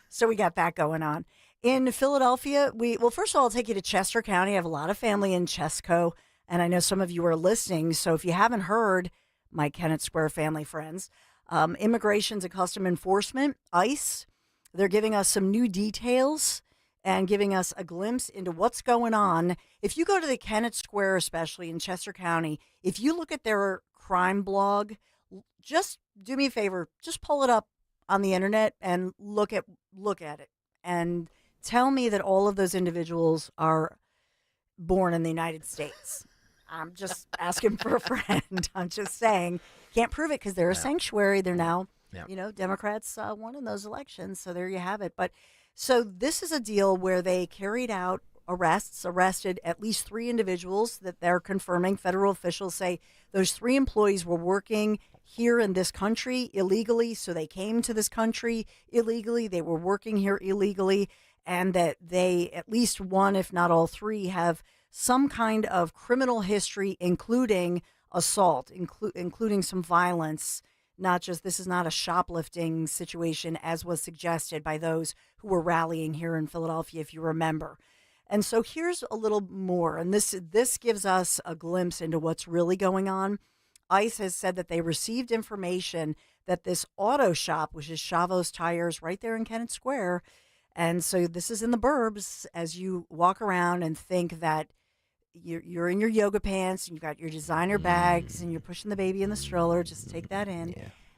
So we got that going on in Philadelphia. First of all, I'll take you to Chester County. I have a lot of family in Chesco, and I know some of you are listening. So if you haven't heard, my Kennett Square family friends, Immigrations and Custom Enforcement, ICE, they're giving us some new details and giving us a glimpse into what's going on. If you go to the Kennett Square, especially in Chester County, if you look at their crime blog, just do me a favor, just pull it up on the internet and look at it and tell me that all of those individuals are born in the United States. I'm just asking for a friend. I'm just saying, can't prove it because they're a sanctuary. They're now, Democrats won in those elections. So there you have it. But so this is a deal where they carried out arrested at least 3 individuals that they're confirming. Federal officials say those 3 employees were working here in this country illegally. So they came to this country illegally. They were working here illegally, and that they, at least one, if not all 3, have some kind of criminal history, including assault, including some violence. Not just, this is not a shoplifting situation as was suggested by those who were rallying here in Philadelphia, if you remember. And so here's a little more, and this gives us a glimpse into what's really going on. ICE has said that they received information that this auto shop, which is Chavos Tires right there in Kennett Square, And so this is in the burbs as you walk around and think that you're in your yoga pants and you've got your designer bags and you're pushing the baby in the stroller. Just take that in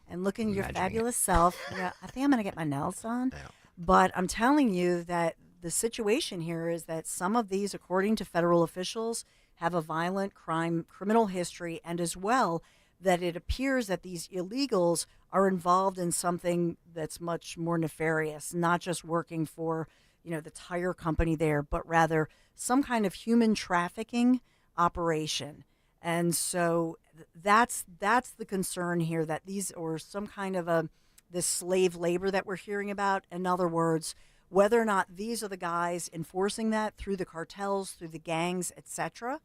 and look in your fabulous self. I think I'm going to get my nails done. But I'm telling you that the situation here is that some of these, according to federal officials, have a violent criminal history, and as well that it appears that these illegals are involved in something that's much more nefarious, not just working for, the tire company there, but rather some kind of human trafficking operation. And so that's the concern here, that these, or some kind of this slave labor that we're hearing about. In other words, whether or not these are the guys enforcing that through the cartels, through the gangs, etc.,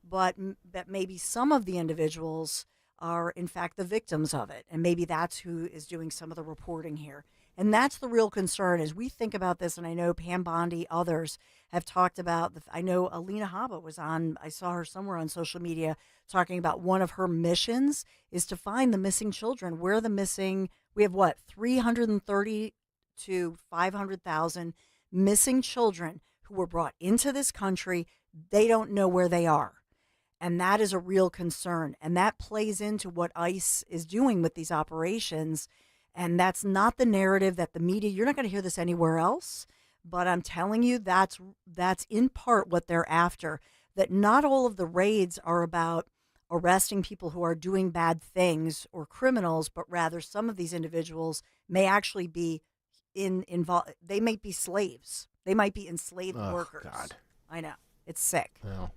but that maybe some of the individuals are in fact the victims of it, and maybe that's who is doing some of the reporting here. And that's the real concern as we think about this. And I know Pam Bondi, others have talked about, I know Alina Habba was on, I saw her somewhere on social media talking about one of her missions is to find the missing children. Where the missing, we have 330 to 500,000 missing children who were brought into this country. They don't know where they are. And that is a real concern. And that plays into what ICE is doing with these operations. And that's not the narrative that the media, you're not going to hear this anywhere else. But I'm telling you, that's in part what they're after. That not all of the raids are about arresting people who are doing bad things or criminals, but rather some of these individuals may actually be involved. They might be slaves. They might be enslaved workers. God. I know. It's sick. Well.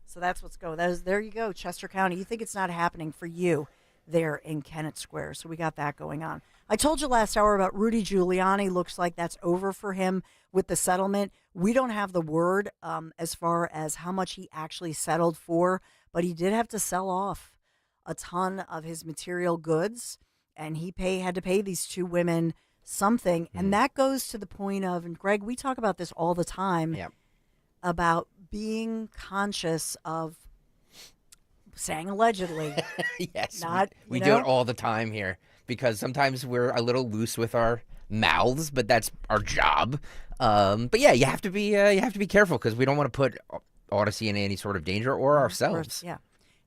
So that's what's going. There you go, Chester County. You think it's not happening for you there in Kennett Square. So we got that going on. I told you last hour about Rudy Giuliani. Looks like that's over for him with the settlement. We don't have the word as far as how much he actually settled for, but he did have to sell off a ton of his material goods, and he had to pay these two women something. And that goes to the point of, and Greg, we talk about this all the time, about being conscious of saying allegedly. Yes, not, we do it all the time here because sometimes we're a little loose with our mouths, but that's our job. But yeah, you have to be careful because we don't want to put Odyssey in any sort of danger or ourselves. Yeah.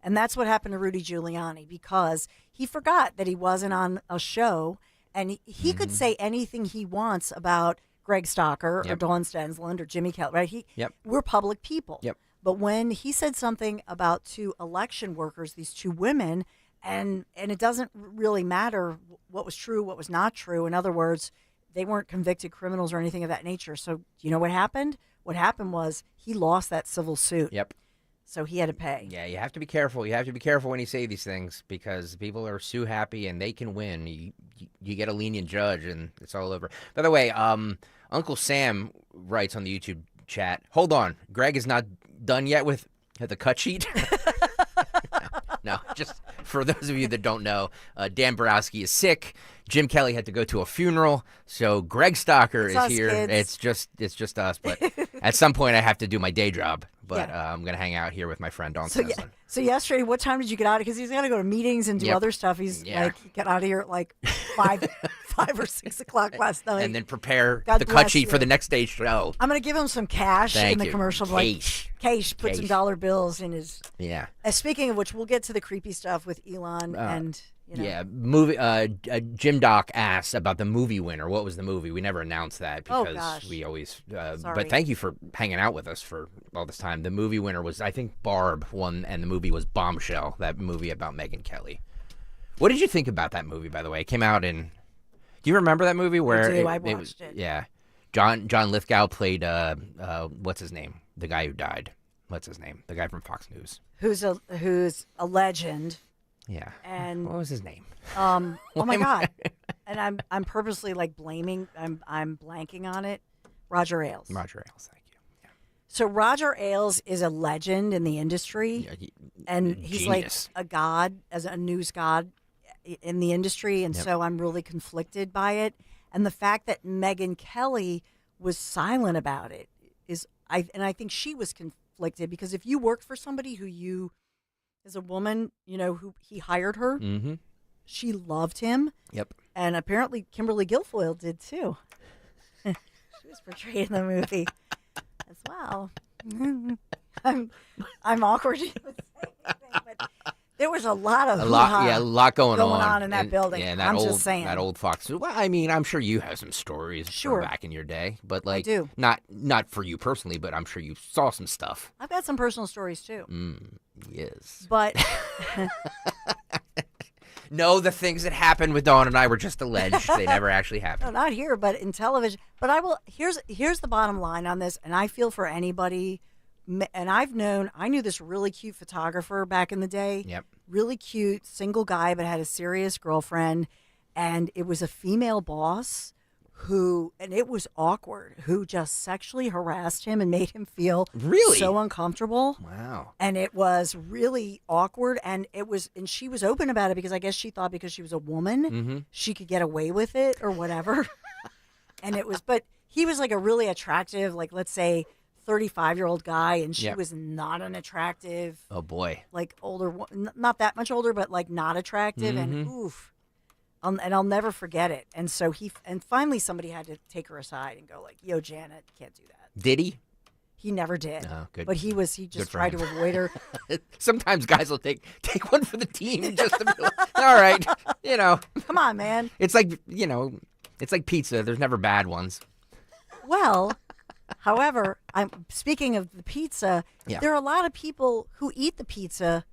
And that's what happened to Rudy Giuliani, because he forgot that he wasn't on a show, and he could say anything he wants about Greg Stocker or Dawn Stensland or Jimmy Kayal, right? We're public people. But when he said something about two election workers, these two women, and it doesn't really matter what was true, what was not true. In other words, they weren't convicted criminals or anything of that nature. So you know what happened? What happened was he lost that civil suit. So he had to pay. Yeah, you have to be careful. You have to be careful when you say these things because people are sue happy and they can win. You get a lenient judge and it's all over. By the way, Uncle Sam writes on the YouTube chat, hold on, Greg is not done yet with the cut sheet? No, just for those of you that don't know, Dan Borowski is sick. Jim Kelly had to go to a funeral, so Greg Stocker is here. Kids. It's just us, but at some point I have to do my day job. But I'm going to hang out here with my friend Dawn Stensland. So yesterday, what time did you get out? Because he's got to go to meetings and do other stuff. He's get out of here at like 5 or 6 o'clock last night. And then prepare the cut sheet for the next day's show. I'm going to give him some cash in the commercial. Cash. Put some dollar bills in his. Yeah. Speaking of which, we'll get to the creepy stuff with Elon and. Yeah, movie. Jim Doc asked about the movie winner. What was the movie? We never announced that because we always. But thank you for hanging out with us for all this time. The movie winner was, I think, Barb won, and the movie was Bombshell. That movie about Megyn Kelly. What did you think about that movie? By the way, it came out in. Do you remember that movie? Where I watched it. Yeah, John Lithgow played. What's his name? The guy who died. What's his name? The guy from Fox News. Who's a legend. Yeah. And what was his name? Oh my God. And I'm purposely like blaming. I'm blanking on it. Roger Ailes. Roger Ailes. Thank you. Yeah. So Roger Ailes is a legend in the industry, and he's like a god, as a news god in the industry. And so I'm really conflicted by it. And the fact that Megyn Kelly was silent about it is, I think she was conflicted because if you worked for somebody who you, as a woman, who he hired her. Mm-hmm. She loved him. Yep. And apparently Kimberly Guilfoyle did too. was portrayed in the movie as well. I'm awkward to even say anything, but there was a lot of a lot going on in that building. Yeah, I'm old, just saying. that old Fox. Well, I mean, I'm sure you have some stories from back in your day, but like, I do. Not for you personally, but I'm sure you saw some stuff. I've got some personal stories too. Yes. But no, the things that happened with Dawn and I were just alleged. They never actually happened. No, not here, but in television. But I will. Here's the bottom line on this, and I feel for anybody. And I knew this really cute photographer back in the day. Yep. Really cute, single guy, but had a serious girlfriend. And it was a female boss and it was awkward, who just sexually harassed him and made him feel so uncomfortable. Wow. And it was really awkward. And she was open about it because I guess she thought because she was a woman, she could get away with it or whatever. But he was like a really attractive, like, let's say, 35-year-old guy, and she was not an attractive. Oh boy! Like older, not that much older, but like not attractive, and oof. And I'll never forget it. And so finally somebody had to take her aside and go like, "Yo, Janet, you can't do that." Did he? He never did. Oh, good. But he just tried to avoid her. Sometimes guys will take one for the team just to be like, all right, Come on, man. It's like it's like pizza. There's never bad ones. Well. However, I'm speaking of the pizza. Yeah. There are a lot of people who eat the pizza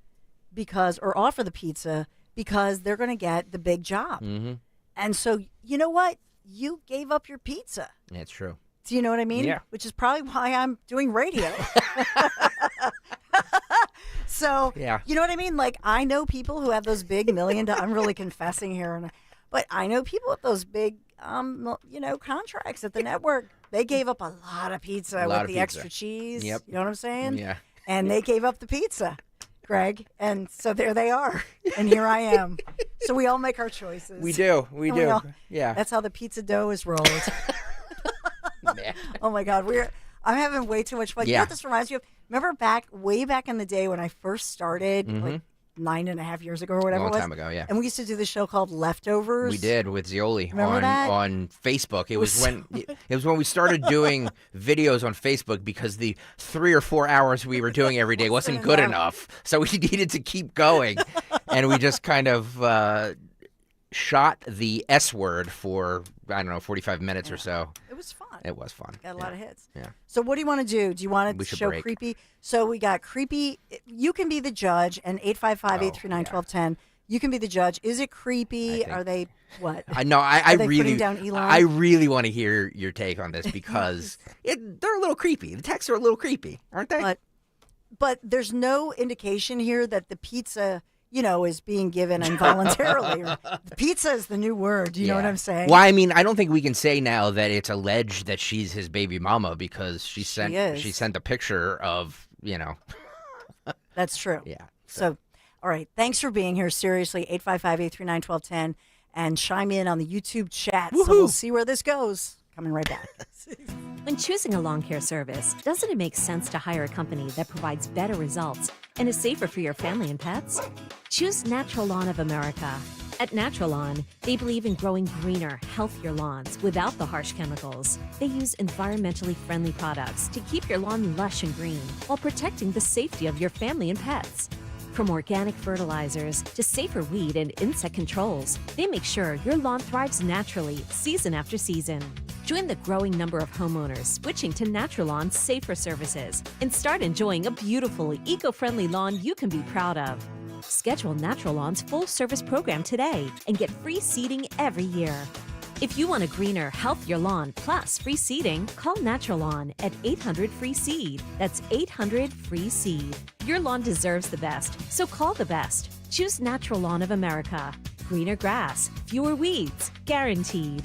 or offer the pizza because they're going to get the big job. Mm-hmm. And so, you know what? You gave up your pizza. That's true. Do you know what I mean? Yeah. Which is probably why I'm doing radio. So, you know what I mean? Like, I know people who have those big I'm really confessing here, but I know people with those big, contracts at the network. They gave up a lot of pizza with the extra cheese. Yep. You know what I'm saying? Yeah. And they gave up the pizza, Greg. And so there they are. And here I am. So we all make our choices. We do. We do. Yeah. That's how the pizza dough is rolled. Oh, my God. I'm having way too much fun. You know what this reminds me of? Remember way back in the day when I first started, like 9.5 years ago or whatever it was? A long time ago, yeah. And we used to do this show called Leftovers. We did with Zioli on Facebook. It was when we started doing videos on Facebook because the 3 or 4 hours we were doing every day wasn't good enough. So we needed to keep going. And we just kind of shot the S word for, 45 minutes or so. It was fun. It was fun. Got a lot of hits. Yeah. So what do you want to do? Do you want to show break. creepy? So we got creepy. You can be the judge, and 855-839-1210. You can be the judge. Is it creepy? Are they what? I know. I really putting down Elon? I really want to hear your take on this because they're a little creepy. The texts are a little creepy, aren't they? But there's no indication here that the pizza, is being given involuntarily. The pizza is the new word. Do you know what I'm saying? Well, I mean, I don't think we can say now that it's alleged that she's his baby mama because she sent a picture of, That's true. Yeah. So, all right. Thanks for being here. Seriously, 855-839-1210 and chime in on the YouTube chat. Woohoo! So we'll see where this goes. Coming right back. When choosing a lawn care service, doesn't it make sense to hire a company that provides better results and is safer for your family and pets? Choose Natural Lawn of America. At Natural Lawn, they believe in growing greener, healthier lawns without the harsh chemicals. They use environmentally friendly products to keep your lawn lush and green while protecting the safety of your family and pets. From organic fertilizers to safer weed and insect controls, they make sure your lawn thrives naturally season after season. Join the growing number of homeowners switching to Natural Lawn's safer services and start enjoying a beautiful, eco-friendly lawn you can be proud of. Schedule Natural Lawn's full-service program today and get free seeding every year. If you want a greener, healthier lawn plus free seeding, call Natural Lawn at 800-FREE-SEED. That's 800-FREE-SEED. Your lawn deserves the best, so call the best. Choose Natural Lawn of America. Greener grass, fewer weeds, guaranteed.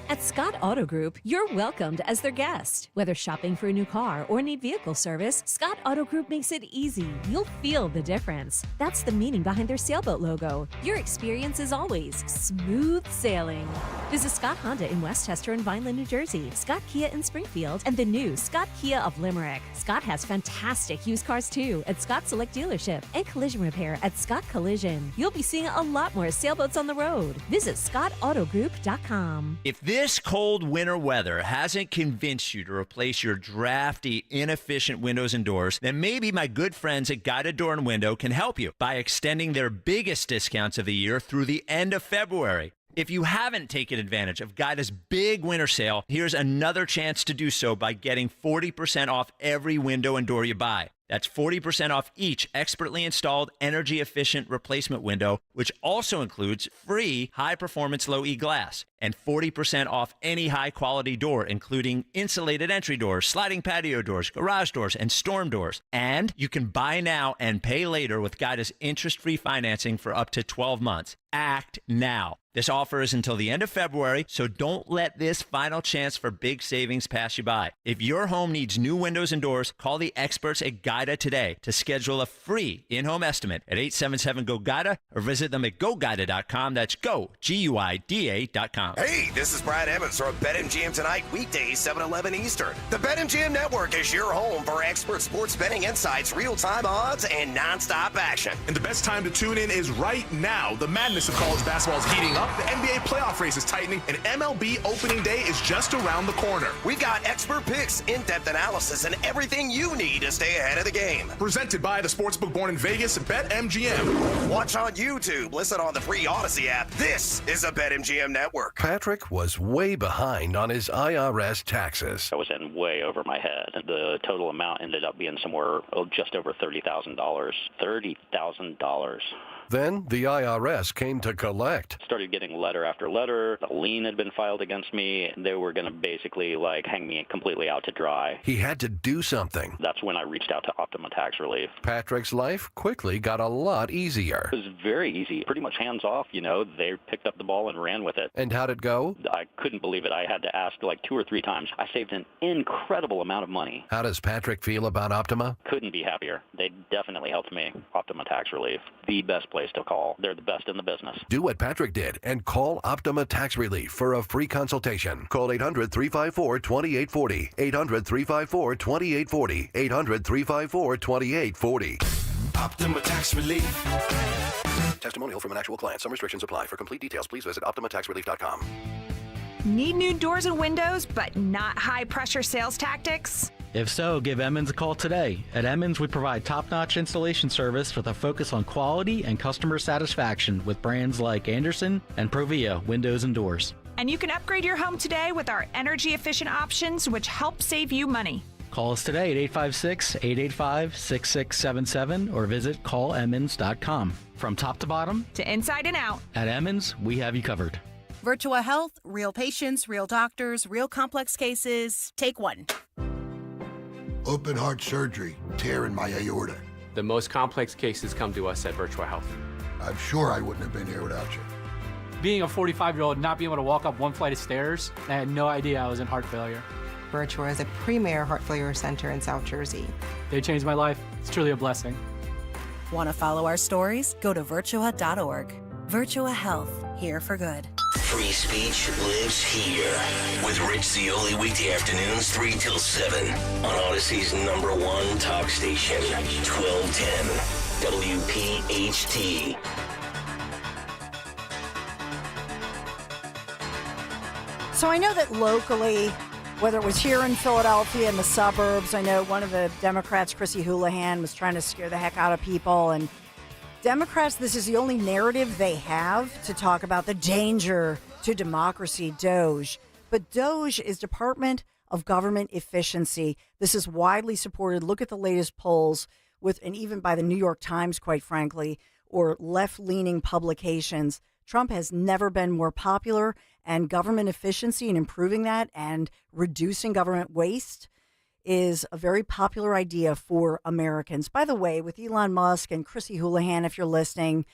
At Scott Auto Group, you're welcomed as their guest. Whether shopping for a new car or need vehicle service, Scott Auto Group makes it easy. You'll feel the difference. That's the meaning behind their sailboat logo. Your experience is always smooth sailing. Visit Scott Honda in Westchester and Vineland, New Jersey, Scott Kia in Springfield, and the new Scott Kia of Limerick. Scott has fantastic used cars too at Scott Select Dealership and collision repair at Scott Collision. You'll be seeing a lot more sailboats on the road. Visit scottautogroup.com. If this this cold winter weather hasn't convinced you to replace your drafty, inefficient windows and doors, then maybe my good friends at Guided Door and Window can help you by extending their biggest discounts of the year through the end of February. If you haven't taken advantage of Guida's big winter sale, here's another chance to do so by getting 40% off every window and door you buy. That's 40% off each expertly installed energy-efficient replacement window, which also includes free high-performance low-E glass, and 40% off any high-quality door, including insulated entry doors, sliding patio doors, garage doors, and storm doors. And you can buy now and pay later with Guida's interest-free financing for up to 12 months. Act now. This offer is until the end of February, so don't let this final chance for big savings pass you by. If your home needs new windows and doors, call the experts at Guida today to schedule a free in-home estimate at 877-GO-GUIDA or visit them at GoGuida.com. That's go, GUIDA.com. Hey, this is Brad Evans from BetMGM Tonight, weekdays 7-11 Eastern. The BetMGM Network is your home for expert sports betting insights, real-time odds, and nonstop action. And the best time to tune in is right now. The madness of college basketball is heating up, the NBA playoff race is tightening, and MLB opening day is just around the corner. We've got expert picks, in-depth analysis, and everything you need to stay ahead of the game. Presented by the sportsbook born in Vegas, BetMGM. Watch on YouTube, listen on the free Odyssey app. This is the BetMGM Network. Patrick was way behind on his IRS taxes. I was in way over my head. The total amount ended up being somewhere just over $30,000. $30,000. Then the IRS came to collect. Started getting letter after letter. A lien had been filed against me. They were going to basically hang me completely out to dry. He had to do something. That's when I reached out to Optima Tax Relief. Patrick's life quickly got a lot easier. It was very easy, pretty much hands off. They picked up the ball and ran with it. And how'd it go? I couldn't believe it. I had to ask 2 or 3 times. I saved an incredible amount of money. How does Patrick feel about Optima? Couldn't be happier. They definitely helped me. Optima Tax Relief, the best place to call. They're the best in the business. Do what Patrick did and call Optima Tax Relief for a free consultation. Call 800-354-2840. 800-354-2840. 800-354-2840. Optima Tax Relief. Testimonial from an actual client. Some restrictions apply. For complete details, please visit OptimaTaxRelief.com. Need new doors and windows, but not high-pressure sales tactics? If so, give Emmons a call today. At Emmons, we provide top-notch installation service with a focus on quality and customer satisfaction with brands like Anderson and Provia Windows and Doors. And you can upgrade your home today with our energy-efficient options, which help save you money. Call us today at 856-885-6677 or visit callemmons.com. From top to bottom, to inside and out, at Emmons, we have you covered. Virtua Health, real patients, real doctors, real complex cases. Take one. Open heart surgery, tear in my aorta. The most complex cases come to us at Virtua Health. I'm sure I wouldn't have been here without you. Being a 45-year-old, not being able to walk up one flight of stairs, I had no idea I was in heart failure. Virtua is a premier heart failure center in South Jersey. They changed my life. It's truly a blessing. Want to follow our stories? Go to virtua.org. Virtua Health, here for good. Free speech lives here with Rich Zioli weekday afternoons 3 till 7 on Odyssey's #1 talk station, 1210 WPHT. So I know that locally, whether it was here in Philadelphia in the suburbs, I know one of the Democrats, Chrissy Houlihan, was trying to scare the heck out of people. And Democrats, this is the only narrative they have to talk about the danger to democracy, DOGE. But DOGE is Department of Government Efficiency. This is widely supported. Look at the latest polls and even by the New York Times, quite frankly, or left-leaning publications. Trump has never been more popular, and government efficiency and improving that and reducing government waste is a very popular idea for Americans. By the way, with Elon Musk and Chrissy Houlihan, if you're listening,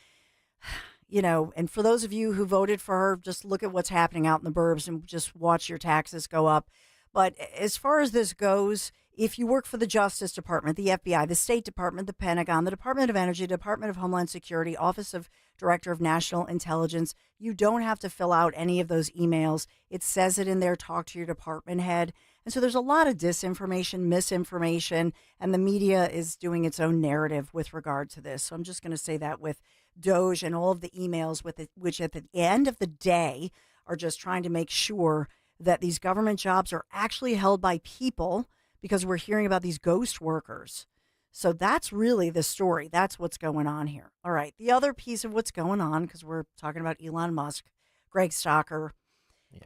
and for those of you who voted for her, just look at what's happening out in the burbs and just watch your taxes go up. But as far as this goes, if you work for the Justice Department, the FBI, the State Department, the Pentagon, the Department of Energy, Department of Homeland Security, Office of Director of National Intelligence, you don't have to fill out any of those emails. It says it in there, talk to your department head. And so there's a lot of disinformation, misinformation, and the media is doing its own narrative with regard to this. So I'm just going to say that with DOGE and all of the emails which at the end of the day are just trying to make sure that these government jobs are actually held by people, because we're hearing about these ghost workers. So that's really the story. That's what's going on here. All right. The other piece of what's going on, because we're talking about Elon Musk, Greg Stocker,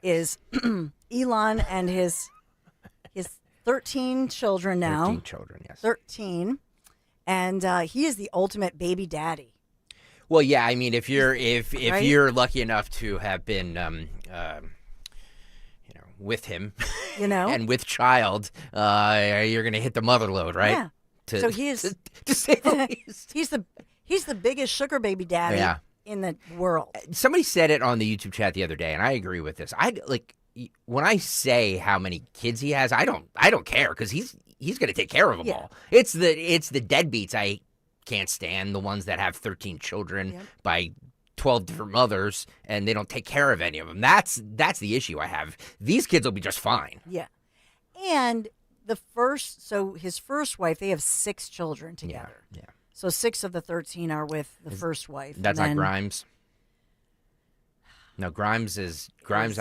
is Elon and his 13 children now. 13 children, yes. 13. And he is the ultimate baby daddy. Well, yeah, I mean, if you're Right? you're lucky enough to have been with him, and with child, you're going to hit the mother load, right? Yeah. So he is to say the least. He's the biggest sugar baby daddy in the world. Somebody said it on the YouTube chat the other day, and I agree with this. When I say how many kids he has, I don't care, because he's going to take care of them all. It's the deadbeats I can't stand, the ones that have 13 children by 12 different mothers, and they don't take care of any of them. That's the issue I have. These kids will be just fine. Yeah. And his first wife, they have 6 children together. Yeah. So 6 of the 13 are with the first wife. That's not Grimes. No, Grimes. I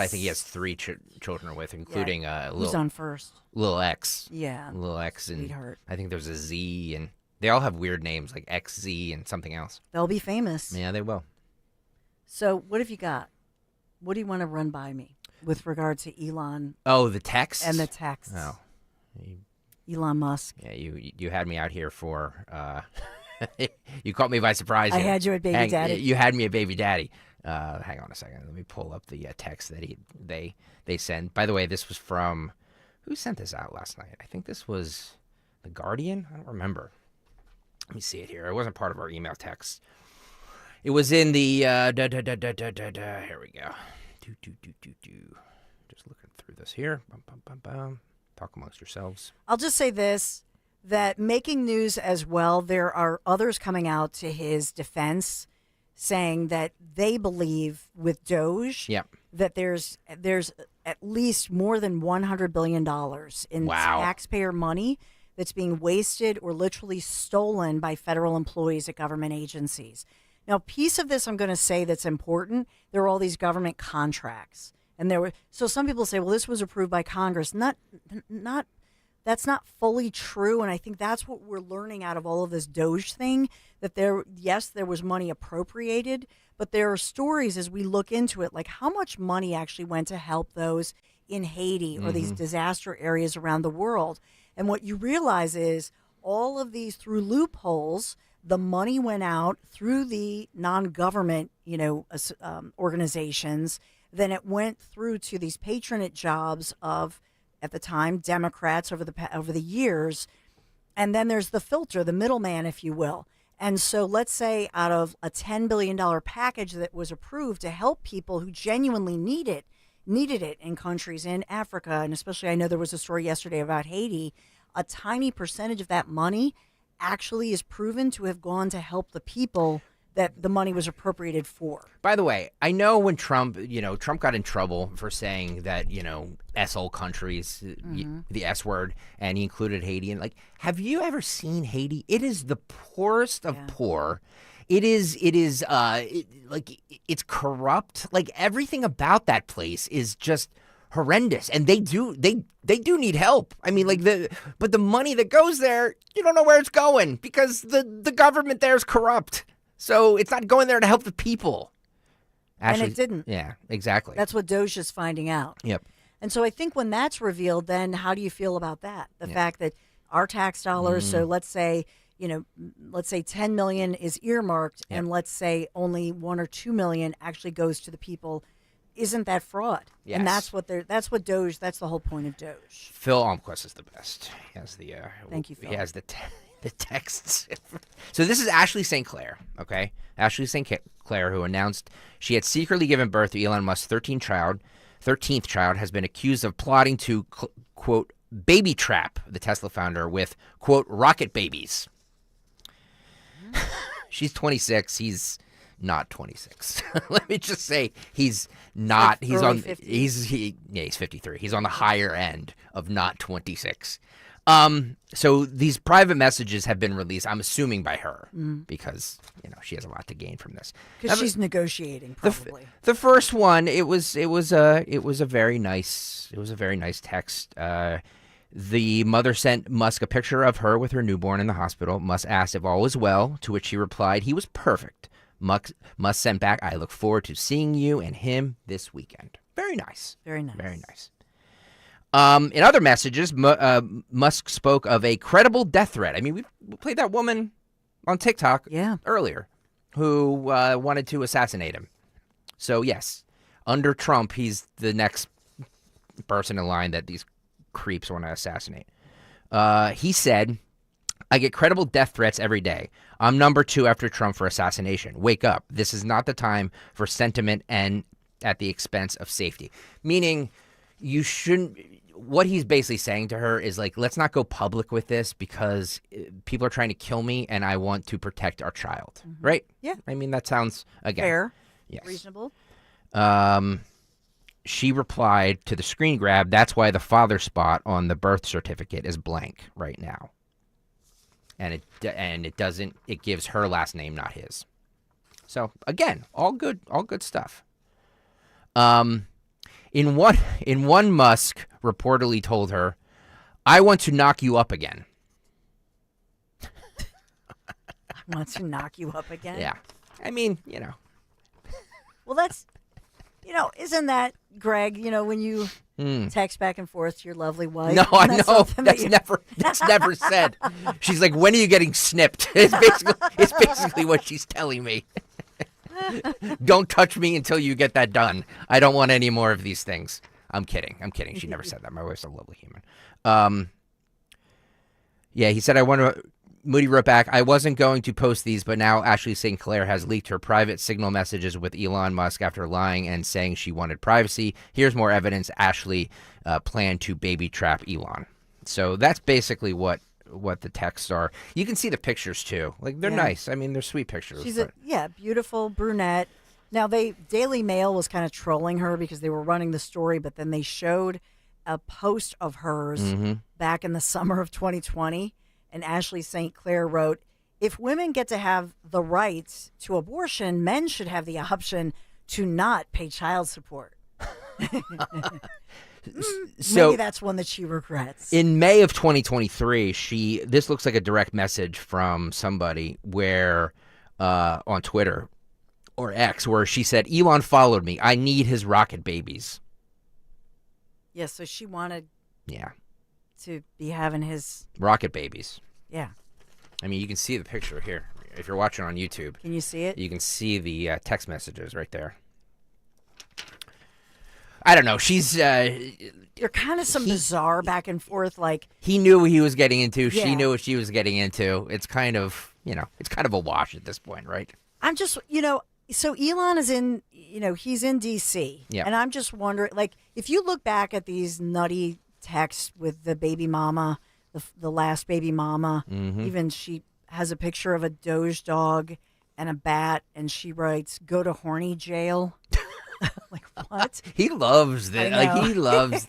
think he has 3 children with, including who's on first? Lil X. Yeah. Lil X, and Sweetheart. I think there's a Z, and they all have weird names like XZ and something else. They'll be famous. Yeah, they will. So what have you got? What do you want to run by me with regard to Elon? Oh, the text? And the texts. Oh. Elon Musk. Yeah, you had me out here for you caught me by surprise. I had you at baby daddy. You had me at baby daddy. Hang on a second. Let me pull up the text that they sent. By the way, this was from, who sent this out last night? I think this was The Guardian. I don't remember. Let me see it here. It wasn't part of our email text. It was in the here we go. Just looking through this here. Talk amongst yourselves. I'll just say this, that making news as well, there are others coming out to his defense saying that they believe with Doge that there's at least more than $100 billion in taxpayer money that's being wasted or literally stolen by federal employees at government agencies. Now, a piece of this I'm going to say that's important, there are all these government contracts. And so some people say, well, this was approved by Congress. That's not fully true. And I think that's what we're learning out of all of this Doge thing, that there was money appropriated, but there are stories as we look into it, like how much money actually went to help those in Haiti or these disaster areas around the world. And what you realize is all of these, through loopholes, the money went out through the non-government, organizations. Then it went through to these patronage jobs of, at the time, Democrats over the years. And then there's the filter, the middleman, if you will. And so let's say out of a $10 billion package that was approved to help people who genuinely needed it in countries in Africa, and especially I know there was a story yesterday about Haiti, a tiny percentage of that money actually is proven to have gone to help the people that the money was appropriated for. By the way, I know when Trump got in trouble for saying that, S-hole countries, the S word, and he included Haiti. And have you ever seen Haiti? It is the poorest of poor. It's corrupt. Everything about that place is just horrendous. And they do need help. I mean, but the money that goes there, you don't know where it's going because the government there is corrupt. So it's not going there to help the people. Actually, and it didn't. Yeah, exactly. That's what Doge is finding out. Yep. And so I think when that's revealed, then how do you feel about that? The fact that our tax dollars, so let's say 10 million is earmarked, and let's say only 1 or 2 million actually goes to the people. Isn't that fraud? Yes. And that's what Doge, that's the whole point of Doge. Phil Almquist is the best. He has the Thank you, Phil. He has the texts. So this is Ashley St. Clair, okay? Ashley St. Clair, who announced she had secretly given birth to Elon Musk's 13th child, has been accused of plotting to, quote, baby trap the Tesla founder with, quote, rocket babies. She's 26. He's not 26. Let me just say he's not. He's 53. He's on the higher end of not 26. So these private messages have been released, I'm assuming by her, because she has a lot to gain from this. Because she's negotiating, probably. The first one, it was a very nice text. The mother sent Musk a picture of her with her newborn in the hospital. Musk asked if all was well, to which she replied he was perfect. Musk sent back, I look forward to seeing you and him this weekend. Very nice. Very nice. Very nice. In other messages, Musk spoke of a credible death threat. I mean, we played that woman on TikTok earlier who wanted to assassinate him. So, yes, under Trump, he's the next person in line that these creeps want to assassinate. He said, I get credible death threats every day. I'm number 2 after Trump for assassination. Wake up. This is not the time for sentiment and at the expense of safety. Meaning, you shouldn't... What he's basically saying to her is like, let's not go public with this because people are trying to kill me and I want to protect our child. Right? Yeah. I mean, that sounds, again... Fair. Yes. Reasonable. She replied to the screen grab, that's why the father spot on the birth certificate is blank right now. And it gives her last name, not his. So again, all good stuff. In one Musk reportedly told her, I want to knock you up again. I want to knock you up again? Yeah. I mean, Well, that's, isn't that, Greg, when you text back and forth to your lovely wife? No, I know. That's never said. She's like, when are you getting snipped? It's basically what she's telling me. Don't touch me until you get that done. I don't want any more of these things. I'm kidding. She never said that. My wife's a lovely human. Yeah, he said, Moody wrote back, I wasn't going to post these, but now Ashley St. Clair has leaked her private signal messages with Elon Musk after lying and saying she wanted privacy. Here's more evidence Ashley planned to baby trap Elon. So that's basically what the texts are. You can see the pictures, too. Like, they're nice. I mean, they're sweet pictures. She's a beautiful brunette. Now, Daily Mail was kind of trolling her because they were running the story, but then they showed a post of hers back in the summer of 2020. And Ashley St. Clair wrote, if women get to have the rights to abortion, men should have the option to not pay child support. So, maybe that's one that she regrets. In May of 2023, this looks like a direct message from somebody where on Twitter or X where she said, Elon followed me. I need his rocket babies. Yeah, so she wanted... Yeah. To be having his... rocket babies. Yeah. I mean, you can see the picture here. If you're watching on YouTube. Can you see it? You can see the text messages right there. I don't know. She's... You're kind of some bizarre back and forth, like... He knew what he was getting into. Yeah. She knew what she was getting into. It's kind of, it's kind of a wash at this point, right? I'm just, so Elon is in, he's in D.C. Yeah. And I'm just wondering, like, if you look back at these nutty texts with the baby mama, the last baby mama, even she has a picture of a Doge dog and a bat, and she writes, go to horny jail. Like, what? He loves that. Like, he loves...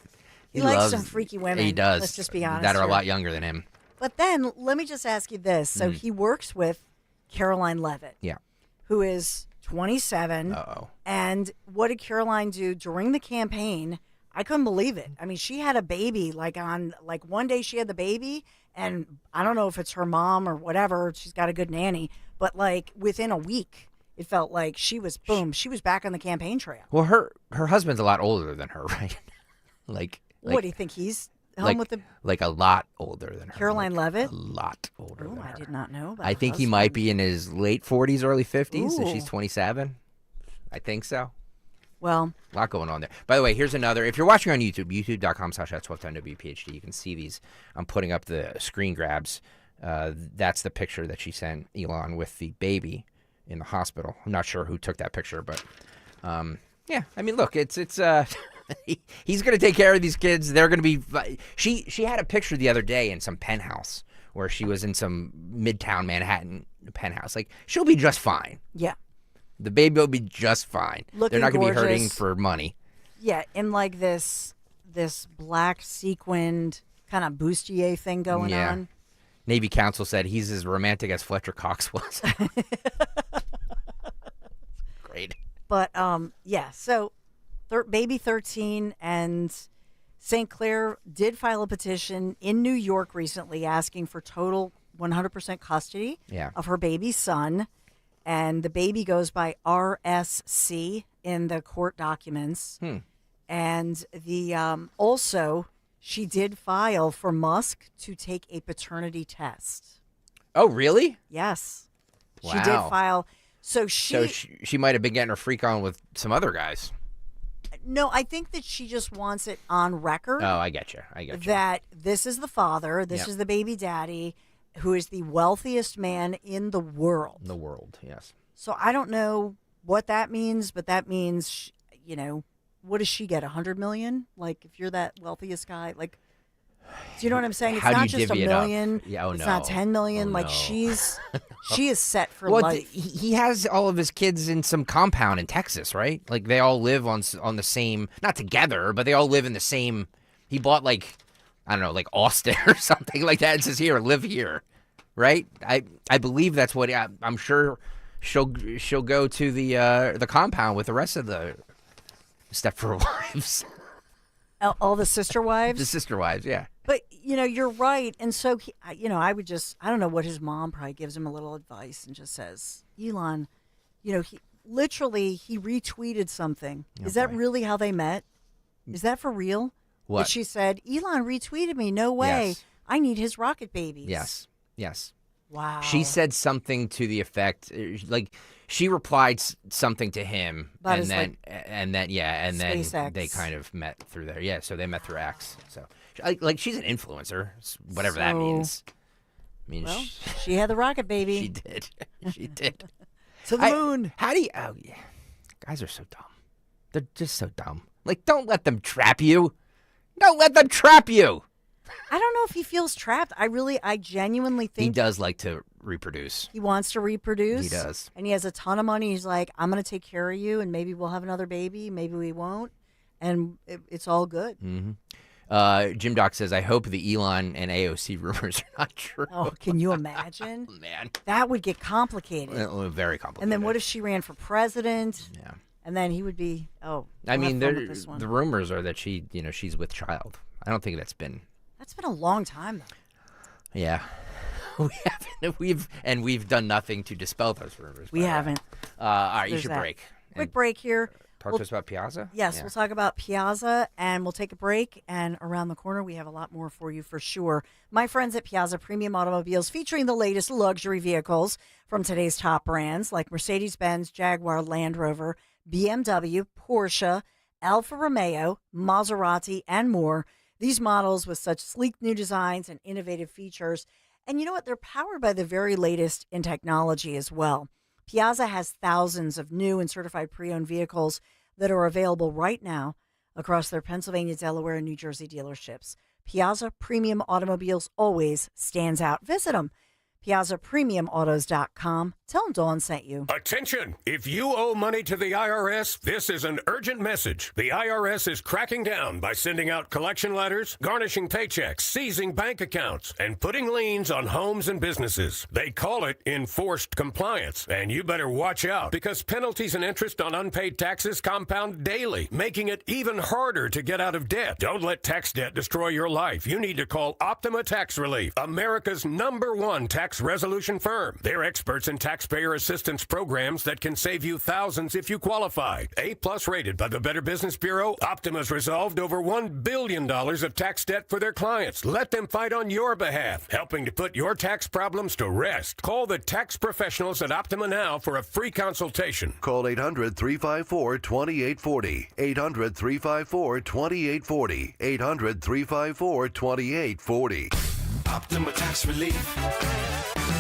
He likes some freaky women. He does. Let's just be honest. That are here. a lot younger than him. But then, let me just ask you this. So he works with Caroline Levitt. Yeah. Who is 27. Uh-oh. And what did Caroline do during the campaign? I couldn't believe it. I mean, she had a baby, one day she had the baby, and I don't know if it's her mom or whatever. She's got a good nanny. But, within a week, it felt like she was back on the campaign trail. Well, her husband's a lot older than her, right? What do you think? He's home with the... a lot older than her. Caroline Levitt? A lot older than her. I did not know about I think he might be in his late 40s, early 50s, and she's 27. I think so. Well... A lot going on there. By the way, here's another. If you're watching on YouTube, youtube.com/@1210WPHT, you can see these. I'm putting up the screen grabs. That's the picture that she sent Elon with the baby in the hospital. I'm not sure who took that picture, but yeah. I mean, look, it's he's going to take care of these kids. They're going to be... She had a picture the other day in some penthouse where she was in some Midtown Manhattan penthouse. Like, she'll be just fine. Yeah. The baby will be just fine. Looking They're not going to be hurting gorgeous. for money. Yeah, in this black sequined kind of bustier thing going on. Navy counsel said he's as romantic as Fletcher Cox was. Great. But, so baby 13 and St. Clair did file a petition in New York recently asking for total 100% custody of her baby son. And the baby goes by RSC in the court documents. And the also, she did file for Musk to take a paternity test. Oh, really? Yes. Wow. She did file. So she might have been getting her freak on with some other guys. No, I think that she just wants it on record. Oh, I get you. That this is the father, this is the baby daddy, who is the wealthiest man in the world. Yes. So I don't know what that means, but that means, what does she get? 100 million? Like, if you're that wealthiest guy, like, do you know what I'm saying? It's How do not you just divvy $1 it up? million. Yeah, It's not 10 million. Like, she is set for life. He has all of his kids in some compound in Texas, right? Like, they all live on the same, not together, but they all live in the same. He bought, like, I don't know, like Austin or something like that. It says here, live here, right? I believe that's what. I'm sure she'll go to the compound with the rest of the Stepford wives. All the sister wives? The sister wives, yeah. But, you're right. And so, I don't know what his mom probably gives him a little advice and just says, Elon, he retweeted something. Is that really how they met? Is that for real? What? That she said, Elon retweeted me. No way. Yes. I need his rocket babies. Yes. Wow. She said something to the effect, like, she replied something to him, and then SpaceX. They kind of met through there. Yeah, so they met through X. So, like, she's an influencer, whatever that means. I mean, she had the rocket baby. She did. She did. To the moon. How do you? Oh yeah, guys are so dumb. They're just so dumb. Like, don't let them trap you. Don't let them trap you. I don't know if he feels trapped. I genuinely think he does like to reproduce. He wants to reproduce. He does. And he has a ton of money. He's like, I'm going to take care of you, and maybe we'll have another baby. Maybe we won't. And it's all good. Mm-hmm. Jim Doc says, I hope the Elon and AOC rumors are not true. Oh, can you imagine? Oh, man. That would get complicated. Very complicated. And then what if she ran for president? Yeah. And then he would be, I mean, the rumors are that she's with child. I don't think that's been a long time, though. Yeah. We've done nothing to dispel those rumors. We haven't. All right, you should break. Quick break here. Talk to us about Piazza? Yes, we'll talk about Piazza, and we'll take a break. And around the corner, we have a lot more for you for sure. My friends at Piazza Premium Automobiles, featuring the latest luxury vehicles from today's top brands like Mercedes-Benz, Jaguar, Land Rover, BMW, Porsche, Alfa Romeo, Maserati, and more. These models with such sleek new designs and innovative features. And you know what? They're powered by the very latest in technology as well. Piazza has thousands of new and certified pre-owned vehicles that are available right now across their Pennsylvania, Delaware, and New Jersey dealerships. Piazza Premium Automobiles always stands out. Visit them. PiazzaPremiumAutos.com. Tell them Dawn sent you. Attention! If you owe money to the IRS, this is an urgent message. The IRS is cracking down by sending out collection letters, garnishing paychecks, seizing bank accounts, and putting liens on homes and businesses. They call it enforced compliance, and you better watch out because penalties and interest on unpaid taxes compound daily, making it even harder to get out of debt. Don't let tax debt destroy your life. You need to call Optima Tax Relief, America's #1 tax resolution firm. They're experts in taxpayer assistance programs that can save you thousands if you qualify. A+ rated by the Better Business Bureau, Optima's resolved over $1 billion of tax debt for their clients. Let them fight on your behalf, helping to put your tax problems to rest. Call the tax professionals at Optima now for a free consultation. Call 800-354-2840. 800-354-2840. 800-354-2840. Optima Tax Relief.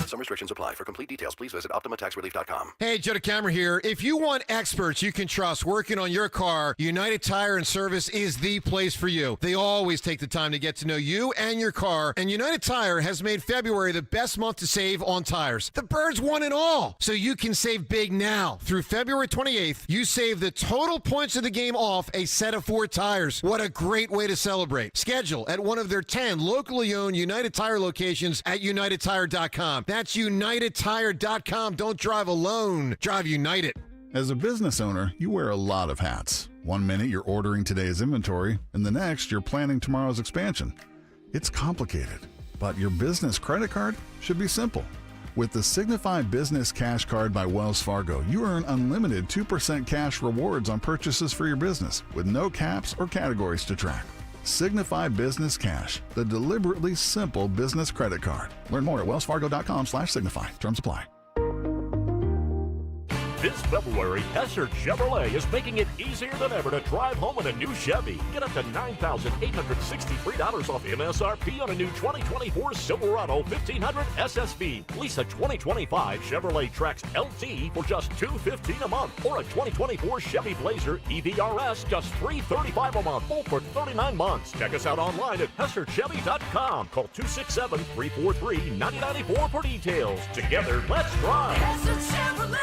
Some restrictions apply. For complete details, please visit OptimaTaxRelief.com. Hey, Joe DeCamera here. If you want experts you can trust working on your car, United Tire and Service is the place for you. They always take the time to get to know you and your car, and United Tire has made February the best month to save on tires. The birds won it all, so you can save big now. Through February 28th, you save the total points of the game off a set of 4 tires. What a great way to celebrate. Schedule at one of their 10 locally owned United Tire locations at UnitedTire.com. That's UnitedTire.com. Don't drive alone. Drive United. As a business owner, you wear a lot of hats. One minute you're ordering today's inventory, and the next you're planning tomorrow's expansion. It's complicated, but your business credit card should be simple. With the Signify Business Cash Card by Wells Fargo, you earn unlimited 2% cash rewards on purchases for your business with no caps or categories to track. Signify Business Cash, the deliberately simple business credit card. Learn more at wellsfargo.com/signify. Terms apply. This February, Hesser Chevrolet is making it easier than ever to drive home in a new Chevy. Get up to $9,863 off MSRP on a new 2024 Silverado 1500 SSV. Lease a 2025 Chevrolet Trax LT for just $215 a month, or a 2024 Chevy Blazer EVRS just $335 a month, all for 39 months. Check us out online at HesserChevy.com. Call 267-343-9094 for details. Together, let's drive. Hesser Chevrolet!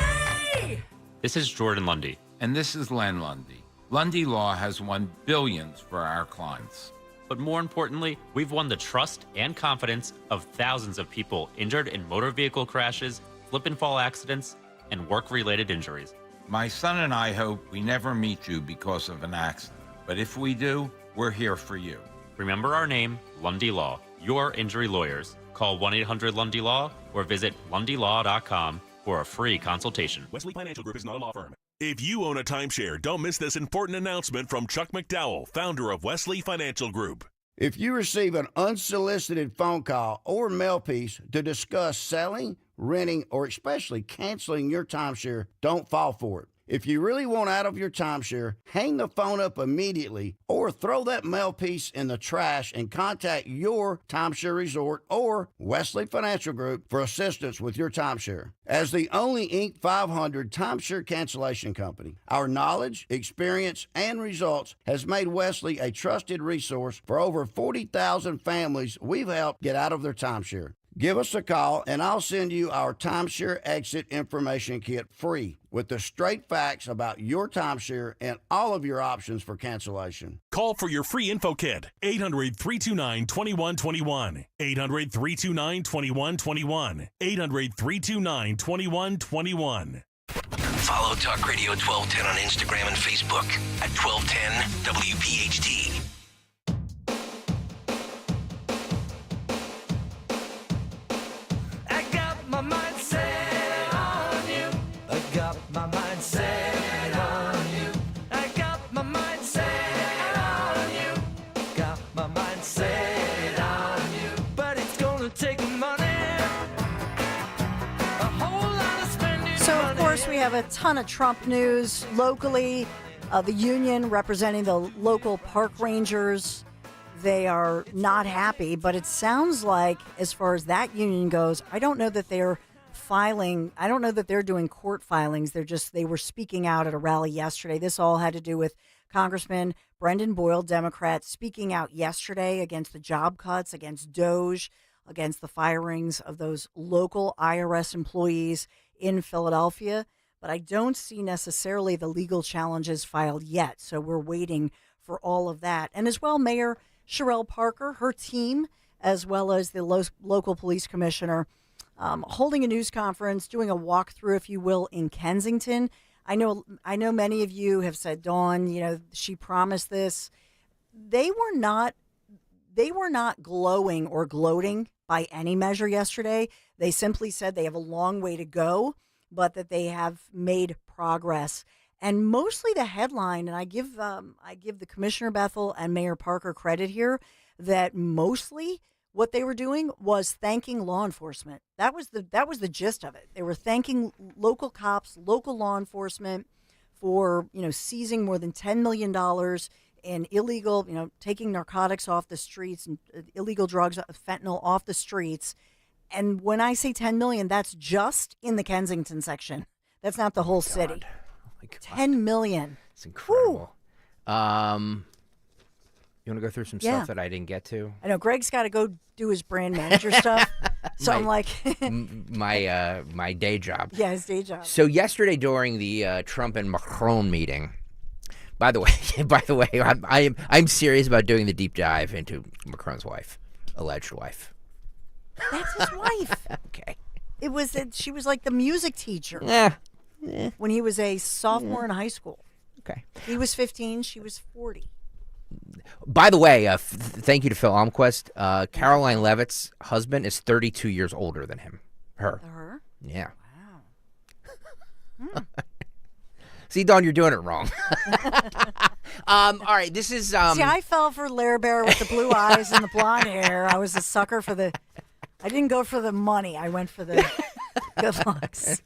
This is Jordan Lundy. And this is Len Lundy. Lundy Law has won billions for our clients. But more importantly, we've won the trust and confidence of thousands of people injured in motor vehicle crashes, slip and fall accidents, and work-related injuries. My son and I hope we never meet you because of an accident. But if we do, we're here for you. Remember our name, Lundy Law, your injury lawyers. Call 1-800-LUNDY-LAW or visit LundyLaw.com for a free consultation. Wesley Financial Group is not a law firm. If you own a timeshare, don't miss this important announcement from Chuck McDowell, founder of Wesley Financial Group. If you receive an unsolicited phone call or mail piece to discuss selling, renting, or especially canceling your timeshare, don't fall for it. If you really want out of your timeshare, hang the phone up immediately or throw that mail piece in the trash and contact your timeshare resort or Wesley Financial Group for assistance with your timeshare. As the only Inc. 500 timeshare cancellation company, our knowledge, experience, and results has made Wesley a trusted resource for over 40,000 families we've helped get out of their timeshare. Give us a call, and I'll send you our timeshare exit information kit free with the straight facts about your timeshare and all of your options for cancellation. Call for your free info kit. 800-329-2121. 800-329-2121. 800-329-2121. Follow Talk Radio 1210 on Instagram and Facebook at 1210 WPHT. My mind set on you. I got my mind set on you. I got my mind set on you. Got my mind set on you. But it's gonna take money. A whole lot of spending. So, of course, we have a ton of Trump news locally. The union representing the local park rangers. They are not happy, but it sounds like, as far as that union goes, I don't know that they're filing. I don't know that they're doing court filings. They were speaking out at a rally yesterday. This all had to do with Congressman Brendan Boyle, Democrat, speaking out yesterday against the job cuts, against DOGE, against the firings of those local IRS employees in Philadelphia. But I don't see necessarily the legal challenges filed yet. So we're waiting for all of that. And as well, Mayor Sherelle Parker, her team, as well as the local police commissioner, holding a news conference, doing a walkthrough, if you will, in Kensington. I know many of you have said, Dawn, she promised this. They were not glowing or gloating by any measure yesterday. They simply said they have a long way to go, but that they have made progress. And mostly the headline, and I give the Commissioner Bethel and Mayor Parker credit here, that mostly what they were doing was thanking law enforcement. That was the gist of it. They were thanking local cops, local law enforcement for seizing more than $10 million in illegal, taking narcotics off the streets and illegal drugs, fentanyl off the streets. And when I say 10 million, that's just in the Kensington section. That's not the whole city. Oh my God. 10 million. It's incredible. You want to go through some Yeah. stuff that I didn't get to? I know Greg's got to go do his brand manager stuff. So I'm like, my day job. yeah, his day job. So yesterday during the Trump and Macron meeting, by the way, I'm serious about doing the deep dive into Macron's wife, alleged wife. That's his wife. Okay. She was like the music teacher. Yeah. When he was a sophomore in high school. Okay. He was 15. She was 40. By the way, thank you to Phil Almquist. Caroline Levitt's husband is 32 years older than him. Her. Yeah. Wow. See, Dawn, you're doing it wrong. All right, this is... See, I fell for Larry Bear with the blue eyes and the blonde hair. I was a sucker for the... I didn't go for the money. I went for the good looks.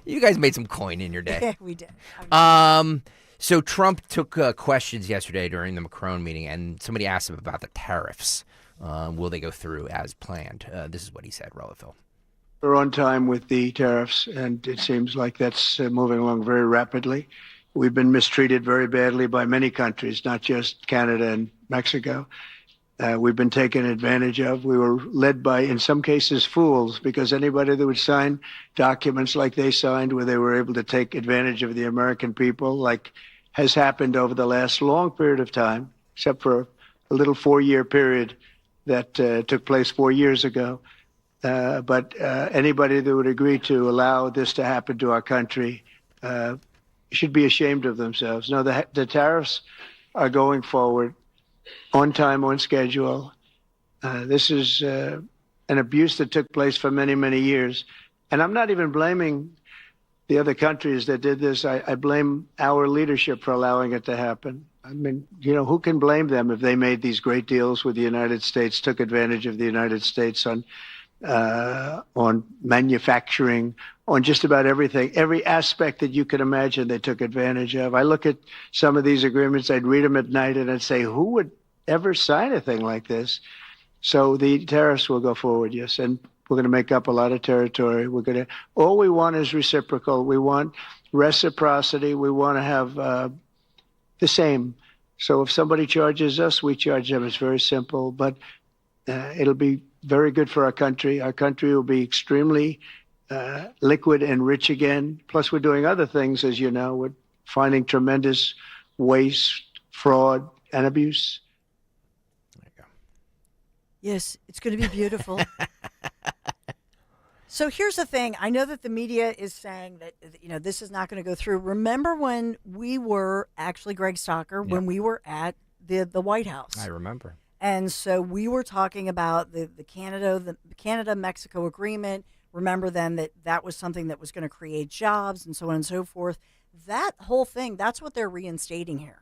You guys made some coin in your day. Yeah, we did. So Trump took questions yesterday during the Macron meeting, and somebody asked him about the tariffs. Will they go through as planned? This is what he said. Roll it, Phil. We're on time with the tariffs, and it seems like that's moving along very rapidly. We've been mistreated very badly by many countries, not just Canada and Mexico. We've been taken advantage of. We were led by, in some cases, fools, because anybody that would sign documents like they signed, where they were able to take advantage of the American people, like has happened over the last long period of time, except for a little 4-year period that took place 4 years ago. But anybody that would agree to allow this to happen to our country should be ashamed of themselves. No, the tariffs are going forward on time, on schedule. This is an abuse that took place for many, many years. And I'm not even blaming the other countries that did this. I blame our leadership for allowing it to happen. I mean, who can blame them if they made these great deals with the United States, took advantage of the United States on manufacturing, on just about everything, every aspect that you could imagine they took advantage of. I look at some of these agreements, I'd read them at night, and I'd say, who would ever sign a thing like this? So the tariffs will go forward, yes, and we're going to make up a lot of territory. All we want is reciprocal. We want reciprocity. We want to have the same. So if somebody charges us, we charge them. It's very simple, but it'll be very good for our country. Our country will be extremely liquid and rich again. Plus, we're doing other things, as you know. We're finding tremendous waste, fraud, and abuse. Yes, it's going to be beautiful. So here's the thing. I know that the media is saying that, this is not going to go through. Remember when we were, actually, Greg Stocker, when we were at the White House? I remember. And so we were talking about the Canada-Mexico agreement. Remember then that was something that was going to create jobs and so on and so forth. That whole thing, that's what they're reinstating here.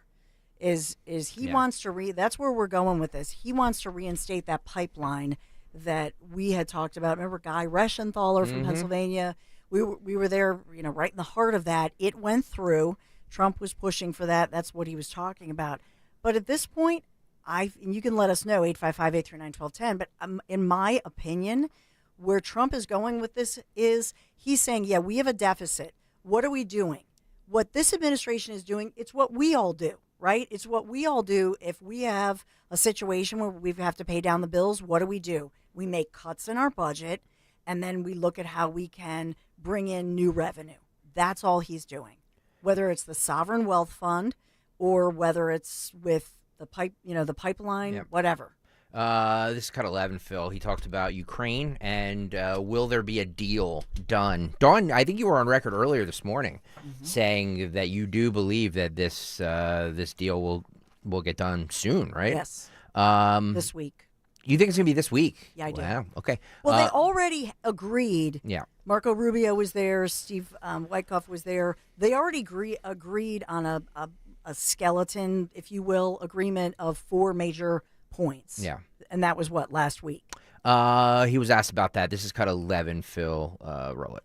Is he wants to that's where we're going with this. He wants to reinstate that pipeline that we had talked about. Remember Guy Reschenthaler from Pennsylvania? We were there, right in the heart of that. It went through. Trump was pushing for that. That's what he was talking about. But at this point, and you can let us know, 855-839-1210, but in my opinion, where Trump is going with this is he's saying, yeah, we have a deficit. What are we doing? What this administration is doing, it's what we all do. Right? It's what we all do. If we have a situation where we have to pay down the bills, what do? We make cuts in our budget, and then we look at how we can bring in new revenue. That's all he's doing. Whether it's the Sovereign Wealth Fund or whether it's with the pipeline, whatever. This is cut 11, Phil. He talked about Ukraine and will there be a deal done? Dawn, I think you were on record earlier this morning saying that you do believe that this deal will get done soon, right? Yes. This week. You think it's going to be this week? Yeah, I do. Wow. Okay. Well, they already agreed. Yeah. Marco Rubio was there. Steve Wyckoff was there. They already agreed on a skeleton, if you will, agreement of 4 major points. Yeah. And that was what, last week? He was asked about that. This is cut 11, Phil. Roll it.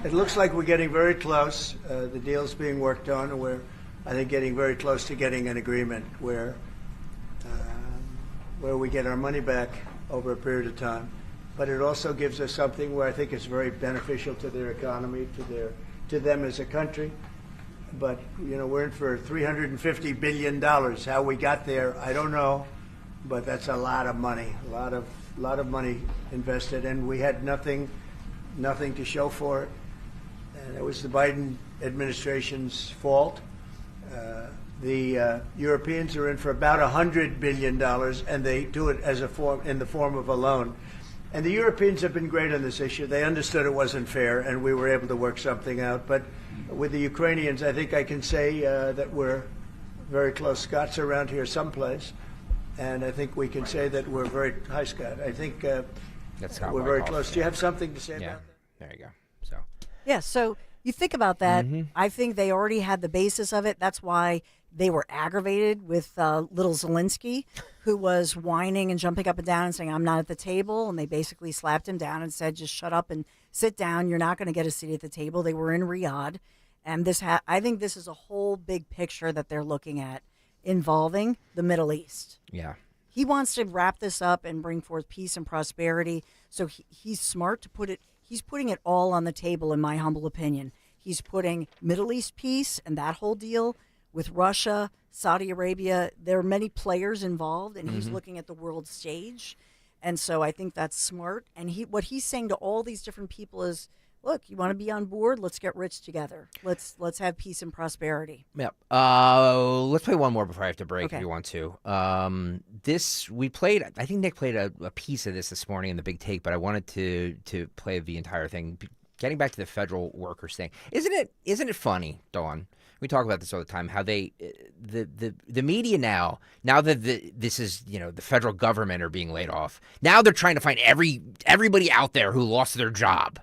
It looks like we're getting very close. The deal's being worked on, and we're, I think, getting very close to getting an agreement where where we get our money back over a period of time. But it also gives us something where I think it's very beneficial to their economy, to them as a country. But, we're in for $350 billion. How we got there, I don't know. But that's a lot of money, a lot of money invested. And we had nothing to show for it. And it was the Biden administration's fault. The Europeans are in for about $100 billion, and they do it in the form of a loan. And the Europeans have been great on this issue. They understood it wasn't fair, and we were able to work something out. But with the Ukrainians, I think I can say that we're very close. Scott's around here someplace, and I think we can say that we're very, hi Scott, I think we're very close. Do you have something to say about that? There you go. So. Yeah, so you think about that. I think they already had the basis of it. That's why they were aggravated with little Zelensky, who was whining and jumping up and down and saying, I'm not at the table. And they basically slapped him down and said, just shut up and sit down. You're not going to get a seat at the table. They were in Riyadh. And I think this is a whole big picture that they're looking at involving the Middle East. Yeah. He wants to wrap this up and bring forth peace and prosperity. So he's smart to put it. He's putting it all on the table, in my humble opinion. He's putting Middle East peace and that whole deal with Russia, Saudi Arabia. There are many players involved, and he's looking at the world stage. And so I think that's smart. And what he's saying to all these different people is, look, you want to be on board? Let's get rich together. Let's have peace and prosperity. Yep. Let's play one more before I have to break if you want to. We played, I think Nick played a piece of this morning in the Big Take, but I wanted to play the entire thing. Getting back to the federal workers thing, isn't it funny, Dawn? We talk about this all the time. How the media now that this is the federal government are being laid off. Now they're trying to find everybody out there who lost their job,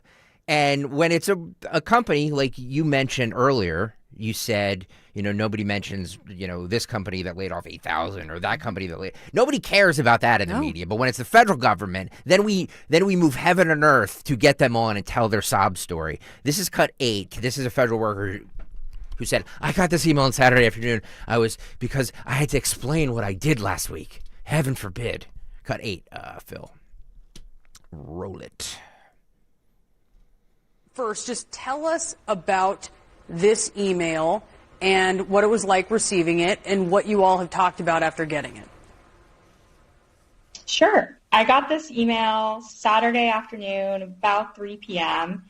and when it's a company like you mentioned earlier, you said nobody mentions this company that laid off 8,000 or that company that nobody cares about that in the media. But when it's the federal government, then we move heaven and earth to get them on and tell their sob story. This is cut 8. This is a federal worker who said, I got this email on Saturday afternoon. Because I had to explain what I did last week. Heaven forbid. Cut 8, Phil. Roll it. First, just tell us about this email and what it was like receiving it and what you all have talked about after getting it. Sure. I got this email Saturday afternoon about 3 p.m.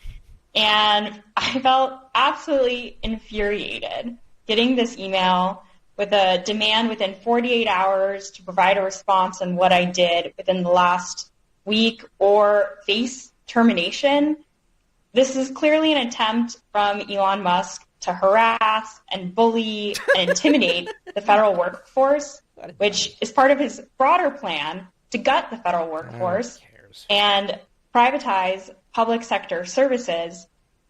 and I felt absolutely infuriated getting this email with a demand within 48 hours to provide a response on what I did within the last week or face termination. This is clearly an attempt from Elon Musk to harass and bully and intimidate the federal workforce, which is part of his broader plan to gut the federal workforce and privatize public sector services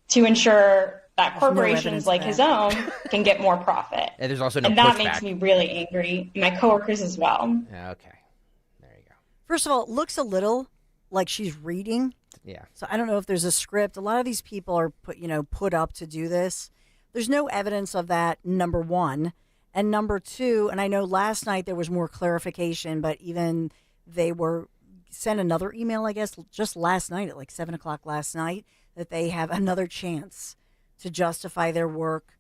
to ensure that corporations like his own can get more profit. And there's also no and that pushback. makes me really angry, and my coworkers as well. Okay. First of all, it looks a little like she's reading. Yeah. So I don't know if there's a script. A lot of these people are put up to do this. There's no evidence of that, number one. And number two, and I know last night there was more clarification, but even they were sent another email, I guess, just last night at like 7 o'clock last night, that they have another chance to justify their work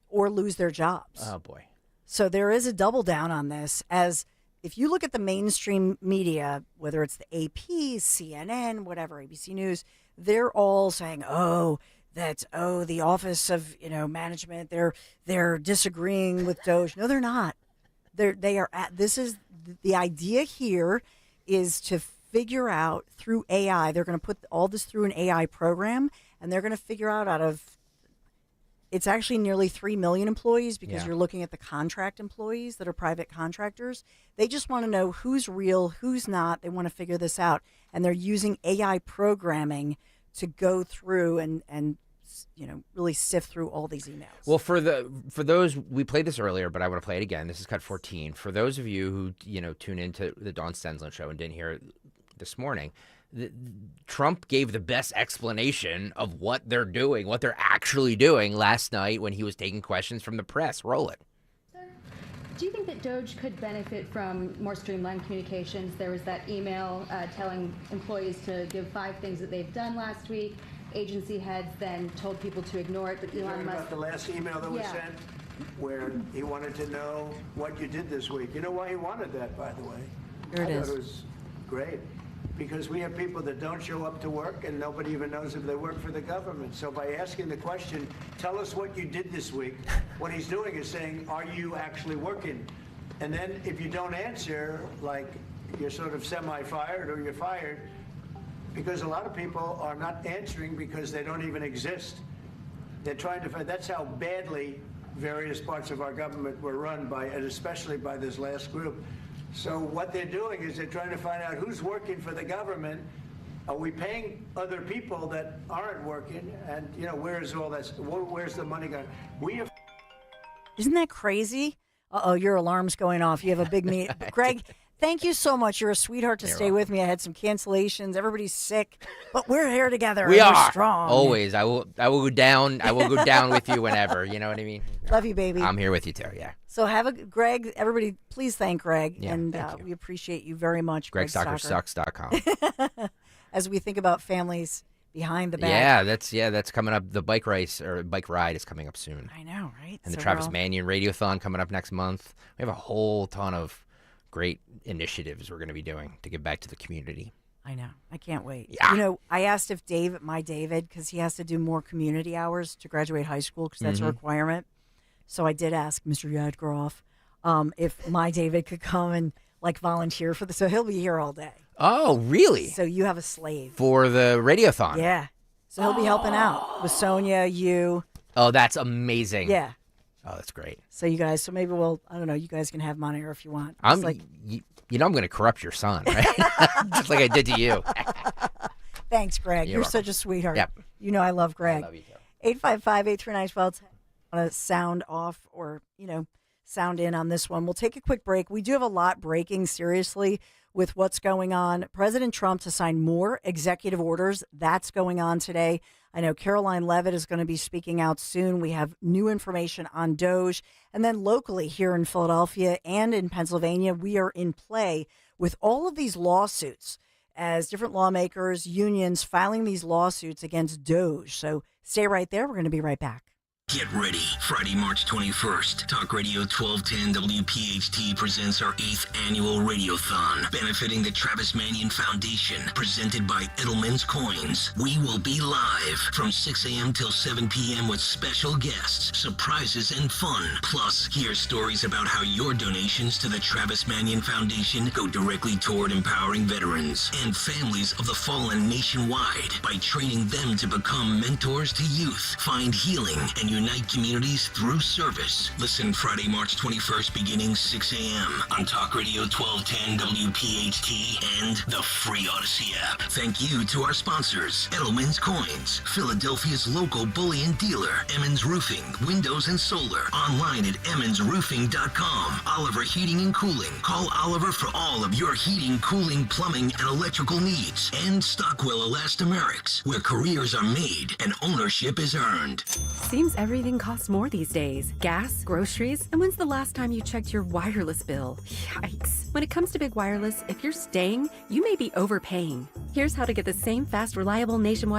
or lose their jobs. Oh, boy. So there is a double down on this, as if you look at the mainstream media, whether it's the AP, CNN, whatever, ABC News, they're all saying, the Office of Management, they're disagreeing with Doge. No, they're not. The idea here is to figure out through AI. They're going to put all this through an AI program, and they're going to figure out it's actually nearly 3 million employees, because you're looking at the contract employees that are private contractors. They just want to know who's real, who's not. They want to figure this out. And they're using AI programming to go through and really sift through all these emails. Well, for those, we played this earlier, but I want to play it again. This is cut 14. For those of you who, tune into the Dawn Stensland show and didn't hear it this morning, Trump gave the best explanation of what they're doing, what they're actually doing last night when he was taking questions from the press. Roll it. Do you think that DOGE could benefit from more streamlined communications? There was that email telling employees to give 5 things that they've done last week. Agency heads then told people to ignore it, but Elon Musk... about the last email that was sent, where he wanted to know what you did this week. You know why he wanted that, by the way? Here it I is. thought it was great. Because we have people that don't show up to work and nobody even knows if they work for the government. So by asking the question, tell us what you did this week, what he's doing is saying, are you actually working? And then if you don't answer, like you're sort of semi-fired or you're fired, because a lot of people are not answering because they don't even exist. They're trying to find, that's how badly various parts of our government were run by, and especially by this last group. So what they're doing is they're trying to find out who's working for the government. Are we paying other people that aren't working? And, you know, where's all that? Where's the money going? Isn't that crazy? Uh-oh, your alarm's going off. You have a big meeting. Greg, thank you so much. You're a sweetheart to stay with me. I had some cancellations. Everybody's sick, but we're here together. We and are we're strong. always. I will go down. I will go down with you whenever. You know what I mean? Love you, baby. I'm here with you, Terry. Yeah. So Greg, everybody, please thank Greg. Yeah, and thank you. we appreciate you very much, GregSoccerSucks.com. As we think about families behind the back. Yeah, that's coming up. The bike race or bike ride is coming up soon. I know, right? And the So Travis Manion Radiothon coming up next month. We have a whole ton of great initiatives we're going to be doing to give back to the community. I know. I can't wait. Yeah. You know, I asked if David, because he has to do more community hours to graduate high school, because that's a requirement. So I did ask Mr. Yadgroff if my David could come and volunteer for so he'll be here all day. Oh, really? So you have a slave For the Radiothon? Yeah. So he'll be helping out with Sonia, you. Oh, that's amazing. Yeah. Oh, that's great. So you guys, maybe I don't know, you guys can have him on air if you want. I'm going to corrupt your son, right? Just like I did to you. Thanks, Greg. You're such a sweetheart. Yep. You know I love Greg. I love you too. 855-839-1210. Want to sound off or, sound in on this one. We'll take a quick break. We do have a lot breaking, seriously, with what's going on. President Trump to sign more executive orders. That's going on today. I know Caroline Leavitt is going to be speaking out soon. We have new information on DOGE. And then locally here in Philadelphia and in Pennsylvania, we are in play with all of these lawsuits as different lawmakers, unions filing these lawsuits against DOGE. So stay right there. We're going to be right back. Get ready. Friday, March 21st, Talk Radio 1210 WPHT presents our 8th annual Radiothon, benefiting the Travis Manion Foundation, presented by Edelman's Coins. We will be live from 6 a.m. till 7 p.m. with special guests, surprises, and fun. Plus, hear stories about how your donations to the Travis Manion Foundation go directly toward empowering veterans and families of the fallen nationwide by training them to become mentors to youth, find healing, and unite communities through service. Listen Friday, March 21st, beginning 6 a.m. on Talk Radio 1210 WPHT and the free Odyssey app. Thank you to our sponsors, Edelman's Coins, Philadelphia's local bullion dealer, Emmons Roofing, Windows and Solar, online at emmonsroofing.com, Oliver Heating and Cooling. Call Oliver for all of your heating, cooling, plumbing, and electrical needs. And Stockwell Elastomerics, where careers are made and ownership is earned. Seems everything costs more these days. Gas, groceries, and when's the last time you checked your wireless bill? Yikes. When it comes to big wireless, if you're staying, you may be overpaying. Here's how to get the same fast, reliable nationwide